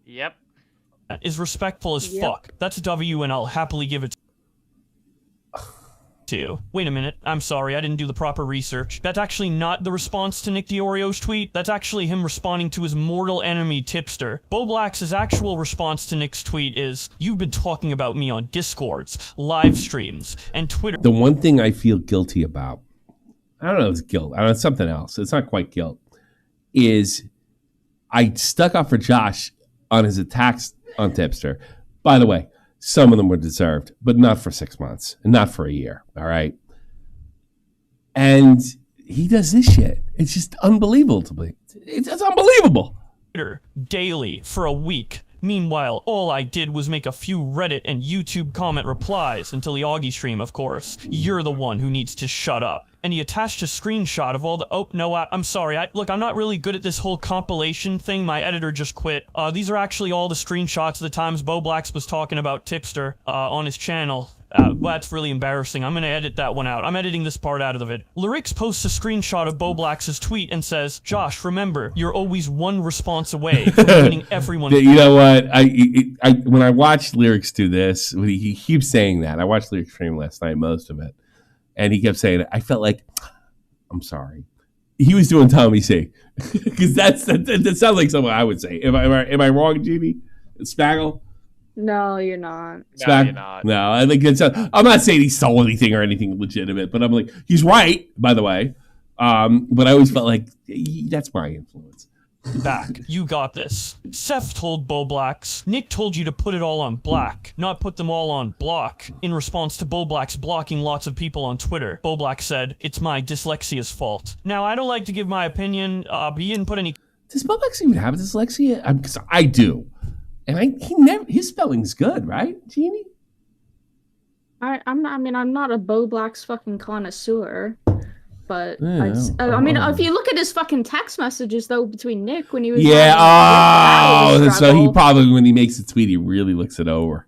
Yep. Is respectful as fuck. That's W, and I'll happily give it to you. Wait a minute. I'm sorry. I didn't do the proper research. That's actually not the response to Nick Diorio's tweet. That's actually him responding to his mortal enemy, Tipster. Bullblacks' actual response to Nick's tweet is, you've been talking about me on Discords, live streams, and Twitter. The one thing I feel guilty about, I don't know if it's guilt, I don't know, it's something else. It's not quite guilt, is I stuck up for Josh on his attacks on Tipster. By the way, some of them were deserved, but not for 6 months and not for a year. All right. And he does this shit. It's just unbelievable to me. It's unbelievable. Daily for a week. Meanwhile, all I did was make a few Reddit and YouTube comment replies until the Augie stream, of course. You're the one who needs to shut up. And he attached a screenshot of all the— oh, no, I'm sorry. Look, I'm not really good at this whole compilation thing. My editor just quit. These are actually all the screenshots of the times Bullblacks was talking about Tipster on his channel. Well, that's really embarrassing. I'm gonna edit that one out. I'm editing this part out of the vid. Lyrics posts a screenshot of Bullblacks' tweet and says, Josh, remember, you're always one response away from winning everyone. You know what? When I watched Lyrics do this, he keeps saying that. I watched Lyrics stream last night, most of it. And he kept saying it. I felt like, I'm sorry. He was doing Tommy C. Because that sounds like something I would say. Am I wrong, Jeannie? Spaggle? No, you're not. No, you're not. No, I think I'm not saying he stole anything or anything legitimate, but I'm like, he's right, by the way. But I always felt like that's my influence. Back. You got this. Seth told Bullblacks, Nick told you to put it all on black, not put them all on block. In response to Bullblacks blocking lots of people on Twitter, Bullblacks said, it's my dyslexia's fault. Now, I don't like to give my opinion, but he didn't put any— Does Bullblacks even have dyslexia? Because I do. And his spelling's good, right, Jeannie? I'm not a Bullblacks fucking connoisseur. But Yeah, I mean, if you look at his fucking text messages though between Nick when he was so he probably, when he makes a tweet, he really looks it over.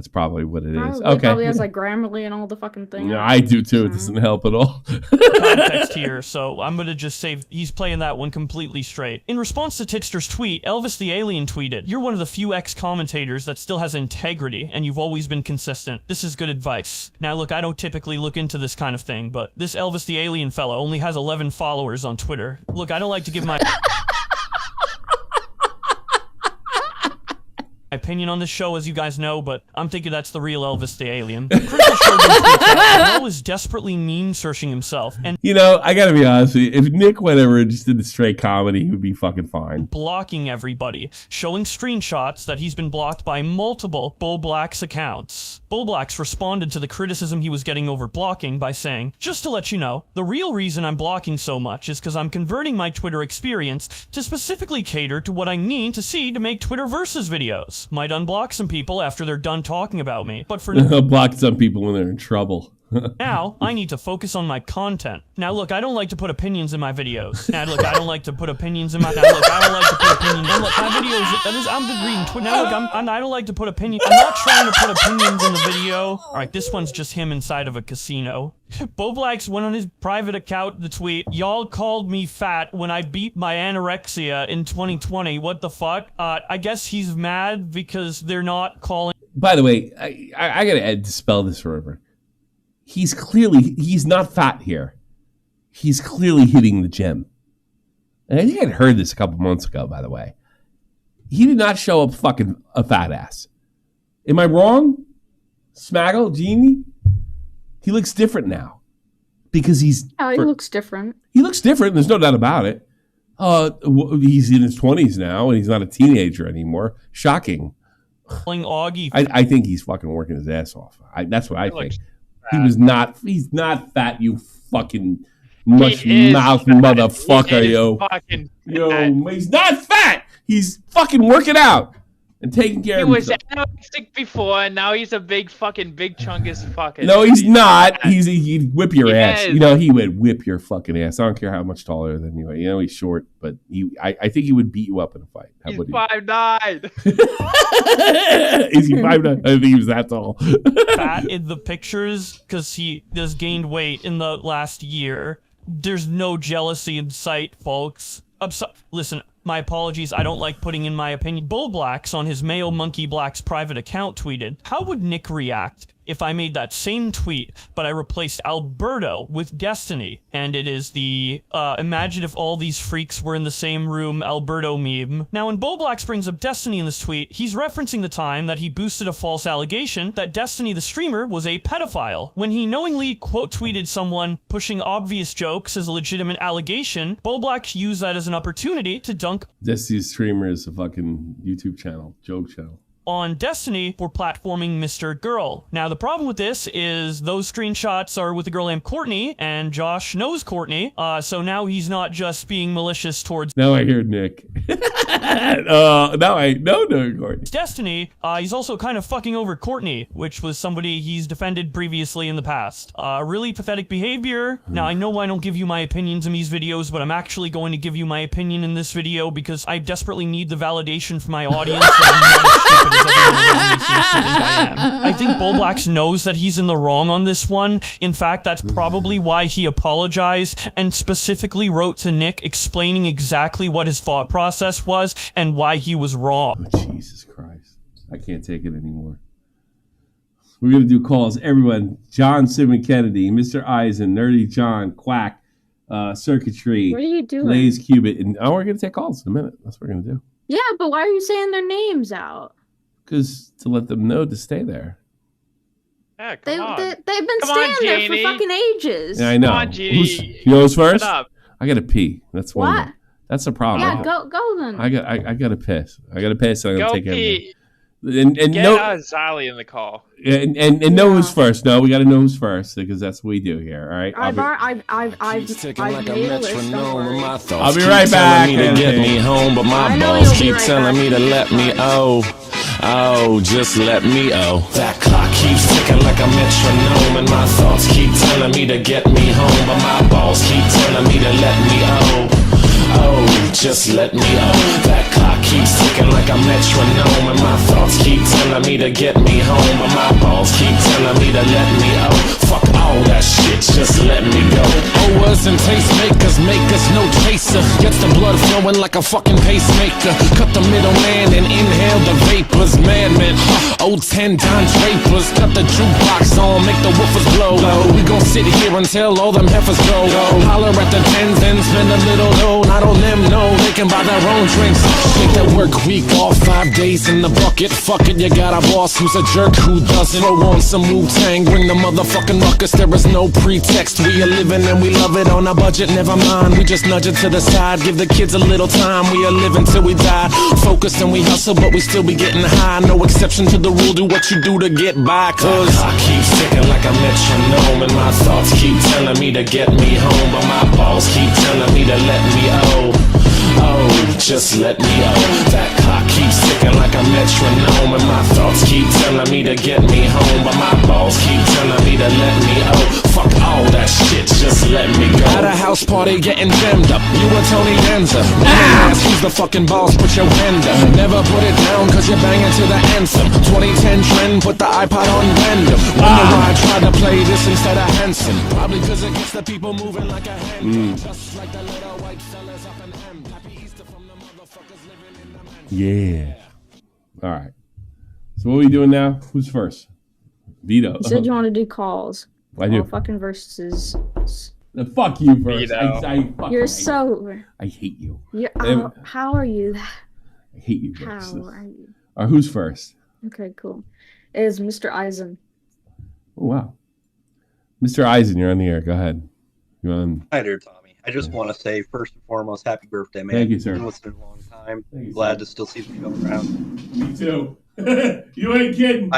That's probably what it is. Probably, Okay. Probably has like Grammarly and all the fucking thing. Yeah, I do too. It doesn't help at all. Context here, so I'm gonna just say he's playing that one completely straight. In response to Tipster's tweet, Elvis the Alien tweeted, "You're one of the few ex-commentators that still has integrity, and you've always been consistent. This is good advice." Now look, I don't typically look into this kind of thing, but this Elvis the Alien fella only has 11 followers on Twitter. Look, I don't like to give my opinion on this show, as you guys know, but I'm thinking that's the real Elvis the Alien. Critical Shogun tweets out, Mo is desperately meme searching himself and You know, I gotta be honest with you. If Nick went over and just did the straight comedy, he would be fucking fine. blocking everybody, showing screenshots that he's been blocked by multiple Bull Blacks accounts. Bull Blacks responded to the criticism he was getting over blocking by saying, "Just to let you know, the real reason I'm blocking so much is because I'm converting my Twitter experience to specifically cater to what I need to see to make Twitter versus videos. Might unblock some people after they're done talking about me, but for Block some people when they're in trouble. now, I need to focus on my content. Now look, I don't like to put opinions in my videos. Now look, I don't like to put opinions in my... Now look, I don't like to put opinions... Now look, my videos... I'm just reading Twitter. Now look, I don't like to put opinions... I'm not trying to put opinions in the video. Alright, this one's just him inside of a casino. Boblax went on his private account to tweet, "Y'all called me fat when I beat my anorexia in 2020. What the fuck?" I guess he's mad because they're not calling... By the way, I gotta dispel this rumor. He's not fat here. He's clearly hitting the gym. And I think I'd heard this a couple months ago, by the way. He did not show up fucking a fat ass. Am I wrong? Smaggle, Genie? He looks different now. Because he's... Oh, he looks different. He looks different, there's no doubt about it. He's in his 20s now, and he's not a teenager anymore. Shocking. Augie. I think he's fucking working his ass off. That's what I think. He's not fat, you fucking mush mouth motherfucker, yo. Yo, he's not fat. He's fucking working out and taking care of himself. He was anorexic before, and now he's a big chungus fucking. No, he's not. He'd whip your ass. You know, he would whip your fucking ass. I don't care how much taller than you are. You know, he's short, but I think he would beat you up in a fight. He's 5'9". Is he 5'9"? I think he was that tall. Fat in the pictures because he has gained weight in the last year. There's no jealousy in sight, folks. Listen, my apologies, I don't like putting in my opinion. Bull Blacks on his Mayo Monkey Blacks private account tweeted, "How would Nick react if I made that same tweet, but I replaced Alberto with Destiny?" And it is the, imagine if all these freaks were in the same room Alberto meme. Now, when Bull Blacks brings up Destiny in this tweet, he's referencing the time that he boosted a false allegation that Destiny the streamer was a pedophile. When he knowingly quote-tweeted someone pushing obvious jokes as a legitimate allegation, Bull Blacks used that as an opportunity to dunk Destiny's streamer is a fucking YouTube channel, joke channel. On Destiny for platforming Mr. Girl. Now, the problem with this is those screenshots are with a girl named Courtney, and Josh knows Courtney, so now he's not just being malicious towards... Now I hear Nick. Now I know Courtney. Destiny, he's also kind of fucking over Courtney, which was somebody he's defended previously in the past. Really pathetic behavior. Now, I know I don't give you my opinions in these videos, but I'm actually going to give you my opinion in this video because I desperately need the validation from my audience that I'm not as stupid as everyone really seems to think I am. I think Bullblacks knows that he's in the wrong on this one. In fact, that's probably why he apologized and specifically wrote to Nick explaining exactly what his thought process was and why he was wrong. Oh, Jesus Christ. I can't take it anymore. We're going to do calls. Everyone, John Simon Kennedy, Mr. Eisen, Nerdy John, Quack, Circuitry, What are you doing? Blaze Cubit, and we're going to take calls in a minute. That's what we're going to do. Yeah, but why are you saying their names out? Because to let them know to stay there. Yeah, They've been staying there for fucking ages. Yeah, I know. Come on, Genie. You know who's first? Shut up. I got to pee. That's one. What? That's the problem. Yeah, go then. I got to piss. I got to piss. I'm Go gonna take pee. And Get no, Zali in the call. and know who's first. No, we got to know who's first because that's what we do here. All right. I've made a list. Don't worry. I'll be right back. Me to get me home, but my balls keep telling me to let me just let me That clock keeps ticking like a metronome, and my thoughts keep telling me to get me home, but my balls keep telling me to let me just let me That clock keeps ticking like a metronome, and my thoughts keep telling me to get me home, but my balls keep telling me to let me out. Fuck all that shit, just let me go. Owers and tastemakers make us no chaser. Gets the blood flowing like a fucking pacemaker. Cut the middleman and inhale the vapors. Madman, old 10-time drapers. Cut the jukebox on, make the woofers blow. We gon' sit here until all them heifers go. Holler at the tens and spend a little dough. Not on them, no, they can buy their own drinks. Take that work week off, 5 days in the bucket. Fuck it, you got a boss who's a jerk who doesn't. Throw on some Wu-Tang, bring the motherfucking ruckus. There is no pretext. We are living and we love it on a budget. Never mind, we just nudge it to the side. Give the kids a little time. We are living till we die. Focused and we hustle, but we still be getting high. No exception to the rule. Do what you do to get by. Cause I keep ticking like a metronome, and my thoughts keep telling me to get me home, but my balls keep telling me to let me just let me That clock keeps ticking like a metronome, and my thoughts keep telling me to get me home, but my balls keep telling me to let me fuck all that shit, just let me go. At a house party getting jammed up, you and Tony Danza. Ask who's the fucking boss, put your hand up. Never put it down cause you're banging to the anthem. 2010 trend, put the iPod on random. Wonder why I tried to play this instead of Hanson. Probably cause it gets the people moving like a hand. Just like the little white fellas up in M. Happy Easter from the motherfuckers living in the mansion. Yeah. All right. So what are we doing now? Who's first? Vito. You said you want to do calls. I do. Fucking versus. Fuck you first. You're so. I hate you. How are you? I hate you first. How are you? Who's first? Okay, cool. It is Mr. Eisen. Oh, wow. Mr. Eisen, you're on the air. Go ahead. You're on. Hi there, Tommy. I just want to say, first and foremost, happy birthday, man. Thank you, sir. Been listening a long time. Glad to still see the show around. Me too. You ain't kidding.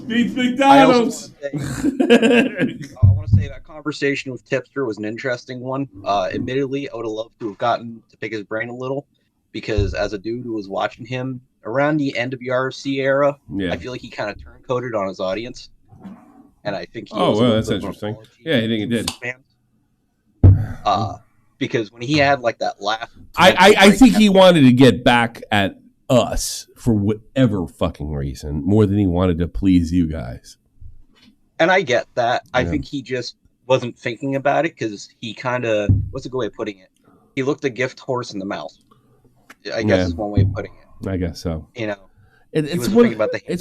Beats McDonald's. I want to say that conversation with Tipster was an interesting one. Admittedly, I would have loved to have gotten to pick his brain a little, because as a dude who was watching him around the end of the RFC era, I feel like he kind of turncoated on his audience. And I think he was that's interesting. Yeah, I think he did. Because when he had like that laugh, I think he wanted to get back at us for whatever fucking reason, more than he wanted to please you guys. And I get that. I think he just wasn't thinking about it, because he kind of, what's a good way of putting it? He looked a gift horse in the mouth. I guess is one way of putting it. I guess so. You know, it's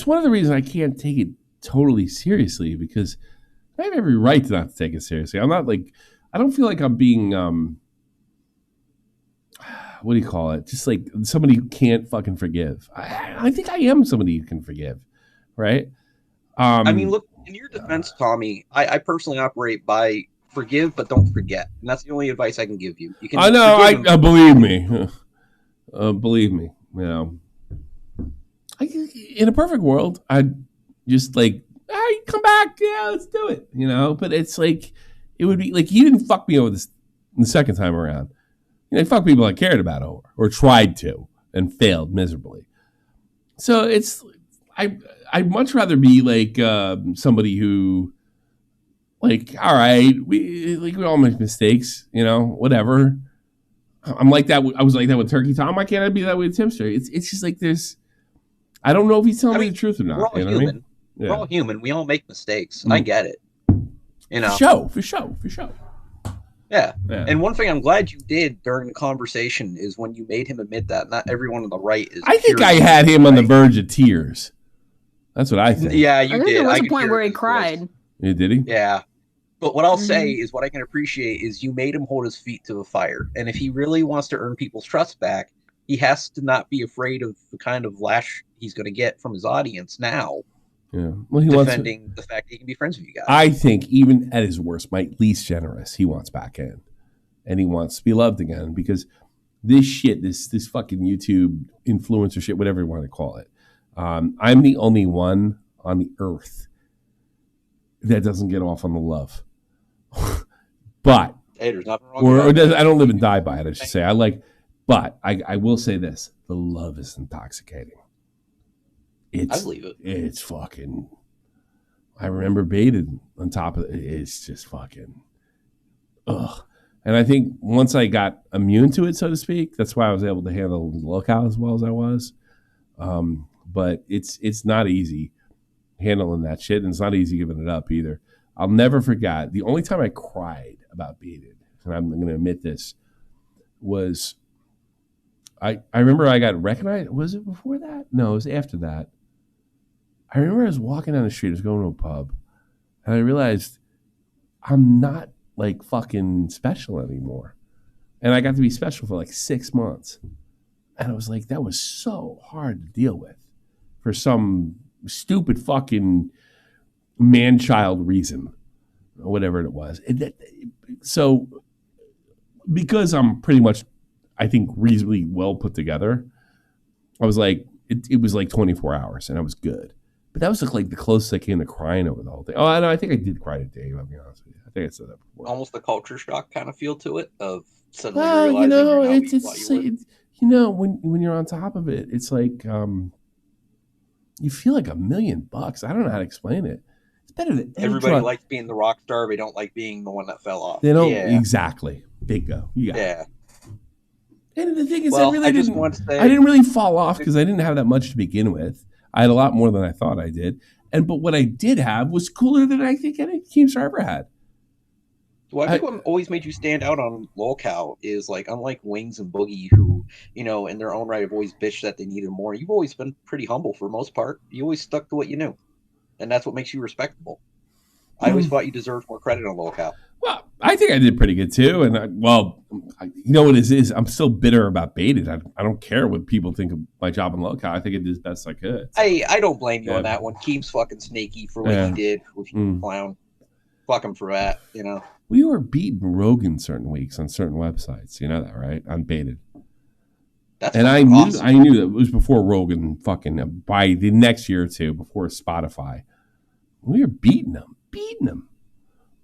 one of the reasons I can't take it totally seriously, because I have every right to not take it seriously. I'm not like, I don't feel like I'm being what do you call it? Just like somebody who can't fucking forgive. I think I am somebody you can forgive, right? I mean, look, in your defense, Tommy, I personally operate by forgive but don't forget, and that's the only advice I can give you. You can. I know. I believe me. Believe me. You know, in a perfect world, I'd just like, hey, come back, yeah, let's do it. You know, but it's like, it would be like, he didn't fuck me over this the second time around. You know, he fucked people I cared about over, or tried to, and failed miserably. So it's, I'd much rather be like somebody who, like, all right, we all make mistakes, you know, whatever. I'm like that. I was like that with Turkey Tom. Why can't I be that with Tipster? It's just like this. I don't know if he's telling me the truth or not. We're all human. What I mean? We're all human. We all make mistakes. I get it. You know, for show. Yeah. And one thing I'm glad you did during the conversation is when you made him admit that not everyone on the right is. I think I had him on the verge of tears. That's what I think. Yeah, I think did. there was a point where he cried. Yeah, did he? Yeah. But what I'll say is, what I can appreciate is you made him hold his feet to the fire. And if he really wants to earn people's trust back, he has to not be afraid of the kind of lash he's going to get from his audience now. Yeah. Well, he defending the fact that he can be friends with you guys. I think even at his worst, my least generous, he wants back in. And he wants to be loved again, because this shit, this fucking YouTube influencer shit, whatever you want to call it. I'm the only one on the earth that doesn't get off on the love. But hey, there's nothing wrong with that. I don't live and die by it, I should say. But I will say this: the love is intoxicating. I believe it. It's fucking. I remember baited on top of it. It's just fucking. Ugh. And I think once I got immune to it, so to speak, that's why I was able to handle lolcow as well as I was. But it's not easy handling that shit, and it's not easy giving it up either. I'll never forget the only time I cried about beating, and I'm going to admit this, was I remember I got recognized. Was it before that? No, it was after that. I remember I was walking down the street. I was going to a pub, and I realized I'm not like fucking special anymore. And I got to be special for like 6 months. And I was like, that was so hard to deal with for some stupid fucking man-child reason or whatever it was. So because I'm pretty much, I think, reasonably well put together, I was like, it was like 24 hours and I was good. But that was like the closest I came to crying over the whole thing. Oh, I know. I think I did cry to Dave, I'll be honest with you. I think I said that before. Almost the culture shock kind of feel to it of suddenly Well, realizing you know, when you're on top of it, it's like you feel like $1 million. I don't know how to explain it. It's better than everybody likes being the rock star. They don't like being the one that fell off. They don't exactly. Bingo. Yeah. And the thing is, Well, I didn't really fall off because I didn't have that much to begin with. I had a lot more than I thought I did. But what I did have was cooler than I think any Keemstar ever had. Well, I think what always made you stand out on lolcow is like, unlike Wings and Boogie, who, you know, in their own right have always bitched that they needed more. You've always been pretty humble for the most part. You always stuck to what you knew, and that's what makes you respectable. I always thought you deserved more credit on lolcow. Well, I think I did pretty good too. And you know what it is? I'm still bitter about Baited. I don't care what people think of my job in lolcow. I think I did as best I could. I don't blame you on that one. Keem's fucking snaky for what he did with you, clown. Fuck him for that, you know. We were beating Rogan certain weeks on certain websites. You know that, right? On Baited. And I knew that it was before Rogan fucking, by the next year or two, before Spotify. We were beating them.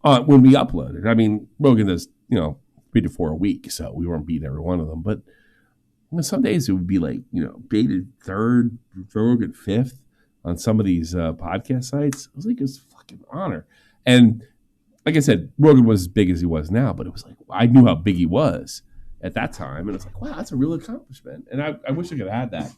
When we uploaded. I mean, Rogan does, 3 to 4 a week, so we weren't beating every one of them. But some days it would be like, Baited 3rd, Rogan 5th on some of these podcast sites. It was like his fucking honor. And like I said, Rogan was as big as he was now, but it was like, I knew how big he was at that time. And it's like, wow, that's a real accomplishment. And I wish I could have had that.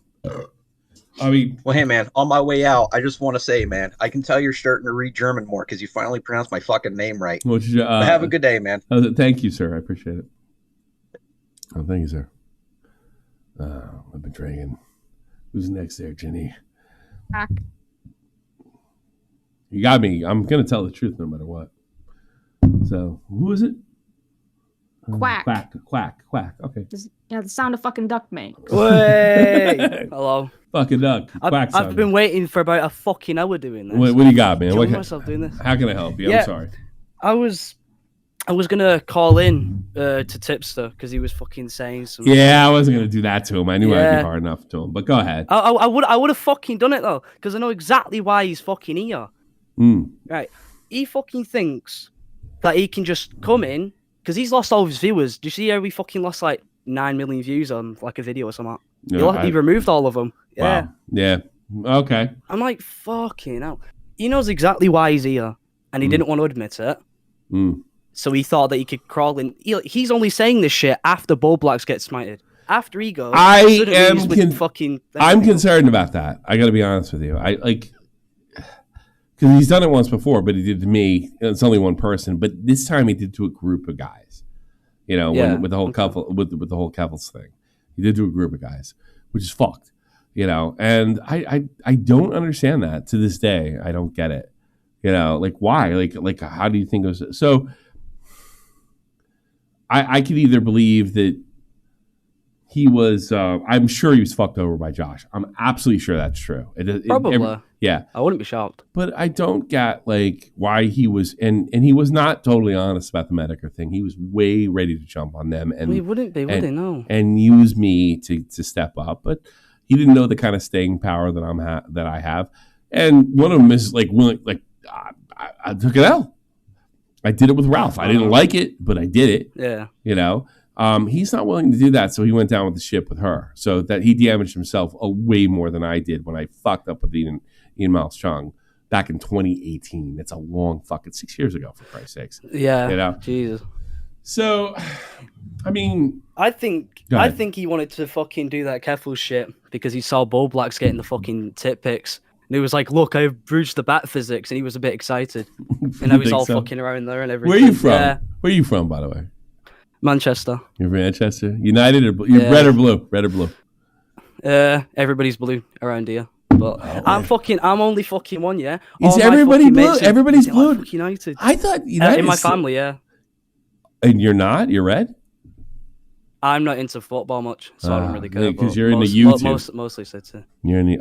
I mean, well, hey, man, on my way out, I just want to say, man, I can tell you're starting to read German more because you finally pronounced my fucking name right. Have a good day, man. Thank you, sir. I appreciate it. Oh, thank you, sir. I've been drinking. Who's next there, Jenny? Quack. You got me. I'm going to tell the truth no matter what. So, who is it? Quack. Quack. Okay. Yeah, the sound a fucking duck make. Wait. Hello. Fucking duck. Quack. I've been waiting for about a fucking hour doing this. What do you got, man? Myself doing this. How can I help you? I'm sorry. I was gonna call in to Tipster because he was fucking saying something. Yeah, I wasn't gonna do that to him. I knew I'd be hard enough to him. But go ahead. I would have fucking done it though because I know exactly why he's fucking here. Right. He fucking thinks that he can just come in because he's lost all of his viewers. Do you see how he fucking lost like 9 million views on like a video or something? No, he removed all of them. Yeah. Wow. Yeah. Okay. I'm like, fucking hell. He knows exactly why he's here, and he didn't want to admit it. So he thought that he could crawl in. He's only saying this shit after Bull Blacks get smited. After he goes, I'm concerned about that. I got to be honest with you. Because he's done it once before, but he did to me. It's only one person, but this time he did to a group of guys. With the whole couple, with the whole Kevels thing, he did to a group of guys, which is fucked. And I don't understand that to this day. I don't get it. Like why? Like how do you think it was? So I could either believe that he was. I'm sure he was fucked over by Josh. I'm absolutely sure that's true. Probably. Yeah, I wouldn't be shocked. But I don't get like why he was, and he was not totally honest about the Medicare thing. He was way ready to jump on them, and they wouldn't know, and use me to step up. But he didn't know the kind of staying power that I have. And one of them is like willing, like I took it out. I did it with Ralph. I didn't like it, but I did it. Yeah, he's not willing to do that, so he went down with the ship with her. So that he damaged himself way more than I did when I fucked up with Ian Miles Chung back in 2018. That's a long fucking 6 years ago, for Christ's sakes. Yeah. Jesus. So, I mean, I think he wanted to fucking do that careful shit because he saw Bull Blacks getting the fucking tit pics. And he was like, look, I broached the bat physics, and he was a bit excited. And I was all fucking around there and everything. Where are you from? Yeah. Where are you from, by the way? Manchester. You're from Manchester? United or you're red or blue? Red or blue? Everybody's blue around here. But I'm only fucking one, yeah. Is everybody blue? Everybody's blue? United. I thought United. In my family, yeah. And you're not? You're red? I'm not into football much, so I don't really care. Because you're into YouTube. Mostly City. You're in the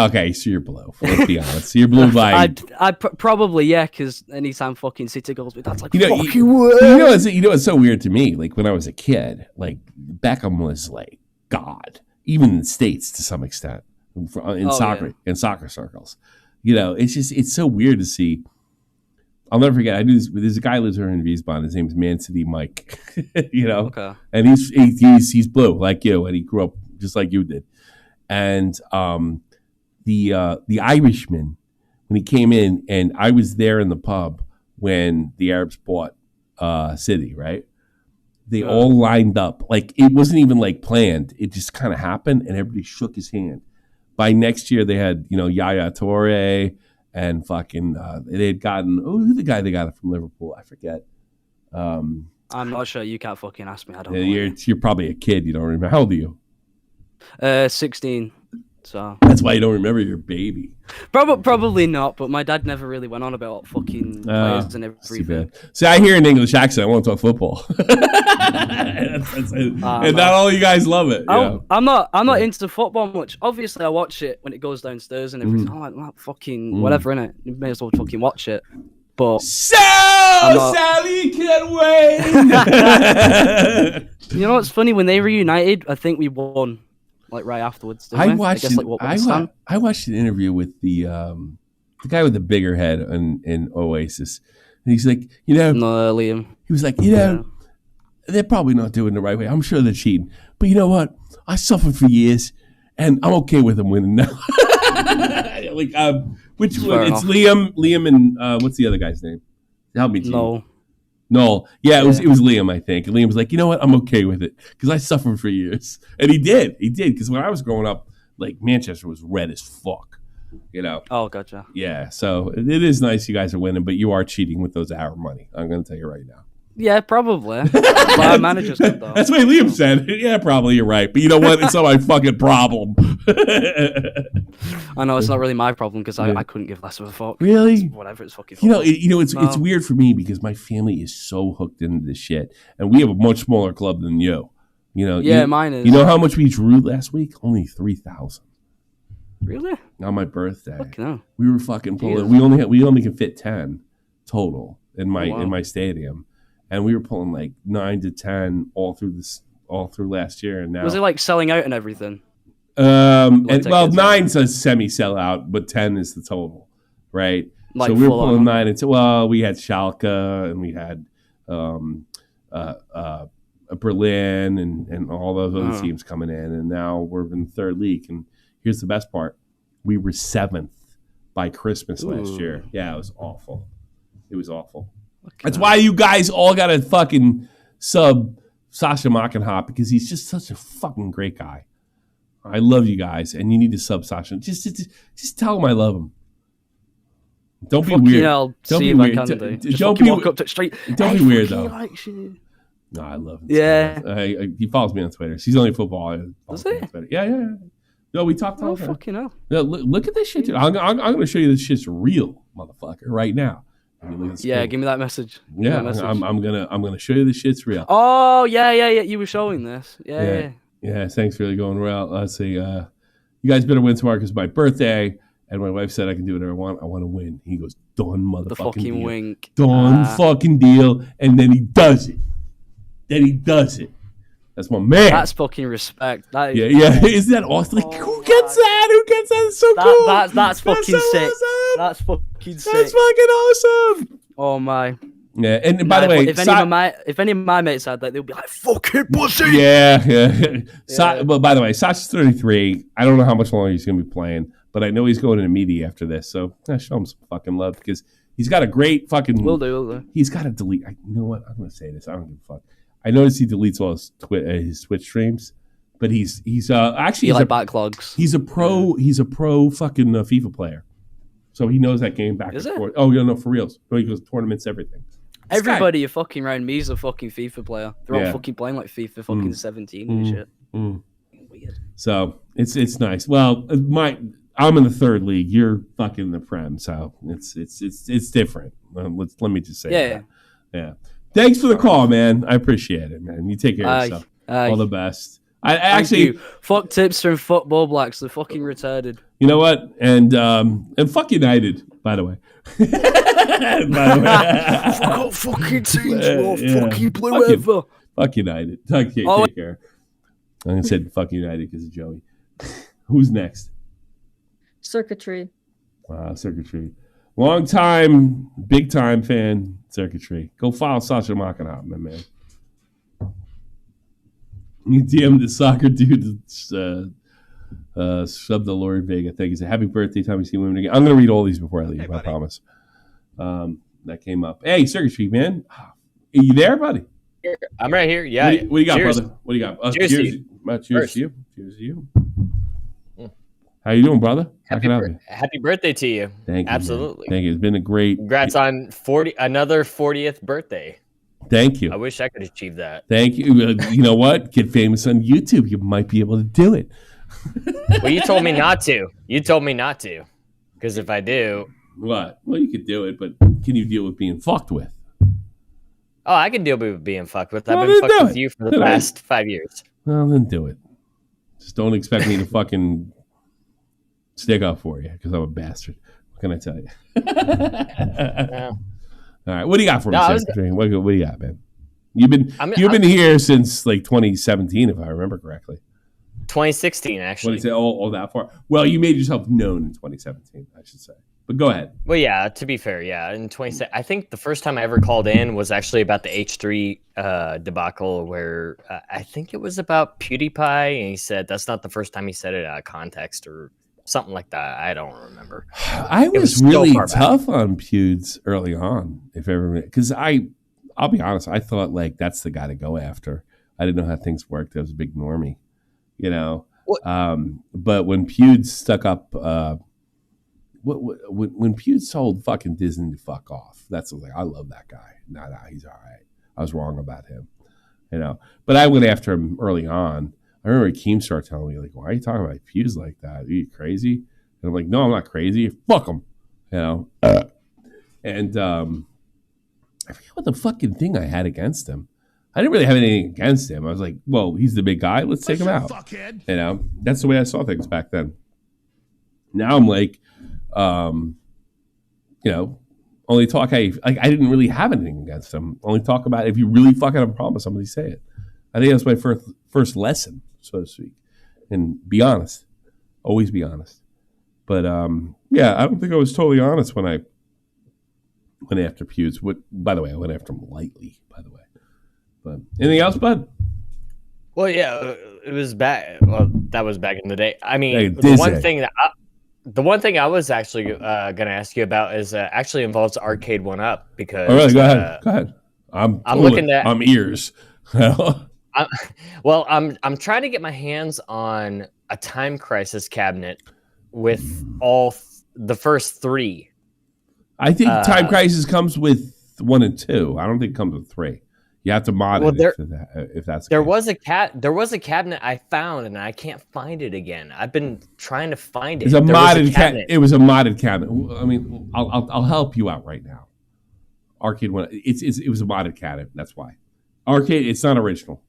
okay. So you're blue. Let's be honest. So you're blue by. I'd probably because anytime fucking City goes, but that's like you know it's so weird to me. Like when I was a kid, like Beckham was like God, even in the States to some extent, in soccer circles. You know, it's so weird to see. I'll never forget. There's a guy who lives here in Wiesbaden. His name's Man City Mike. You know, and he's blue like you, and he grew up just like you did. And the Irishman, when he came in, and I was there in the pub when the Arabs bought City, right? They all lined up like it wasn't even like planned. It just kind of happened, and everybody shook his hand. By next year, they had Yaya Toure. And fucking, they had gotten, who's the guy they got it from Liverpool? I forget. I'm not sure. You can't fucking ask me. I don't know. You're probably a kid. You don't remember. How old are you? 16. So that's why you don't remember your baby. Probably not. But my dad never really went on about fucking players and everything. See, I hear an English accent. I want to talk football. And not all you guys love it. I'm not into football much. Obviously, I watch it when it goes downstairs and everything. I'm like, fucking whatever, innit? You may as well fucking watch it. But Sally can wait. You know what's funny? When they reunited, I think we won. Like right afterwards. I watched an interview with the guy with the bigger head in Oasis, and he's like, Liam. He was like, they're probably not doing the right way. I'm sure they're cheating, but you know what? I suffered for years, and I'm okay with them winning now. Like, which one? It's Liam, and what's the other guy's name? Help me, Gene. No, yeah, it was Liam, I think. And Liam was like, you know what? I'm okay with it because I suffered for years, and he did because when I was growing up, like Manchester was red as fuck, Oh, gotcha. Yeah, so it is nice you guys are winning, but you are cheating with those Arab money. I'm going to tell you right now. Yeah, probably. But our manager's good though. That's what Liam said. Yeah, probably you're right, but you know what? It's not my fucking problem. I know it's not really my problem because I couldn't give less of a fuck. Really? Whatever, it's fucking. It's weird for me because my family is so hooked into this shit, and we have a much smaller club than you. Mine is. You know how much we drew last week? Only 3,000. Really? On my birthday. Fuck no. We were fucking pulling. We only can fit 10 total in my stadium. And we were pulling like 9 to 10 all through last year, and now was it like selling out and everything? 9's a semi sellout, but 10 is the total, right? Like so we were pulling 9 and we had Schalke and we had Berlin and all those other teams coming in, and now we're in third league. And here's the best part: we were 7th by Christmas last year. Yeah, it was awful. It was awful. That's why you guys all got to fucking sub Sasha Mackenhop, because he's just such a fucking great guy. I love you guys, and you need to sub Sasha. Just tell him I love him. Don't be weird. Don't be weird. Don't be walk up to the street. Don't be weird though. No, I love him. Yeah. He follows me on Twitter. He's only football. Does he? Yeah. No, we talked all the time. Fucking hell. No, look at this shit, dude. I'm going to show you this shit's real, motherfucker, right now. Yeah, give me that message. Yeah, I'm gonna show you the shit's real. Oh yeah. You were showing this. Yeah. Thanks for really going well. Let's see. You guys better win tomorrow because it's my birthday, and my wife said I can do whatever I want. I want to win. He goes, done, motherfucking the fucking deal. wink. Done, fucking deal. And then he does it. That's my man. That's fucking respect. That is yeah. Isn't that awesome? Like, who gets that? It's so cool. That's fucking so sick. Awesome. That's fucking sick. That's fucking awesome. Oh my. Yeah, and by the way, if any of my mates had that, they'll be like, "Fucking pussy." Yeah. But by the way, Sasha's 33. I don't know how much longer he's gonna be playing, but I know he's going into media after this. So show him some fucking love because He's got a great fucking. Will do. He's got to delete. You know what? I'm gonna say this. I don't give a fuck. I noticed he deletes all his Twitch streams, but he's actually backlogs. He's a pro. He's a pro fucking FIFA player, so he knows that game back and forth. Oh yeah, no, for reals. No, he goes tournaments, everything. Everybody you fucking around me is a fucking FIFA player. They're all fucking playing like FIFA fucking 17 and shit. Weird. So it's nice. Well, I'm in the third league. You're fucking in the Prem, so it's different. Let me just say that. Yeah. Thanks for the call, man. I appreciate it, man. You take care of yourself. All the best. I actually fuck tips from football blacks. They're fucking retarded. You know what? And fuck United, by the way. Fuck fucking teams, fuck you, blue ever. Fuck United. Take care. I said fuck United because of Joey. Who's next? Circuitry. Wow, Circuitry. Long time, big time fan, Circuitry. Go follow Sasha Makanov, my man. You DM the soccer dude sub the Lord Vega. Thank you. Happy birthday, time you see women again. I'm going to read all these before I leave, I promise. That came up. Hey, Circuitry, man. Are you there, buddy? I'm right here. Yeah. What do you got, brother? What do you got? Cheers to you. Cheers to you. Cheers to you. How you doing, brother? Happy birthday to you. Thank you. Absolutely. Man. Thank you. It's been a great. Congrats on another 40th birthday. Thank you. I wish I could achieve that. Thank you. You know what? Get famous on YouTube. You might be able to do it. Well, you told me not to. You told me not to. Because if I do. What? Well, you could do it, but can you deal with being fucked with? Oh, I can deal with being fucked with. I've been fucked with you for the past 5 years. Well, then do it. Just don't expect me to fucking stick up for you because I'm a bastard. What can I tell you? All right, what do you got for me, Secretary? What do you got, man? You've been here since like 2017, if I remember correctly. 2016, actually. What did you say? Oh, that far. Well, you made yourself known in 2017, I should say. But go ahead. Well, yeah. To be fair, yeah. In 2017, I think the first time I ever called in was actually about the H3 debacle, where I think it was about PewDiePie, and he said that's not the first time he said it out of context or something like that. I don't remember. I was really tough on Pewds early on, if ever, because I'll be honest, I thought like that's the guy to go after. I didn't know how things worked. I was a big normie, you know. But when Pewds stuck up, when Pewds told fucking Disney to fuck off, that's like I love that guy. Nah, he's all right. I was wrong about him, you know. But I went after him early on. I remember Keem started telling me, like, why are you talking about Pewds like that? Are you crazy? And I'm like, no, I'm not crazy. Fuck him. You know? And I forget what the fucking thing I had against him. I didn't really have anything against him. I was like, well, he's the big guy. Let's take him out. Fuckhead. You know? That's the way I saw things back then. Now I'm like, you know, only talk. I didn't really have anything against him. Only talk about if you really fucking have a problem with somebody, say it. I think that's my first lesson, so to speak. And be honest. Always be honest. But yeah, I don't think I was totally honest when I went after Pewds. By the way, I went after him lightly, by the way. But anything else, bud? Well, yeah, it was back. Well, that was back in the day. I mean, Hey, the one thing I was actually going to ask you about is actually involves Arcade 1UP because. All right, go ahead. Go ahead. I'm looking at. I'm ears. I'm trying to get my hands on a Time Crisis cabinet with all the first three. I think Time Crisis comes with 1 and 2. I don't think it comes with 3. You have to mod it if that's. There was a cabinet I found and I can't find it again. I've been trying to find it. It's a modded cabinet. It was a modded cabinet. I mean, I'll help you out right now. Arcade 1. It was a modded cabinet. That's why. Arcade. It's not original.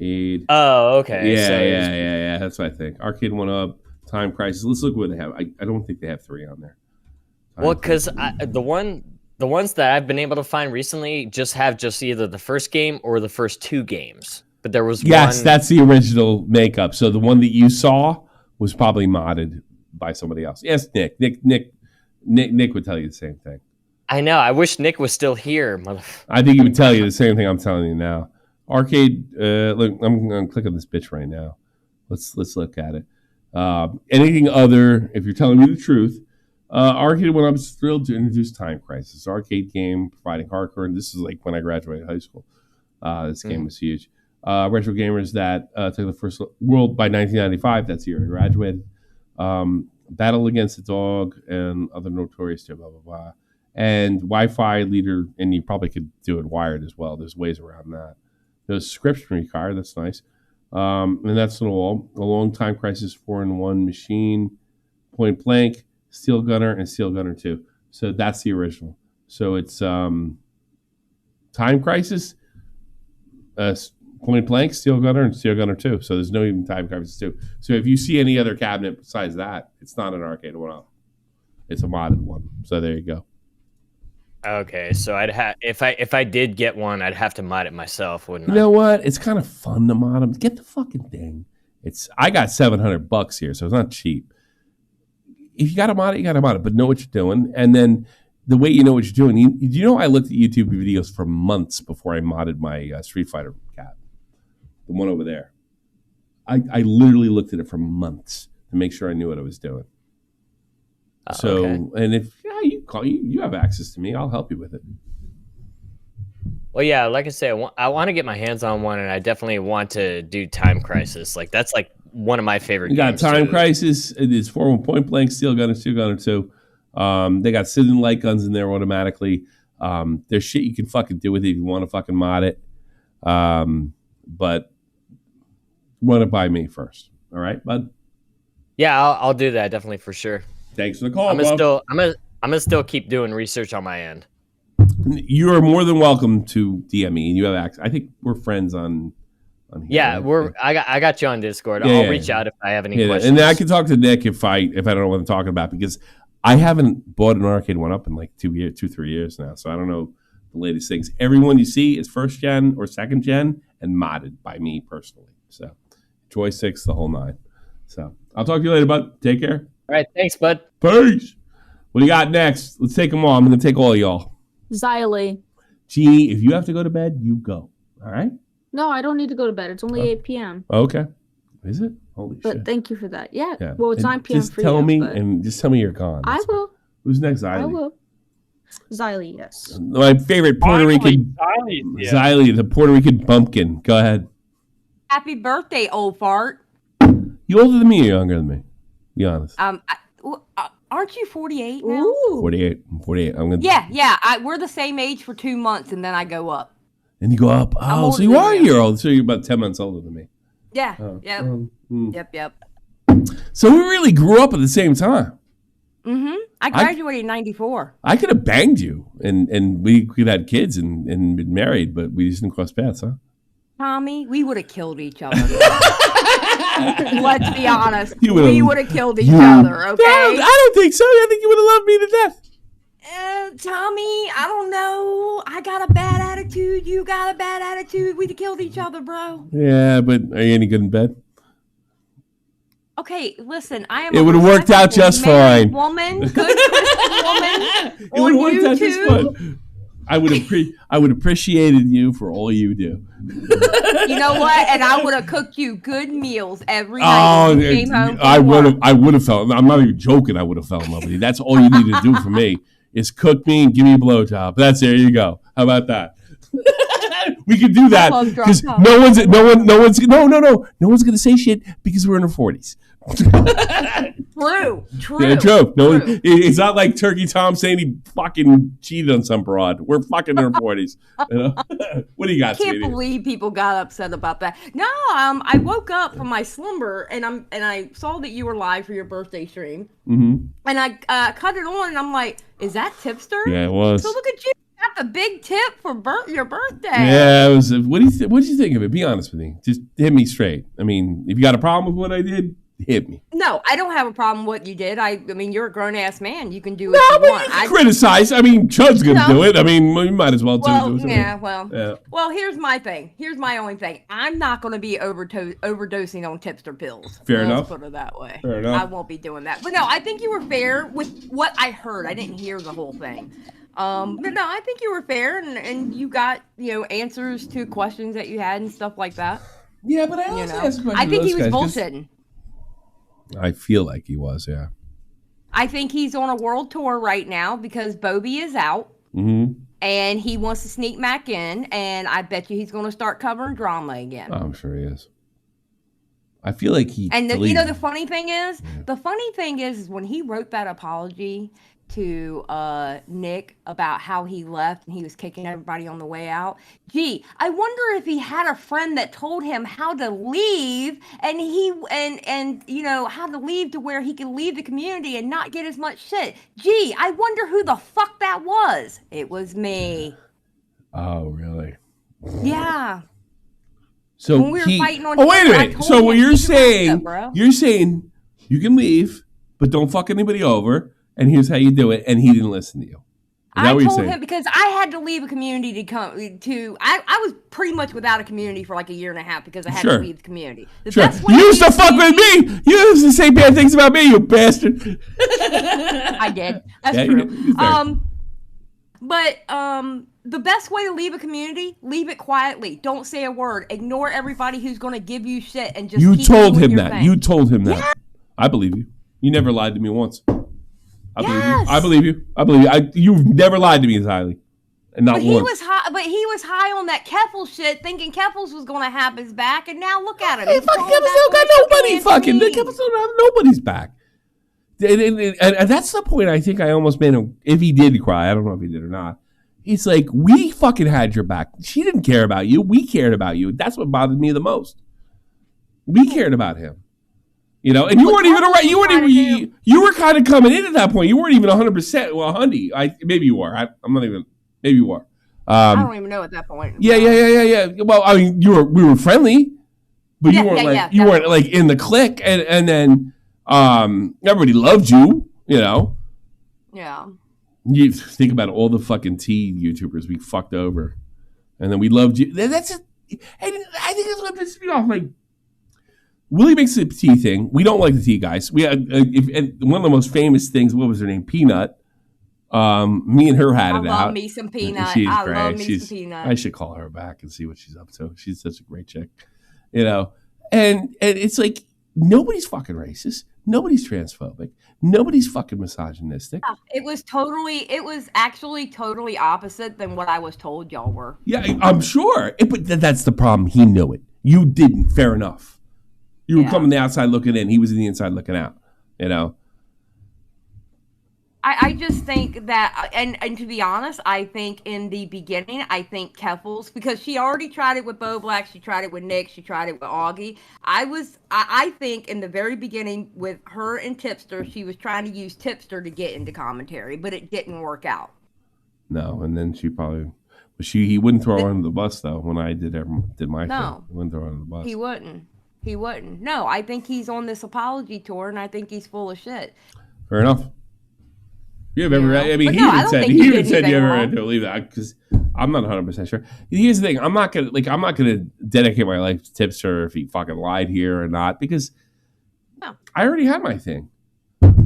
Oh, okay. Yeah. That's what I think. Arcade 1UP, Time Crisis. Let's look what they have. I don't think they have 3 on there. Well, because the ones that I've been able to find recently just have either the first game or the first 2 games. But there was one. That's the original makeup. So the one that you saw was probably modded by somebody else. Yes, Nick. Nick would tell you the same thing. I know. I wish Nick was still here. I think he would tell you the same thing I'm telling you now. Arcade. Look, I'm going to click on this bitch right now. Let's look at it. Anything other, if you're telling me the truth, Arcade, when I was thrilled to introduce Time Crisis, arcade game providing hardcore. And this is like when I graduated high school. This game was huge. Retro gamers that took the first world by 1995. That's the year I graduated. Battle Against the Dog and other notorious too, blah, blah, blah. And Wi-Fi leader, and you probably could do it wired as well. There's ways around that. There's subscription recard, that's nice. And that's not all. A long Time Crisis 4-in-1 machine, Point Blank, Steel Gunner, and Steel Gunner 2. So that's the original. So it's Time Crisis, Point Blank, Steel Gunner, and Steel Gunner 2. So there's no even Time Crisis 2. So if you see any other cabinet besides that, it's not an arcade one. It's a modded one. So there you go. Okay, so I'd have if I did get one, I'd have to mod it myself, wouldn't I? You know what? It's kind of fun to mod them. Get the fucking thing. I got $700 here, so it's not cheap. If you got to mod it, you got to mod it, but know what you're doing. And then the way you know what you're doing, you know, I looked at YouTube videos for months before I modded my Street Fighter cat, the one over there. I literally looked at it for months to make sure I knew what I was doing. So, okay. And if you have access to me, I'll help you with it. Well, yeah, like I say, I want to get my hands on one, and I definitely want to do Time Crisis. Like that's like one of my favorite games. You got Time Crisis. It is 4-in-1 Point Blank, Steel Gunner, Steel Gunner 2. They got Citizen Light guns in there automatically. There's shit you can fucking do with it if you want to fucking mod it. But run it by me first. All right, bud? Yeah, I'll do that definitely for sure. Thanks for the call. I'm gonna still keep doing research on my end. You are more than welcome to DM me, and you have access. I think we're friends on here. Yeah, right? I got you on Discord. I'll reach out if I have any questions. And then I can talk to Nick if I don't know what I'm talking about, because I haven't bought an arcade one up in like 3 years now, so I don't know the latest things. Everyone you see is first gen or second gen and modded by me personally. So joysticks, the whole nine. So I'll talk to you later, bud. Take care. All right, thanks, bud. Peace. What do you got next? Let's take them all. I'm going to take all of y'all. Xylee. Jeannie, if you have to go to bed, you go. All right? No, I don't need to go to bed. It's only 8 p.m. Okay. Is it? Holy shit. But thank you for that. Yeah. Well, it's 9 p.m. Just for tell you. me, but... and just tell me you're gone. I will. Who's next, Xylee? I will. Xylee, yes. My favorite Puerto Rican. Xylee, the Puerto Rican bumpkin. Go ahead. Happy birthday, old fart. You older than me or younger than me? Be honest. Aren't you 48 now? Ooh. 48. I'm 48. I'm gonna. Yeah. We're the same age for 2 months, and then I go up. And you go up. Oh, so you are a year old. So you're about 10 months older than me. Yeah. Oh. Yep. Yep. So we really grew up at the same time. Mm-hmm. I graduated in 94. I could have banged you, and we could have had kids and been married, but we just didn't cross paths, huh? Tommy, we would have killed each other. Let's be honest. We would have killed each other, okay? I don't think so. I think you would have loved me to death. Tommy, I don't know. I got a bad attitude. You got a bad attitude. We'd have killed each other, bro. Yeah, but are you any good in bed? Okay, listen, I am. It would have worked out just fine. Woman, good Christian woman. It would have worked out just fine. I would appreciated you for all you do. You know what? And I would have cooked you good meals every night. When you came home I would have felt. I'm not even joking. I would have fell in love with you. That's all you needed to do for me is cook me and give me a blowjob. There you go. How about that? We could do that because no one's gonna say shit because we're in our 40s. True. Yeah, true. No, it's not like Turkey Tom saying he fucking cheated on some broad. We're fucking in our 40s. You know? What do you got? I can't believe people got upset about that. No, I woke up from my slumber and I saw that you were live for your birthday stream. Mm-hmm. And I cut it on and I'm like, is that Tipster? Yeah, it was. So look at you. Got the big tip for your birthday. Yeah, it was. What did you think of it? Be honest with me. Just hit me straight. I mean, if you got a problem with what I did, hit me. No, I don't have a problem with what you did. I mean, you're a grown ass man. You can do what you want. You can criticize. I mean, Chud's gonna do it. I mean, you might as well do it. Yeah. Well, here's my thing. Here's my only thing. I'm not going to be overdosing on tipster pills. Fair enough. Let's put it that way. Fair enough. I won't be doing that. But no, I think you were fair with what I heard. I didn't hear the whole thing. But no, I think you were fair and you got, answers to questions that you had and stuff like that. Yeah, but I also asked questions. I think he was bullshitting. I feel like he was, yeah. I think he's on a world tour right now because Bobby is out. Mm-hmm. And he wants to sneak back in, and I bet you he's going to start covering drama again. I'm sure he is. I feel like he. And the funny thing is when he wrote that apology to Nick about how he left and he was kicking everybody on the way out. Gee, I wonder if he had a friend that told him how to leave, and how to leave to where he can leave the community and not get as much shit. Gee, I wonder who the fuck that was. It was me. Oh, really? Yeah. So when we were fighting on wait a Twitter, minute. So what you're saying you can leave, but don't fuck anybody over. And here's how you do it. And he didn't listen to you. I told him because I had to leave a community to come to. I was pretty much without a community for like a year and a half because I had to leave the community. You used to fuck with me. You used to say bad things about me, you bastard. I did. That's true. But the best way to leave a community, leave it quietly. Don't say a word. Ignore everybody who's going to give you shit and just. You keep told doing him your that. thing. You told him that. Yeah. I believe you. You never lied to me once. I believe you. You've never lied to me, Tylee. And not once. But he was high on that Keffels shit, thinking Keffels was going to have his back, and now look at him. Hey, fucking Keffels don't got nobody. Fucking Keffels don't have nobody's back. And that's the point I think I almost made him. If he did cry, I don't know if he did or not. It's like, we fucking had your back. She didn't care about you. We cared about you. That's what bothered me the most. We cared about him. You know, and you weren't even right. You were kind of coming in at that point. You weren't even 100%. Well, Hundy, maybe you were. I'm not even. Maybe you were. I don't even know at that point. Yeah. Well, I mean, we were friendly, but you weren't like in the clique, and then everybody loved you. You know. Yeah. You think about all the fucking tea YouTubers we fucked over, and then we loved you. That's it. And I think that's what pisses me off. Like, Willie makes the tea thing. We don't like the tea guys. We had one of the most famous things. What was her name? Peanut. Me and her had it out. I love me some Peanut. Love me some Peanut. I should call her back and see what she's up to. She's such a great chick, you know. And it's like, nobody's fucking racist. Nobody's transphobic. Nobody's fucking misogynistic. It was actually totally opposite than what I was told y'all were. Yeah, I'm sure. But that's the problem. He knew it. You didn't. From enough. You were coming the outside looking in. He was in the inside looking out. You know. I just think that, and to be honest, I think in the beginning, I think Keffels, because she already tried it with Bo Black, she tried it with Nick, she tried it with Augie. I think in the very beginning with her and Tipster, she was trying to use Tipster to get into commentary, but it didn't work out. No, and then he wouldn't throw her under the bus though. When I did my thing, he wouldn't throw her under the bus. He wouldn't. No, I think he's on this apology tour, and I think he's full of shit. Fair enough. You have ever? I mean, he even said you ever had to believe that, because I'm not 100% sure. Here's the thing: I'm not gonna dedicate my life to Tipster if he fucking lied here or not, because I already had my thing.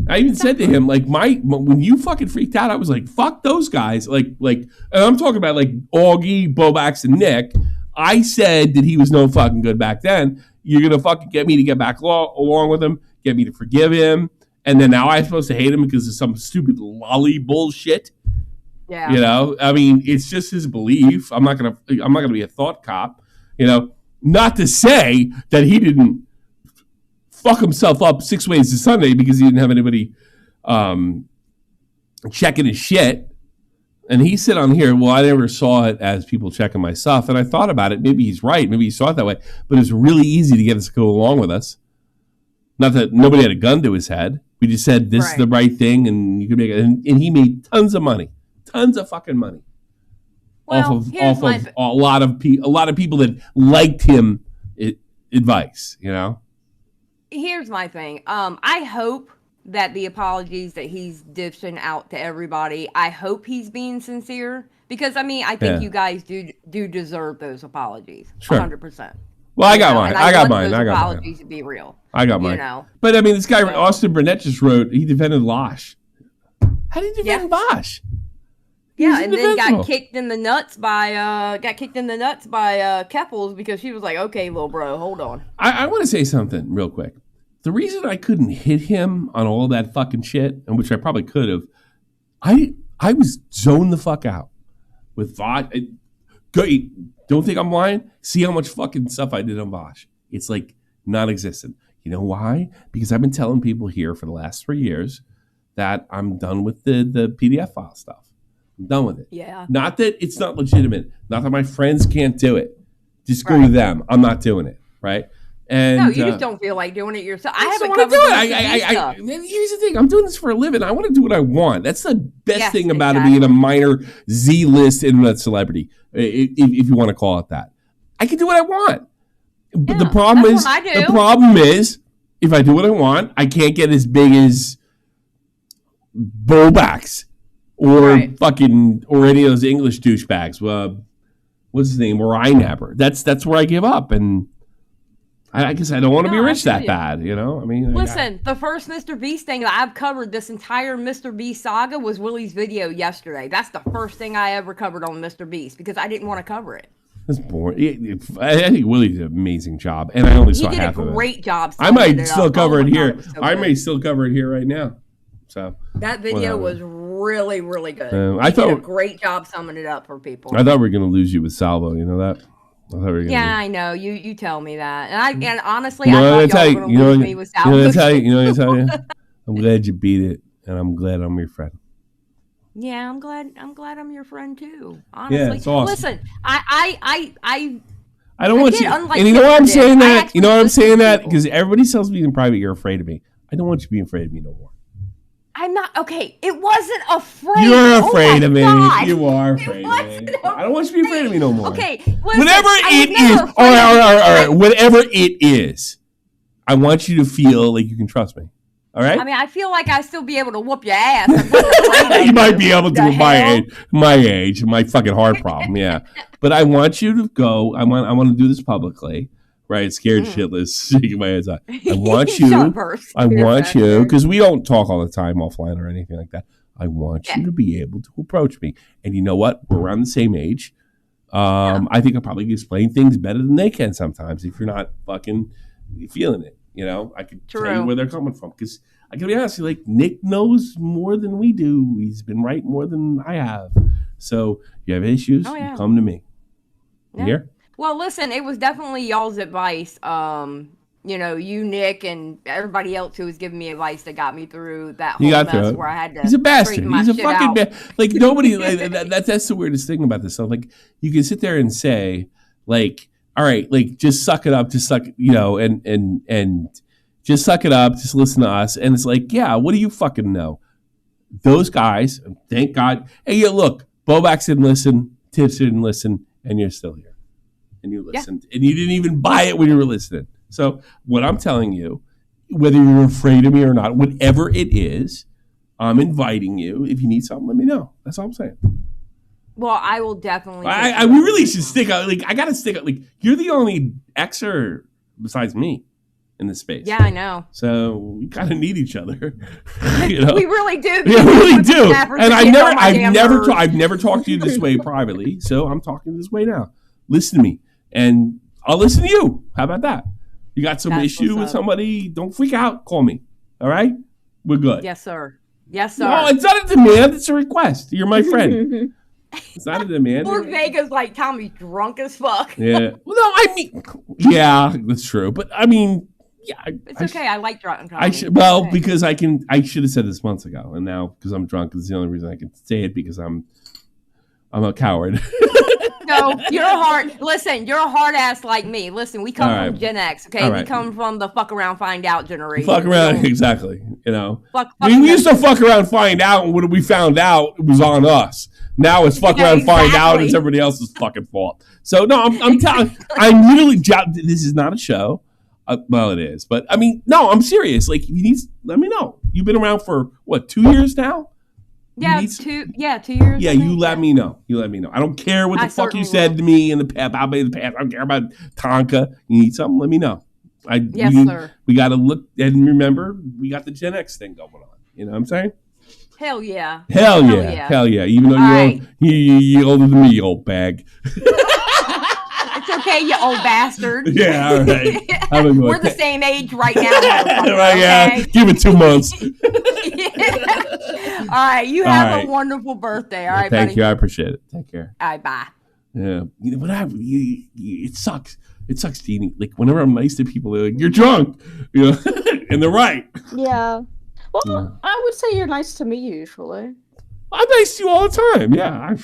I even said to him, like, when you fucking freaked out, I was like, fuck those guys, like, and I'm talking about like Augie, Bobax, and Nick. I said that he was no fucking good back then. You're gonna fucking get me to get back along with him, get me to forgive him. And then now I'm supposed to hate him because of some stupid lolly bullshit. Yeah. You know, I mean, it's just his belief. I'm not gonna be a thought cop. You know, not to say that he didn't fuck himself up 6 ways to Sunday because he didn't have anybody checking his shit. And he said on here, well, I never saw it as people checking my stuff. And I thought about it. Maybe he's right. Maybe he saw it that way. But it's really easy to get us to go along with us. Not that nobody had a gun to his head. We just said this is the right thing, and you can make it. And he made tons of money, tons of fucking money, off of a lot of people that liked him advice. You know. Here's my thing. I hope that the apologies that he's dishing out to everybody, I hope he's being sincere, because I mean, I think you guys do deserve those apologies. Sure. 100%. Well, I got mine. I got mine. Apologies to be real. I got mine. You know? But I mean, this guy Austin Burnett just wrote. He defended Losh. How did he defend Bosch? Yeah, and then got kicked in the nuts by Keffels because she was like, "Okay, little bro, hold on." I want to say something real quick. the reason I couldn't hit him on all that fucking shit, and which I probably could have, I was zoned the fuck out with Vosh. Don't think I'm lying. See how much fucking stuff I did on Vosh. It's like non-existent. You know why? Because I've been telling people here for the last 3 years that I'm done with the PDF file stuff. I'm done with it. Yeah. Not that it's not legitimate. Not that my friends can't do it. Just go to them. I'm not doing it. Right? And no, you just don't feel like doing it yourself. I haven't want to covered do it. Here's the thing. I'm doing this for a living. I want to do what I want. That's the best thing about exactly. it being a minor Z-list internet celebrity, if you want to call it that. I can do what I want. But the problem is, if I do what I want, I can't get as big as Bobaks or fucking or any of those English douchebags. What's his name? Or Einhaber. That's where I give up. And I guess I don't want to be rich that bad, you know? I mean, listen, the first Mr. Beast thing that I've covered this entire Mr. Beast saga was Willie's video yesterday. That's the first thing I ever covered on Mr. Beast because I didn't want to cover it. That's boring. I think Willie did an amazing job, and I only saw half of it. He did a great job. I might still cover it here. I may still cover it here right now. So that video was really, really good. I thought did a great job summing it up for people. I thought we were going to lose you with Salvo. You know that? I know. You tell me that, and honestly, I thought y'all were going to lose me with Salvo. You know what I tell you? I'm glad you beat it, and I'm glad I'm your friend. Yeah, I'm glad I'm your friend too. Honestly, yeah, it's awesome. Listen, I don't want you. And you know why I'm saying that? You know why I'm saying that? Because everybody tells me in private you're afraid of me. I don't want you to be afraid of me no more. I'm not okay. It wasn't afraid. You're afraid of me. God. You are afraid of me. I don't want you to be afraid of me no more. Okay, listen, whatever it is, all right. Whatever it is, I want you to feel like you can trust me. All right. I mean, I feel like I still be able to whoop your ass. You might be able to at my age, my fucking heart problem. Yeah, but I want you to go. I want to do this publicly. Right, scared shitless, shaking my head. I want you, because we don't talk all the time offline or anything like that. I want you to be able to approach me. And you know what? We're around the same age. I think I probably explain things better than they can sometimes if you're not fucking feeling it. You know, I could tell you where they're coming from. Because I can be honest, like Nick knows more than we do. He's been right more than I have. So you have issues, you come to me. You hear? Well, listen, it was definitely y'all's advice. You know, you, Nick, and everybody else who was giving me advice that got me through that whole mess where I had to. He's a bastard. He's a fucking bastard. Like nobody. That's the weirdest thing about this stuff. Like you can sit there and say, like, all right, like just suck it up, just suck, you know, and just suck it up, just listen to us, and it's like, yeah, what do you fucking know? Those guys, thank God. Hey, yeah, look, Bobax didn't listen, Tips didn't listen, and you're still here. And you listened, and you didn't even buy it when you were listening. So what I'm telling you, whether you're afraid of me or not, whatever it is, I'm inviting you. If you need something, let me know. That's all I'm saying. Well, I will definitely. We really should stick out. Like I gotta stick out. Like you're the only Xer besides me in this space. Yeah, I know. So we kind of need each other. You know? We really do. Yeah, we really do. And I've never talked to you this way privately. So I'm talking this way now. Listen to me. And I'll listen to you. How about that? You got some issue with somebody, don't freak out. Call me. All right? We're good. Yes, sir. Yes, sir. No, it's not a demand. It's a request. You're my friend. It's not a demand. Lord Vega's like, Tommy's drunk as fuck. Yeah. Well, no, I mean, yeah, that's true. But I mean, yeah. It's okay. I like drunk. Because I should have said this months ago. And now, because I'm drunk, is the only reason I can say it because I'm a coward. No, you're a hard ass like me. Listen, we come from Gen X, okay? We come from the fuck around, find out generation. Fuck around, exactly. You know, we used to fuck around, find out, and when we found out, it was on us. Now it's fuck around, find out, and it's everybody else's fucking fault. So no, I'm telling, I'm literally. This is not a show. Well, it is, but I mean, no, I'm serious. Like, if you need, let me know. You've been around for what, 2 years now? Yeah, 2 years. Yeah, you let me know. You let me know. I don't care what the fuck you said to me about me in the past. I don't care about Tonka. You need something? Let me know. Sir. We got to look and remember we got the Gen X thing going on. You know what I'm saying? Hell yeah. Hell yeah. Even though you're older than me, you old bag. It's okay, you old bastard. Yeah, all right. We're the same age right now. Right, yeah. Give it 2 months. All right. You have a wonderful birthday. All right, Thank buddy. you. I appreciate it. Take care. All right, bye. Yeah. You know, it sucks. It sucks, Deanie. Like, whenever I'm nice to people, they're like, you're drunk. You know? And they're right. Yeah. Well, I would say you're nice to me usually. I'm nice to you all the time. Yeah.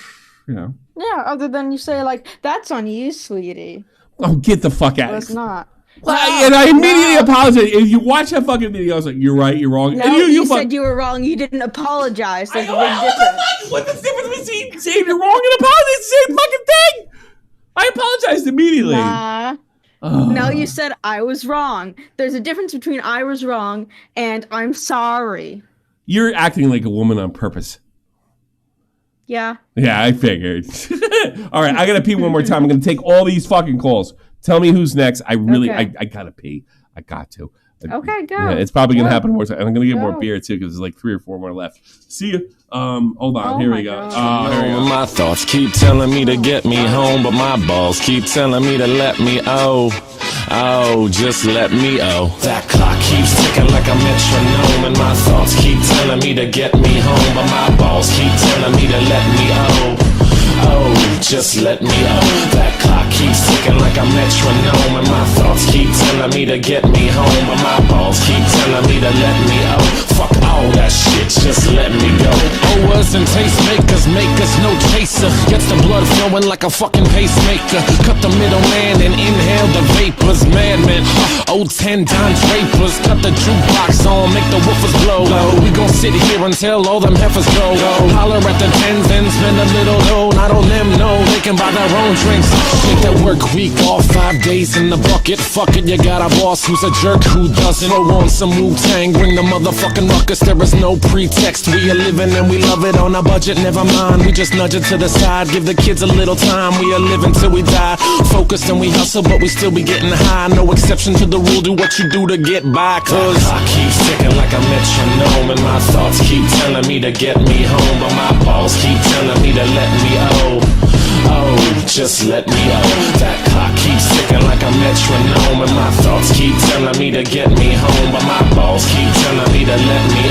Yeah, other than you say, like, that's on you, sweetie. Oh, get the fuck out. Well, it's not. And I immediately apologize. If you watch that fucking video, I was like, you're right, you're wrong. No, and you said you were wrong. You didn't apologize. There's a big difference. What's the difference between saying you're wrong and apologizing? It's the same fucking thing. I apologized immediately. Nah. No, you said I was wrong. There's a difference between I was wrong and I'm sorry. You're acting like a woman on purpose. Yeah. Yeah, I figured. All right, I gotta pee one more time. I'm gonna take all these fucking calls. Tell me who's next. I really, Okay. I gotta pee. I got to. Okay, go. Yeah, it's probably gonna Go. happen more time. And I'm gonna get more Go. beer too because there's like 3 or 4 more left. See you. Hold on. Oh Here my we go. God. Here we go. My thoughts keep telling me to get me home, but my balls keep telling me to let me just let me That clock keeps ticking like a metronome, and my thoughts keep telling me to get me home, but my balls keep telling me to let me just let me That clock keeps ticking like a metronome, and my thoughts keep telling me to get me home, but my balls keep telling me to let me Fuck all that shit, just let me go. Owers and tastemakers make us no chaser. Gets the blood flowing like a fucking pacemaker. Cut the middleman and inhale the vapors. Madman, old 10 Don Drapers. Cut the jukebox on, make the woofers blow. We gon' sit here until all them heifers go. Holler at the tens and spend a little dough. Not on them, no, they can buy their own drinks. Take that work week off, 5 days in the bucket. Fuck it, you got a boss who's a jerk who doesn't. Throw on some Wu-Tang, bring the motherfucking ruckus. There is no pretext. We are living and we love it on a budget. Never mind, we just nudge it to the side. Give the kids a little time. We are living till we die. Focused and we hustle, but we still be getting high. No exception to the rule. Do what you do to get by. Cause I keep ticking like a metronome, and my thoughts keep telling me to get me home, but my balls keep telling me to let me just let me That clock keeps ticking like a metronome, and my thoughts keep telling me to get me home, but my balls keep telling me to let me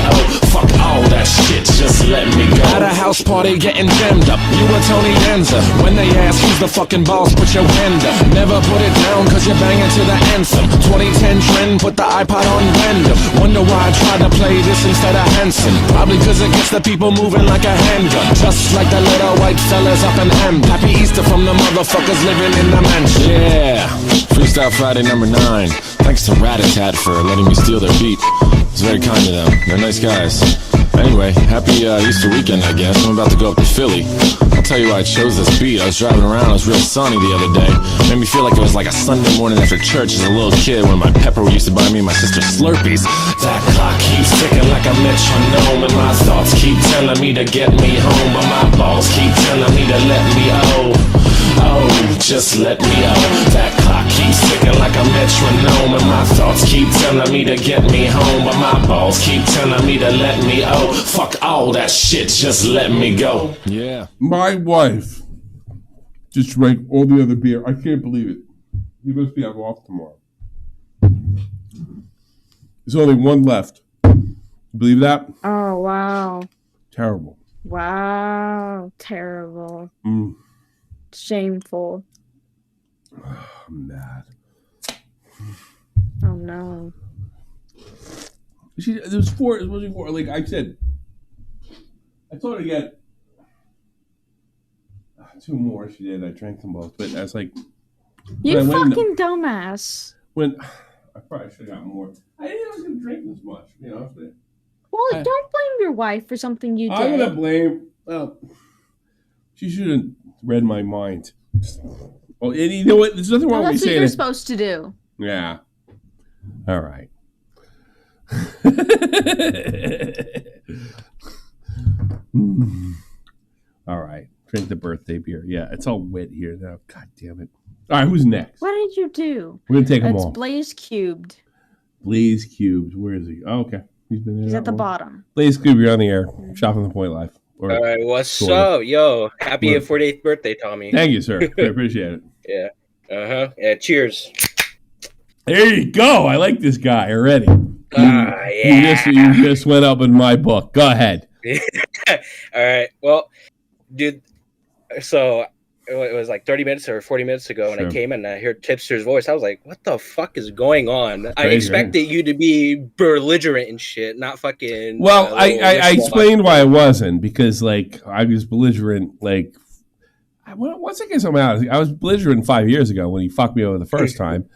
fuck all that shit, just let me go. At a house party getting jammed up, you were Tony Danza. When they ask who's the fucking boss, put your hand up. Never put it down cause you're banging to the anthem. 2010 trend, put the iPod on random. Wonder why I tried to play this instead of Hanson. Probably cause it gets the people moving like a handgun. Just like the little white fellas up in Hamden. Happy Easter from the motherfuckers living in the mansion. Yeah, Freestyle Friday number 9. Thanks to Rat-a-Tat for letting me steal their beat. It's very kind of them. They're nice guys. Anyway, happy Easter weekend, I guess. I'm about to go up to Philly. I'll tell you why I chose this beat. I was driving around, it was real sunny the other day. Made me feel like it was like a Sunday morning after church as a little kid when my pepper used to buy me and my sister Slurpees. That clock keeps ticking like a metronome, and my thoughts keep telling me to get me home, but my balls keep telling me to let me just let me That clock keeps ticking like a metronome, and my thoughts keep telling me to get me home, but my balls keep telling me to let me fuck all that shit, just let me go. Yeah. My wife just drank all the other beer. I can't believe it. You must be off tomorrow. There's only one left. Believe that? Oh, wow. Terrible. Wow. Terrible. Shameful. I'm mad. Oh, no. There was 4. It was 4. Like I said, I told her to get 2 more. She did. I drank them both. But I was like, You fucking dumbass. When I probably should have got more. I didn't know I was going to drink this much. You know, Well, don't blame your wife for something you did. I'm going to blame. Well, she should have read my mind. Well, and you know what? There's nothing wrong with me saying That's what you're supposed to do. Yeah. All right. All right. Drink the birthday beer. Yeah, it's all wet here now. God damn it. All right, who's next? What did you do? We're going to take them It's all. Blaze Cubed. Blaze Cubed. Where is he? Oh, okay. He's been there. He's that at the long. bottom. Blaze Cubed, you're on the air. Shop on the Point Live. All right, what's sort of. up? Yo, happy What? 48th birthday, Tommy. Thank you, sir. I appreciate it. Yeah. Yeah, cheers. There you go. I like this guy already. Yeah. You just went up in my book. Go ahead. All right. Well, dude, so it was like 30 minutes or 40 minutes ago when I came and I heard Tipster's voice. I was like, what the fuck is going on? I expected you to be belligerent and shit, not fucking. Well, I explained why I wasn't, because like I was belligerent. Like once I get something out, I was belligerent 5 years ago when he fucked me over the first time.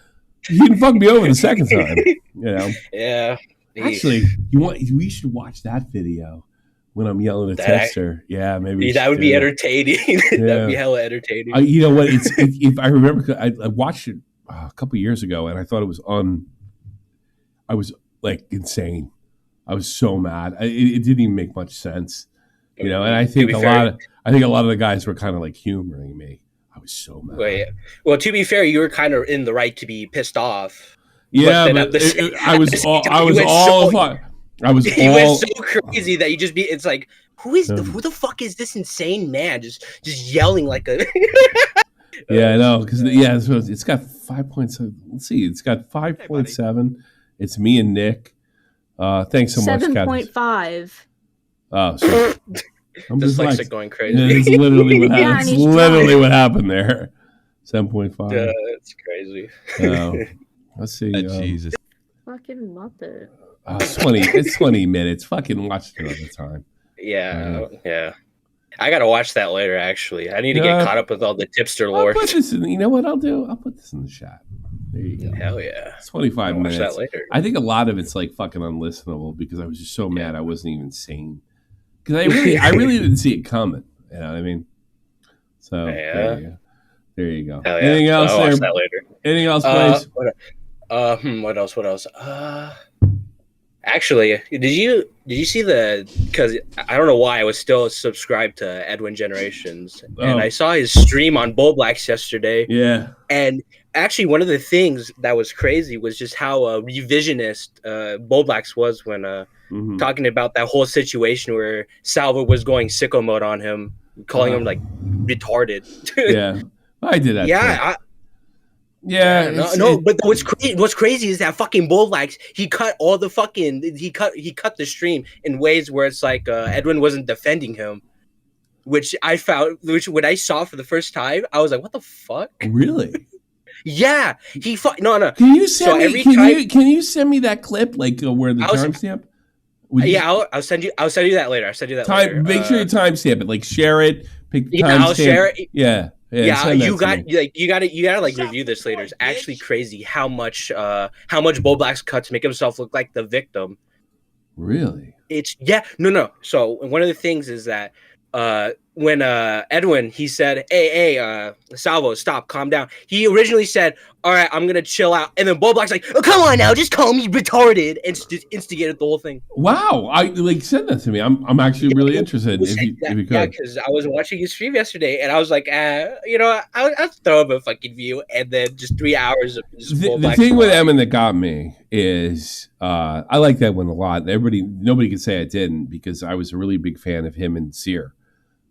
He didn't fuck me over the second time. You know. Yeah. Actually, we should watch that video when I'm yelling at Tipster. Yeah, maybe that would be entertaining. That'd be hella entertaining. You know what? If I remember, I watched it a couple years ago, and I thought it was I was like insane. I was so mad. It didn't even make much sense, you know. And I think a lot of the guys were kind of like humoring me. I was so mad. Wait, well, to be fair, you were kind of in the right to be pissed off. Yeah, but I was all. He went so crazy that you just be. It's like, who the fuck is this insane man? Just yelling like a. Yeah, I know, because it's got 5.7. Let's see, it's got 5.7. It's me and Nick. Thanks so much, 7.5. Oh, so I'm dyslexic going crazy. It's literally what happened. It's literally what happened there. 7.5. That's crazy. Let's see. Jesus. Fucking Muppet. It's 20 minutes. Fucking watch it another time. Yeah. I gotta watch that later. Actually, I need to get caught up with all the Tipster lore. You know what I'll do? I'll put this in the chat. There you go. Hell yeah. It's 25 minutes. Watch that later. I think a lot of it's like fucking unlistenable because I was just so mad I wasn't even sane. Because I really didn't see it coming. You know what I mean? So there you go. Hell yeah. Anything else I'll there? watch that later. Anything else, please? What else? Actually, did you see because I don't know why I was still subscribed to Edwin Generations, and I saw his stream on Bull Blacks yesterday. Yeah. And actually, one of the things that was crazy was just how revisionist Bull Blacks was when talking about that whole situation where Salvo was going sicko mode on him, calling him like retarded. Yeah, I did that. Yeah. But what's crazy is that fucking Bull Blacks, he cut all the fucking he cut the stream in ways where it's like Edwin wasn't defending him, which when I saw for the first time, I was like, what the fuck? Really? Yeah, no. Can you send me? Can you send me that clip, like where the timestamp? I'll send you that later. I'll send you that later. Make sure you timestamp it, like share it. I'll share it. Yeah. You gotta like review this later. It's actually crazy how much Bull Blacks cut to make himself look like the victim. Really? No. So one of the things is that when Edwin, he said, hey, Salvo, stop, calm down. He originally said, all right, I'm gonna chill out, and then Bull Black's like, oh, come on now, just call me retarded, and just instigated the whole thing. Wow, send that to me. I'm actually really interested. If you could. Yeah, because I was watching his stream yesterday, and I was like, I'll throw him a fucking view, and then just 3 hours of just the thing with Emin that got me is I like that one a lot. Nobody can say I didn't, because I was a really big fan of him and Sear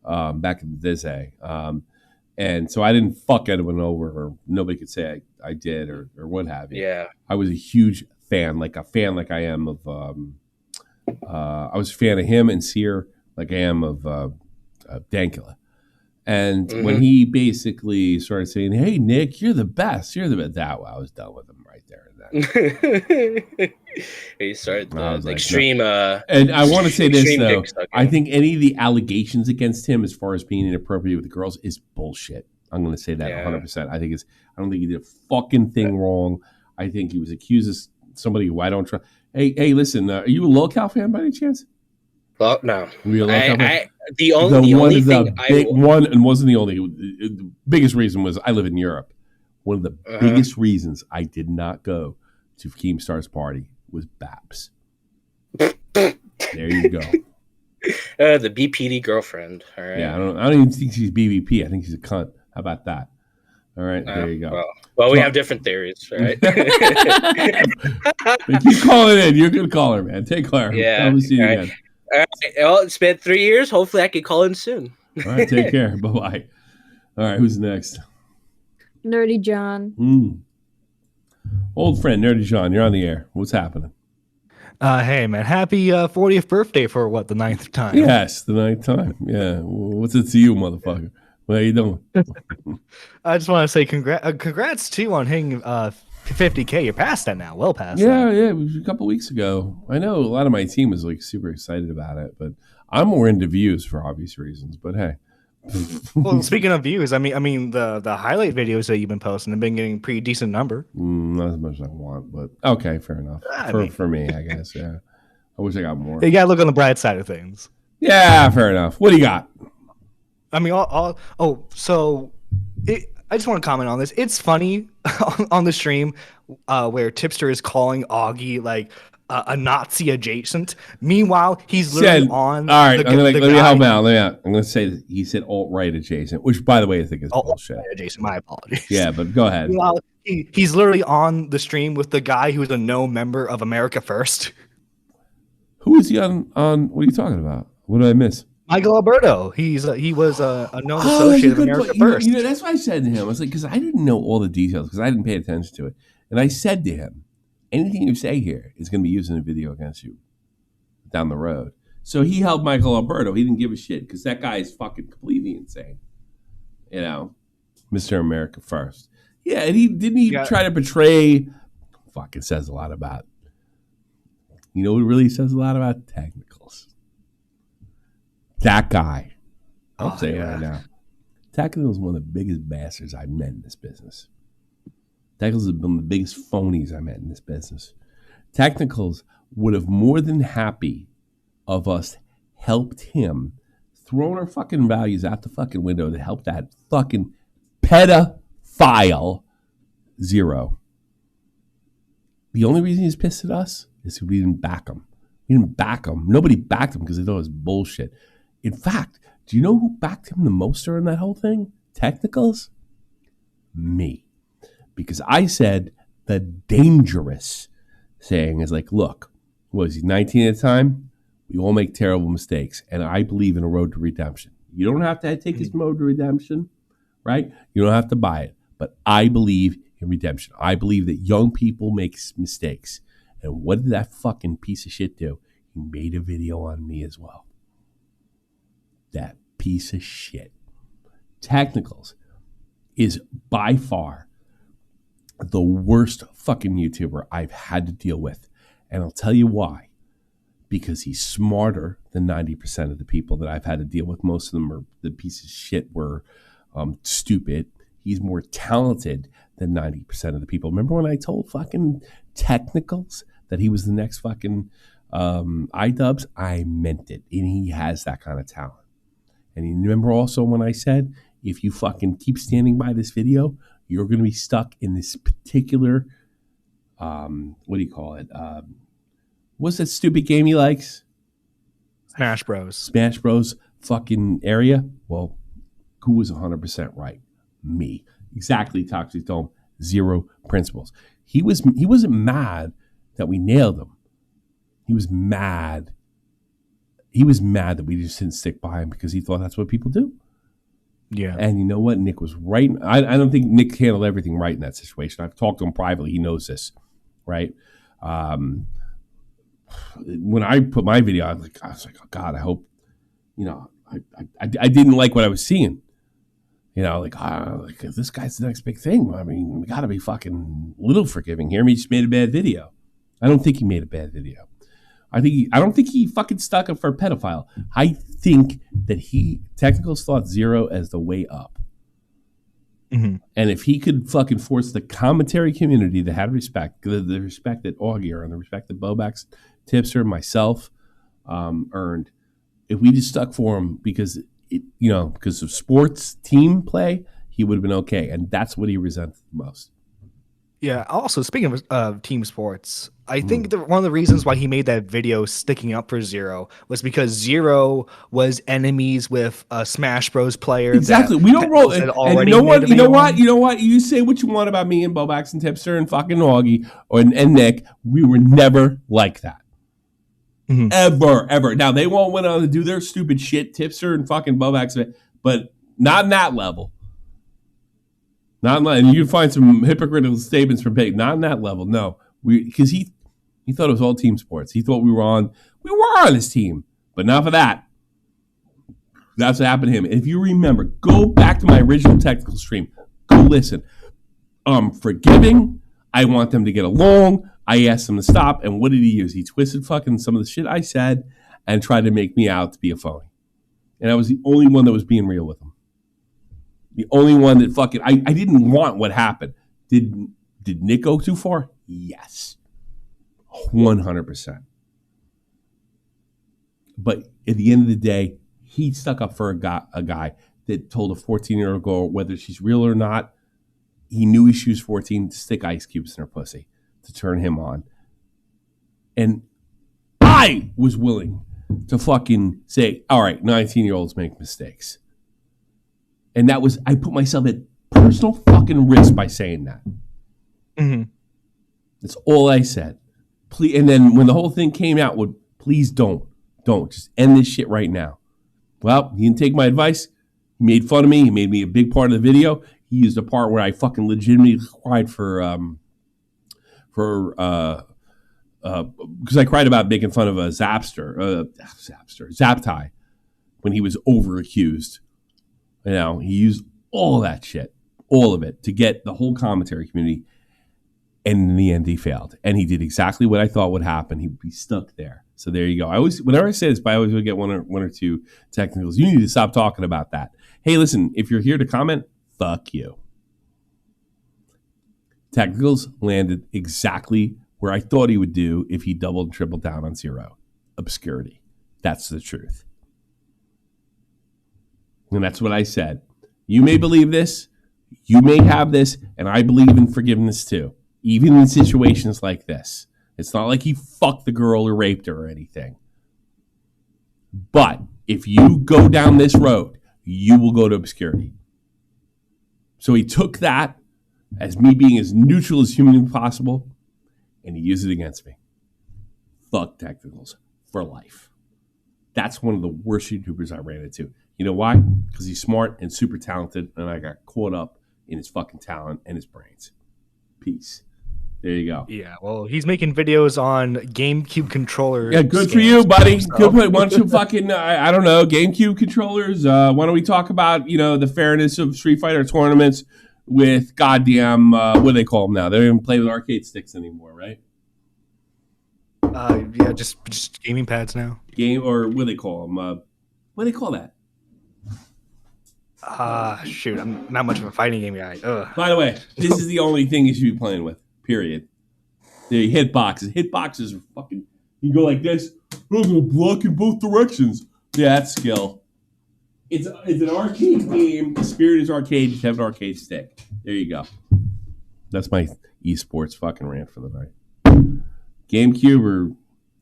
back in the day. And so I didn't fuck Edwin over, or nobody could say I did, or what have you. Yeah. I was a huge fan like I am of I was a fan of him and Sear like I am of Dankula. And when he basically started saying, hey, Nick, you're the best. I was done with him right there and then. He started the extreme. No. And I want to say this, though. I think any of the allegations against him as far as being inappropriate with the girls is bullshit. I'm going to say that 100%. I don't think he did a fucking thing wrong. I think he was accused of somebody who I don't trust. Hey, listen, are you a lolcow fan by any chance? Well, no. The biggest reason was I live in Europe. One of the biggest reasons I did not go to Keemstar's party was Babs. There you go. The BPD girlfriend. All right. Yeah, I don't even think she's BBP. I think she's a cunt. How about that? All right, there you go. Well, we have different theories, right? Keep calling in. You're a good caller, man. Take care. Yeah. I'll see you again. All right. Well, it's been 3 years. Hopefully, I can call in soon. All right. Take care. Bye-bye. All right. Who's next? Nerdy John. Old friend, Nerdy John, you're on the air. What's happening? Hey, man. Happy 40th birthday for what, the 9th time? Yes, the 9th time. Yeah. What's it to you, motherfucker? What are you doing? I just want to say congrats, too, on hitting 50K. You're past that now. Well past that. Yeah, it was a couple weeks ago. I know a lot of my team was like super excited about it, but I'm more into views for obvious reasons. But hey. Well, speaking of views, I mean the highlight videos that you've been posting have been getting a pretty decent number. Not as much as I want, but okay, fair enough. For me, I guess, yeah. I wish I got more. You gotta look on the bright side of things. Yeah, fair enough. What do you got? I mean, I just want to comment on this. It's funny on the stream where Tipster is calling Augie like a Nazi adjacent. Meanwhile, he's literally on. All right, let me help out. I'm going to say that he said alt-right adjacent, which, by the way, I think is bullshit. Adjacent, my apologies. Yeah, but go ahead. Meanwhile, he's literally on the stream with the guy who's a no member of America First. Who is he on? What are you talking about? What did I miss? Michael Alberto. He was a known associate of America First. That's what I said to him. I was like, because I didn't know all the details because I didn't pay attention to it, and I said to him, anything you say here is going to be used in a video against you down the road. So he held Michael Alberto. He didn't give a shit because that guy is fucking completely insane. You know, Mr. America First. Yeah, and he try to betray. Fucking says a lot about. You know what really says a lot about? Technicals. That guy. I'll say it right now. Technicals is one of the biggest bastards I've met in this business. Technicals have been the biggest phonies I met in this business. Technicals would have more than happy of us helped him, thrown our fucking values out the fucking window to help that fucking pedophile Zero. The only reason he's pissed at us is we didn't back him. We didn't back him. Nobody backed him because they thought it was bullshit. In fact, do you know who backed him the most during that whole thing? Technicals? Me. Because I said the dangerous saying is like, look, was he 19 at the time? We all make terrible mistakes. And I believe in a road to redemption. You don't have to take this road to redemption, right? You don't have to buy it. But I believe in redemption. I believe that young people make mistakes. And what did that fucking piece of shit do? He made a video on me as well. That piece of shit. Technicals is by far the worst fucking YouTuber I've had to deal with. And I'll tell you why. Because he's smarter than 90% of the people that I've had to deal with. Most of them are the piece of shit were stupid. He's more talented than 90% of the people. Remember when I told fucking Technicals that he was the next fucking iDubbbz? I meant it. And he has that kind of talent. And you remember also when I said, if you fucking keep standing by this video, you're going to be stuck in this particular, what do you call it? What's that stupid game he likes? Smash Bros. Smash Bros. Fucking area. Well, who was 100% right? Me. Exactly. Toxic Dome. Zero principles. He wasn't mad that we nailed him. He was mad. He was mad that we just didn't stick by him because he thought that's what people do. Yeah. And you know what? Nick was right. I don't think Nick handled everything right in that situation. I've talked to him privately. He knows this, right? When I put my video, I was like, oh God, I hope, I didn't like what I was seeing. Like this guy's the next big thing. I mean, we got to be fucking a little forgiving here. He just made a bad video. I don't think he made a bad video. I don't think he fucking stuck up for a pedophile. I think that Technicals thought Zero as the way up. Mm-hmm. And if he could fucking force the commentary community that had respect, the respect that Augie earned, the respect that Bobax, Tipster, myself earned, if we just stuck for him because of sports team play, he would have been okay. And that's what he resented the most. Yeah. Also, speaking of team sports, I think one of the reasons why he made that video sticking up for Zero was because Zero was enemies with a Smash Bros. Player. Exactly. We don't roll. And you know what? You say what you want about me and Bobax and Tipster and fucking Augie and Nick. We were never like that. Mm-hmm. Ever. Now, they won't went on to do their stupid shit, Tipster and fucking Bobax, but not in that level. And you can find some hypocritical statements from Peyton. Not on that level, no. Because he thought it was all team sports. He thought we were on his team, but not for that. That's what happened to him. If you remember, go back to my original technical stream. Go listen. Forgiving. I want them to get along. I asked him to stop, and what did he use? He twisted fucking some of the shit I said and tried to make me out to be a phony. And I was the only one that was being real with him. The only one that fucking... I didn't want what happened. Did Nick go too far? Yes. 100%. But at the end of the day, he stuck up for a guy that told a 14-year-old girl whether she's real or not. He knew she was 14 to stick ice cubes in her pussy to turn him on. And I was willing to fucking say, all right, 19-year-olds make mistakes. And that was, I put myself at personal fucking risk by saying that. Mm-hmm. That's all I said. Please, and then when the whole thing came out, please don't. Just end this shit right now. Well, he didn't take my advice. He made fun of me. He made me a big part of the video. He used a part where I fucking legitimately cried because I cried about making fun of a Zaptai, when he was over-accused. You know, he used all that shit, all of it, to get the whole commentary community. And in the end, he failed. And he did exactly what I thought would happen. He'd be stuck there. So there you go. Whenever I say this, I always will get one or two technicals. You need to stop talking about that. Hey, listen, if you're here to comment, fuck you. Technicals landed exactly where I thought he would do if he doubled and tripled down on zero. Obscurity. That's the truth. And that's what I said. You may believe this, you may have this, and I believe in forgiveness too. Even in situations like this. It's not like he fucked the girl or raped her or anything. But if you go down this road, you will go to obscurity. So he took that as me being as neutral as humanly possible, and he used it against me. Fuck technicals for life. That's one of the worst YouTubers I ran into. You know why? Because he's smart and super talented, and I got caught up in his fucking talent and his brains. Peace. There you go. Yeah, well, he's making videos on GameCube controllers. Yeah, good for you, buddy. Good. Why don't you fucking, I don't know, GameCube controllers? Why don't we talk about, the fairness of Street Fighter tournaments with goddamn, what do they call them now? They don't even play with arcade sticks anymore, right? Yeah, just gaming pads now. Or what do they call them? What do they call that? Shoot, I'm not much of a fighting game guy. Ugh. By the way, this is the only thing you should be playing with. Period. The hitboxes. Hitboxes are fucking. You go like this. I'm gonna block in both directions. Yeah, that's skill. It's an arcade game. The spirit is arcade. You have an arcade stick. There you go. That's my esports fucking rant for the night. GameCube or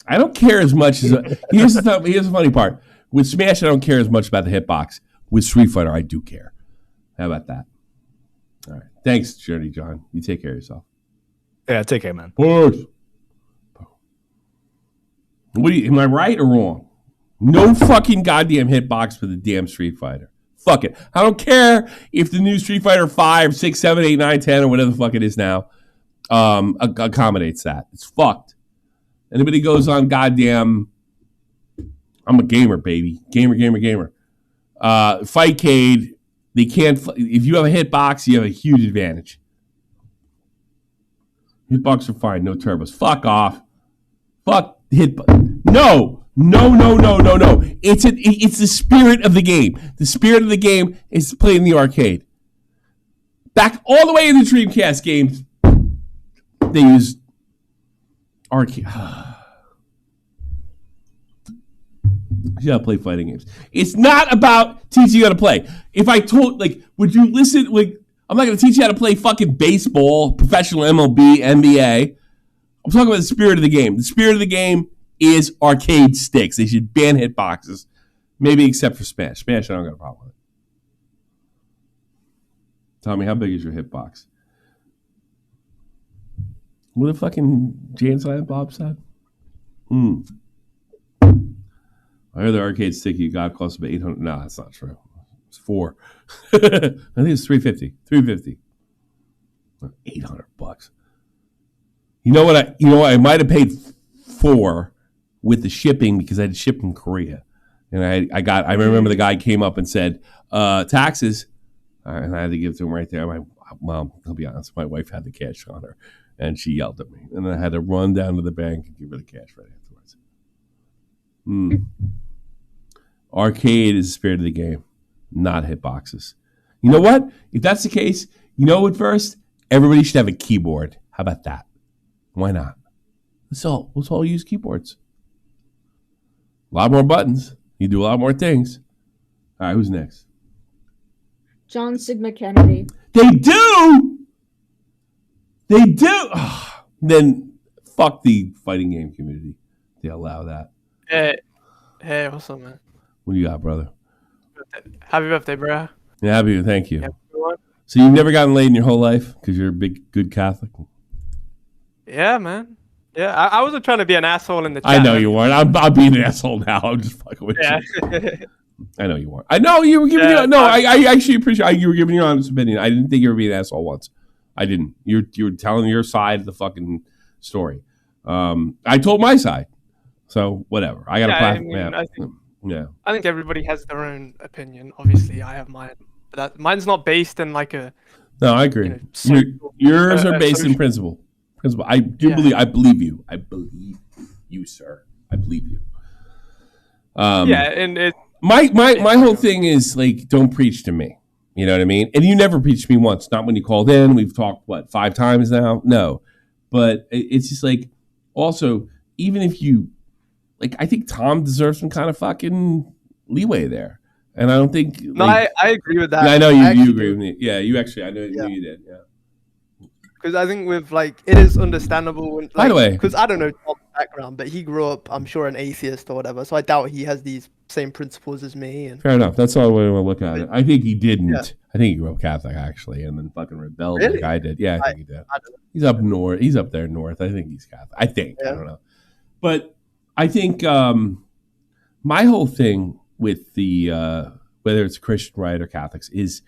I don't care as much as. Here's the funny part. With Smash, I don't care as much about the hitbox. With Street Fighter, I do care. How about that? All right. Thanks, Journey John. You take care of yourself. Yeah, take care, man. Push. Am I right or wrong? No fucking goddamn hitbox for the damn Street Fighter. Fuck it. I don't care if the new Street Fighter 5, 6, 7, 8, 9, 10, or whatever the fuck it is now accommodates that. It's fucked. Anybody goes on goddamn... I'm a gamer, baby. Gamer. Fightcade, they can't... If you have a hitbox, you have a huge advantage. Hitbox are fine, no turbos. Fuck off. Fuck hitbox. No. It's the spirit of the game. The spirit of the game is played in the arcade. Back all the way in the Dreamcast games, they use arcade. You gotta play fighting games. It's not about teaching you how to play. If I told, would you listen? I'm not gonna teach you how to play fucking baseball, professional MLB, NBA. I'm talking about the spirit of the game. The spirit of the game is arcade sticks. They should ban hitboxes, maybe except for Smash. Smash, I don't got a problem with it. Tommy, how big is your hitbox? What the fucking Jay and Silent Bob said? I heard the arcade stick you got cost about $800. No, that's not true. It's $400. I think it's $350. $350. $800. You know what? I might have paid $4 with the shipping because I had to ship from Korea, and I remember the guy came up and said taxes, and I had to give it to him right there. My mom, I'll be honest, my wife had the cash on her, and she yelled at me, and I had to run down to the bank and give her the cash right afterwards. Arcade is the spirit of the game, not hitboxes. You know what? If that's the case, what first? Everybody should have a keyboard. How about that? Why not? Let's all use keyboards. A lot more buttons. You do a lot more things. All right, who's next? John Sigma Kennedy. They do. Oh, then fuck the fighting game community. They allow that. Hey, what's up, man? What do you got, brother? Happy birthday, bro. Yeah, happy. Thank you. Yeah, so you've never gotten laid in your whole life because you're a big, good Catholic? Yeah, man. Yeah, I wasn't trying to be an asshole in the chat. I know you weren't. I'm being an asshole now. I'm just fucking with you. I know you weren't. I know you were giving I actually appreciate you were giving your honest opinion. I didn't think you were being an asshole once. I didn't. You were telling your side of the fucking story. I told my side. So whatever. I got a platform. I think everybody has their own opinion. Obviously, I have mine. But mine's not based in like a. No, I agree. Yours are based in principle. I do believe. I believe you. I believe you, sir. I believe you. And it. My whole thing is like, don't preach to me. You know what I mean? And you never preached to me once. Not when you called in. We've talked 5 times now. No, but it's just like, also, even if you like, I think Tom deserves some kind of fucking leeway there. And I don't think. No, I agree with that. Yeah, I know you agree with me. Yeah, you actually. I know you did. Yeah. Because I think it is understandable. When, by the way, because I don't know Tom's background, but he grew up, I'm sure, an atheist or whatever. So I doubt he has these same principles as me. And fair enough. That's all I want to look at it. I think he didn't. Yeah. I think he grew up Catholic actually, and then fucking rebelled like I did. Yeah, I think he did. He's up north. He's up there north. I think he's Catholic. I think. I don't know. But I think my whole thing with the whether it's Christian right or Catholics is,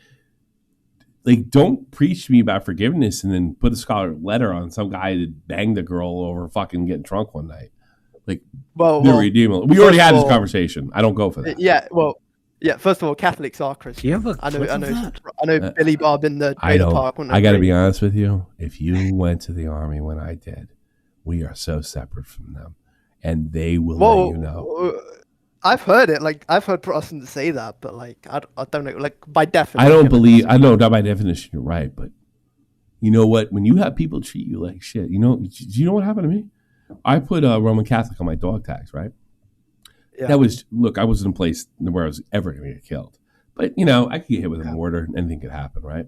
like, don't preach to me about forgiveness and then put a scarlet letter on some guy that banged the girl over fucking getting drunk one night. Like, redeemable. We already had this conversation. I don't go for that. Yeah, first of all, Catholics are Christian. I know Billy Bob in the trailer park. I got to be honest with you. If you went to the army when I did, we are so separate from them, and they will let you know. I've heard it. Like, I've heard Protestants say that, but like, I don't know. Like, by definition, I know not by definition you're right, but you know what? When you have people treat you like shit, do you know what happened to me? I put a Roman Catholic on my dog tags, right? Yeah. That was, look, I wasn't in a place where I was ever going to get killed, but I could get hit with a mortar. Anything could happen, right?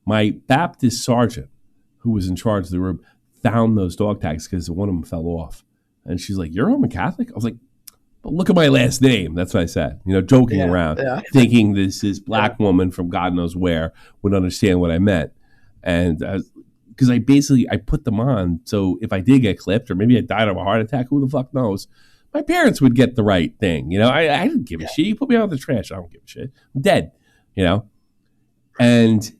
My Baptist sergeant, who was in charge of the room, found those dog tags because one of them fell off, and she's like, "You're Roman Catholic?" I was like, look at my last name. That's what I said, joking around, thinking this black woman from God knows where would understand what I meant. And because I put them on. So if I did get clipped or maybe I died of a heart attack, who the fuck knows? My parents would get the right thing. I didn't give a shit. You put me out of the trash. I don't give a shit. I'm dead, And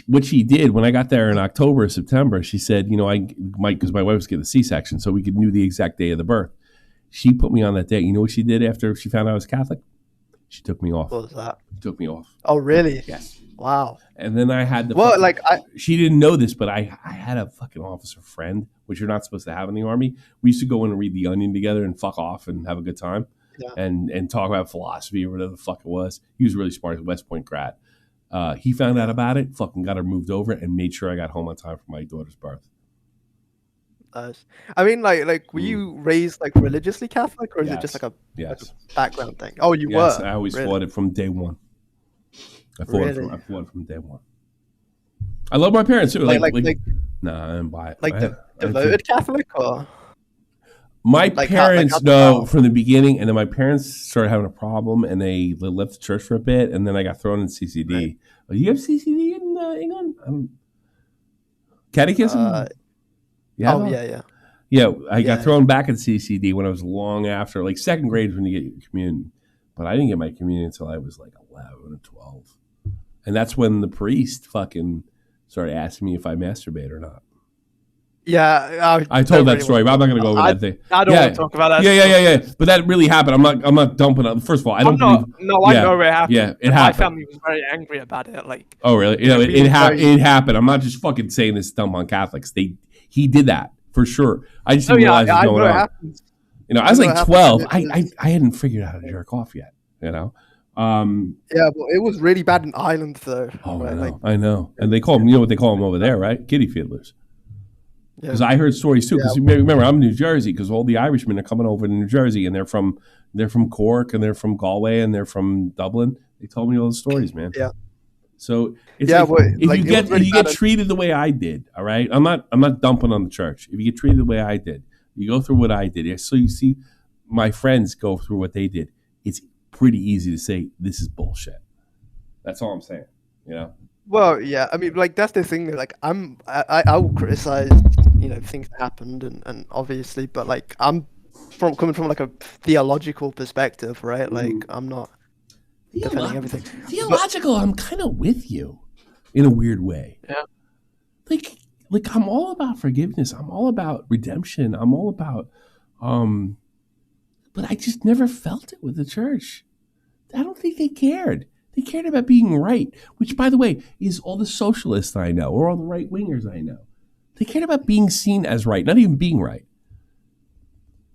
what she did when I got there in October or September, she said, because my wife was getting a C-section, so we knew the exact day of the birth. She put me on that day. You know what she did after she found out I was Catholic? She took me off. What was that? She took me off. Oh, really? Yes. Wow. And then I had she didn't know this, but I had a fucking officer friend, which you're not supposed to have in the Army. We used to go in and read The Onion together and fuck off and have a good time and talk about philosophy or whatever the fuck it was. He was really smart. He was a West Point grad. He found out about it, fucking got her moved over and made sure I got home on time for my daughter's birth. I mean, like, were you raised like religiously Catholic, or is it just like a background thing? Oh, you were. I always fought it from day one. I fought it from day one. I love my parents too. No, I didn't buy it. Like devoted Catholic, or my parents from the beginning, and then my parents started having a problem, and they left the church for a bit, and then I got thrown in CCD. Right. Oh, you have CCD in England? Catechism. Yeah. I got thrown back at CCD when I was long after, like second grade when you get your communion. But I didn't get my communion until I was like 11 or 12. And that's when the priest fucking started asking me if I masturbate or not. Yeah, I told that story, but I'm not going to go over that thing. I don't want to talk about that. Yeah. But that really happened. I'm not dumping on. First of all, I don't believe. No, I know it happened. Yeah, it My happened. family was very angry about it. Like, oh really? You know, it happened. I'm not just fucking saying this dumb on Catholics. He did that for sure. I just didn't realize what was going on. You know, I was like 12. I hadn't figured out how to jerk off yet. You know. Yeah, well, it was really bad in Ireland, though. Oh, right? I know. And they call them, you know what they call them over there, right? Kitty fiddlers. Because I heard stories too. Because remember, I'm in New Jersey. Because all the Irishmen are coming over to New Jersey, and they're from Cork, and they're from Galway, and they're from Dublin. They told me all the stories, man. Yeah. So it's if you get treated the way I did, all right. I'm not dumping on the church. If you get treated the way I did, you go through what I did. So you see, my friends go through what they did. It's pretty easy to say this is bullshit. That's all I'm saying. You know. Well, yeah. I mean, like that's the thing. Like I will criticize, you know, things that happened, and obviously, but like I'm coming from like a theological perspective, right? Like I'm not defending everything. Theological, I'm kind of with you in a weird way. Yeah. Like I'm all about forgiveness. I'm all about redemption. I'm all about but I just never felt it with the church. I don't think they cared. They cared about being right, which, by the way, is all the socialists I know or all the right-wingers I know. They cared about being seen as right, not even being right.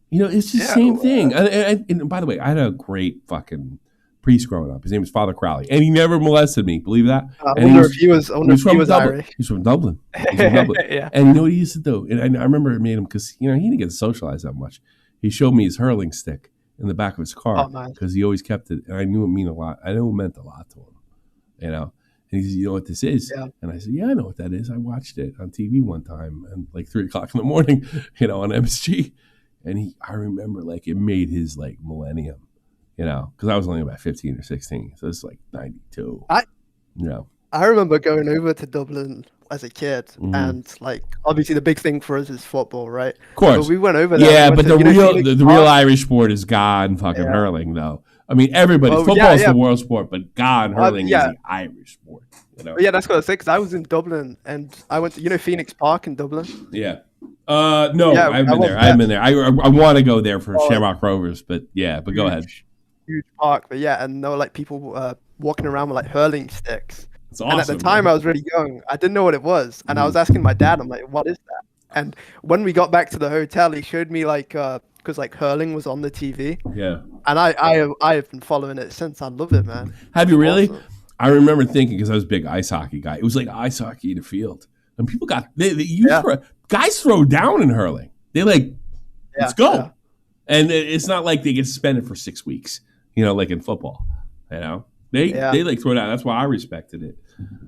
You know, it's the same thing. And by the way, I had a great fucking priest growing up. His name was Father Crowley, and he never molested me. Believe that? I wonder if he was Irish. He's from Dublin. Yeah. And you know what he used to do? And I remember it made him, because he didn't get socialized that much. He showed me his hurling stick in the back of his car because he always kept it, and I knew it meant a lot. I knew it meant a lot to him, you know. And he said, "You know what this is?" Yeah. And I said, "Yeah, I know what that is. I watched it on TV one time, and like 3:00 in the morning, you know, on MSG." And I remember like it made his like millennium, you know, because I was only about 15 or 16, so it's like 92. I remember going over to Dublin as a kid, and like obviously the big thing for us is football, right? Of course, so we went over there. Yeah, but the real Irish sport is God and fucking hurling, though. I mean, football is the world sport, but God and hurling is the Irish sport. You know? Yeah, that's what I say. Because I was in Dublin, and I went to Phoenix Park in Dublin. Yeah. No, I haven't been there. I want to go there for Shamrock Rovers, but go ahead. Huge park, but and there were like people walking around with like hurling sticks. It's awesome, and at the time, I was really young. I didn't know what it was, and I was asking my dad. I'm like, "What is that?" And when we got back to the hotel, he showed me like because like hurling was on the TV. Yeah. And I have been following it since. I love it, man. Have you really? Awesome. I remember thinking, because I was a big ice hockey guy. It was like ice hockey in a field, and people guys throw down in hurling. They let's go, and it's not like they get suspended for 6 weeks. You know, like in football. You know. They like throw it out. That's why I respected it,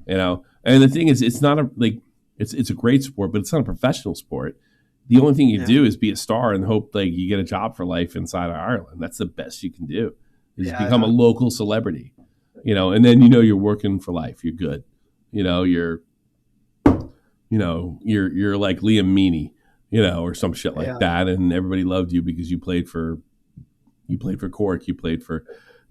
you know. And the thing is, it's not it's a great sport, but it's not a professional sport. The only thing you do is be a star and hope like you get a job for life inside of Ireland. That's the best you can do. Is become a local celebrity, you know. And then you're working for life. You're good, you know. You're like Liam Meaney, you know, or some shit like that, and everybody loved you because you played for Cork, you played for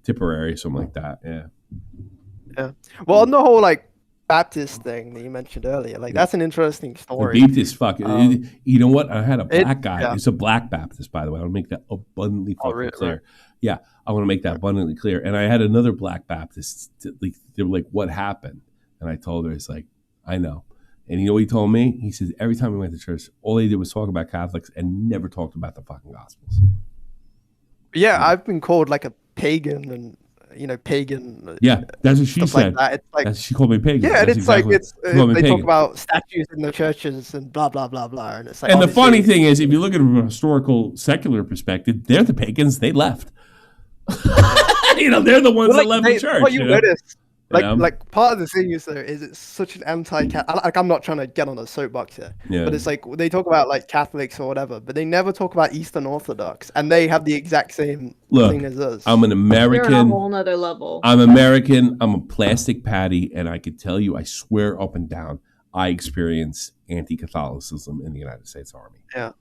Tipperary, something like that. Yeah. Well, on the whole like Baptist thing that you mentioned earlier, like that's an interesting story. The Baptist fucking. You know what? I had a black guy. Yeah. It's a black Baptist, by the way. I want to make that abundantly fucking clear. Right. Yeah, I want to make that abundantly clear. And I had another black Baptist. They were like, "What happened?" And I told her, "It's like I know." And you know what he told me? He says every time we went to church, all they did was talk about Catholics and never talked about the fucking Gospels. Yeah, I've been called like a pagan and pagan. Yeah, that's what she said. Like it's like she called me pagan. Yeah, and it's exactly they talk about statues in the churches and blah blah blah blah, and it's like. And the funny thing is, if you look at it from a historical secular perspective, they're the pagans. They left. They're the ones that left the church. What you notice, like part of the thing is it's such an like I'm not trying to get on a soapbox here, but it's like they talk about like Catholics or whatever, but they never talk about Eastern Orthodox, and they have the exact same thing as us. I'm an American. They're on a whole nother level. I'm American. I'm a plastic patty, and I could tell you, I swear up and down, I experienced anti-Catholicism in the United States Army. Yeah.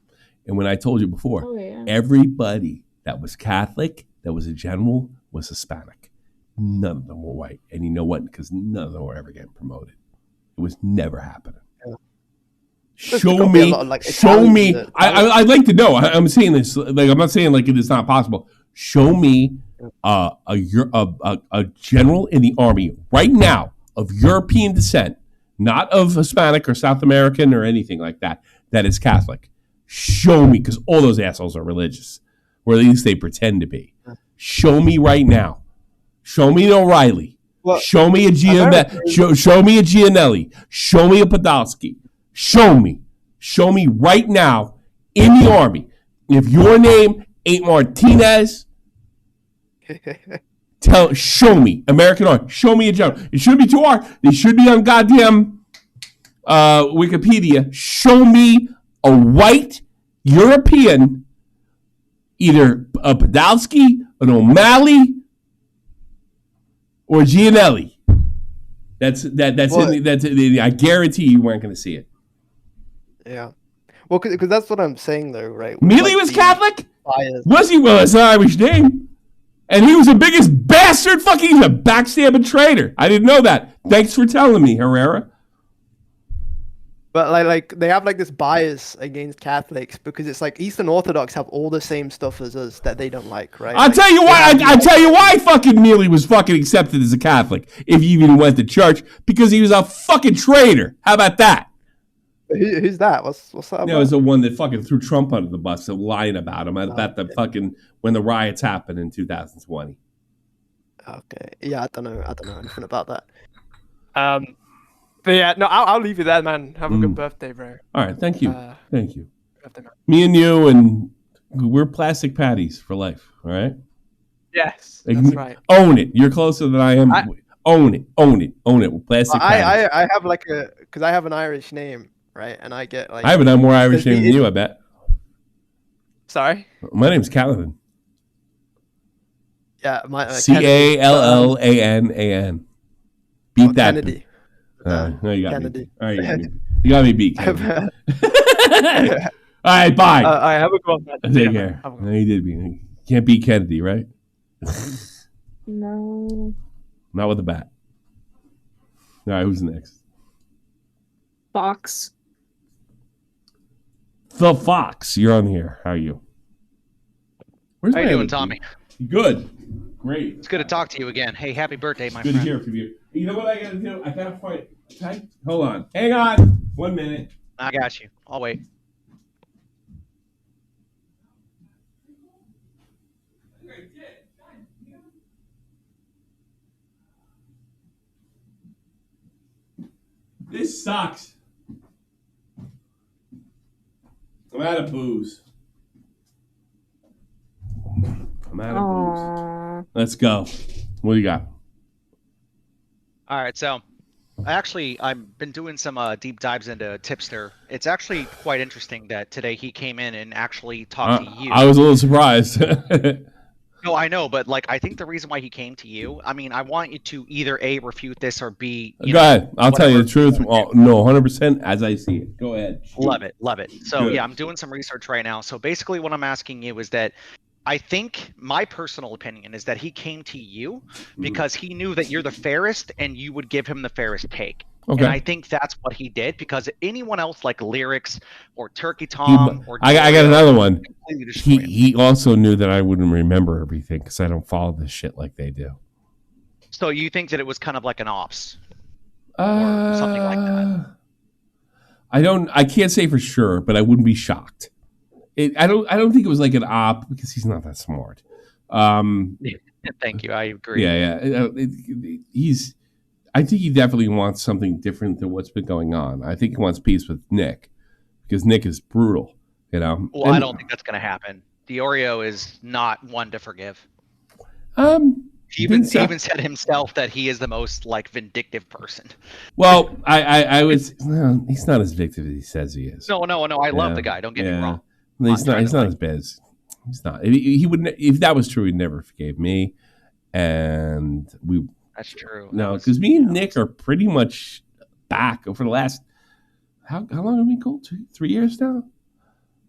And when I told you before, everybody that was Catholic, that was a general, was Hispanic. None of them were white. And you know what? Because none of them were ever getting promoted. It was never happening. Yeah. Show me. Show me. I'd like to know. I'm saying this. Like, I'm not saying like it is not possible. Show me a general in the army right now of European descent, not of Hispanic or South American or anything like that, that is Catholic. Show me, because all those assholes are religious, or at least they pretend to be. Show me right now. Show me an O'Reilly. Show me a show me a Gianelli. Show me a Podolsky. Show me right now in the army. If your name ain't Martinez, show me American Army. Show me a general. It shouldn't be too hard. They should be on goddamn Wikipedia. Show me a white European, either a Podolsky, an O'Malley, or Gianelli. I guarantee you weren't going to see it. Yeah. Well, because that's what I'm saying, though, right? Mealy was Catholic? Was he? Well, it's an Irish name. And he was the biggest bastard. Fucking, he's a backstabbing traitor. I didn't know that. Thanks for telling me, Herrera. But like they have like this bias against Catholics because it's like Eastern Orthodox have all the same stuff as us that they don't like, right? I'll tell you why. I'll tell you why fucking Mealy was fucking accepted as a Catholic if he even went to church, because he was a fucking traitor. How about that? Who's that? What's that about? It was the one that fucking threw Trump under the bus and lying about him about the fucking when the riots happened in 2020. Okay. Yeah, I don't know anything about that. But yeah, no, I'll leave you there, man. Have a good birthday, bro. All right, thank you. Thank you. Me and you, and we're plastic patties for life, all right? Yes, that's right. Own it. You're closer than I am. Own it. With plastic patties. I have like because I have an Irish name, right? And I get like... I have a more Irish name than you, I bet. Sorry? My name's Callanan. Yeah, Callan. Beat that. Kennedy. No, you got Kennedy. me. All right, you got me beat. All right, bye. I have a good one. Take care. No, you did beat me. Can't beat Kennedy, right? No. Not with a bat. All right, who's next? Fox. The Fox. You're on here. How are you? How you doing, Tommy? Good. Great. It's good to talk to you again. Hey, happy birthday, my friend. Good to hear from you. You know what I gotta do? I gotta find. Hold on. Hang on. 1 minute. I got you. I'll wait. This sucks. I'm out of booze. Let's go. What do you got? All right, so I've been doing some deep dives into Tipster. It's actually quite interesting that today he came in and actually talked to you. I was a little surprised. No, I know, but like I think the reason why he came to you, I mean, I want you to either A, refute this, or B, go ahead. I'll tell you the truth. Well, no, 100% as I see it. Go ahead. Love it. So Good. yeah, I'm doing some research right now. So basically what I'm asking you is that I think my personal opinion is that he came to you because he knew that you're the fairest and you would give him the fairest take. Okay. And I think that's what he did, because anyone else like Lyrics or Turkey Tom I got another one. He also knew that I wouldn't remember everything because I don't follow this shit like they do. So you think that it was kind of like an ops or something like that? I can't say for sure, but I wouldn't be shocked. I don't think it was like an op because he's not that smart. Thank you. I agree. Yeah. I think he definitely wants something different than what's been going on. I think he wants peace with Nick because Nick is brutal, you know. Well, I don't think that's going to happen. Diorio is not one to forgive. He even said himself that he is the most like vindictive person. Well, I was. Well, he's not as vindictive as he says he is. No. I love the guy. Don't get me wrong. No, he's not as bad as he's not. He wouldn't. If that was true, he never forgave me, and we. That's true. No, because me and Nick are pretty much back for the last how long have we been cool? 3 years now.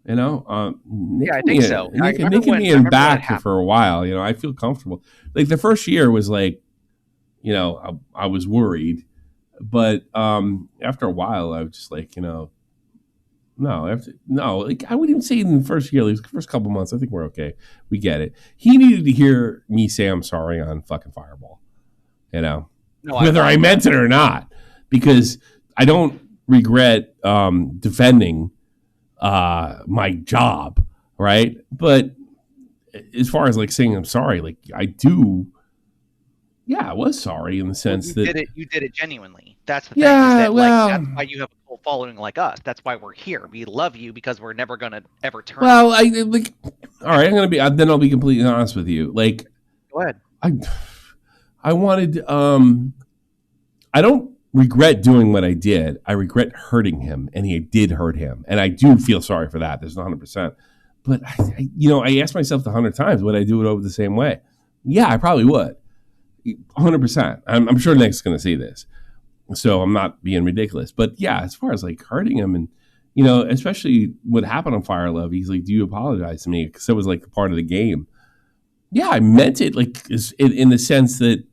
You know, Nick I think so. Nick and me in back for a while. You know, I feel comfortable. Like the first year was like, you know, I was worried, But after a while, I was just like, no, like I wouldn't even say in the first year, like the first couple months, I think we're okay. We get it. He needed to hear me say I'm sorry on fucking Fireball, whether I meant it or not, because I don't regret defending my job, right? But as far as like saying I'm sorry, like I do. Yeah, I was sorry in the sense that you did it genuinely. That's the thing. Yeah, that's why you have a full following like us. That's why we're here. We love you because we're never gonna ever turn. Well, all right, I'll be completely honest with you. Like, go ahead. I wanted. I don't regret doing what I did. I regret hurting him, and he did hurt him, and I do feel sorry for that. There's 100%. But I asked myself 100 times, would I do it over the same way? Yeah, I probably would. 100%. I'm sure Nick's going to see this, so I'm not being ridiculous. But yeah, as far as like hurting him, and especially what happened on Fire Love, he's like, "Do you apologize to me?" Because it was like part of the game. Yeah, I meant it, like in the sense that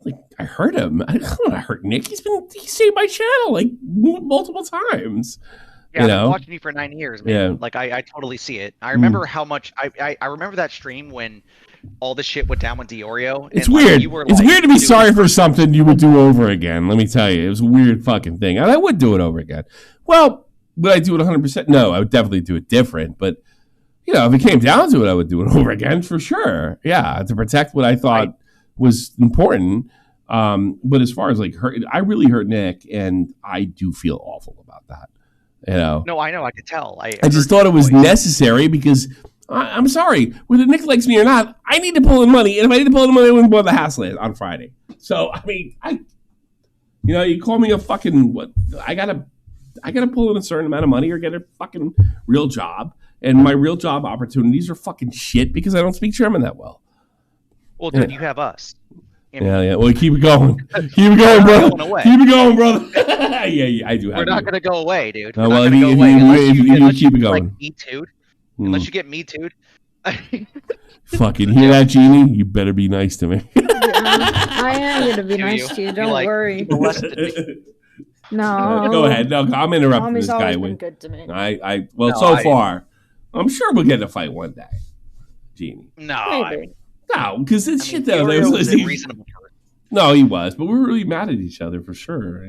like I hurt him. I don't want to hurt Nick. He saved my channel like multiple times. Yeah, I've been watching you for 9 years, man. Yeah. Like I totally see it. I remember how much I remember that stream when all the shit went down with Diorio. It's weird. It's weird to be sorry for something you would do over again. Let me tell you, it was a weird fucking thing, and I would do it over again. Well, would I do it 100%? No, I would definitely do it different. But if it came down to it, I would do it over again for sure. Yeah, to protect what I thought was important. But as far as like hurt, I really hurt Nick, and I do feel awful about that. No, I know. I could tell. I just thought it was necessary because. I'm sorry, whether Nick likes me or not, I need to pull in money, and if I need to pull in money, I wouldn't bought the house on Friday. So I mean, you call me a fucking what? I gotta pull in a certain amount of money or get a fucking real job, and my real job opportunities are fucking shit because I don't speak German that well. Well, dude, you have us. Yeah. Well, keep it going. Keep it going, brother. Keep it going, brother. yeah, I do. We're not gonna go away, dude. No, well, if you keep it going. Like, me too. Unless you get me too. Fucking hear that, Jeannie? You better be nice to me. I am gonna be nice to you. Don't worry. No. Go ahead. No, I'm interrupting Mommy's this guy. Always been good to me. So far, I'm sure we'll get a fight one day, Jeannie. No, because it's shit that was reasonable. No, he was, but we were really mad at each other for sure,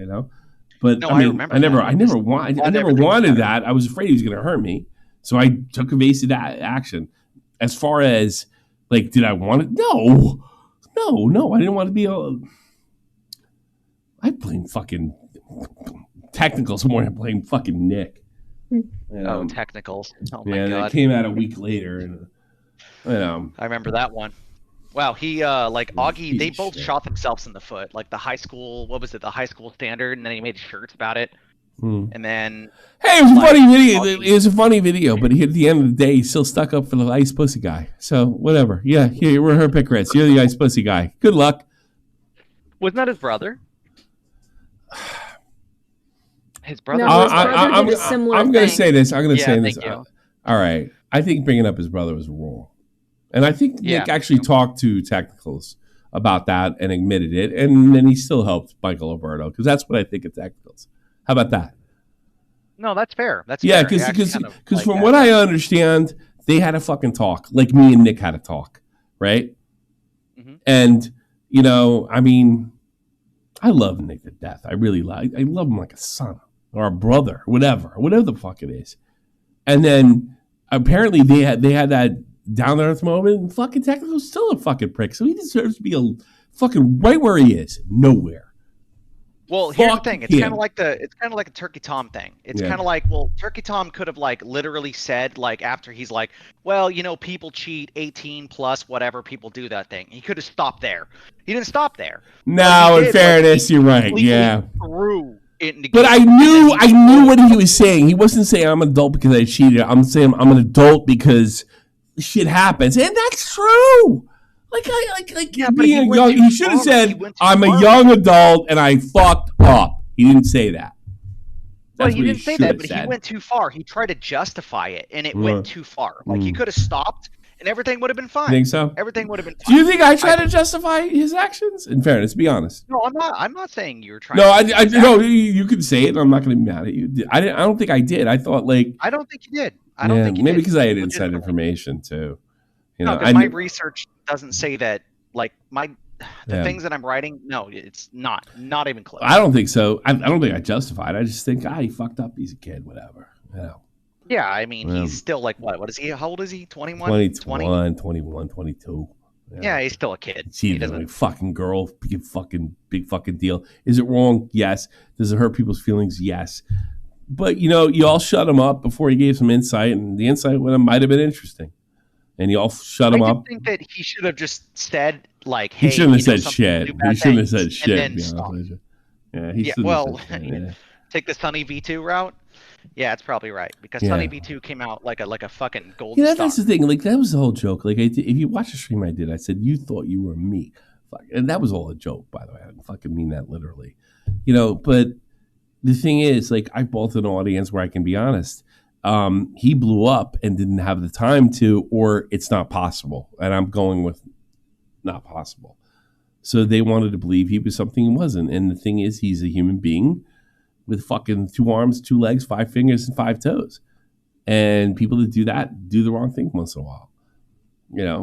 But no, I never wanted that. I was afraid he was going to hurt me. So I took evasive action. As far as, like, did I want it? No. I didn't want to be I blame fucking technicals more than I blame fucking Nick. Technicals. Oh, my God. They came out a week later. And, I remember that one. Wow, he, Augie, they both shot themselves in the foot. Like, the high school, what was it? The high school standard, and then he made shirts about it. And then it was a funny video. It was a funny video, but at the end of the day, he's still stuck up for the ice pussy guy. So whatever. Yeah, we're hypocrites. You're the ice pussy guy. Good luck. Wasn't that his brother? His brother. Did a similar I'm going to say this. All right. I think bringing up his brother was wrong, and I think Nick actually talked to Technicals about that and admitted it, and then he still helped Michael Alberto because that's what I think of Technicals. How about that? No, that's fair. That's because from what I understand, they had a fucking talk, like me and Nick had a talk, right? Mm-hmm. And I mean, I love Nick to death. I really love him like a son or a brother, whatever the fuck it is. And then apparently they had that down to earth moment, and fucking Technical's still a fucking prick, so he deserves to be a fucking right where he is, nowhere. Well, here's the thing. It's kind of like a Turkey Tom thing. It's kind of like, well, Turkey Tom could have like literally said like after he's like, well, people cheat 18 plus whatever, people do that thing. He could have stopped there. He didn't stop there. No, in fairness, you're right. Yeah. But I knew what he was saying. He wasn't saying I'm an adult because I cheated. I'm saying I'm an adult because shit happens, and that's true. Being young, he should have said, "I'm a young adult and I fucked up." He didn't say that. Well, he didn't say that, but he went too far. He tried to justify it, and it went too far. Like he could have stopped and everything would have been fine. Think so? Everything would have been fine. Do you think I try to justify his actions? In fairness, be honest. No, I'm not saying you're trying. No, no. You can say it. And I'm not going to be mad at you. I don't think I did. I thought like. I don't think you did. I don't think you maybe did. because I had inside information too. No, because my research doesn't say that. Like the things that I'm writing, no, it's not even close. I don't think so. I don't think I justified. I just think, he fucked up. He's a kid, whatever. Yeah, I mean, he's still like what is he? How old is he? 21? 21, 22. Yeah, he's still a kid. He doesn't like fucking girl, big fucking deal. Is it wrong? Yes. Does it hurt people's feelings? Yes. But you all shut him up before he gave some insight, and the insight with him might have been interesting. And y'all shut him up. I think that he should have just said like, "Hey," he shouldn't have said shit. He shouldn't have said shit. Take the Sunny V2 route. Yeah, it's probably right because Sunny V2 came out like a fucking golden star. That's the thing. Like that was the whole joke. Like if you watch the stream I did, I said you thought you were me, and that was all a joke, by the way. I didn't fucking mean that literally, But the thing is, like, I built an audience where I can be honest. He blew up and didn't have the time to, or it's not possible. And I'm going with not possible. So they wanted to believe he was something he wasn't. And the thing is, he's a human being with fucking 2 arms, 2 legs, 5 fingers, and 5 toes. And people that do that do the wrong thing once in a while.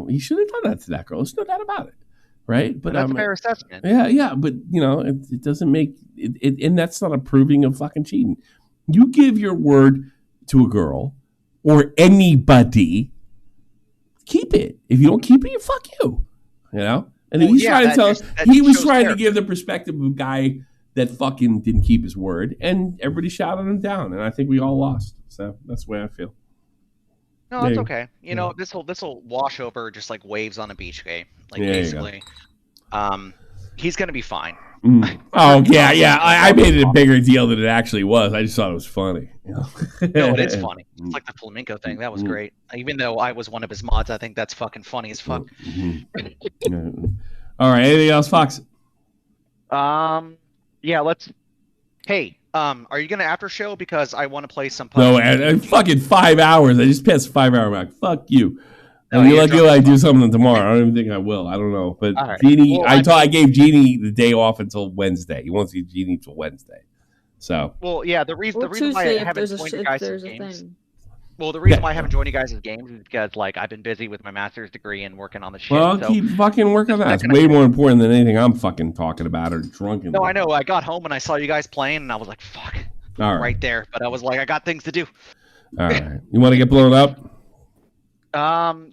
He should have done that to that girl. There's no doubt about it. Right? But that's a fair assessment. Yeah. But, it doesn't make it, and that's not approving of fucking cheating. You give your word to a girl or anybody, keep it. If you don't keep it, fuck you. And he's trying to tell he was trying to give the perspective of a guy that fucking didn't keep his word, and everybody shouted him down, and I think we all lost. So that's the way I feel. No, it's okay. This will wash over just like waves on a beach game. Like basically, he's gonna be fine. Oh yeah. I made it a bigger deal than it actually was. I just thought it was funny. No, it is funny. It's like the flamenco thing. That was great. Even though I was one of his mods, I think that's fucking funny as fuck. All right. Anything else, Fox? Yeah. Let's. Hey, are you gonna after show because I want to play some? No, fucking 5 hours. I just passed 5 hour mark. Fuck you. And you're lucky I do something tomorrow. I don't even think I will. I don't know. But right. Jeannie, I gave Jeannie the day off until Wednesday. He won't see Jeannie till Wednesday. So. Well, yeah. The reason why I haven't joined you guys' games. Well, the reason why I haven't joined you guys' games is because I've been busy with my master's degree and working on the shit. Well, keep fucking working on that. It's way more important than anything I'm fucking talking about or drunk. No, I know. I got home and I saw you guys playing and I was like, fuck. All right. Right there. But I was like, I got things to do. All right. You want to get blown up?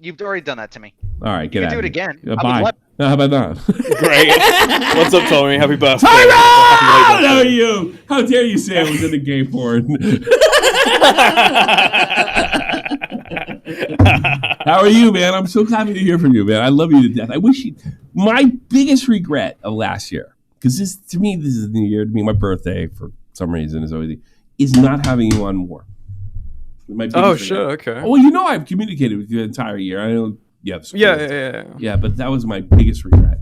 You've already done that to me. All right, get out. You can do it again. Bye. No, how about that? Great. What's up, Tommy? Happy birthday. How dare you? How dare you say I was in the gay porn? How are you, man? I'm so happy to hear from you, man. I love you to death. I wish you. My biggest regret of last year, because this is the new year. To me, my birthday for some reason is not having you on more. Oh, sure, okay. Well, I've communicated with you the entire year. I know you have Yeah, but that was my biggest regret,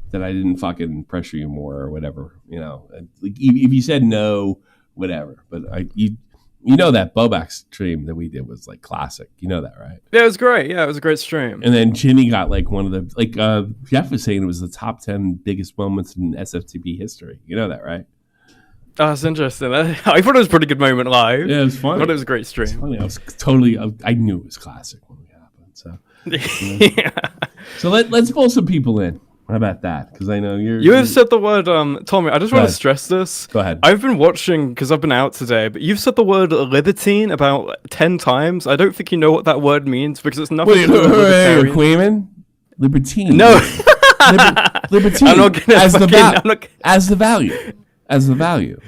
that I didn't fucking pressure you more or whatever. Like if you said no, whatever. But that Bobax stream that we did was like classic. You know that, right? Yeah, it was great. Yeah, it was a great stream. And then Ginny got like one of the Jeff was saying it was the top 10 biggest moments in SFTP history. You know that, right? Oh, that's interesting. I thought it was a pretty good moment live. Yeah, it was funny. I thought it was a great stream. It's funny. I knew it was classic when it happened. So, yeah. So let's pull some people in. How about that? Because I know you have said the word, Tommy. I just want to stress this. Go ahead. I've been watching because I've been out today, but you've said the word libertine about 10 times. I don't think you know what that word means because it's nothing. Wait, Quayman? Libertine. No. Libertine. I'm not gonna as the value. As the value.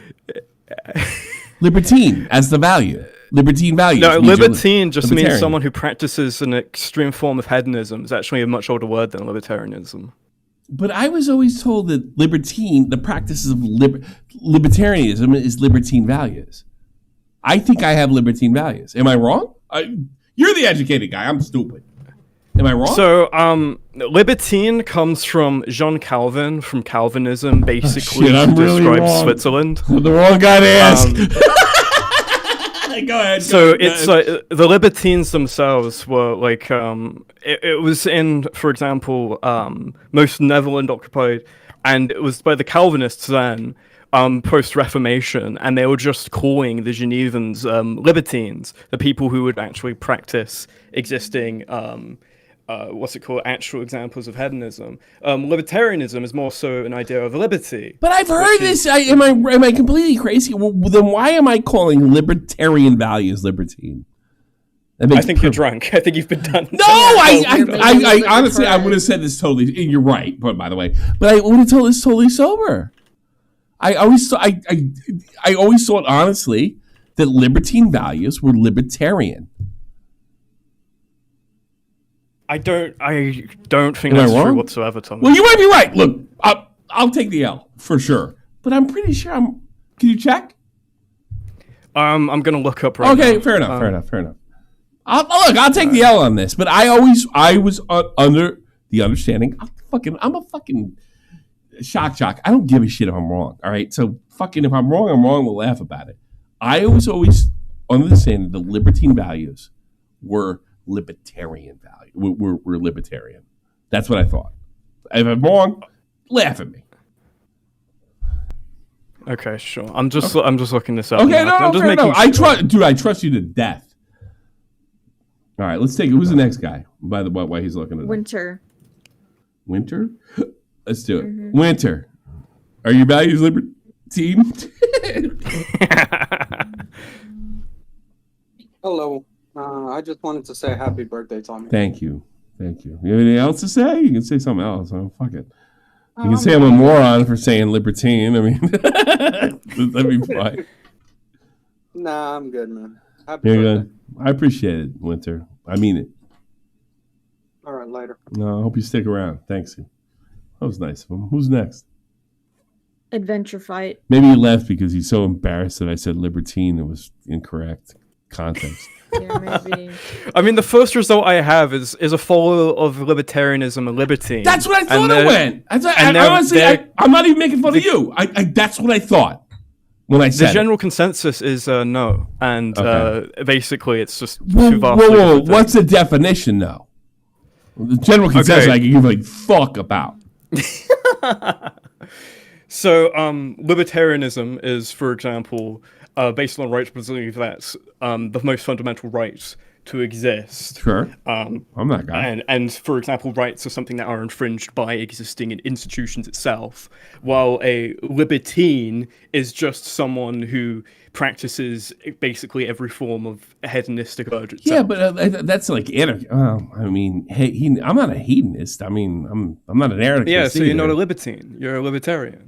Libertine as the value. Libertine value. No, libertine just means someone who practices an extreme form of hedonism. It's actually a much older word than libertarianism. But I was always told that libertine, the practices of libertarianism, is libertine values. I think I have libertine values. Am I wrong? You're the educated guy. I'm stupid. Am I wrong? So, libertine comes from Jean Calvin, from Calvinism, basically describes Switzerland. I'm the wrong guy to ask. Go ahead. So it's like the libertines themselves were like it was in, for example, most Netherland occupied, and it was by the Calvinists then, post Reformation, and they were just calling the Genevans libertines, the people who would actually practice existing what's it called, actual examples of hedonism. Libertarianism is more so an idea of liberty. But I've heard this. Am I completely crazy? Well, then why am I calling libertarian values libertine? I think you're drunk. I think you've been done. No, I honestly, I would have said this totally. You're right, but by the way, but I would have told this totally sober. I always thought honestly that libertine values were libertarian. I don't think that's true whatsoever, Thomas. Well, you might be right. Look, I'll take the L for sure, but I'm pretty sure Can you check? I'm gonna look up right now. Okay, fair enough. I'll take the L on this, but I was under the understanding. I'm a fucking shock jock. I don't give a shit if I'm wrong. All right, so fucking if I'm wrong. We'll laugh about it. I was always under the understanding the libertine values were libertarian value. We're libertarian. That's what I thought. If I'm wrong, laugh at me. Okay, sure. I'm just looking this up. Okay, now. no. I trust you to death. All right, let's take it. Who's the next guy? By the way, why he's looking at Winter. Winter? Let's do it. Mm-hmm. Winter. Are your values libertine? Hello. I just wanted to say happy birthday, Tommy. Thank you. You have anything else to say? You can say something else. Oh, fuck it. You can say I'm a moron for saying libertine. I mean, that'd be fine. Nah, I'm good, man. Happy You're birthday. good. I appreciate it, Winter. I mean it. All right, later. No, I hope you stick around. Thanks. That was nice of him. Who's next? Adventure Fight. Maybe he left because he's so embarrassed that I said libertine. It was incorrect context. Yeah, maybe. I mean, the first result I have is a follower of libertarianism and libertine. That's what I thought it went. Honestly, I'm not even making fun of you. That's what I thought when I said the general consensus is no, and basically it's just too vast. Whoa. What's the definition, though? The general consensus I can give a fuck about. So, libertarianism is, for example, based on rights, believe that's the most fundamental rights to exist. Sure. I'm that guy. And for example, rights are something that are infringed by existing in institutions itself, while a libertine is just someone who practices basically every form of hedonistic urge itself. Yeah, but that's like anarchy. I mean, I'm not a hedonist. I mean, I'm not an anarchist. Yeah, so either. you're not a libertine. You're a libertarian.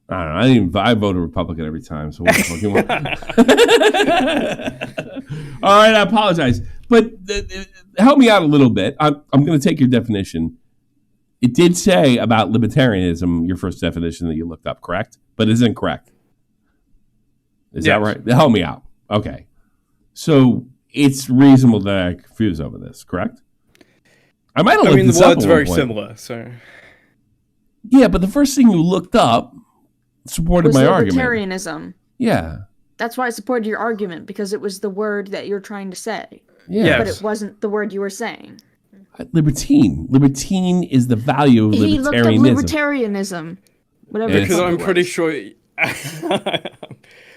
I don't know. I vote a Republican every time. So what the fuck you want? All right, I apologize, but help me out a little bit. I'm going to take your definition. It did say about libertarianism, your first definition that you looked up, correct? But it isn't correct. Is that right? Help me out. Okay, so it's reasonable that I'm confused over this, correct? I might have. I mean, the word's very similar. So yeah, but the first thing you looked up supported my argument. Libertarianism. Yeah. That's why I supported your argument, because it was the word that you're trying to say. Yeah. But it wasn't the word you were saying. Libertine. Libertine is the value of He libertarianism. looked up libertarianism. Whatever. Because I'm pretty sure.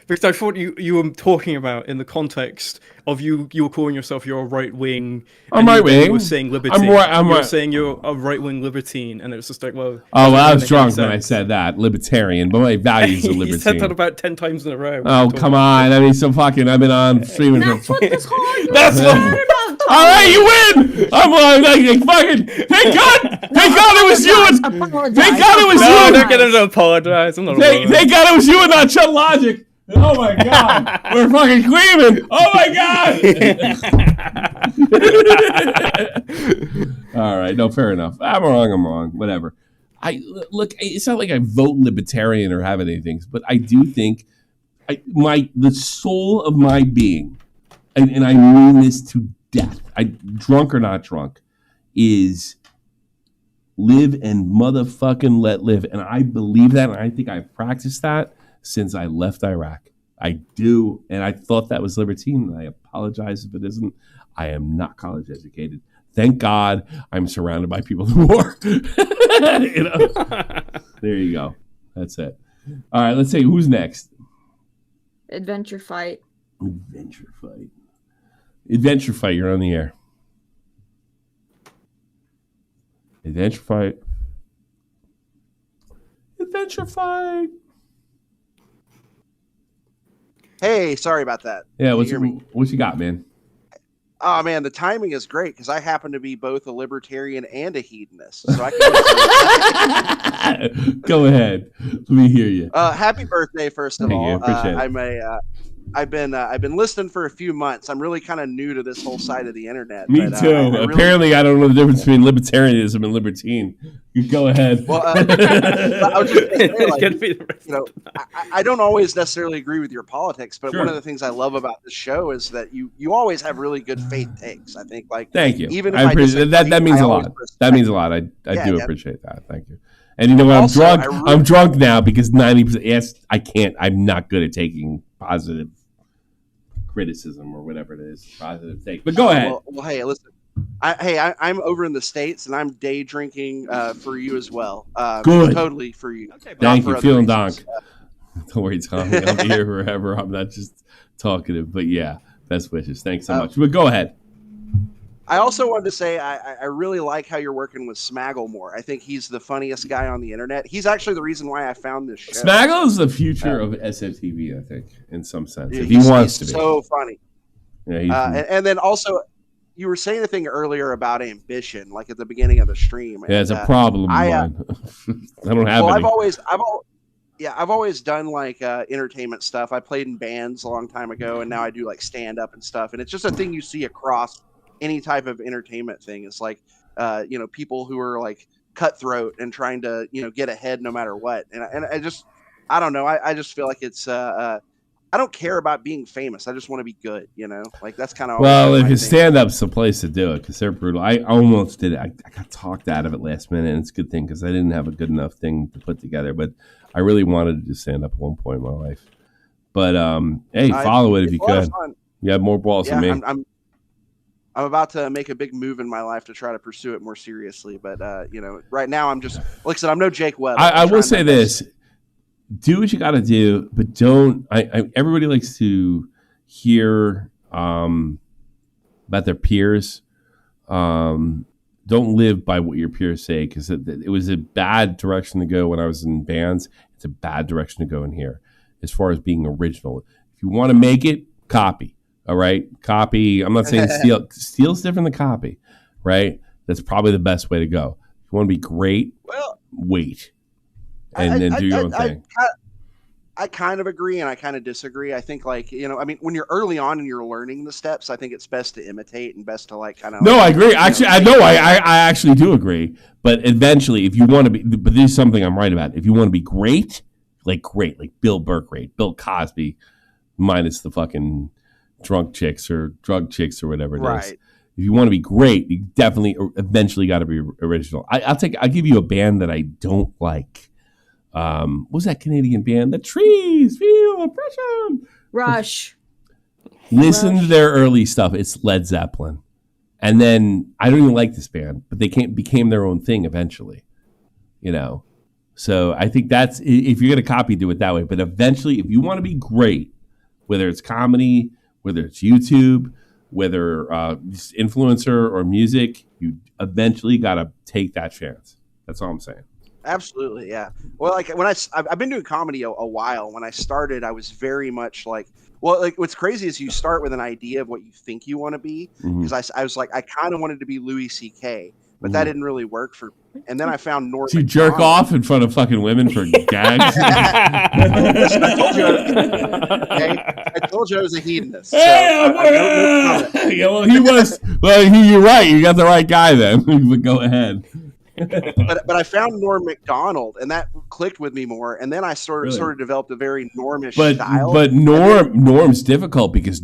Because I thought you were talking about in the context of you were calling yourself you're a right wing. I'm right wing. You were saying libertine. I'm right. Saying you're a right wing libertine, and it was just like, well. Oh, well, I was drunk when I said that, libertarian. But my values are libertine. You said that about 10 times in a row. Oh, come on! I mean, so fucking. I've been on streaming. That's what this whole. That's what. All right, you win. I'm like fucking. Thank God it was you. Thank God it was you. No, they're gonna apologize. I'm not. Thank God it was you and not Chud Logic. Oh my God, we're fucking screaming! Oh my God! All right, no, fair enough. I'm wrong. Whatever. Look. It's not like I vote libertarian or have anything, but I do think the soul of my being, and I mean this to death. Drunk or not drunk, is live and motherfucking let live, and I believe that, and I think I've practiced that since I left Iraq. I do, and I thought that was libertine. And I apologize if it isn't. I am not college educated. Thank God I'm surrounded by people who are. You know? There you go. That's it. All right, let's see who's next. Adventure Fight. Adventure Fight. Adventure Fight, you're on the air. Adventure Fight. Adventure Fight. Hey, sorry about that. Yeah, what you got, man? Oh man, the timing is great because I happen to be both a libertarian and a hedonist. So I can Go ahead. Let me hear you. Happy birthday, first of all. Appreciate it. I've been listening for a few months. I'm really kind of new to this whole side of the internet. Me too. Apparently, I don't know the difference between libertarianism and libertine. You go ahead. Well, I was just gonna say, I don't always necessarily agree with your politics, but one of the things I love about this show is that you always have really good faith takes. I think, thank you. Even if I appreciate that. That means a lot. That means a lot. I do appreciate that. Thank you. And you know what? I'm drunk. I'm drunk now because 90%. Yes, I can't. I'm not good at taking positive criticism or whatever it is. Positive take. But go ahead. Well, hey, listen. I'm over in the States and I'm day drinking for you as well. Good. Totally for you. Thank you. Feeling donk. Don't worry, Tommy. I'll be here forever. I'm not just talkative, but yeah, best wishes. Thanks so much. But go ahead. I also wanted to say I really like how you're working with Smaggle more. I think he's the funniest guy on the internet. He's actually the reason why I found this show. Smaggle is the future of SFTP, I think, in some sense. If he wants to be. So funny. Yeah, and then also, you were saying a thing earlier about ambition, like at the beginning of the stream. Yeah, it's a problem of mine. I don't have any. I've always done like entertainment stuff. I played in bands a long time ago, and now I do like stand up and stuff. And it's just a thing you see across any type of entertainment thing. It's like people who are like cutthroat and trying to get ahead no matter what. And I don't know. I just feel like it's I don't care about being famous. I just want to be good. Like that's kind of if you stand up's the place to do it because they're brutal. I almost did it. I got talked out of it last minute, and it's a good thing because I didn't have a good enough thing to put together. But I really wanted to do stand up at one point in my life. But hey, follow it if you could. You have more balls than me. I'm about to make a big move in my life to try to pursue it more seriously. But, right now I'm just, like I said, I'm no Jake Webb. I will say this. Do what you got to do, but don't. Everybody likes to hear about their peers. Don't live by what your peers say because it was a bad direction to go when I was in bands. It's a bad direction to go in here as far as being original. If you want to make it, copy. All right, copy. I'm not saying steal. Steal's different than copy, right? That's probably the best way to go. If you want to be great, wait, and then do your own thing. I kind of agree and I kind of disagree. I think when you're early on and you're learning the steps, I think it's best to imitate and best to No, I agree. Actually, I actually do agree. But eventually, if you want to be, but this is something I'm right about. If you want to be great, like Bill Burr, Bill Cosby, minus the fucking drunk chicks or drug chicks or whatever it is. If you want to be great, you definitely eventually got to be original. I'll give you a band that I don't like. What was that Canadian band? The Trees Feel Oppression. Rush. Listen to their early stuff. It's Led Zeppelin. And then I don't even like this band, but they became their own thing eventually. So I think that's, if you're going to copy, do it that way. But eventually, if you want to be great, whether it's comedy, whether it's YouTube, whether it's influencer or music, you eventually got to take that chance. That's all I'm saying. Absolutely, yeah. Well, like when I've been doing comedy a while. When I started, I was very much like what's crazy is you start with an idea of what you think you want to be. Because I was like, I kind of wanted to be Louis C.K., but that didn't really work for me. And then I found Norm. Do you jerk off in front of fucking women for gags? Listen, I told you I was a hedonist. So yeah, well, he was. Well, you're right. You got the right guy then. But go ahead. but I found Norm Macdonald, and that clicked with me more. And then I sort of developed a very Normish style. But Norm's difficult because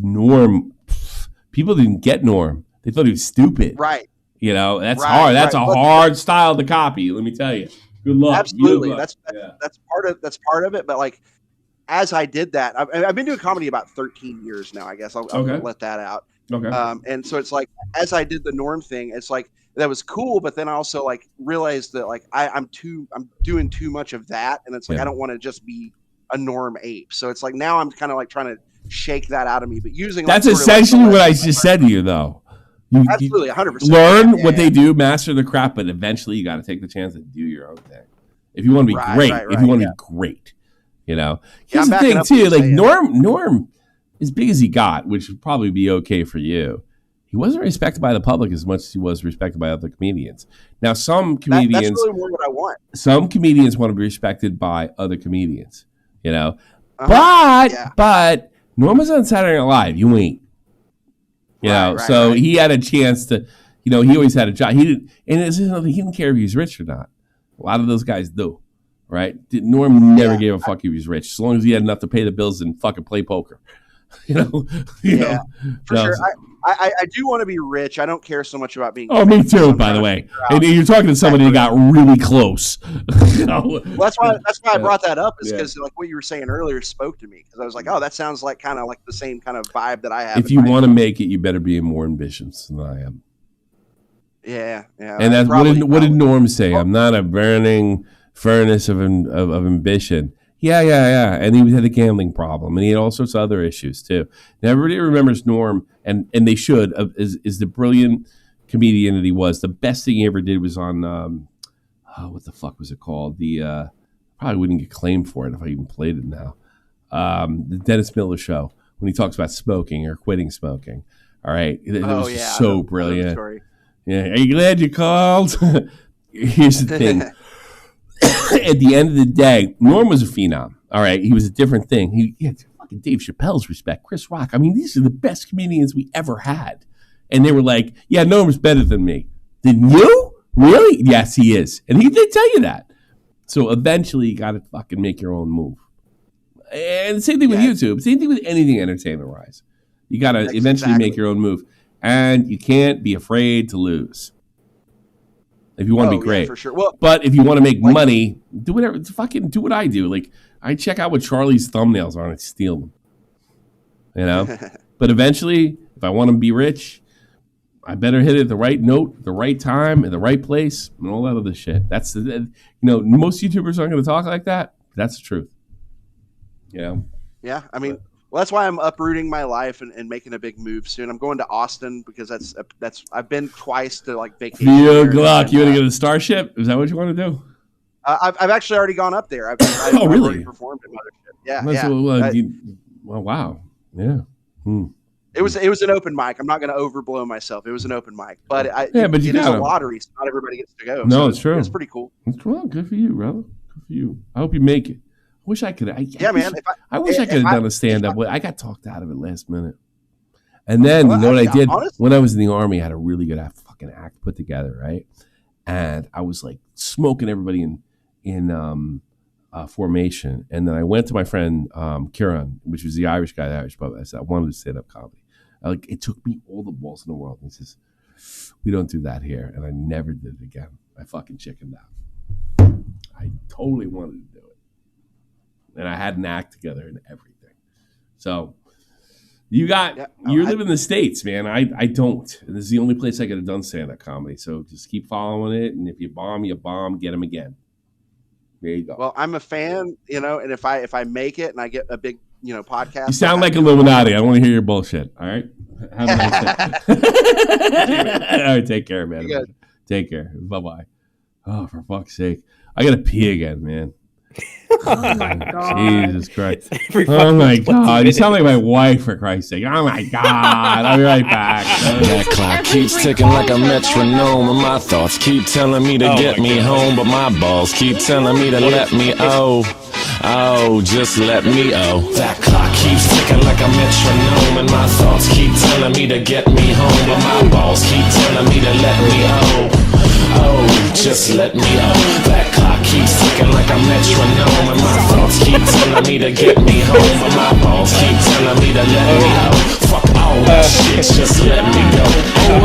people didn't get Norm. They thought he was stupid. Right. That's hard. That's a hard style to copy. Let me tell you. Good luck. Absolutely. Good luck. That's part of it. But like as I did that, I've been doing comedy about 13 years now. I guess I'll let that out. Okay. And so it's like, as I did the Norm thing, it's like that was cool, but then I also like realized that like I'm doing too much of that, and it's like I don't want to just be a Norm ape. So it's like now I'm kind of like trying to shake that out of me, but using that's essentially what I just said to you, though. Absolutely, 100%. Learn what they do, master the craft, but eventually you got to take the chance to do your own thing. If you want to be great, if you want to be great, you know. Here's the thing too, like Norm, as big as he got, which would probably be okay for you, he wasn't respected by the public as much as he was respected by other comedians. Now, some comedians, that's really more what I want. Some comedians want to be respected by other comedians, you know. But Norm was on Saturday Night Live. You ain't. You know, so he had a chance to, you know, he always had a job. He didn't care if he was rich or not. A lot of those guys do, right? Norm never gave a fuck if he was rich, as long as he had enough to pay the bills and fucking play poker. You know, for sure. I do want to be rich. I don't care so much about being. Oh, me too. By the way, and you're talking to somebody who got really close. You know? Well, that's why I brought that up, is because like what you were saying earlier spoke to me, because I was like, oh, that sounds like kind of like the same kind of vibe that I have. If you want to make it, you better be more ambitious than I am. Yeah. And that's what did Norm say? I'm not a burning furnace of ambition. Yeah. And he had a gambling problem, and he had all sorts of other issues too. Now everybody remembers Norm, and they should, is the brilliant comedian that he was. The best thing he ever did was on what the fuck was it called? The probably wouldn't get claimed for it if I even played it now. The Dennis Miller Show, when he talks about smoking or quitting smoking. All right, it was just so brilliant. Yeah, are you glad you called? Here's the thing. At the end of the day, Norm was a phenom. All right, he was a different thing. He had fucking Dave Chappelle's respect, Chris Rock. I mean, these are the best comedians we ever had, and they were like, "Yeah, Norm's better than me." Than you? Really? Yes, he is, and he did tell you that. So eventually, you got to fucking make your own move. And the same thing with YouTube. Same thing with anything entertainment-wise. You got to eventually make your own move, and you can't be afraid to lose. If you want to be great, for sure. Well, but if you want to make money, do whatever. Fucking do what I do. Like I check out what Charlie's thumbnails are and I steal them. You know. But eventually, if I want to be rich, I better hit it at the right note, the right time, at the right place, and all that other shit. That's most YouTubers aren't going to talk like that. That's the truth. Yeah. Yeah. I mean. Well, that's why I'm uprooting my life and making a big move soon. I'm going to Austin because that's I've been twice to like vacation. You want to go to the Starship? Is that what you want to do? I've actually already gone up there. I've really? already performed at Mothership. Yeah. Well, wow. Yeah. It was an open mic. I'm not going to overblow myself. It was an open mic, but it is a lottery, so not everybody gets to go. No, so it's true. It's pretty cool. Well, good for you, brother. Good for you. I hope you make it. I wish I could. I wish I could have done a stand-up. I got talked out of it last minute. And then, you know what I did? When I was in the Army, I had a really good fucking act put together, right? And I was like smoking everybody in formation. And then I went to my friend Kieran, which was the Irish guy, the Irish pub. I said, I wanted to stand-up comedy. It took me all the balls in the world. And he says, we don't do that here. And I never did it again. I fucking chickened out. I totally wanted to do it. And I had an act together and everything. So you live in the States, man. I don't. This is the only place I could have done stand-up comedy. So just keep following it. And if you bomb, get them again. There you go. Well, I'm a fan, and if I make it and I get a big, podcast. You sound like Illuminati. I don't want to hear your bullshit. All right. Have a nice day. All right. Take care, man. Take care. Bye-bye. Oh, for fuck's sake. I got to pee again, man. Oh my God. Jesus Christ. Oh my God. You sound like my wife, for Christ's sake. Oh my God. I'll be right back. That clock keeps ticking like a metronome, and my thoughts keep telling me to get me home, but my balls keep telling me to let me just let me That clock keeps ticking like a metronome, and my thoughts keep telling me to get me home, but my balls keep telling me to let me just let me That clock keeps ticking like a metronome, and my thoughts keep telling me to get me home, but my balls keep telling me to let me Fuck all that shit, just let me go.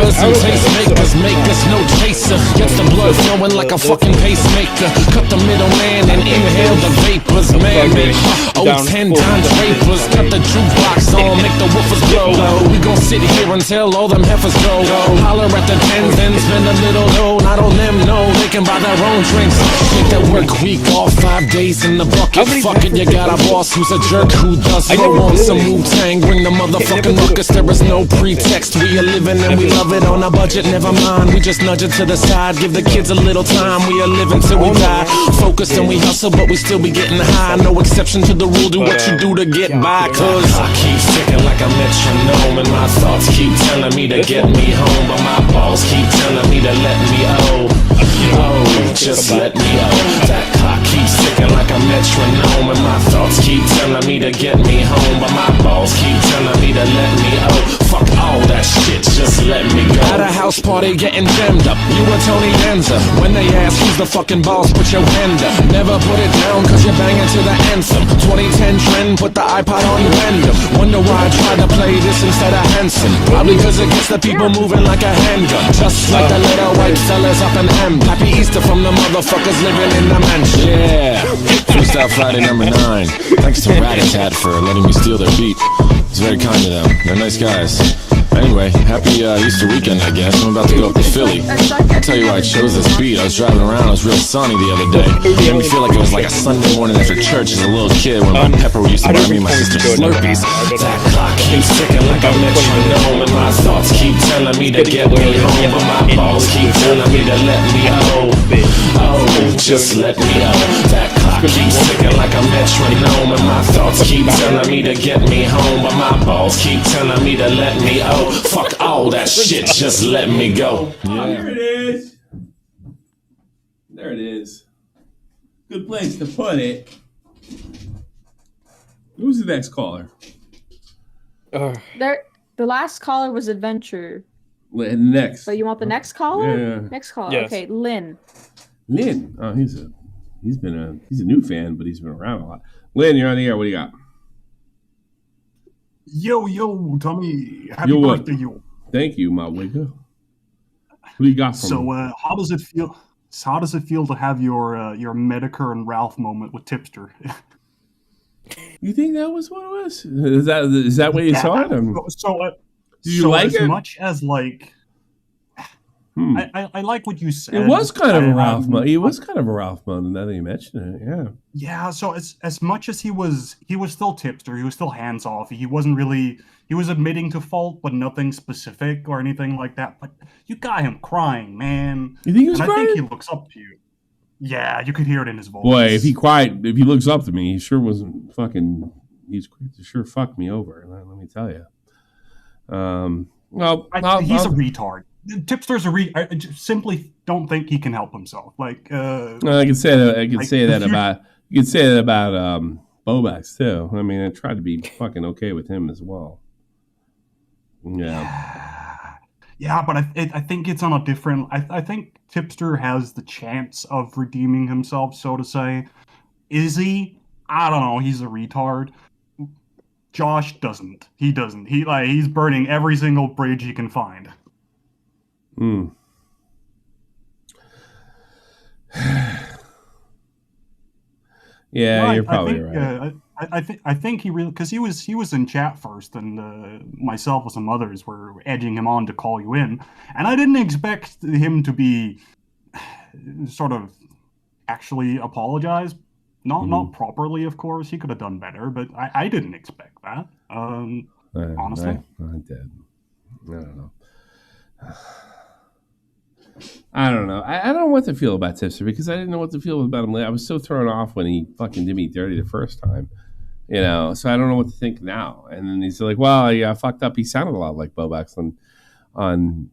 Killers and tastemakers make us no chaser. Gets the blood flowing like a fucking pacemaker. Cut the middleman and inhale the vapors. Man, make 10 times rapers. Cut the jukebox on, make the woofers blow. We gon' sit here until all them heifers go. Holler at the tens, then spend a little dough. Not on them, no, they can buy their own drinks. Take that work week off, 5 days in the bucket. Fuck it, you got a boss who's a jerk who does throw on some Wu-Tang. Bring the motherfucking ruckus, there is no pretext. We are living and we love it on a budget, never mind. We just nudge it to the side, give the kids a little time. We are living till we die. Focused and we hustle, but we still be getting high. No exception to the rule, do what you do to get by. Cause I keep ticking like a metronome, and my thoughts keep telling me to get me home, but my balls keep telling me to let me just let me That clock keeps ticking like a metronome, and my thoughts keep telling me to get me home, but my balls keep telling me to let me fuck all that shit, just let me go. At a house party getting jammed up, you and Tony Danza. When they ask who's the fucking boss, put your hand up. Never put it down cause you're banging to the anthem. 2010 trend, put the iPod on random. Wonder why I tried to play this instead of Hanson. Probably cause it gets the people moving like a handgun. Just like the little white fellas up in M. Happy Easter from the motherfuckers living in the mansion. Yeah, Freestyle Friday number 9. Thanks to Rat-a-Tat for letting me steal their beat. It's very kind of them. They're nice guys. Anyway, happy Easter weekend, I guess. I'm about to go up to Philly. I'll tell you why I chose this beat. I was driving around, it was real sunny the other day. It made me feel like it was like a Sunday morning after church as a little kid when my pepper used to buy me and my sister Slurpees. That clock keeps ticking like a metronome, and my thoughts keep telling me to get me home, but my balls keep telling me to let me just let me That clock keeps ticking like a metronome, and my thoughts keep telling me to get me home, but my balls keep telling me to let me fuck all that shit, just let me go. There it is. There it is. Good place to put it. Who's the next caller? The last caller was Adventure. Next. But you want the next caller? Yeah. Next caller. Yes. Okay, Lynn. Lynn. Oh, he's a new fan, but he's been around a lot. Lynn, you're on the air. What do you got? Yo, Tommy. Happy birthday, yo. Thank you, my wigger. What do you got for me? How does it feel? How does it feel to have your Medicare and Ralph moment with Tipster? You think that was what it was? Is that what you saw it? Did you like it? As much as like, I like what you said. It was kind of a Ralph moment. It was kind of a Ralph moment. Now that you mention it, yeah. Yeah. So as much as he was still Tipster. He was still hands off. He wasn't really. He was admitting to fault, but nothing specific or anything like that. But you got him crying, man. You think he was crying? I think he looks up to you. Yeah, you could hear it in his voice. Boy, if he looks up to me, he sure wasn't fucking. He's sure fucked me over. Let me tell you. He's a retard. Tipster's I simply don't think he can help himself. Like, I can say that. I can say that about. You can say that about Bobax too. I mean, I tried to be fucking okay with him as well. Yeah, but I think it's on a different. I think Tipster has the chance of redeeming himself, so to say. Is he? I don't know. He's a retard. Josh doesn't. He doesn't. He's burning every single bridge he can find. Yeah, you're probably right. I think he really, because he was in chat first, and myself and some others were edging him on to call you in, and I didn't expect him to be sort of actually apologize. Not properly, of course. He could have done better, but I didn't expect that. Honestly, I did. I don't know. I don't know what to feel about Tipster because I didn't know what to feel about him. I was so thrown off when he fucking did me dirty the first time, so I don't know what to think now. And then he's like, well, yeah, I fucked up. He sounded a lot like Bobax on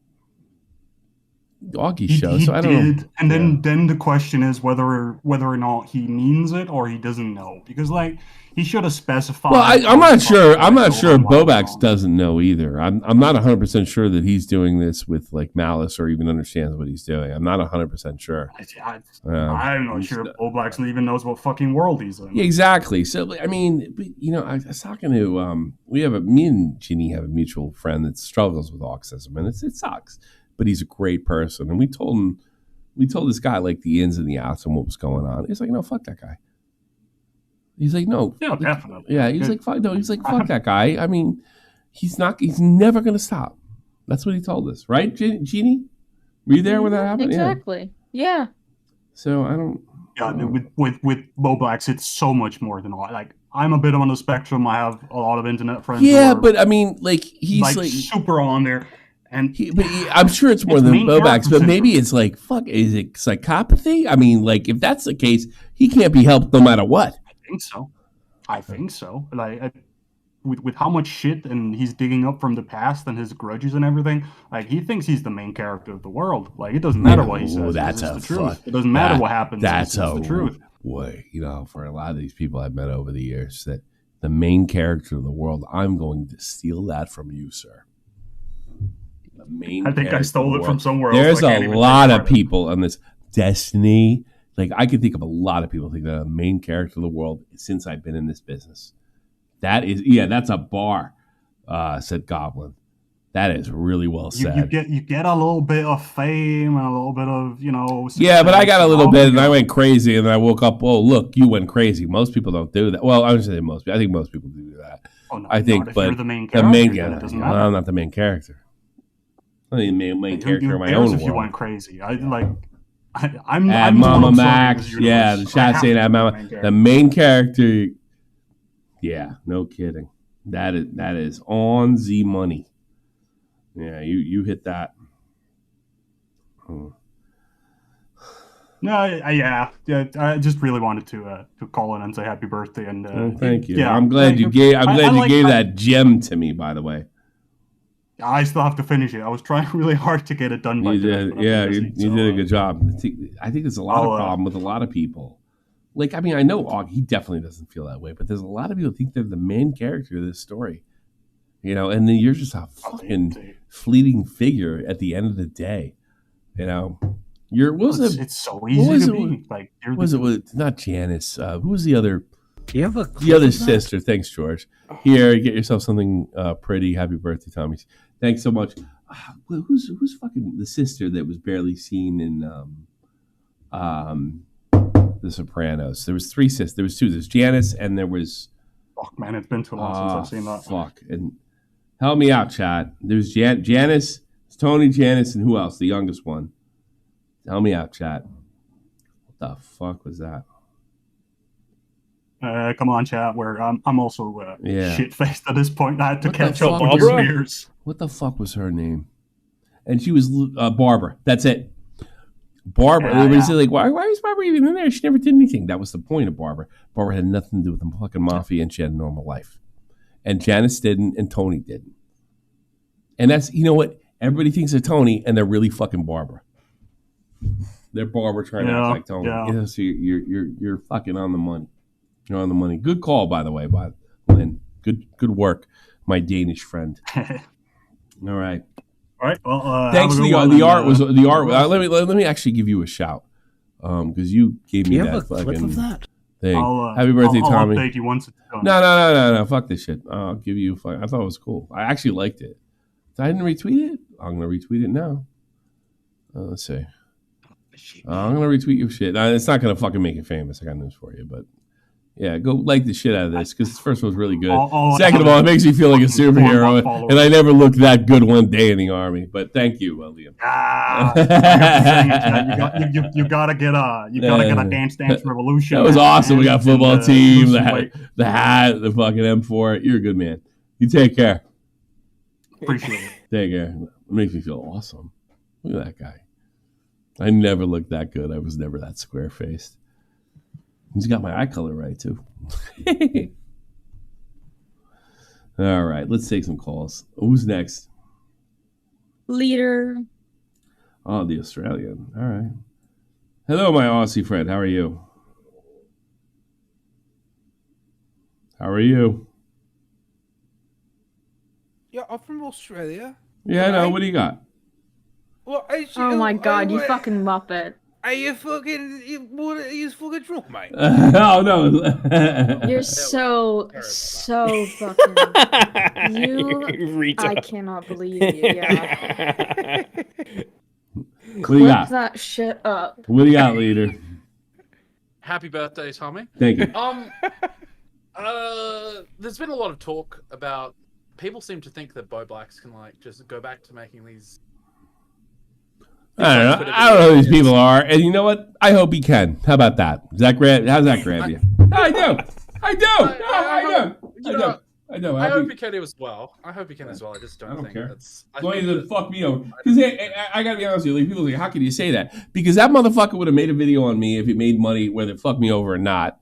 Augie's show. So I don't know. And then the question is whether or not he means it or he doesn't know. Because, like, he should have specified. Well, I'm not sure. I'm not sure Bobax doesn't know either. I'm not 100% sure that he's doing this with like malice or even understands what he's doing. I'm not 100% sure. I'm not sure Bobax even knows what fucking world he's in. Yeah, exactly. So I mean, I was talking to me and Ginny have a mutual friend that struggles with autism, and it sucks, but he's a great person, and we told this guy like the ins and the outs and what was going on. He's like, no, fuck that guy. He's like, no. Yeah, definitely. Yeah, he's like, fuck, no. He's like, fuck that guy. I mean, he's never going to stop. That's what he told us. Right, Jeannie? Were you there when that happened? Exactly. Yeah. So I don't. Yeah, with Bobax, it's so much more than all. Like, I'm a bit on the spectrum. I have a lot of internet friends. Yeah, but I mean, like, he's like super on there. And I'm sure it's more than Bobax, but maybe it's like, fuck, is it psychopathy? I mean, like, if that's the case, he can't be helped no matter what. I think so. Like, with how much shit and he's digging up from the past and his grudges and everything, like, he thinks he's the main character of the world. Like, it doesn't matter what he says. That's the truth. It doesn't matter what happens. That's the truth. Boy, for a lot of these people I've met over the years, that the main character of the world, I'm going to steal that from you, sir. I think I stole it from somewhere else. There's a lot of people on this Destiny. Like, I can think of a lot of people think that the main character of the world since I've been in this business. That's a bar, said Goblin. That is really well said. You get a little bit of fame and a little bit of, Yeah, but I got a little bit and I went crazy and I woke up, oh, look, you went crazy. Most people don't do that. Well, I would say most people. I think most people do that. Oh, no, I think, but you're the main character, I'm not the main character. I'm the main character of my own world. If you went crazy, I'm Mama Max. Yeah, the chat saying at Mama. The main character. Yeah, no kidding. That is on the money. Yeah, you hit that. No, I just really wanted to call in and say happy birthday and thank you. Yeah, I'm glad you gave that gem to me. By the way, I still have to finish it. I was trying really hard to get it done. You did a good job. I think there's a lot of problem with a lot of people. Like, I mean, I know Og, he definitely doesn't feel that way, but there's a lot of people who think they're the main character of this story. And then you're just a fucking fleeting figure at the end of the day. It's so easy to be. Like, was it not Janice? Who was the other? The other sister. Thanks, George. Here, get yourself something pretty. Happy birthday, Tommy. Thanks so much. Who's fucking the sister that was barely seen in The Sopranos? There was three sisters. There was two. There's Janice and there was. Fuck, man, it's been too long since I've seen that. Fuck, and help me out, chat. There's Janice, Tony, Janice, and who else? The youngest one. Help me out, chat. What the fuck was that? Come on, chat. Where I'm also shit faced at this point. I had to catch up on Barbara? your spears. What the fuck was her name? And she was Barbara. That's it. Barbara. Everybody said, like, why is Barbara even in there? She never did anything. That was the point of Barbara. Barbara had nothing to do with the fucking mafia, and she had a normal life. And Janice didn't, and Tony didn't. And that's, you know what? Everybody thinks they're Tony, and they're really fucking Barbara. They're Barbara trying to act like Tony. Yeah. So you're fucking on the money. You're on the money. Good call, by the way, Lynn. Good work, my Danish friend. All right. All right. Well, thanks. The art was the art. Let me actually give you a shout, because you gave me that fucking thing. Happy birthday, Tommy. I'll update you once it's done. No. Fuck this shit. I'll give you. I thought it was cool. I actually liked it. I didn't retweet it. I'm gonna retweet it now. Let's see. I'm gonna retweet your shit. It's not gonna fucking make it famous. I got news for you, but. Yeah, go like the shit out of this because this first one was really good. Second of all, it makes me feel like a superhero, and I never looked that good one day in the army. But thank you, Liam. You gotta get a Dance Revolution. That was awesome. We got football team, the hat, the fucking M4. You're a good man. You take care. Appreciate it. Take care. It makes me feel awesome. Look at that guy. I never looked that good. I was never that square faced. He's got my eye color right, too. All right, let's take some calls. Who's next? Leader. Oh, the Australian. All right. Hello, my Aussie friend. How are you? How are you? Yeah, I'm from Australia. Yeah, I know. What do you got? Well, Oh my god, you fucking muppet. Are you fucking drunk, mate? Oh no. You're so fucking. I cannot believe you. Yeah. What do you got? Clip that shit up. What do you got, leader? Happy birthday, Tommy. Thank you. There's been a lot of talk about. People seem to think that Bo Blacks can like just go back to making these. I don't know who these people are, and you know what? I hope he can. How about that? How's that grab you? I do. I hope he can as well. I just don't think care. that's. As long as it fuck me over. Because I gotta be honest with you, like, people are like, how can you say that? Because that motherfucker would have made a video on me if it made money, whether it fucked me over or not,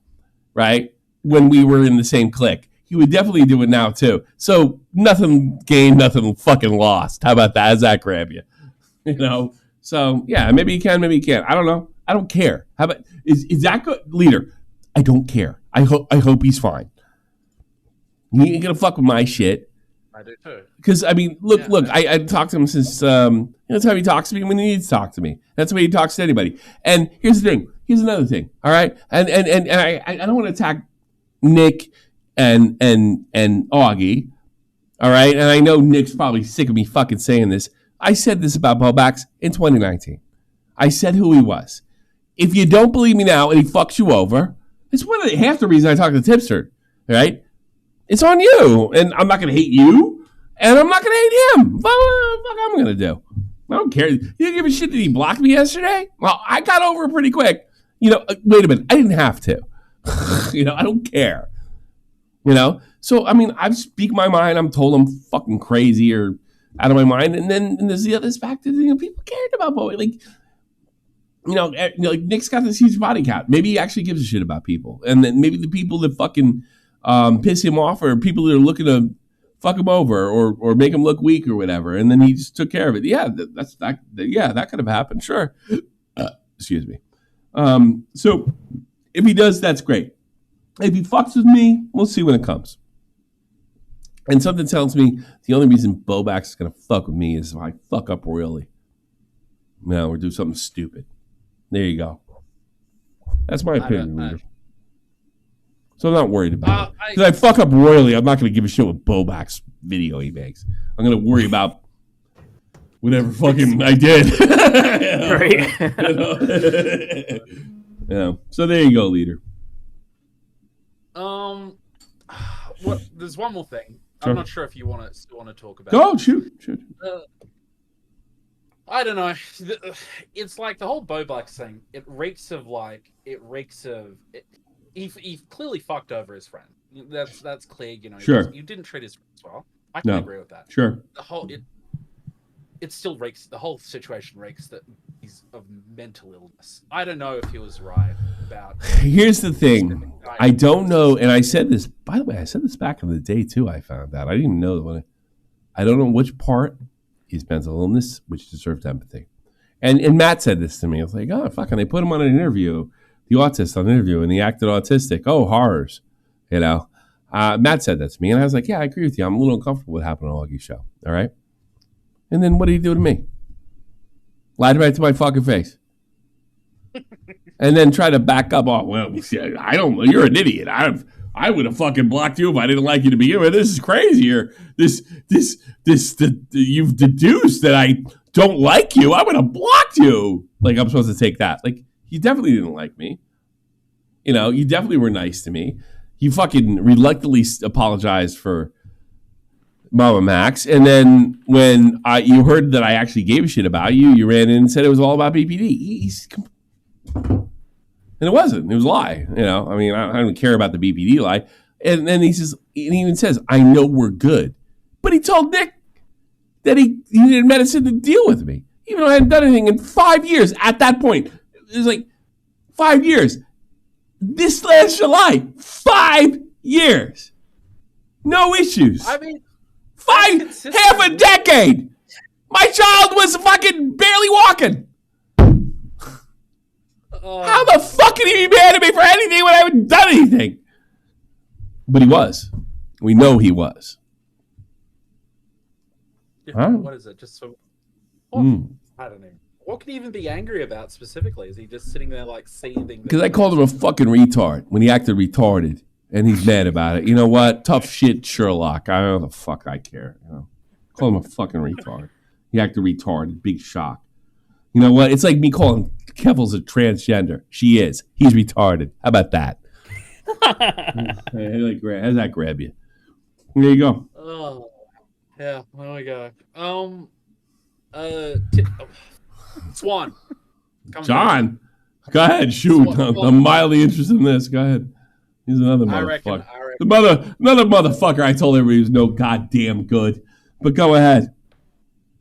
right? When we were in the same clique. He would definitely do it now too. So nothing gained, nothing fucking lost. How about that? How's that grab you? You know? So yeah, maybe he can, maybe he can't. I don't know. I don't care. How about is that good, leader? I don't care. I hope he's fine. He ain't gonna fuck with my shit. I do too. Because I mean, look. I talked to him since that's how he talks to me when he needs to talk to me. That's the way he talks to anybody. And here's the thing. Here's another thing. All right. And I don't want to attack Nick and Augie. All right. And I know Nick's probably sick of me fucking saying this. I said this about Bo Blacks in 2019. I said who he was. If you don't believe me now and he fucks you over, it's half the reason I talk to Tipster, right? It's on you. And I'm not going to hate you, and I'm not going to hate him. What the fuck I'm going to do? I don't care. You didn't give a shit that he blocked me yesterday? Well, I got over it pretty quick. You know, wait a minute. I didn't have to. You know, I don't care. You know? So, I mean, I speak my mind. I'm told I'm fucking crazy or out of my mind, and then there's the other fact that, you know, people cared about Bowie. Like, like Nick's got this huge body count. Maybe he actually gives a shit about people, and then maybe the people that fucking piss him off are people that are looking to fuck him over or make him look weak or whatever, and then he just took care of it. Yeah, that could have happened. Sure. Excuse me. So if he does, that's great. If he fucks with me, we'll see when it comes. And something tells me the only reason Bobax is going to fuck with me is if I fuck up royally. No, or do something stupid. There you go. That's my opinion, Reader. So I'm not worried about it. Because I fuck up royally, I'm not going to give a shit what Bobax video he makes. I'm going to worry about whatever fucking I did. Right. Yeah. So there you go, Leader. There's one more thing. Sure. I'm not sure if you still want to talk about. Go, shoot. I don't know. It's like the whole Bo Blacks thing. It reeks of. He clearly fucked over his friend. That's clear. You know. Sure. You didn't treat his friends well. I can agree with that. Sure. It still reeks. The whole situation reeks that he's of mental illness. I don't know if he was right about. Here's the thing. I don't know, and I said this. By the way, I said this back in the day too. I found out. I didn't even know I don't know which part is mental illness, which deserved empathy. And Matt said this to me. I was like, oh, fucking, they put him on an interview, the autist on an interview, and he acted autistic. Oh, horrors. You know? Matt said that to me, and I was like, yeah, I agree with you. I'm a little uncomfortable with what happened on Augie's show. All right? And then what did he do to me? Lied right to my fucking face. And then try to back up. Oh, well, I don't know. You're an idiot. I would have fucking blocked you if I didn't like you to begin with. This is crazier. You've deduced that I don't like you. I would have blocked you. Like, I'm supposed to take that. Like, you definitely didn't like me. You know, you definitely were nice to me. You fucking reluctantly apologized for Mama Max. And then when you heard that I actually gave a shit about you, you ran in and said it was all about BPD. And it wasn't. It was a lie. You know, I mean, I don't care about the BPD lie. And then he says, and he even says, I know we're good. But he told Nick that he needed medicine to deal with me, even though I hadn't done anything in 5 years. At that point, it was like 5 years. This last July, 5 years. No issues. I mean, half a decade. My child was fucking barely walking. How the fuck can he be mad at me for anything when I haven't done anything? But he was. We know he was. Yeah, Huh? what is it? Just so. Well, I don't know. What could he even be angry about specifically? Is he just sitting there like seething? Because I called him a fucking retard when he acted retarded, and he's mad about it. You know what? Tough shit, Sherlock. I don't know the fuck I care. You know, call him a fucking retard. He acted retarded. Big shock. You know what? It's like me calling Kevil's a transgender. She is. He's retarded. How about that? Hey, how does that grab you? There you go. Oh, yeah. There we go. Swan. John, go ahead. Shoot. I'm mildly interested in this. Go ahead. He's another motherfucker. Another motherfucker. I told everybody he was no goddamn good. But go ahead.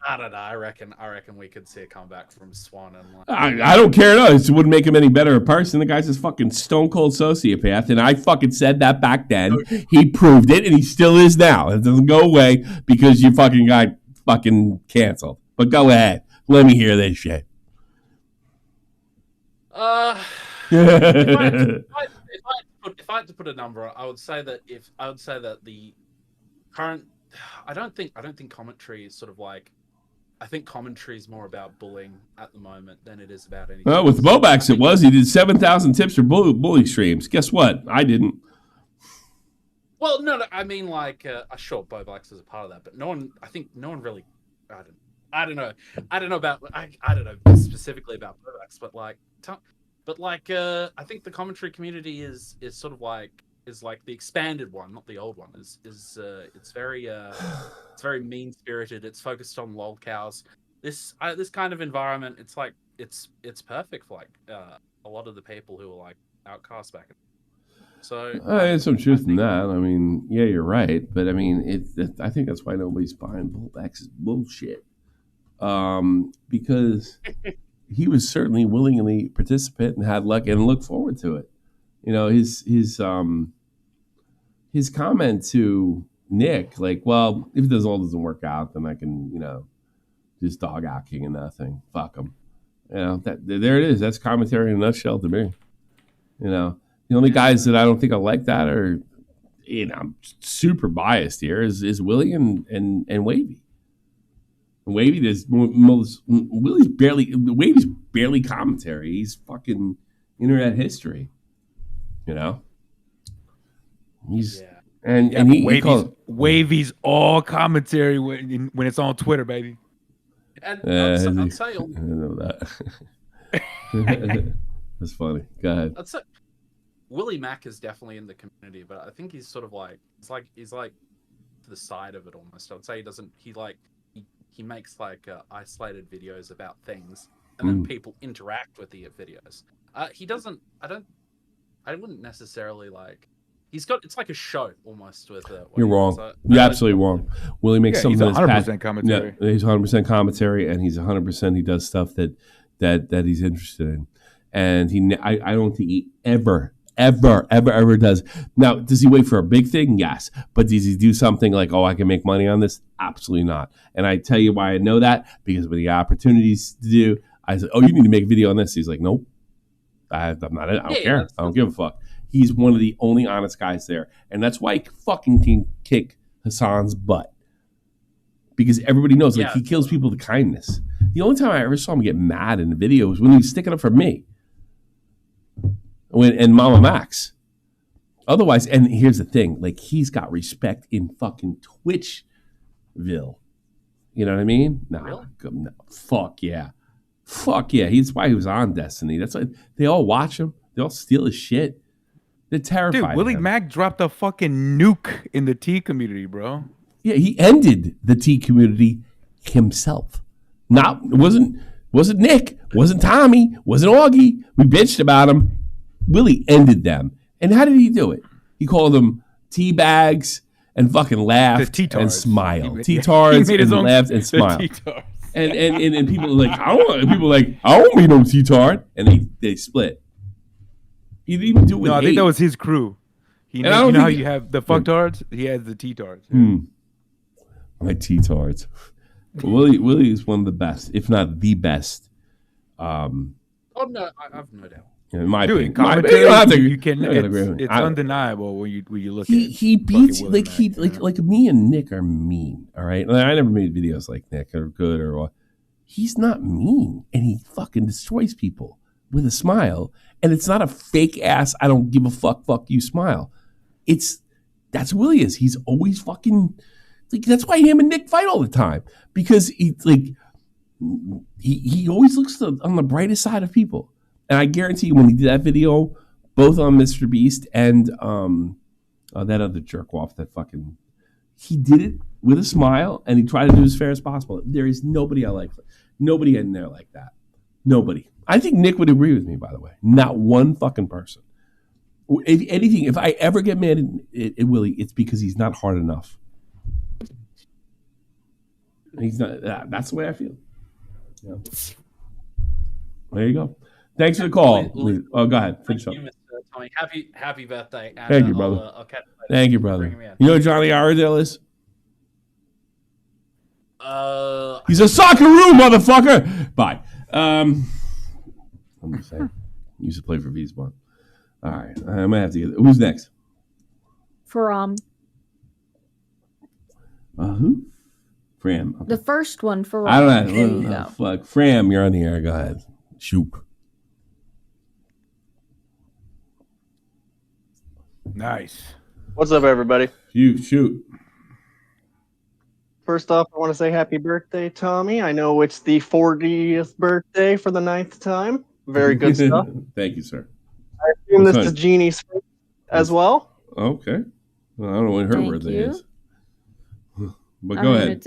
I don't know. I reckon we could see a comeback from Swan. And I don't care. No, it wouldn't make him any better a person. The guy's just fucking stone cold sociopath, and I fucking said that back then. He proved it, and he still is now. It doesn't go away because you fucking got fucking canceled. But go ahead. Let me hear this shit. If I had to put a number, I would say that the current, I don't think commentary is sort of like. I think commentary is more about bullying at the moment than it is about anything. Well, with Bobax, it was. He did 7,000 tips for bully streams. Guess what? I didn't. Well, no, I mean, like, sure, Bobax is a part of that, but I think no one really, I don't know specifically about Bobax, but I think the commentary community is sort of like, is like the expanded one, not the old one. It's very mean spirited. It's focused on lolcows. This kind of environment, it's like it's perfect for like a lot of the people who are like outcast back. So there's some truth in that. I mean, yeah, you're right, but I mean, I think that's why nobody's buying Bullback's bullshit, because he was certainly willingly participant and had luck and look forward to it. You know, his comment to Nick, like, well, if this all doesn't work out, then I can, just dog out King of Nothing. Fuck him. You know, there it is. That's commentary in a nutshell to me. You know, the only guys that I don't think I like that are, I'm super biased here, is Willie and Wavy. Wavy does Willie's barely commentary. He's fucking internet history. You know, Wavy's all commentary when it's on Twitter, baby. And I'd say, I know that. That's funny. Go ahead. I'd say Willie Mack is definitely in the community, but I think he's sort of like he's like to the side of it almost. I'd say he makes like isolated videos about things, and then people interact with the videos. He doesn't. I wouldn't necessarily like. It's like a show almost with. You're wrong. You're absolutely wrong. Willie makes something he's 100% commentary. Yeah, he's 100% commentary, and he's 100%. He does stuff that he's interested in, and I don't think he ever does. Now, does he wait for a big thing? Yes, but does he do something like, I can make money on this? Absolutely not. And I tell you why I know that, because when the opportunities to do, I said, you need to make a video on this. He's like, nope. I don't care. I don't give a fuck. He's one of the only honest guys there. And that's why he fucking can kick Hassan's butt. Because everybody knows, he kills people with kindness. The only time I ever saw him get mad in the video was when he was sticking up for me. And Mama Max. Otherwise, and here's the thing, he's got respect in fucking Twitchville. You know what I mean? No, fuck yeah. Fuck yeah. That's why he was on Destiny. That's why they all watch him. They all steal his shit. They're terrified. Dude, Willie Mack dropped a fucking nuke in the T community, bro. Yeah, he ended the T community himself. It wasn't Nick, wasn't Tommy, wasn't Augie. We bitched about him. Willie ended them. And how did he do it? He called them tea bags and fucking laughed and smiled. T-tards and laughed and smiled. And people are like, I don't mean no T-tard. And they split. He didn't even do it with I think that was his crew. You know how you have the fucktards? He has the T-tards. My T-tards. Willie is one of the best, if not the best. No, I've no doubt. In my opinion, you can. It's undeniable when you look at it. He beats like me and Nick are mean. All right, I never made videos like Nick or good or what. He's not mean, and he fucking destroys people with a smile, and it's not a fake ass I don't give a fuck you smile. That's who he is. He's always fucking like, that's why him and Nick fight all the time, because he always looks on the brightest side of people. And I guarantee you, when he did that video, both on Mr. Beast and that other jerk off, he did it with a smile, and he tried to do as fair as possible. There is nobody nobody in there like that. Nobody. I think Nick would agree with me, by the way. Not one fucking person. If anything, if I ever get mad at Willie, it's because he's not hard enough. He's not. That's the way I feel. Yeah. There you go. Thanks for the call. Oh, go ahead. Finish up. Tommy, happy birthday. And, thank you, brother. I'll catch you later. Thank you, brother. You know who Johnny Iredale is? He's a Socceroo, motherfucker. Bye. I'm just saying. He used to play for V-Spawn. All right. I'm gonna have to get. Who's next? From who? Fram. Okay. The first one for I don't know. Fuck. Fram, you're on the air. Go ahead. Shoot. Nice. What's up, everybody? You shoot. First off, I want to say happy birthday, Tommy. I know it's the 40th birthday for the 9th time. Very good stuff. Thank you, sir. I assume this is Jeannie's as well. Okay. Well, I don't know when her birthday is. But go ahead.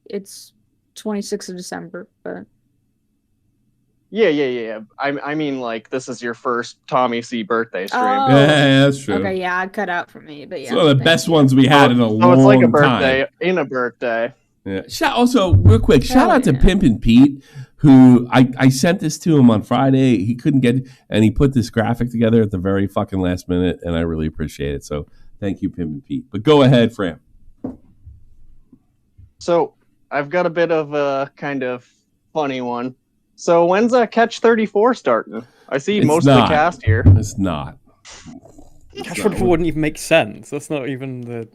It's 26th of December, but yeah. I mean, like, this is your first Tommy C birthday stream. Oh. Yeah, that's true. Okay, yeah, I cut out for me, but yeah. It's one of the best ones we had in a long time. So it's like a birthday in a birthday. Yeah. Also, real quick, shout out to Pimpin' Pete, who I sent this to him on Friday. He couldn't get it, and he put this graphic together at the very fucking last minute, and I really appreciate it. So thank you, Pimpin' Pete. But go ahead, Fram. So I've got a bit of a kind of funny one. So when's Catch 34 starting? I see most of the cast here. It's not. Catch 34 wouldn't even make sense. That's not even the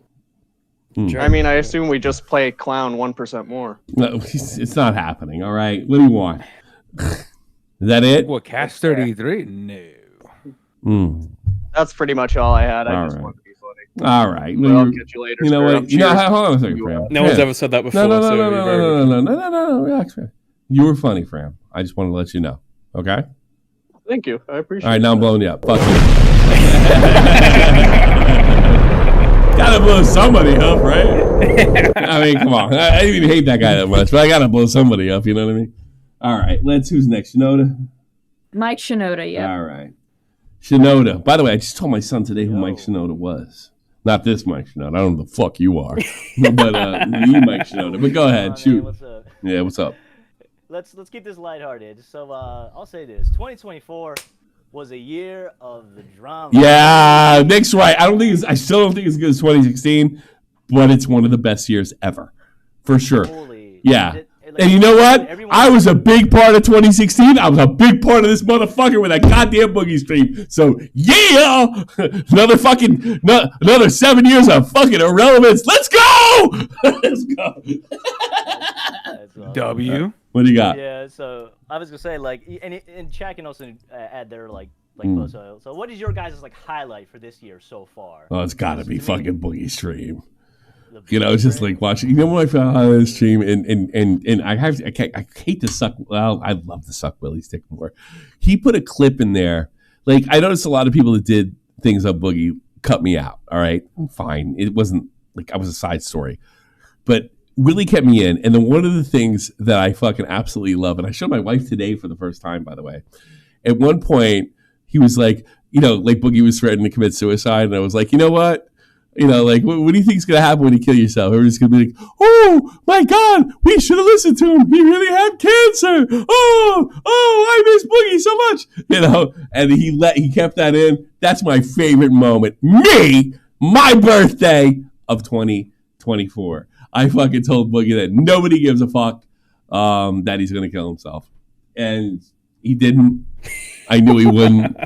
joke. I mean, I assume we just play clown 1% more. No, it's not happening. All right. What do you want? Is that it? What, Catch 33? No. That's pretty much all I had. I All just right. wanted to be funny. All right. Well, I'll catch you later. You know what? Hold on a second, Fram. No one's ever said that before. No. Relax, Fram. You were funny, Fram. I just wanted to let you know. Okay? Thank you. I appreciate it. All right, now I'm blowing you up. Fuck you. Gotta blow somebody up, right? I mean, come on. I didn't even hate that guy that much, but I gotta blow somebody up, you know what I mean? All right, who's next? Shinoda? Mike Shinoda, yeah. All right. Shinoda. By the way, I just told my son today who Mike Shinoda was. Not this Mike Shinoda. I don't know who the fuck you are. But you Mike Shinoda. But go ahead, shoot. What's up? Yeah, what's up? Let's keep this lighthearted. So I'll say this: 2024 was a year of the drama. Yeah, Nick's right. I still don't think it's as good as 2016, but it's one of the best years ever, for sure. Yeah. And you know what? I was a big part of 2016. I was a big part of this motherfucker with that goddamn boogie stream. So yeah, another 7 years of fucking irrelevance. Let's go. Let's go. W. What do you got? Yeah, so I was gonna say, like, and Chad can also add their like So what is your guys' like highlight for this year so far? Oh, it's got to be fucking boogie stream. You know, it's just like watching. You know what I found on this stream, and I hate to suck. Well, I love to suck Willie's dick more. He put a clip in there. Like, I noticed a lot of people that did things on Boogie cut me out. All right, fine. It wasn't like I was a side story, but Willie kept me in. And then one of the things that I fucking absolutely love, and I showed my wife today for the first time, by the way. At one point, he was like, you know, like Boogie was threatening to commit suicide, and I was like, you know what? You know, like, what do you think is going to happen when you kill yourself? Everybody's going to be like, oh, my God, we should have listened to him. He really had cancer. Oh, I miss Boogie so much. You know, and he kept that in. That's my favorite moment. My birthday of 2024. I fucking told Boogie that nobody gives a fuck that he's going to kill himself. And he didn't. I knew he wouldn't,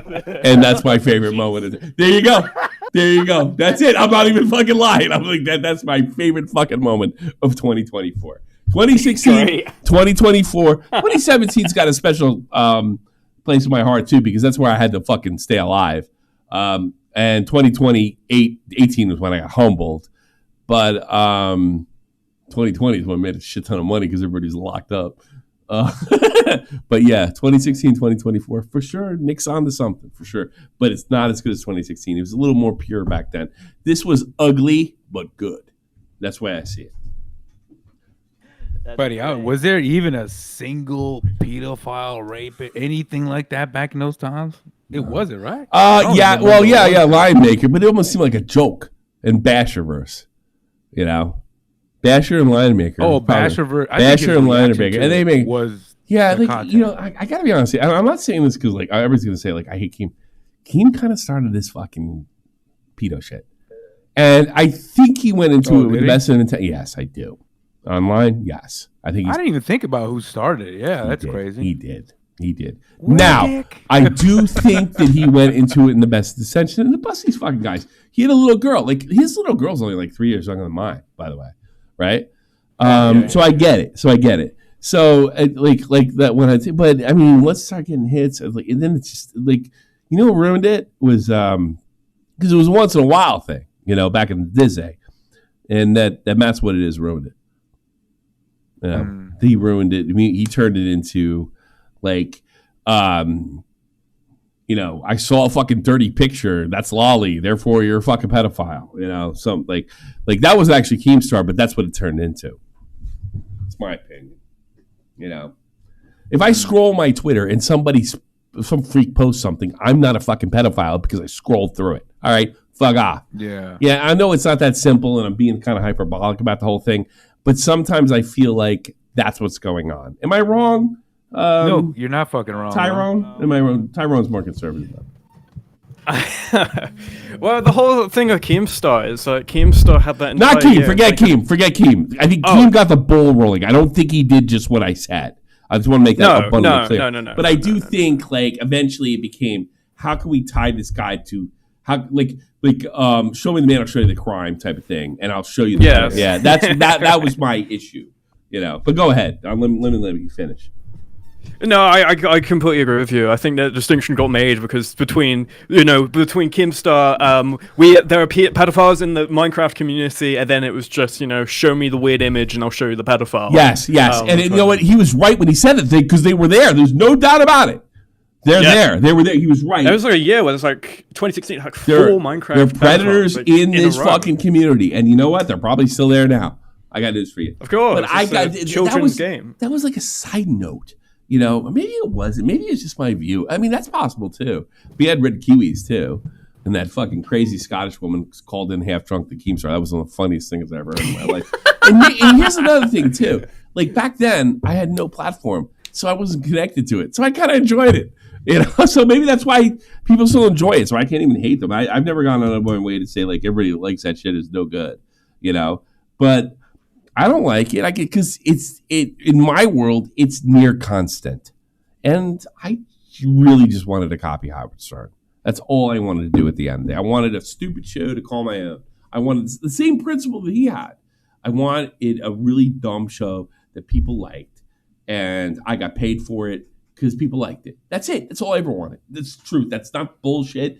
and that's my favorite moment. There you go. There you go. That's it. I'm not even fucking lying. I'm like that's my favorite fucking moment of 2024. 2016, 2024, 2017's got a special place in my heart too because that's where I had to fucking stay alive. And 18 was when I got humbled, but 2020 is when I made a shit ton of money because everybody's locked up. But yeah, 2016, 2024 for sure. Nick's onto something for sure, but it's not as good as 2016. It was a little more pure back then. This was ugly but good. That's the way I see it. Buddy, was there even a single pedophile, rape, anything like that back in those times? It wasn't, right? Yeah, Lion Maker, but it almost seemed like a joke in Basherverse, you know, Basher and Lion Maker. Oh, Basher and Lion Maker, and they make was like content. you know, I gotta be honest. I'm not saying this because like everybody's gonna say like I hate Keem. Keem kind of started this fucking pedo shit, and I think he went into it with the best of intent. Yes, I do. Online, yes. I think I didn't even think about who started it. Yeah, that's crazy. He did. Now, I do think that he went into it in the best intention. And the bust these fucking guys. He had a little girl. Like his little girl's only like 3 years younger than mine, by the way. Right? So I get it. So like that when but I mean, let's start getting hits. Like, and then it's just like, you know what ruined it was because it was a once in a while thing, you know, back in the day. And that's what it is, ruined it. He ruined it. I mean, he turned it into like, you know, I saw a fucking dirty picture. That's lolly. Therefore, you're a fucking pedophile. You know, some like that was actually Keemstar, but that's what it turned into. It's my opinion. You know, if I scroll my Twitter and some freak posts something, I'm not a fucking pedophile because I scrolled through it. All right, fuck off. Yeah. I know it's not that simple, and I'm being kind of hyperbolic about the whole thing. But sometimes I feel like that's what's going on. Am I wrong? No, you're not fucking wrong. Tyrone? No. Am I wrong? Tyrone's more conservative, though. Well, the whole thing of Keemstar is Keemstar had that. Not Keem. Forget Keem. I think Keem got the ball rolling. I don't think he did just what I said. I just want to make that abundantly clear. No. But I do think like eventually it became, how can we tie this guy to how show me the man, I'll show you the crime type of thing, and I'll show you the crime. Yeah, that was my issue, you know. But go ahead. Let me finish. No, I completely agree with you. I think that distinction got made because between Keemstar, there are pedophiles in the Minecraft community, and then it was just, you know, show me the weird image and I'll show you the pedophile. Yes, and you know what? He was right when he said it because they were there. There's no doubt about it. They're there. They were there. He was right. There was like a year where it was like 2016, like four Minecraft. They're predators in this fucking community, and you know what? They're probably still there now. I got news for you. Of course, but I got children's game. That was like a side note, you know. Maybe it wasn't. Maybe it's just my view. I mean, that's possible too. We had red kiwis too, and that fucking crazy Scottish woman called in half drunk to Keemstar. That was one of the funniest things I've ever heard in my life. And here's another thing too. Like back then, I had no platform, so I wasn't connected to it. So I kind of enjoyed it. You know, so maybe that's why people still enjoy it. So I can't even hate them. I've never gone on a way to say like everybody who likes that shit is no good, you know. But I don't like it. I get because it in my world it's near constant, and I really just wanted to copy Howard Stern. That's all I wanted to do at the end. I wanted a stupid show to call my own. I wanted the same principle that he had. I wanted a really dumb show that people liked, and I got paid for it. Because people liked it. That's it. That's all I ever wanted. That's the truth. That's not bullshit.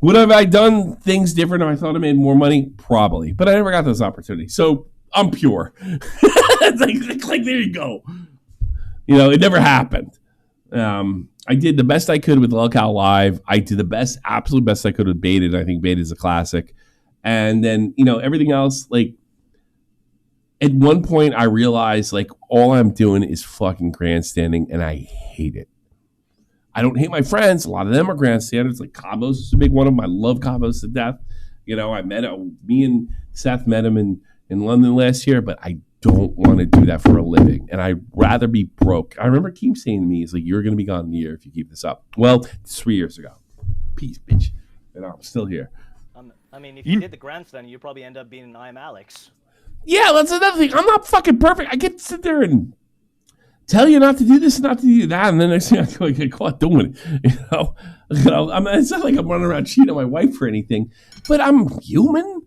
Would have I done things different if I thought I made more money? Probably. But I never got those opportunities. So I'm pure. It's like there you go. You know, it never happened. I did the best I could with lolcow Live. I did the absolute best I could with Baited. I think Baited is a classic. And then, you know, everything else, like, at one point, I realized, like, all I'm doing is fucking grandstanding, and I hate it. I don't hate my friends. A lot of them are grandstanders. Like, Cabos is a big one of them. I love Cabos to death. You know, me and Seth met him in London last year, but I don't want to do that for a living, and I'd rather be broke. I remember Keem saying to me, he's like, you're going to be gone in a year if you keep this up. Well, it's 3 years ago. Peace, bitch. And I'm still here. I mean, if you did the grandstand, you'd probably end up being I'm Alex. Yeah, that's another thing. I'm not fucking perfect. I get to sit there and tell you not to do this, not to do that, and then next thing I get caught doing it. It's not like I'm running around cheating on my wife or anything, but I'm human.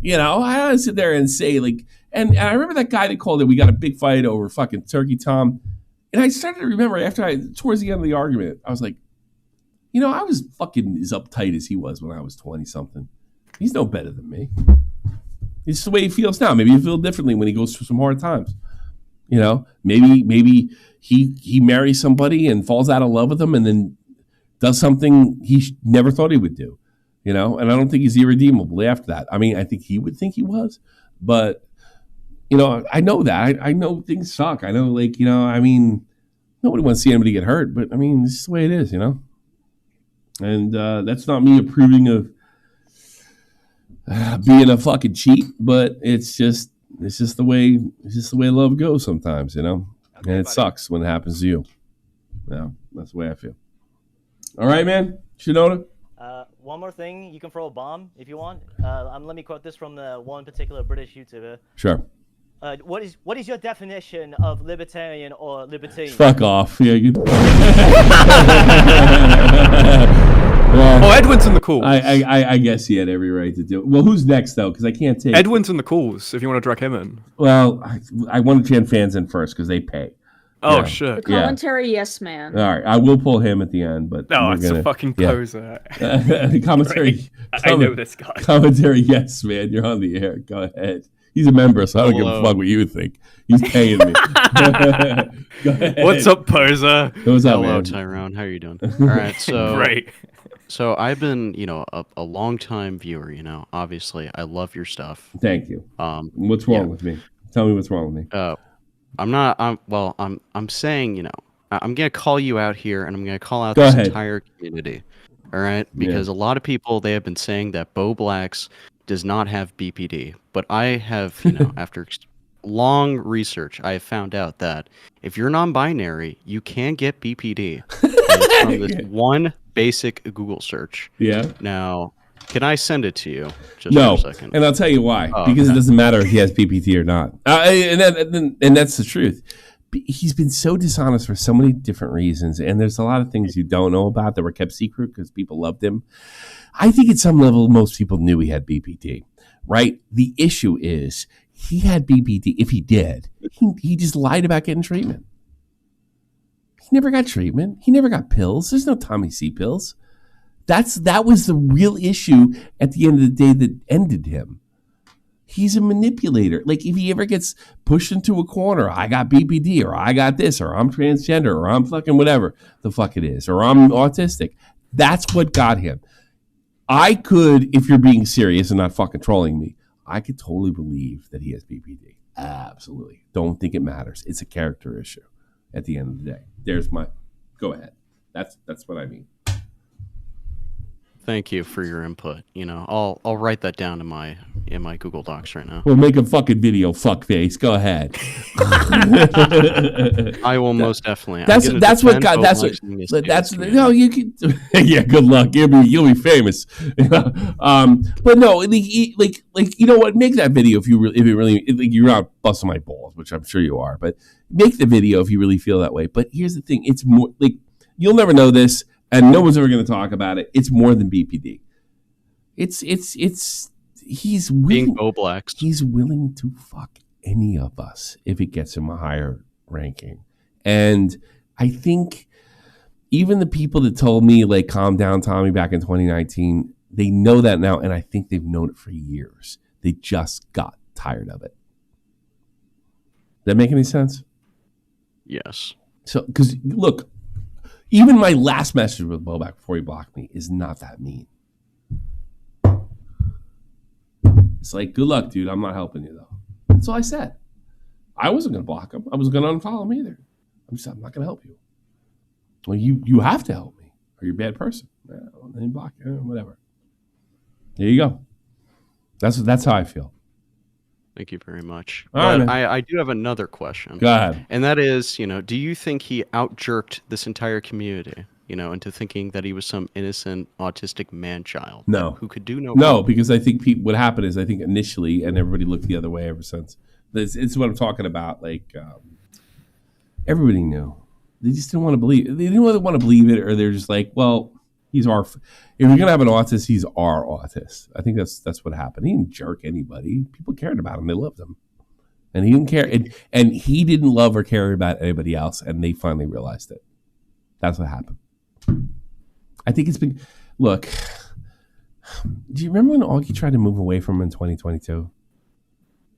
I don't sit there and say like, and I remember that guy that called it. We got a big fight over fucking Turkey Tom, and I started to remember towards the end of the argument, I was like, I was fucking as uptight as he was when I was 20 something. He's no better than me. It's the way he feels now. Maybe he feels differently when he goes through some hard times. Maybe he marries somebody and falls out of love with them and then does something he never thought he would do. And I don't think he's irredeemable after that. I mean, I think he would think he was, but I know that. I know things suck. I know, I mean, nobody wants to see anybody get hurt, but I mean, this is the way it is, And that's not me approving of being a fucking cheat, but it's just the way love goes sometimes, and it sucks when it happens to you. Yeah, that's the way I feel. All right, man. Shinoda? One more thing, you can throw a bomb if you want. Let me quote this from the one particular British YouTuber. Sure. What is your definition of libertarian or libertine? Fuck off. Yeah. Well, Edwin's in the calls. I guess he had every right to do it. Well, who's next though? Because I can't take Edwin's in the calls. If you want to drag him in. Well, I want to chant fans in first because they pay. Oh shit! The commentary, yes, man. All right, I will pull him at the end, but no, it's a fucking poser. Commentary. I know this guy. Commentary, yes, man. You're on the air. Go ahead. He's a member, so I don't give a fuck what you think. He's paying me. Go ahead. What's up, poser? What's up, Hello, man? Tyrone. How are you doing? All right, so great. So I've been, a long time viewer. Obviously, I love your stuff. Thank you. What's wrong with me? Tell me what's wrong with me. I'm saying, I'm gonna call you out here, and I'm gonna call out Go this ahead. entire community. All right, because a lot of people, they have been saying that Bo Blacks does not have BPD, but I have, after long research, I have found out that if you're non-binary, you can get BPD. And it's from this one basic Google search. Yeah. Now, can I send it to you? Just No, for a second. and I'll tell you why. Oh, because okay. it doesn't matter if he has PPT or not. And that's the truth. He's been so dishonest for so many different reasons, and there's a lot of things you don't know about that were kept secret because people loved him. I think at some level, most people knew he had BPD, right? The issue is he had BPD. If he did, he just lied about getting treatment. He never got treatment. He never got pills. There's no Tommy C pills. That was the real issue at the end of the day that ended him. He's a manipulator. Like if he ever gets pushed into a corner, I got BPD or I got this or I'm transgender or I'm fucking whatever the fuck it is or I'm autistic. That's what got him. I could, if you're being serious and not fucking trolling me, I could totally believe that he has BPD. Absolutely. Don't think it matters. It's a character issue at the end of the day. There's my, go ahead. That's what I mean. Thank you for your input. I'll write that down in my Google Docs right now. We'll make a fucking video, fuckface. Go ahead. I will most definitely. That's what got. No, you can. Yeah, good luck. You'll be famous. But no, like you know what? Make that video if you really you're not busting my balls, which I'm sure you are. But make the video if you really feel that way. But here's the thing: it's more like you'll never know this. And no one's ever going to talk about it. It's more than BPD. He's willing, being Bo Blacks. He's willing to fuck any of us if it gets him a higher ranking. And I think even the people that told me like calm down, Tommy, back in 2019, they know that now, and I think they've known it for years. They just got tired of it. Does that make any sense? Yes. So, because look. Even my last message with Bobak before he blocked me is not that mean. It's like, good luck, dude. I'm not helping you, though. That's all I said. I wasn't going to block him. I wasn't going to unfollow him either. I'm not going to help you. Well, you have to help me, or you're a bad person. Well, then block you, whatever. There you go. That's how I feel. Thank you very much. All but right, I do have another question. Go ahead. And that is, do you think he out-jerked this entire community, into thinking that he was some innocent autistic man-child? No. Who could do no No, wrong? because I think what happened is I think initially, and everybody looked the other way ever since. It's what I'm talking about. Like, Everybody knew. They just didn't want to believe. They didn't want to believe it, or they're just like, well, he's our. If you're gonna have an autist, he's our autist. I think that's what happened. He didn't jerk anybody. People cared about him. They loved him, and he didn't care. And he didn't love or care about anybody else. And they finally realized it. That's what happened. I think it's been. Look, do you remember when Augie tried to move away from him in 2022?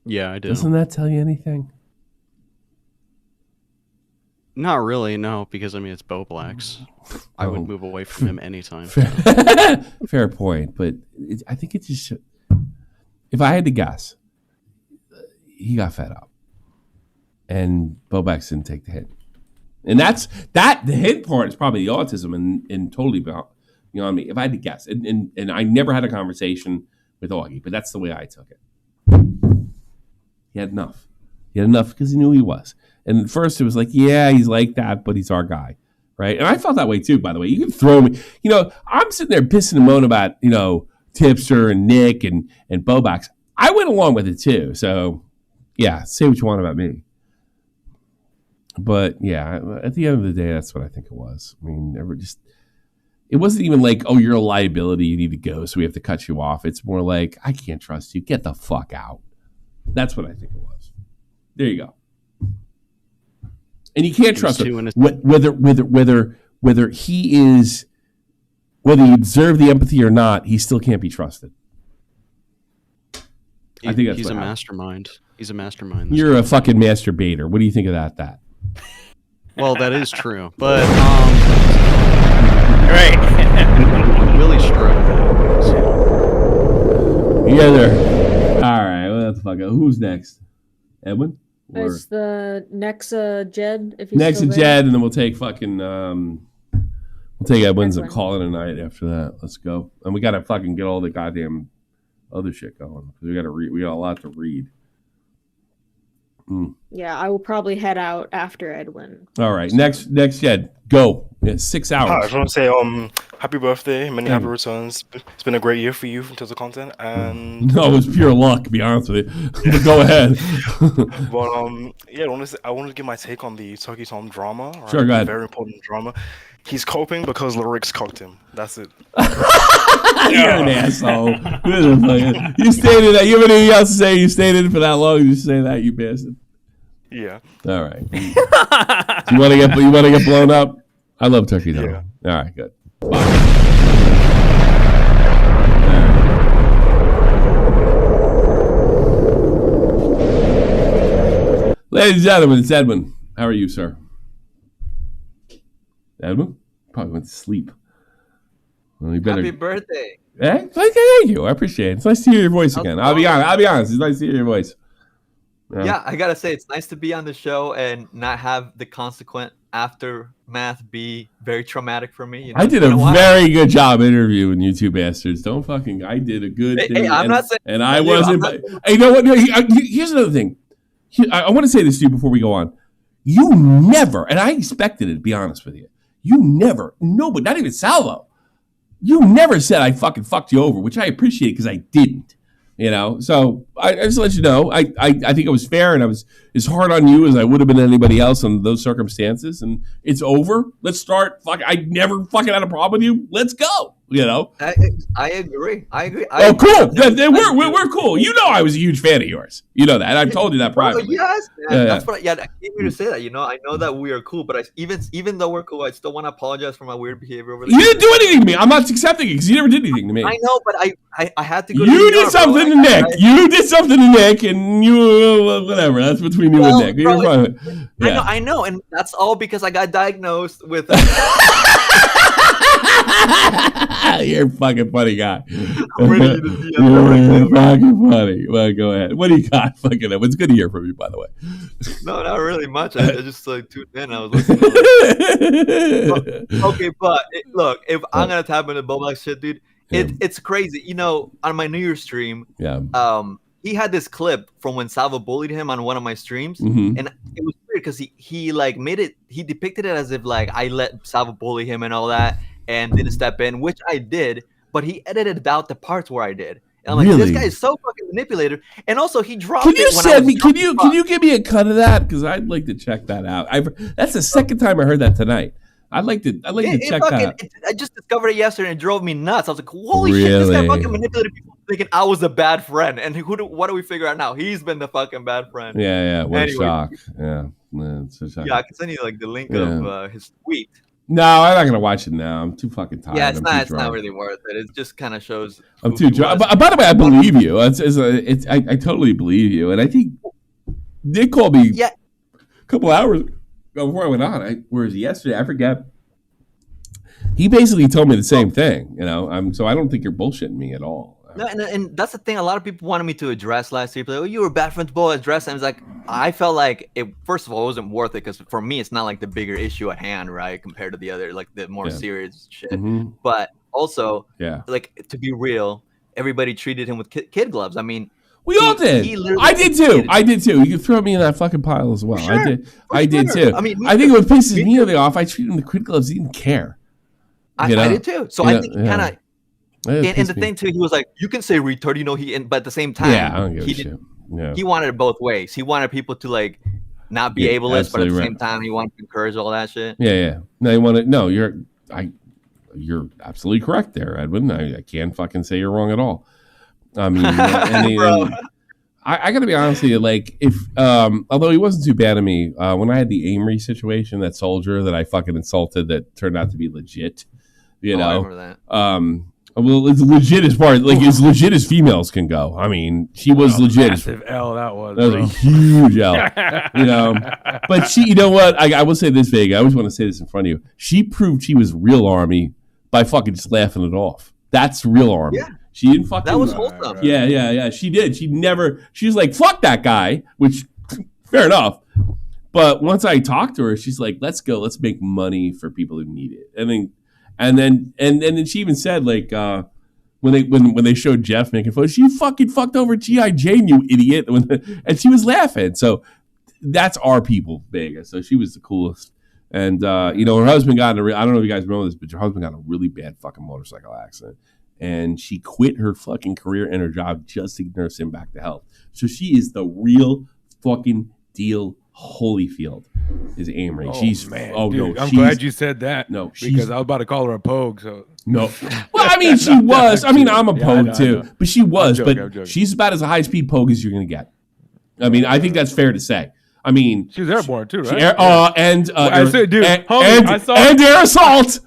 Yeah, I do. Doesn't that tell you anything? Not really, no, because I mean it's Bo Blacks. I would move away from him anytime. Fair point, but I think it just. If I had to guess, he got fed up, and Bo Blacks didn't take the hit, and that's the hit part is probably the autism and totally beyond me. If I had to guess, and I never had a conversation with Augie, but that's the way I took it. He had enough. He had enough because he knew he was. And at first it was like, yeah, he's like that, but he's our guy, right? And I felt that way too, by the way. You can throw me. I'm sitting there pissing and moaning about, Tipster and Nick and Bobax. I went along with it too. So, yeah, say what you want about me. But, yeah, at the end of the day, that's what I think it was. I mean, it wasn't even like, oh, you're a liability, you need to go, so we have to cut you off. It's more like, I can't trust you. Get the fuck out. That's what I think it was. There you go. And you can't trust him. Whether he deserves the empathy or not, he still can't be trusted. I think that's he's a mastermind. He's a mastermind. You're a fucking masturbator. What do you think about that? Well, that is true, but right. Willie Stroke. Yeah, there. All right. What the fuck? Who's next? Edwin? It's the Nexa Jed. If he's Nexa still there. Jed, and then we'll take Edwin's and call it a night after that. Let's go. And we gotta fucking get all the goddamn other shit going because we gotta read. We got a lot to read. Yeah, I will probably head out after Edwin. All right, next Jed, go. Yeah, 6 hours. Hi, I just want to say happy birthday, many happy returns. It's been a great year for you in terms of content, and no, it was pure luck, to be honest with you. But go ahead. But yeah, I wanted to give my take on the Turkey Tom drama. Right? Sure, go ahead. Very important drama. He's coping because lyrics cooked him. That's it. You're an asshole. You stated that. You have anything else to say? You stayed in for that long. You say that, you bastard. Yeah. All right. You want to get blown up? I love Turkey Tom. Yeah. All right, good. Ladies and gentlemen, it's Edwin. How are you, sir? Edwin? Probably went to sleep. Well, you better... Happy birthday. Thank you. I appreciate it. It's nice to hear your voice again. I'll be honest. It's nice to hear your voice. Yeah, I gotta say, it's nice to be on the show and not have the consequent aftermath be very traumatic for me. I did a very good job interviewing you two bastards. Don't fucking... I did a good thing. Hey, I'm not saying... And I wasn't... Hey, you know what? Here's another thing. I want to say this to you before we go on. You never, and I expected it, to be honest with you, nobody, not even Salvo, you never said I fucking fucked you over, which I appreciate because I didn't. So I just let you know, I think it was fair, and I was as hard on you as I would have been anybody else in those circumstances, and it's over. Let's start. I never fucking had a problem with you. Let's go. I agree. Oh, cool. We're cool. I was a huge fan of yours. You know that. I've told you that privately. Yes, man. That's what. I came here to say that. I know that we are cool, but even though we're cool, I still want to apologize for my weird behavior over there. You didn't do anything to me. I'm not accepting it because you never did anything to me. I know, but I had to go. You did something to Nick. You did something to Nick, and you whatever. That's between you and Nick. You're fine. Yeah. I know, and that's all because I got diagnosed with. You're a fucking funny guy. You're fucking funny. Well, go ahead. What do you got? Fucking up. It's good to hear from you, by the way. No, not really much. I just tuned in. I was listening. Okay, but look, if I'm gonna tap into Bobak shit, dude, it's crazy. On my New Year's stream, he had this clip from when Salvo bullied him on one of my streams, and it was weird because he depicted it as if I let Salvo bully him and all that, and didn't step in, which I did, but he edited out the parts where I did. And I'm like, Really? this guy is so fucking manipulative. And also, he dropped. Can you send me? Can you give me a cut of that? Because I'd like to check that out. That's the second time I heard that tonight. I'd like to check that. I just discovered it yesterday and it drove me nuts. I was like, holy shit, this guy fucking manipulated people thinking I was a bad friend. And what do we figure out now? He's been the fucking bad friend. Yeah. What Anyway. a shock. Yeah. It's a shock. Yeah, I can send you like the link of his tweet. No, I'm not gonna watch it now. I'm too fucking tired. Yeah, it's I'm not really worth it. It just kind of shows. I'm too drunk. By the way, I believe you. I totally believe you. And I think Nick called me a couple hours ago before I went on. Whereas yesterday, I forget. He basically told me the same thing. So I don't think you're bullshitting me at all. No, and that's the thing. A lot of people wanted me to address last year. Like, you were a bad friend to both address. And I was like, I felt like it. First of all, it wasn't worth it because for me, it's not like the bigger issue at hand, right? Compared to the other, like the more serious shit. Mm-hmm. But also, like to be real, everybody treated him with kid gloves. I mean, we all did. I did too. You can throw me in that fucking pile as well. Sure, I did too. I mean, I think what pisses me off, I treated him with kid gloves. He didn't care. I did too. So I think kind of. And the thing too, he was like, "You can say retard," but at the same time, I don't give a shit. Yeah. He wanted it both ways. He wanted people to like not be ableist, but at the same time, he wanted to encourage all that shit. Yeah. No, you want to? No, you're absolutely correct there, Edwin. I can't fucking say you're wrong at all. I mean, I got to be honest with you. Like, if although he wasn't too bad to me, when I had the Amory situation, that soldier that I fucking insulted, that turned out to be legit. I remember that. Well, it's legit as far as legit as females can go. I mean, she was legit. Massive L that was. That was a huge L. But she, you know what? I will say this, Vega. I always want to say this in front of you. She proved she was real Army by fucking just laughing it off. That's real Army. Yeah. She didn't fucking. That was wholesome. Yeah. She did. She was like, fuck that guy, which fair enough. But once I talked to her, she's like, let's go. Let's make money for people who need it. And then she even said, like, when they showed Jeff making photos, she fucking fucked over G.I. Jane, you idiot. And she was laughing. So that's our people, Vegas. So she was the coolest. And, her husband got I don't know if you guys remember this, but her husband got in a really bad fucking motorcycle accident. And she quit her fucking career and her job just to nurse him back to health. So she is the real fucking deal. Holyfield is Amory. I'm glad you said that. No, because I was about to call her a pogue. So no, well, I mean, she was. I mean, I'm a pogue too, but she was. I'm But joking. she's about as a high speed pogue as you're gonna get. I mean, I think that's fair to say. I mean, she was airborne too, right? And air assault.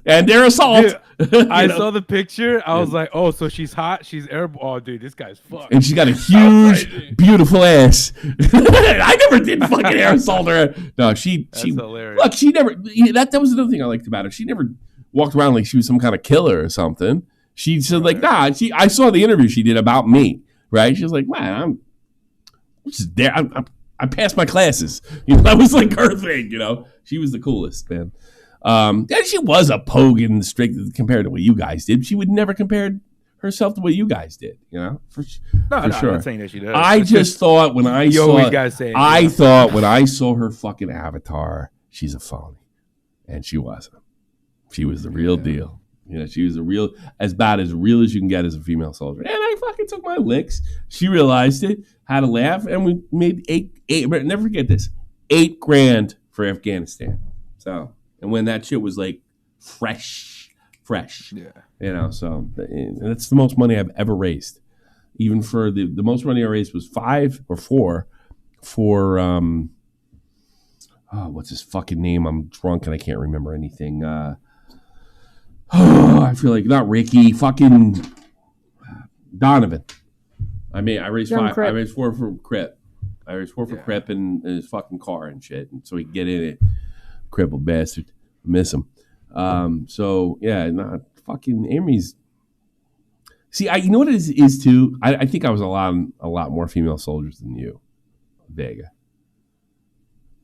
Dude, I saw the picture. I was like, oh, so she's hot. She's airborne. Oh, dude, this guy's fucked. And she's got a huge, beautiful ass. I never did fucking air assault her. No, That's hilarious. Look, she never. That was another thing I liked about her. She never walked around like she was some kind of killer or something. She said like, nah. I saw the interview she did about me. Right? She was like, man, I'm just there. I passed my classes. That was like her thing. She was the coolest, man. And she was a pogue in the strict compared to what you guys did. She would never compare herself to what you guys did. For sure. I'm not saying that she does. I just thought when I saw, always gotta say it, I thought when I saw her fucking avatar, she's a phony, and she wasn't. She was the real deal. She was as real as you can get as a female soldier. And I fucking took my licks. She realized it, had a laugh, and we made eight. Never forget this: $8,000 for Afghanistan. So, and when that shit was like fresh. Yeah. So that's the most money I've ever raised. Even for the most money I raised was 5 or 4 for what's his fucking name? I'm drunk and I can't remember anything. I feel like not Ricky, fucking Donovan. I raised 5. I raised 4 for Crip. I raised 4 for Crip and his fucking car and shit, and so he could get in it. Crippled bastard, miss him. So yeah, not fucking Amory's. See, you know what it is too. I think I was a lot more female soldiers than you, Vega.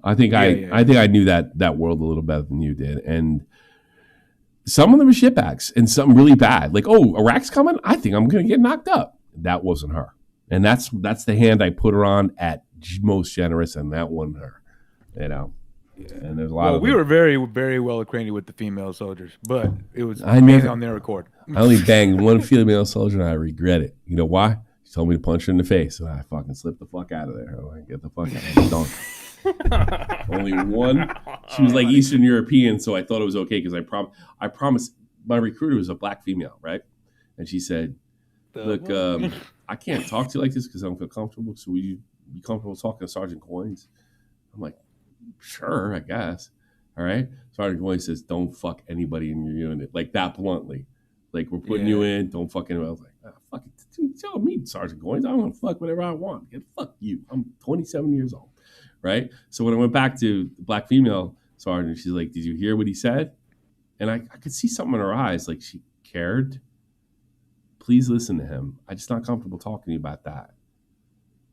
I think I think I knew that world a little better than you did, and some of them were shitbags and some really bad. Like, Iraq's coming. I think I'm gonna get knocked up. That wasn't her, and that's the hand I put her on at most generous, and that wasn't her. And there's a lot of. We were very, very well acquainted with the female soldiers, but it was amazing on their record. I only banged one female soldier, and I regret it. You know why? She told me to punch her in the face, and I fucking slipped the fuck out of there. I'm like, get the fuck out. I'm done. Only one. She was like Eastern European, so I thought it was okay because I promised my recruiter was a black female, right? And she said, look, I can't talk to you like this because I don't feel comfortable. So would you be comfortable talking to Sergeant Coins? I'm like, sure, I guess. All right. Sergeant Coins says, don't fuck anybody in your unit. Like that bluntly. Like, we're putting you in, don't fuck anyone. I was like, fuck it. Tell me, Sergeant Coins. I want to fuck whatever I want. Fuck you. I'm 27 years old. Right? So when I went back to the black female sergeant, she's like, did you hear what he said? And I could see something in her eyes, like she cared. Please listen to him. I'm just not comfortable talking to you about that.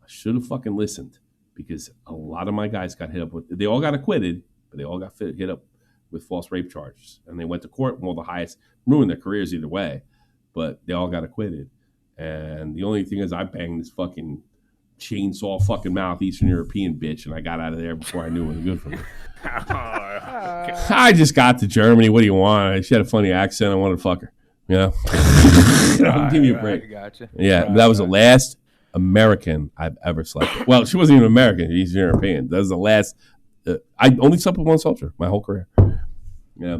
I should have fucking listened because a lot of my guys got hit up with, they all got acquitted, but they all got hit up with false rape charges. And they went to court, well, the highest, ruined their careers either way, but they all got acquitted. And the only thing is I banged this fucking chainsaw fucking mouth Eastern European bitch, and I got out of there before I knew it was good for me. I just got to Germany. What do you want? She had a funny accent. I wanted to fuck her. Yeah. Give me a break. Gotcha. Yeah, that was the last American I've ever slept with. Well, she wasn't even American. She's European. That was the last. I only slept with one soldier my whole career. Yeah.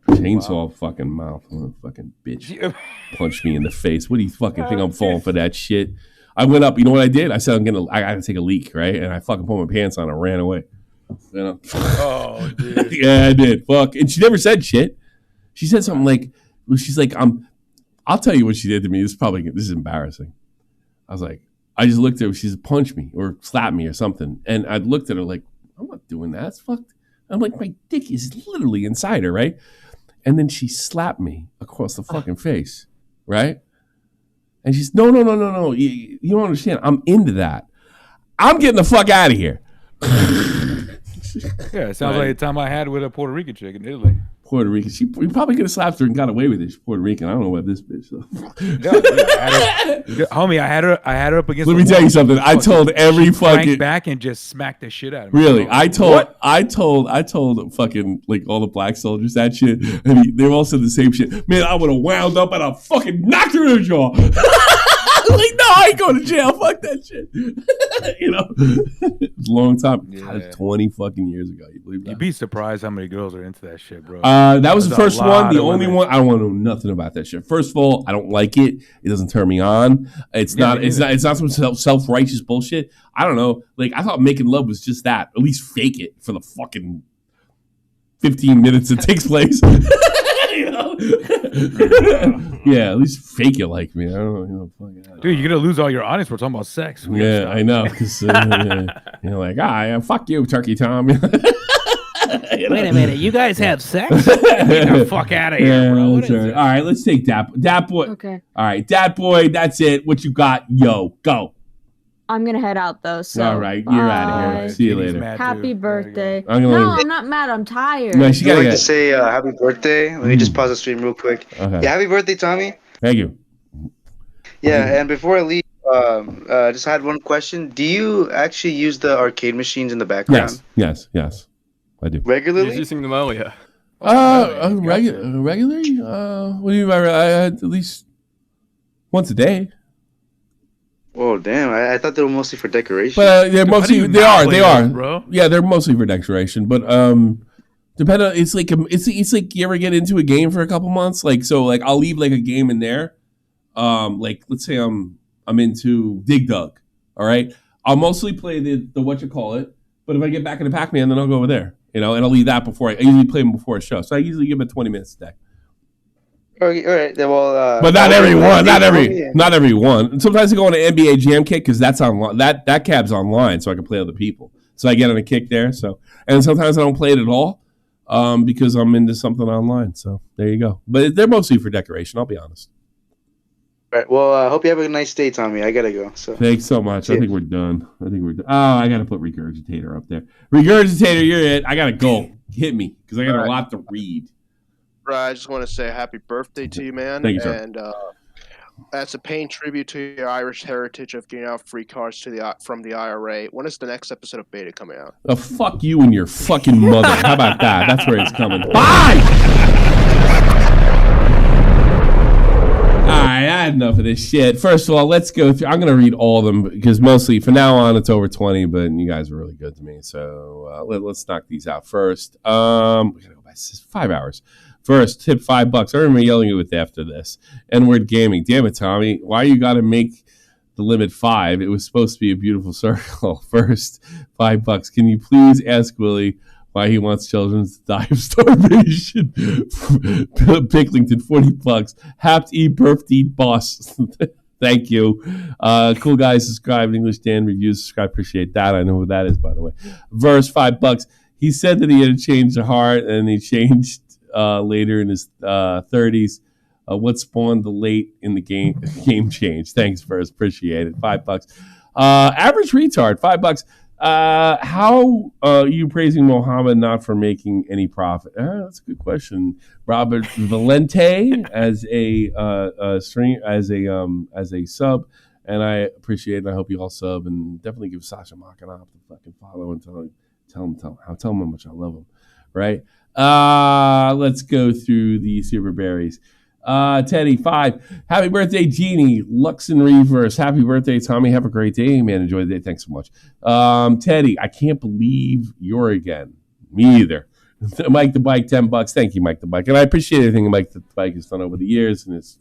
Chainsaw fucking mouth. Fucking bitch. Punched me in the face. What do you fucking think I'm falling for that shit? I went up. You know what I did? I said I got to take a leak, right? And I fucking put my pants on and ran away. You know? Oh, dude. Yeah, I did. Fuck. And she never said shit. She said something like, she's like, I'll tell you what she did to me. This is embarrassing. I was like, I just looked at her. She said, punch me or slap me or something. And I looked at her like, I'm not doing that. It's fucked. I'm like, my dick is literally inside her, right? And then she slapped me across the fucking face, right? And she's, no. You don't understand. I'm into that. I'm getting the fuck out of here. Yeah, it sounds like the time I had with a Puerto Rican chick in Italy. Puerto Rican. We probably could have slapped her and got away with it. She's Puerto Rican. I don't know about this bitch though. Homie, I had her up against. Let me tell you something. I told every fucking back and just smacked the shit out of me. Really, I told fucking like all the black soldiers that shit, and they all said the same shit. Man, I would have wound up and I fucking knocked her in the jaw. Like, no, I ain't going to jail. Fuck that shit. You know, it's a long time. Yeah. God, it's 20 fucking years ago. You believe that? You'd be surprised how many girls are into that shit, bro. That was the first one. The only one. I don't want to know nothing about that shit. First of all, I don't like it. It doesn't turn me on. It's not some self-righteous bullshit. I don't know. Like, I thought making love was just that. At least fake it for the fucking 15 minutes it takes place. You know? Yeah, at least fake it like me. I don't know. Dude, you're gonna lose all your audience. We're talking about sex. Yeah, I know. Because you're like, fuck you, Turkey Tom. Wait a minute, you guys have sex? Get the fuck out of here, bro. What is it? All right, let's take Dat Boy. Okay. All right, Dat Boy, that's it. What you got? Yo, go. I'm gonna head out though. So all right, you're out of here. See you later. Happy birthday. I'm not mad. I'm tired. No, I'd like to say happy birthday. Let me just pause the stream real quick. Okay. Yeah, happy birthday, Tommy. Thank you. Yeah, and before I leave, just had one question. Do you actually use the arcade machines in the background? Yes, I do. Regularly? He's using them earlier. Regularly? What do you mean by at least once a day? Oh damn! I thought they were mostly for decoration. But they're mostly they are, bro. Yeah, they're mostly for decoration. But depend on it's like you ever get into a game for a couple months, like I'll leave like a game in there. Like let's say I'm into Dig Dug. All right, I'll mostly play the whatchamacallit. But if I get back into Pac-Man, then I'll go over there. You know, and I'll leave that before I usually play them before a show. So I usually give it 20 minutes a day. Okay, all right. Well, but not every one. Not every one. And sometimes I go on an NBA Jam kick because that's online. That cab's online, so I can play other people. So I get on a kick there. So and sometimes I don't play it at all because I'm into something online. So there you go. But they're mostly for decoration. I'll be honest. All right. Well, I hope you have a nice day, Tommy. I gotta go. So thanks so much. I think we're done. Oh, I gotta put Regurgitator up there. Regurgitator, you're it. I gotta go. Hit me because I got a lot to read. I just want to say happy birthday to you, man. Thank you, sir. And that's a paying tribute to your Irish heritage of giving out free cards to from the IRA. When is the next episode of Beta coming out? Fuck you and your fucking mother. How about that? That's where it's coming. Bye! right, I had enough of this shit. First of all, let's go through. I'm going to read all of them because mostly from now on it's over 20, but you guys are really good to me. So let's knock these out first. We got to go by 5 hours. First, tip $5. I remember yelling at you after this. N-word gaming. Damn it, Tommy. Why you got to make the limit 5? It was supposed to be a beautiful circle. First, $5. Can you please ask Willie why he wants children to die of starvation? Picklington, $40. Happy birthday, boss. Thank you. Cool guys, subscribe. English Dan reviews, subscribe. Appreciate that. I know who that is, by the way. Verse, $5. He said that he had changed the heart, and he changed later in his 30s. What spawned the late in the game change? Thanks, Verse. Appreciate it. $5. Average retard, $5. How are you praising Mohammed not for making any profit? That's a good question. Robert Valente as a string as a sub, and I appreciate it. I hope you all sub and definitely give Sasha Makanov the fucking follow and tell him how much I love him. Right? Let's go through the super berries. Teddy, 5. Happy birthday, Jeannie. Lux in reverse. Happy birthday, Tommy. Have a great day, man. Enjoy the day. Thanks so much. Teddy, I can't believe you're again. Me either. Mike the Bike, $10. Thank you, Mike the Bike. And I appreciate everything Mike the Bike has done over the years and his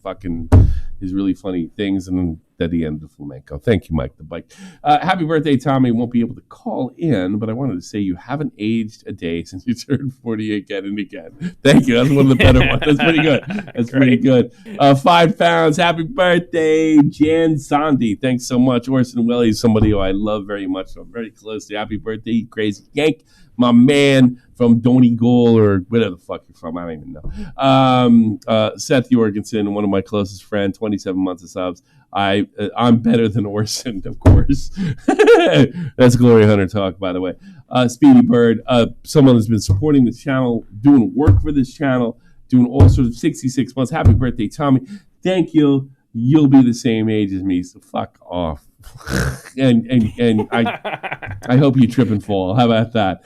really funny things and at the end of flamenco. Thank you, Mike the Bike. Happy birthday, Tommy. Won't be able to call in, but I wanted to say you haven't aged a day since you turned 40 again and again. Thank you. That's one of the better ones. That's pretty good. That's pretty good. 5 pounds. Happy birthday, Jan Sandy. Thanks so much. Orson Welly is somebody who I love very much. So I'm very close to. Happy birthday, Crazy Yank. My man from Donegal or whatever the fuck you're from. I don't even know. Seth Jorgensen, one of my closest friends, 27 months of subs. I'm better than Orson, of course. That's Glory Hunter talk, by the way. Speedy Bird, someone who's been supporting the channel, doing work for this channel, doing all sorts of 66 months. Happy birthday, Tommy. Thank you. You'll be the same age as me, so fuck off. and I hope you trip and fall. How about that?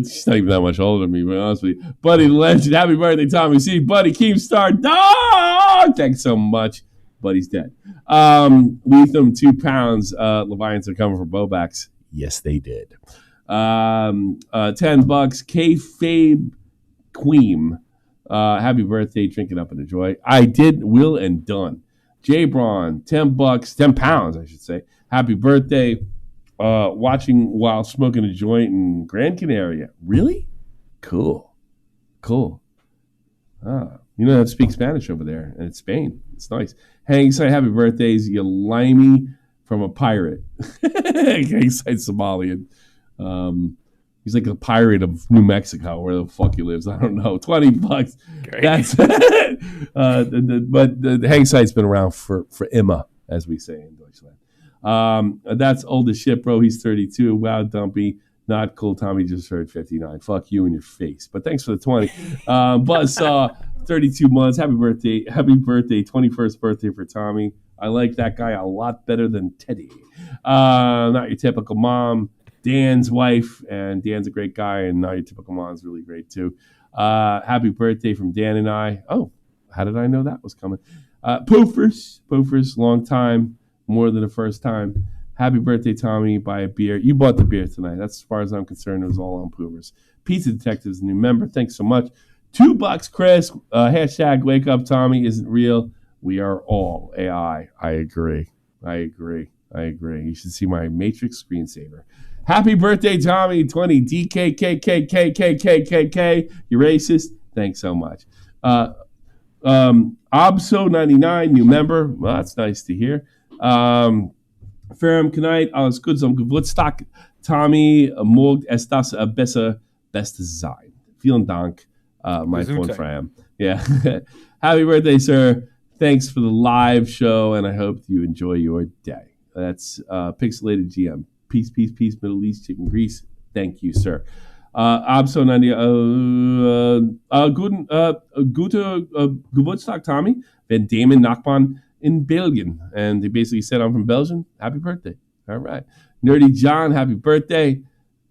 She's not even that much older than me, but honestly. Buddy the Legend, happy birthday, Tommy C. Buddy Keemstar, dog! Thanks so much. Buddy's dead. Lethem, 2 pounds. Levians are coming for Bobacks. Yes, they did. $10. K-Fabe Queen. Happy birthday, drink it up and enjoy. I did, will, and done. J. Braun, $10, 10 pounds, I should say. Happy birthday. Watching while smoking a joint in Gran Canaria. Really? Cool. You know how to speak Spanish over there, and it's Spain. It's nice. Hang Side, happy birthdays. You limey from a pirate. Hang Side Somalian. He's like a pirate of New Mexico, where the fuck he lives. I don't know. $20. Great. That's but the hang site's been around for Emma, as we say in Deutschland. That's old as shit, bro. He's 32. Wow, Dumpy. Not cool. Tommy just heard 59. Fuck you in your face. But thanks for the 20. Buzzsaw, 32 months. Happy birthday. 21st birthday for Tommy. I like that guy a lot better than Teddy. Not your typical mom. Dan's wife, and Dan's a great guy, and Not Your Typical Mom's really great too. Happy birthday from Dan and I. Oh, how did I know that was coming? Poofers, long time, more than the first time. Happy birthday, Tommy. Buy a beer. You bought the beer tonight. That's as far as I'm concerned. It was all on Poofers. Pizza Detective's a new member. Thanks so much. $2, Chris. Hashtag Wake Up Tommy isn't real. We are all AI. I agree. You should see my Matrix screensaver. Happy birthday, Tommy. 20 DKKKKKKKK. You racist. Thanks so much. Obso99, new member. Well, that's nice to hear. Ferrum Knight, alles gut zum Geburtstag. Tommy, morgen estas besser sein. Vielen Dank, my phone Fram. Yeah. Happy birthday, sir. Thanks for the live show, and I hope you enjoy your day. That's Pixelated GM. Peace, Middle East, chicken grease. Thank you, sir. Abso 90. Gute Geburtstag, Tommy. Van Damon Nachbarn in Belgium. And they basically said, I'm from Belgium. Happy birthday. All right. Nerdy John, happy birthday.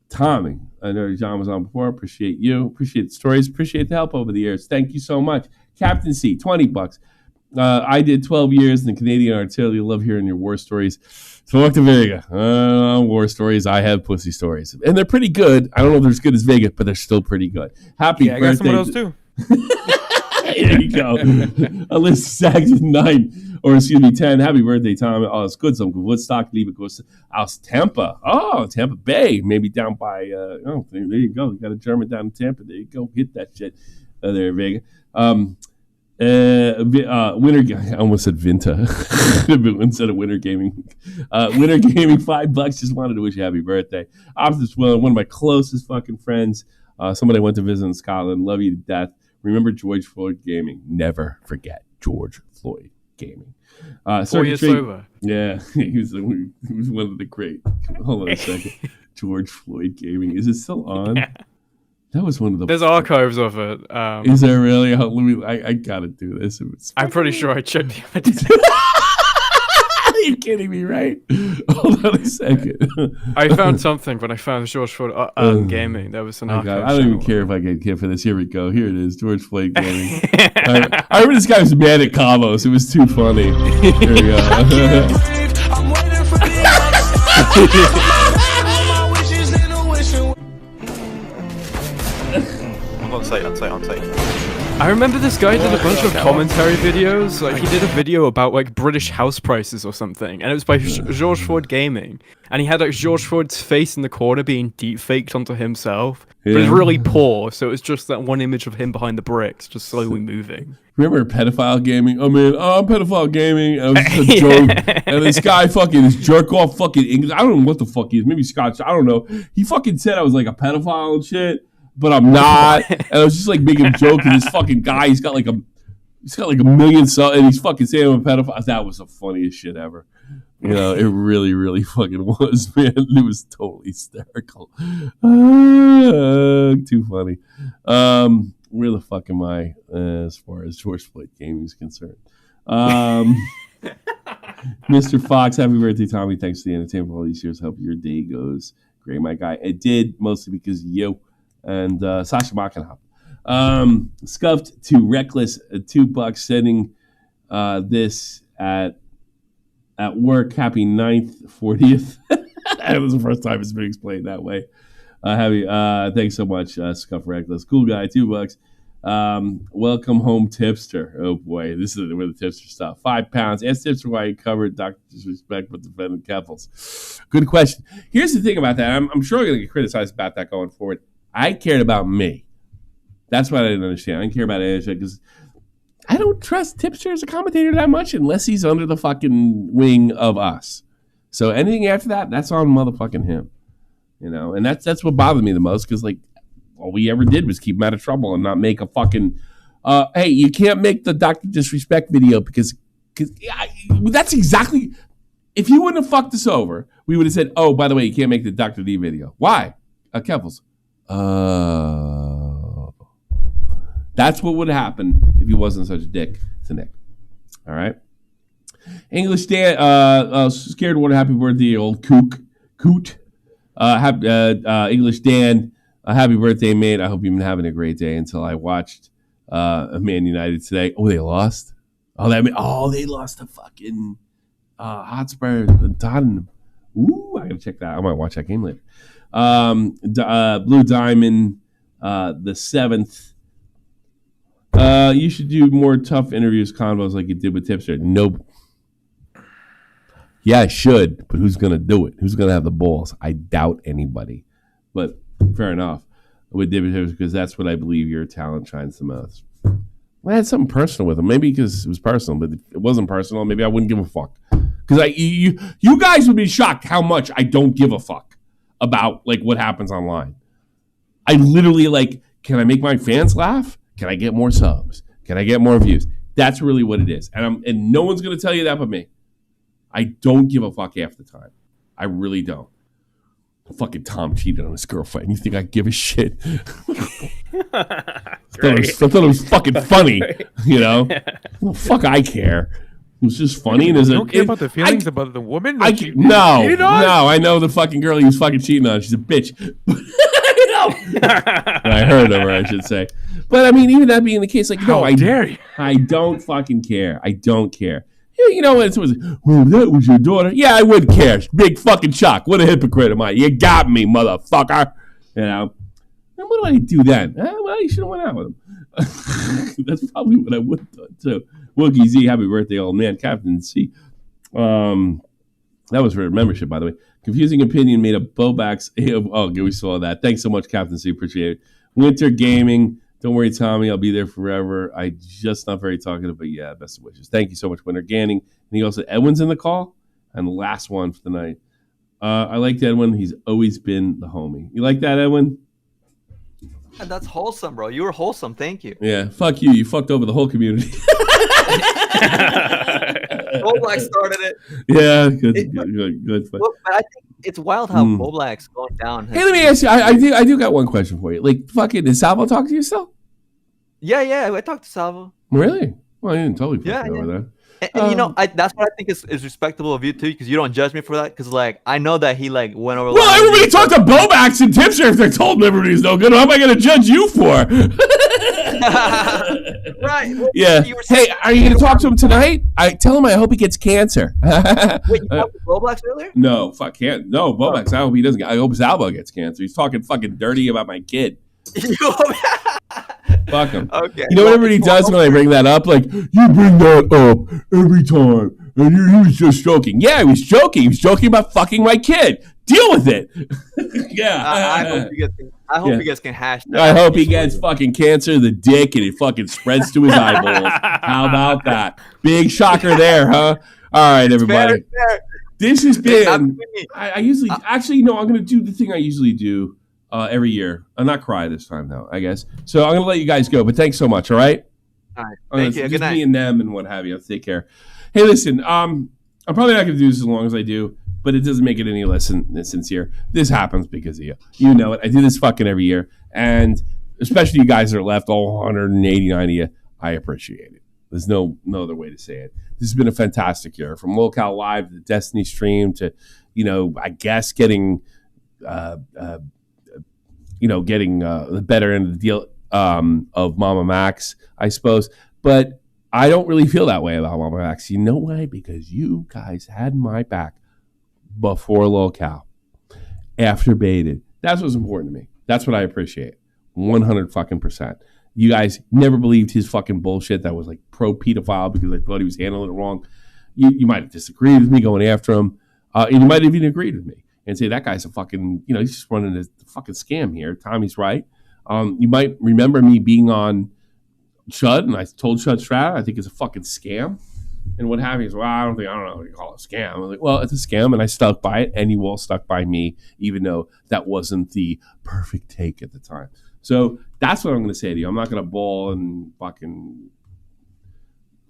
Tommy. Nerdy John was on before. Appreciate you. Appreciate the stories. Appreciate the help over the years. Thank you so much. Captain C, $20. I did 12 years in the Canadian Artillery. Love hearing your war stories. Talk to Vega. War stories. I have pussy stories. And they're pretty good. I don't know if they're as good as Vega, but they're still pretty good. Happy birthday. I got some of those too. There you go. Alyssa Saxon 9, or excuse me, 10. Happy birthday, Tom. Oh, it's good. Some good Woodstock. Leave it goes out Tampa. Oh, Tampa Bay. Maybe down by, there you go. You got a German down in Tampa. There you go. Hit that shit there, Vega. Winter, I almost said Vinta instead of Winter Gaming. Winter Gaming, $5. Just wanted to wish you happy birthday. Optimus Will, one of my closest fucking friends. Somebody I went to visit in Scotland. Love you to death. Remember George Floyd Gaming. Never forget George Floyd Gaming. 4 years sober. Yeah, he was one of the great. Hold on a second. George Floyd Gaming. Is it still on? Yeah. That was one of the. There's archives of it. Is there really? I gotta do this. I'm pretty sure I checked the other day. Are you kidding me, right? Hold on a second. I found something when I found George Floyd Gaming. There was an archive. I don't even care if I get hit for this. Here we go. Here it is. George Floyd Gaming. I remember this guy was mad at Cabos. It was too funny. Here we go. On site. I remember this guy did a bunch of commentary videos. Like he did a video about like British house prices or something, and it was by George Floyd Gaming, and he had like George Floyd's face in the corner being deep faked onto himself, but it's really poor. So it was just that one image of him behind the bricks, just slowly moving. Remember pedophile gaming? I'm pedophile gaming. And it was just a joke. And this guy fucking is jerk off fucking English. I don't know what the fuck he is. Maybe Scotch. I don't know. He fucking said I was like a pedophile and shit. But I'm not, and I was just like making a joke. And this fucking guy, he's got like a million subs, and he's fucking saying I'm a pedophile. That was the funniest shit ever. You know, it really, really fucking was, man. It was totally hysterical. Too funny. Where the fuck am I as far as George Floyd Gaming is concerned? Mr. Fox, happy birthday, Tommy. Thanks for the entertainment for all these years. Hope your day goes great, my guy. It did, mostly because of you. And Sasha Makenhop. Scuffed to Reckless, $2 sending this at work. Happy 9th, 40th. That was the first time it's been explained that way. Thanks so much, Scuff Reckless. Cool guy, $2. Welcome home, tipster. Oh boy, this is where the tipster stuff. £5. Ask tipster why he covered Dr. Disrespect with defendant Keffels. Good question. Here's the thing about that. I'm sure I'm going to get criticized about that going forward. I cared about me. That's what I didn't understand. I didn't care about it because I don't trust Tipster as a commentator that much unless he's under the fucking wing of us. So anything after that, that's on motherfucking him. You know, and that's what bothered me the most because like all we ever did was keep him out of trouble and not make a fucking hey, you can't make the Dr. Disrespect video because that's exactly if you wouldn't have fucked us over, we would have said, oh, by the way, you can't make the Dr. D video. Why? Keffels. That's what would happen if he wasn't such a dick to Nick. All right. English Dan, scared water. Happy birthday, old coot. English Dan, happy birthday, mate. I hope you've been having a great day. Until I watched Man United today. Oh, they lost. They lost to fucking Hotspur and Tottenham. Ooh, I gotta check that. I might watch that game later. Blue Diamond, the 7th. You should do more tough interviews, convos like you did with Tipster. Nope. Yeah, I should, but who's gonna do it? Who's gonna have the balls? I doubt anybody. But fair enough with David Tipster because that's what I believe your talent shines the most. I had something personal with him, maybe because it was personal, but if it wasn't personal, maybe I wouldn't give a fuck. Because you guys would be shocked how much I don't give a fuck about like what happens online. I literally like, can I make my fans laugh? Can I get more subs? Can I get more views? That's really what it is. And no one's gonna tell you that but me. I don't give a fuck half the time. I really don't. Fucking Tom cheated on his girlfriend. You think I give a shit? I thought it was fucking funny. You know? Well, fuck, I care. It was just funny. You don't care about the feelings about the woman? No. I know the fucking girl he was fucking cheating on. She's a bitch. I heard of her, I should say. But I mean, even that being the case, like, How dare you? I don't fucking care. I don't care. You know, it was, well, that was your daughter. Yeah, I would care. Big fucking shock. What a hypocrite am I? You got me, motherfucker. You know. And what do I do then? Well, you should have went out with him. That's probably what I would have done too. Wookie Z, happy birthday, old man. Captain C. That was for membership, by the way. Confusing opinion made of Bobacks. Oh, we saw that. Thanks so much, Captain C. Appreciate it. Winter Gaming. Don't worry, Tommy. I'll be there forever. I just not very talkative, but yeah, best of wishes. Thank you so much, Winter Ganning. And he also, Edwin's in the call. And the last one for the night. I liked Edwin. He's always been the homie. You like that, Edwin? And that's wholesome, bro. You were wholesome. Thank you. Yeah, fuck you. You fucked over the whole community. Boblack started it. Yeah, good. Well, but I think it's wild how Boblack's going down. Hey, let me ask you. I do got one question for you. Like, fucking, did Salvo talk to you still? Yeah. I talked to Salvo. Really? Well, I didn't totally fuck you over that. And you know, that's what I think is respectable of you too, because you don't judge me for that. Because like I know that he like went over. Well, everybody talked to Bobax and Tipster if they told him everybody's no good. What am I going to judge you for? Right. Well, yeah. Hey, are you going to talk to him tonight? I tell him I hope he gets cancer. Wait, you talked to Boblax earlier? No, fuck can't. No, Bobax. I hope he doesn't. I hope Salvo gets cancer. He's talking fucking dirty about my kid. Fuck him. Okay. You know what everybody does when I bring that up? Like, you bring that up every time. And he was just joking. Yeah, he was joking. He was joking about fucking my kid. Deal with it. Yeah. I hope you guys can hash that. I hope he gets fucking cancer, the dick, and it fucking spreads to his eyeballs. How about that? Big shocker there, huh? All right, everybody. Fair. This has been. I usually. Actually, no, I'm going to do the thing I usually do. Every year. I'll not cry this time, though, I guess. So I'm going to let you guys go, but thanks so much, all right? All right. Thank you. Good night. Me and them and what have you. Take care. Hey, listen, I'm probably not going to do this as long as I do, but it doesn't make it any less sincere. This happens because of you. You know it. I do this fucking every year, and especially you guys that are left, all 189 of you, I appreciate it. There's no other way to say it. This has been a fantastic year. From lolcow Live to the Destiny stream to, I guess getting... getting the better end of the deal of Mama Max, I suppose. But I don't really feel that way about Mama Max. You know why? Because you guys had my back before lolcow, after baited. That's what's important to me. That's what I appreciate. 100%. You guys never believed his fucking bullshit that was like pro-pedophile because I thought he was handling it wrong. You might have disagreed with me going after him, and you might have even agreed with me and say that guy's a fucking, he's just running a fucking scam here. Tommy's right. You might remember me being on Chud, and I told Chud Strat, I think it's a fucking scam. And what have you is, well, I don't know what you call it a scam. I'm like, well, it's a scam, and I stuck by it, and you all stuck by me, even though that wasn't the perfect take at the time. So that's what I'm going to say to you. I'm not going to bawl and fucking...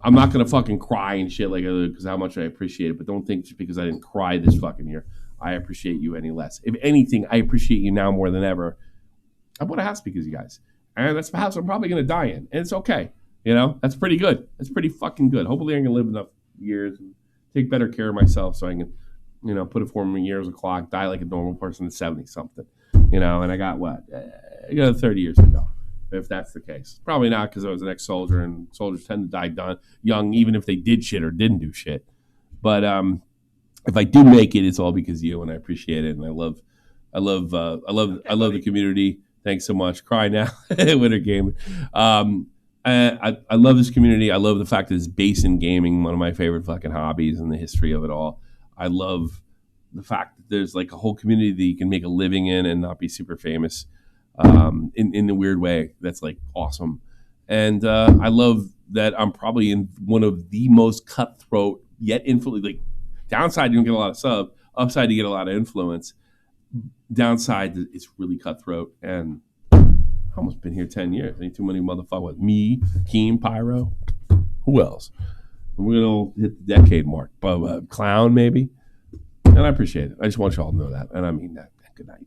I'm not going to fucking cry and shit like because how much I appreciate it, but don't think just because I didn't cry this fucking year, I appreciate you any less. If anything, I appreciate you now more than ever. I bought a house because of you guys. And that's the house I'm probably going to die in. And it's okay. That's pretty good. That's pretty fucking good. Hopefully I can live enough years and take better care of myself so I can, put it 4 more years on the clock, die like a normal person at 70-something. And I got what? I got 30 years to go, if that's the case. Probably not because I was an ex-soldier, and soldiers tend to die young, even if they did shit or didn't do shit. But if I do make it, it's all because of you, and I appreciate it, and I love the community. Thanks so much. Cry now, Winter Gaming. I love this community. I love the fact that it's based in gaming, one of my favorite fucking hobbies in the history of it all. I love the fact that there's like a whole community that you can make a living in and not be super famous in a weird way. That's like awesome. And I love that I'm probably in one of the most cutthroat yet influence. Like downside, you don't get a lot of sub. Upside, you get a lot of influence. Downside, it's really cutthroat. And I've almost been here 10 years. Ain't too many motherfuckers. Me, Keem, Pyro. Who else? We're going to hit the decade mark. Clown, maybe. And I appreciate it. I just want you all to know that. And I mean that. Good night.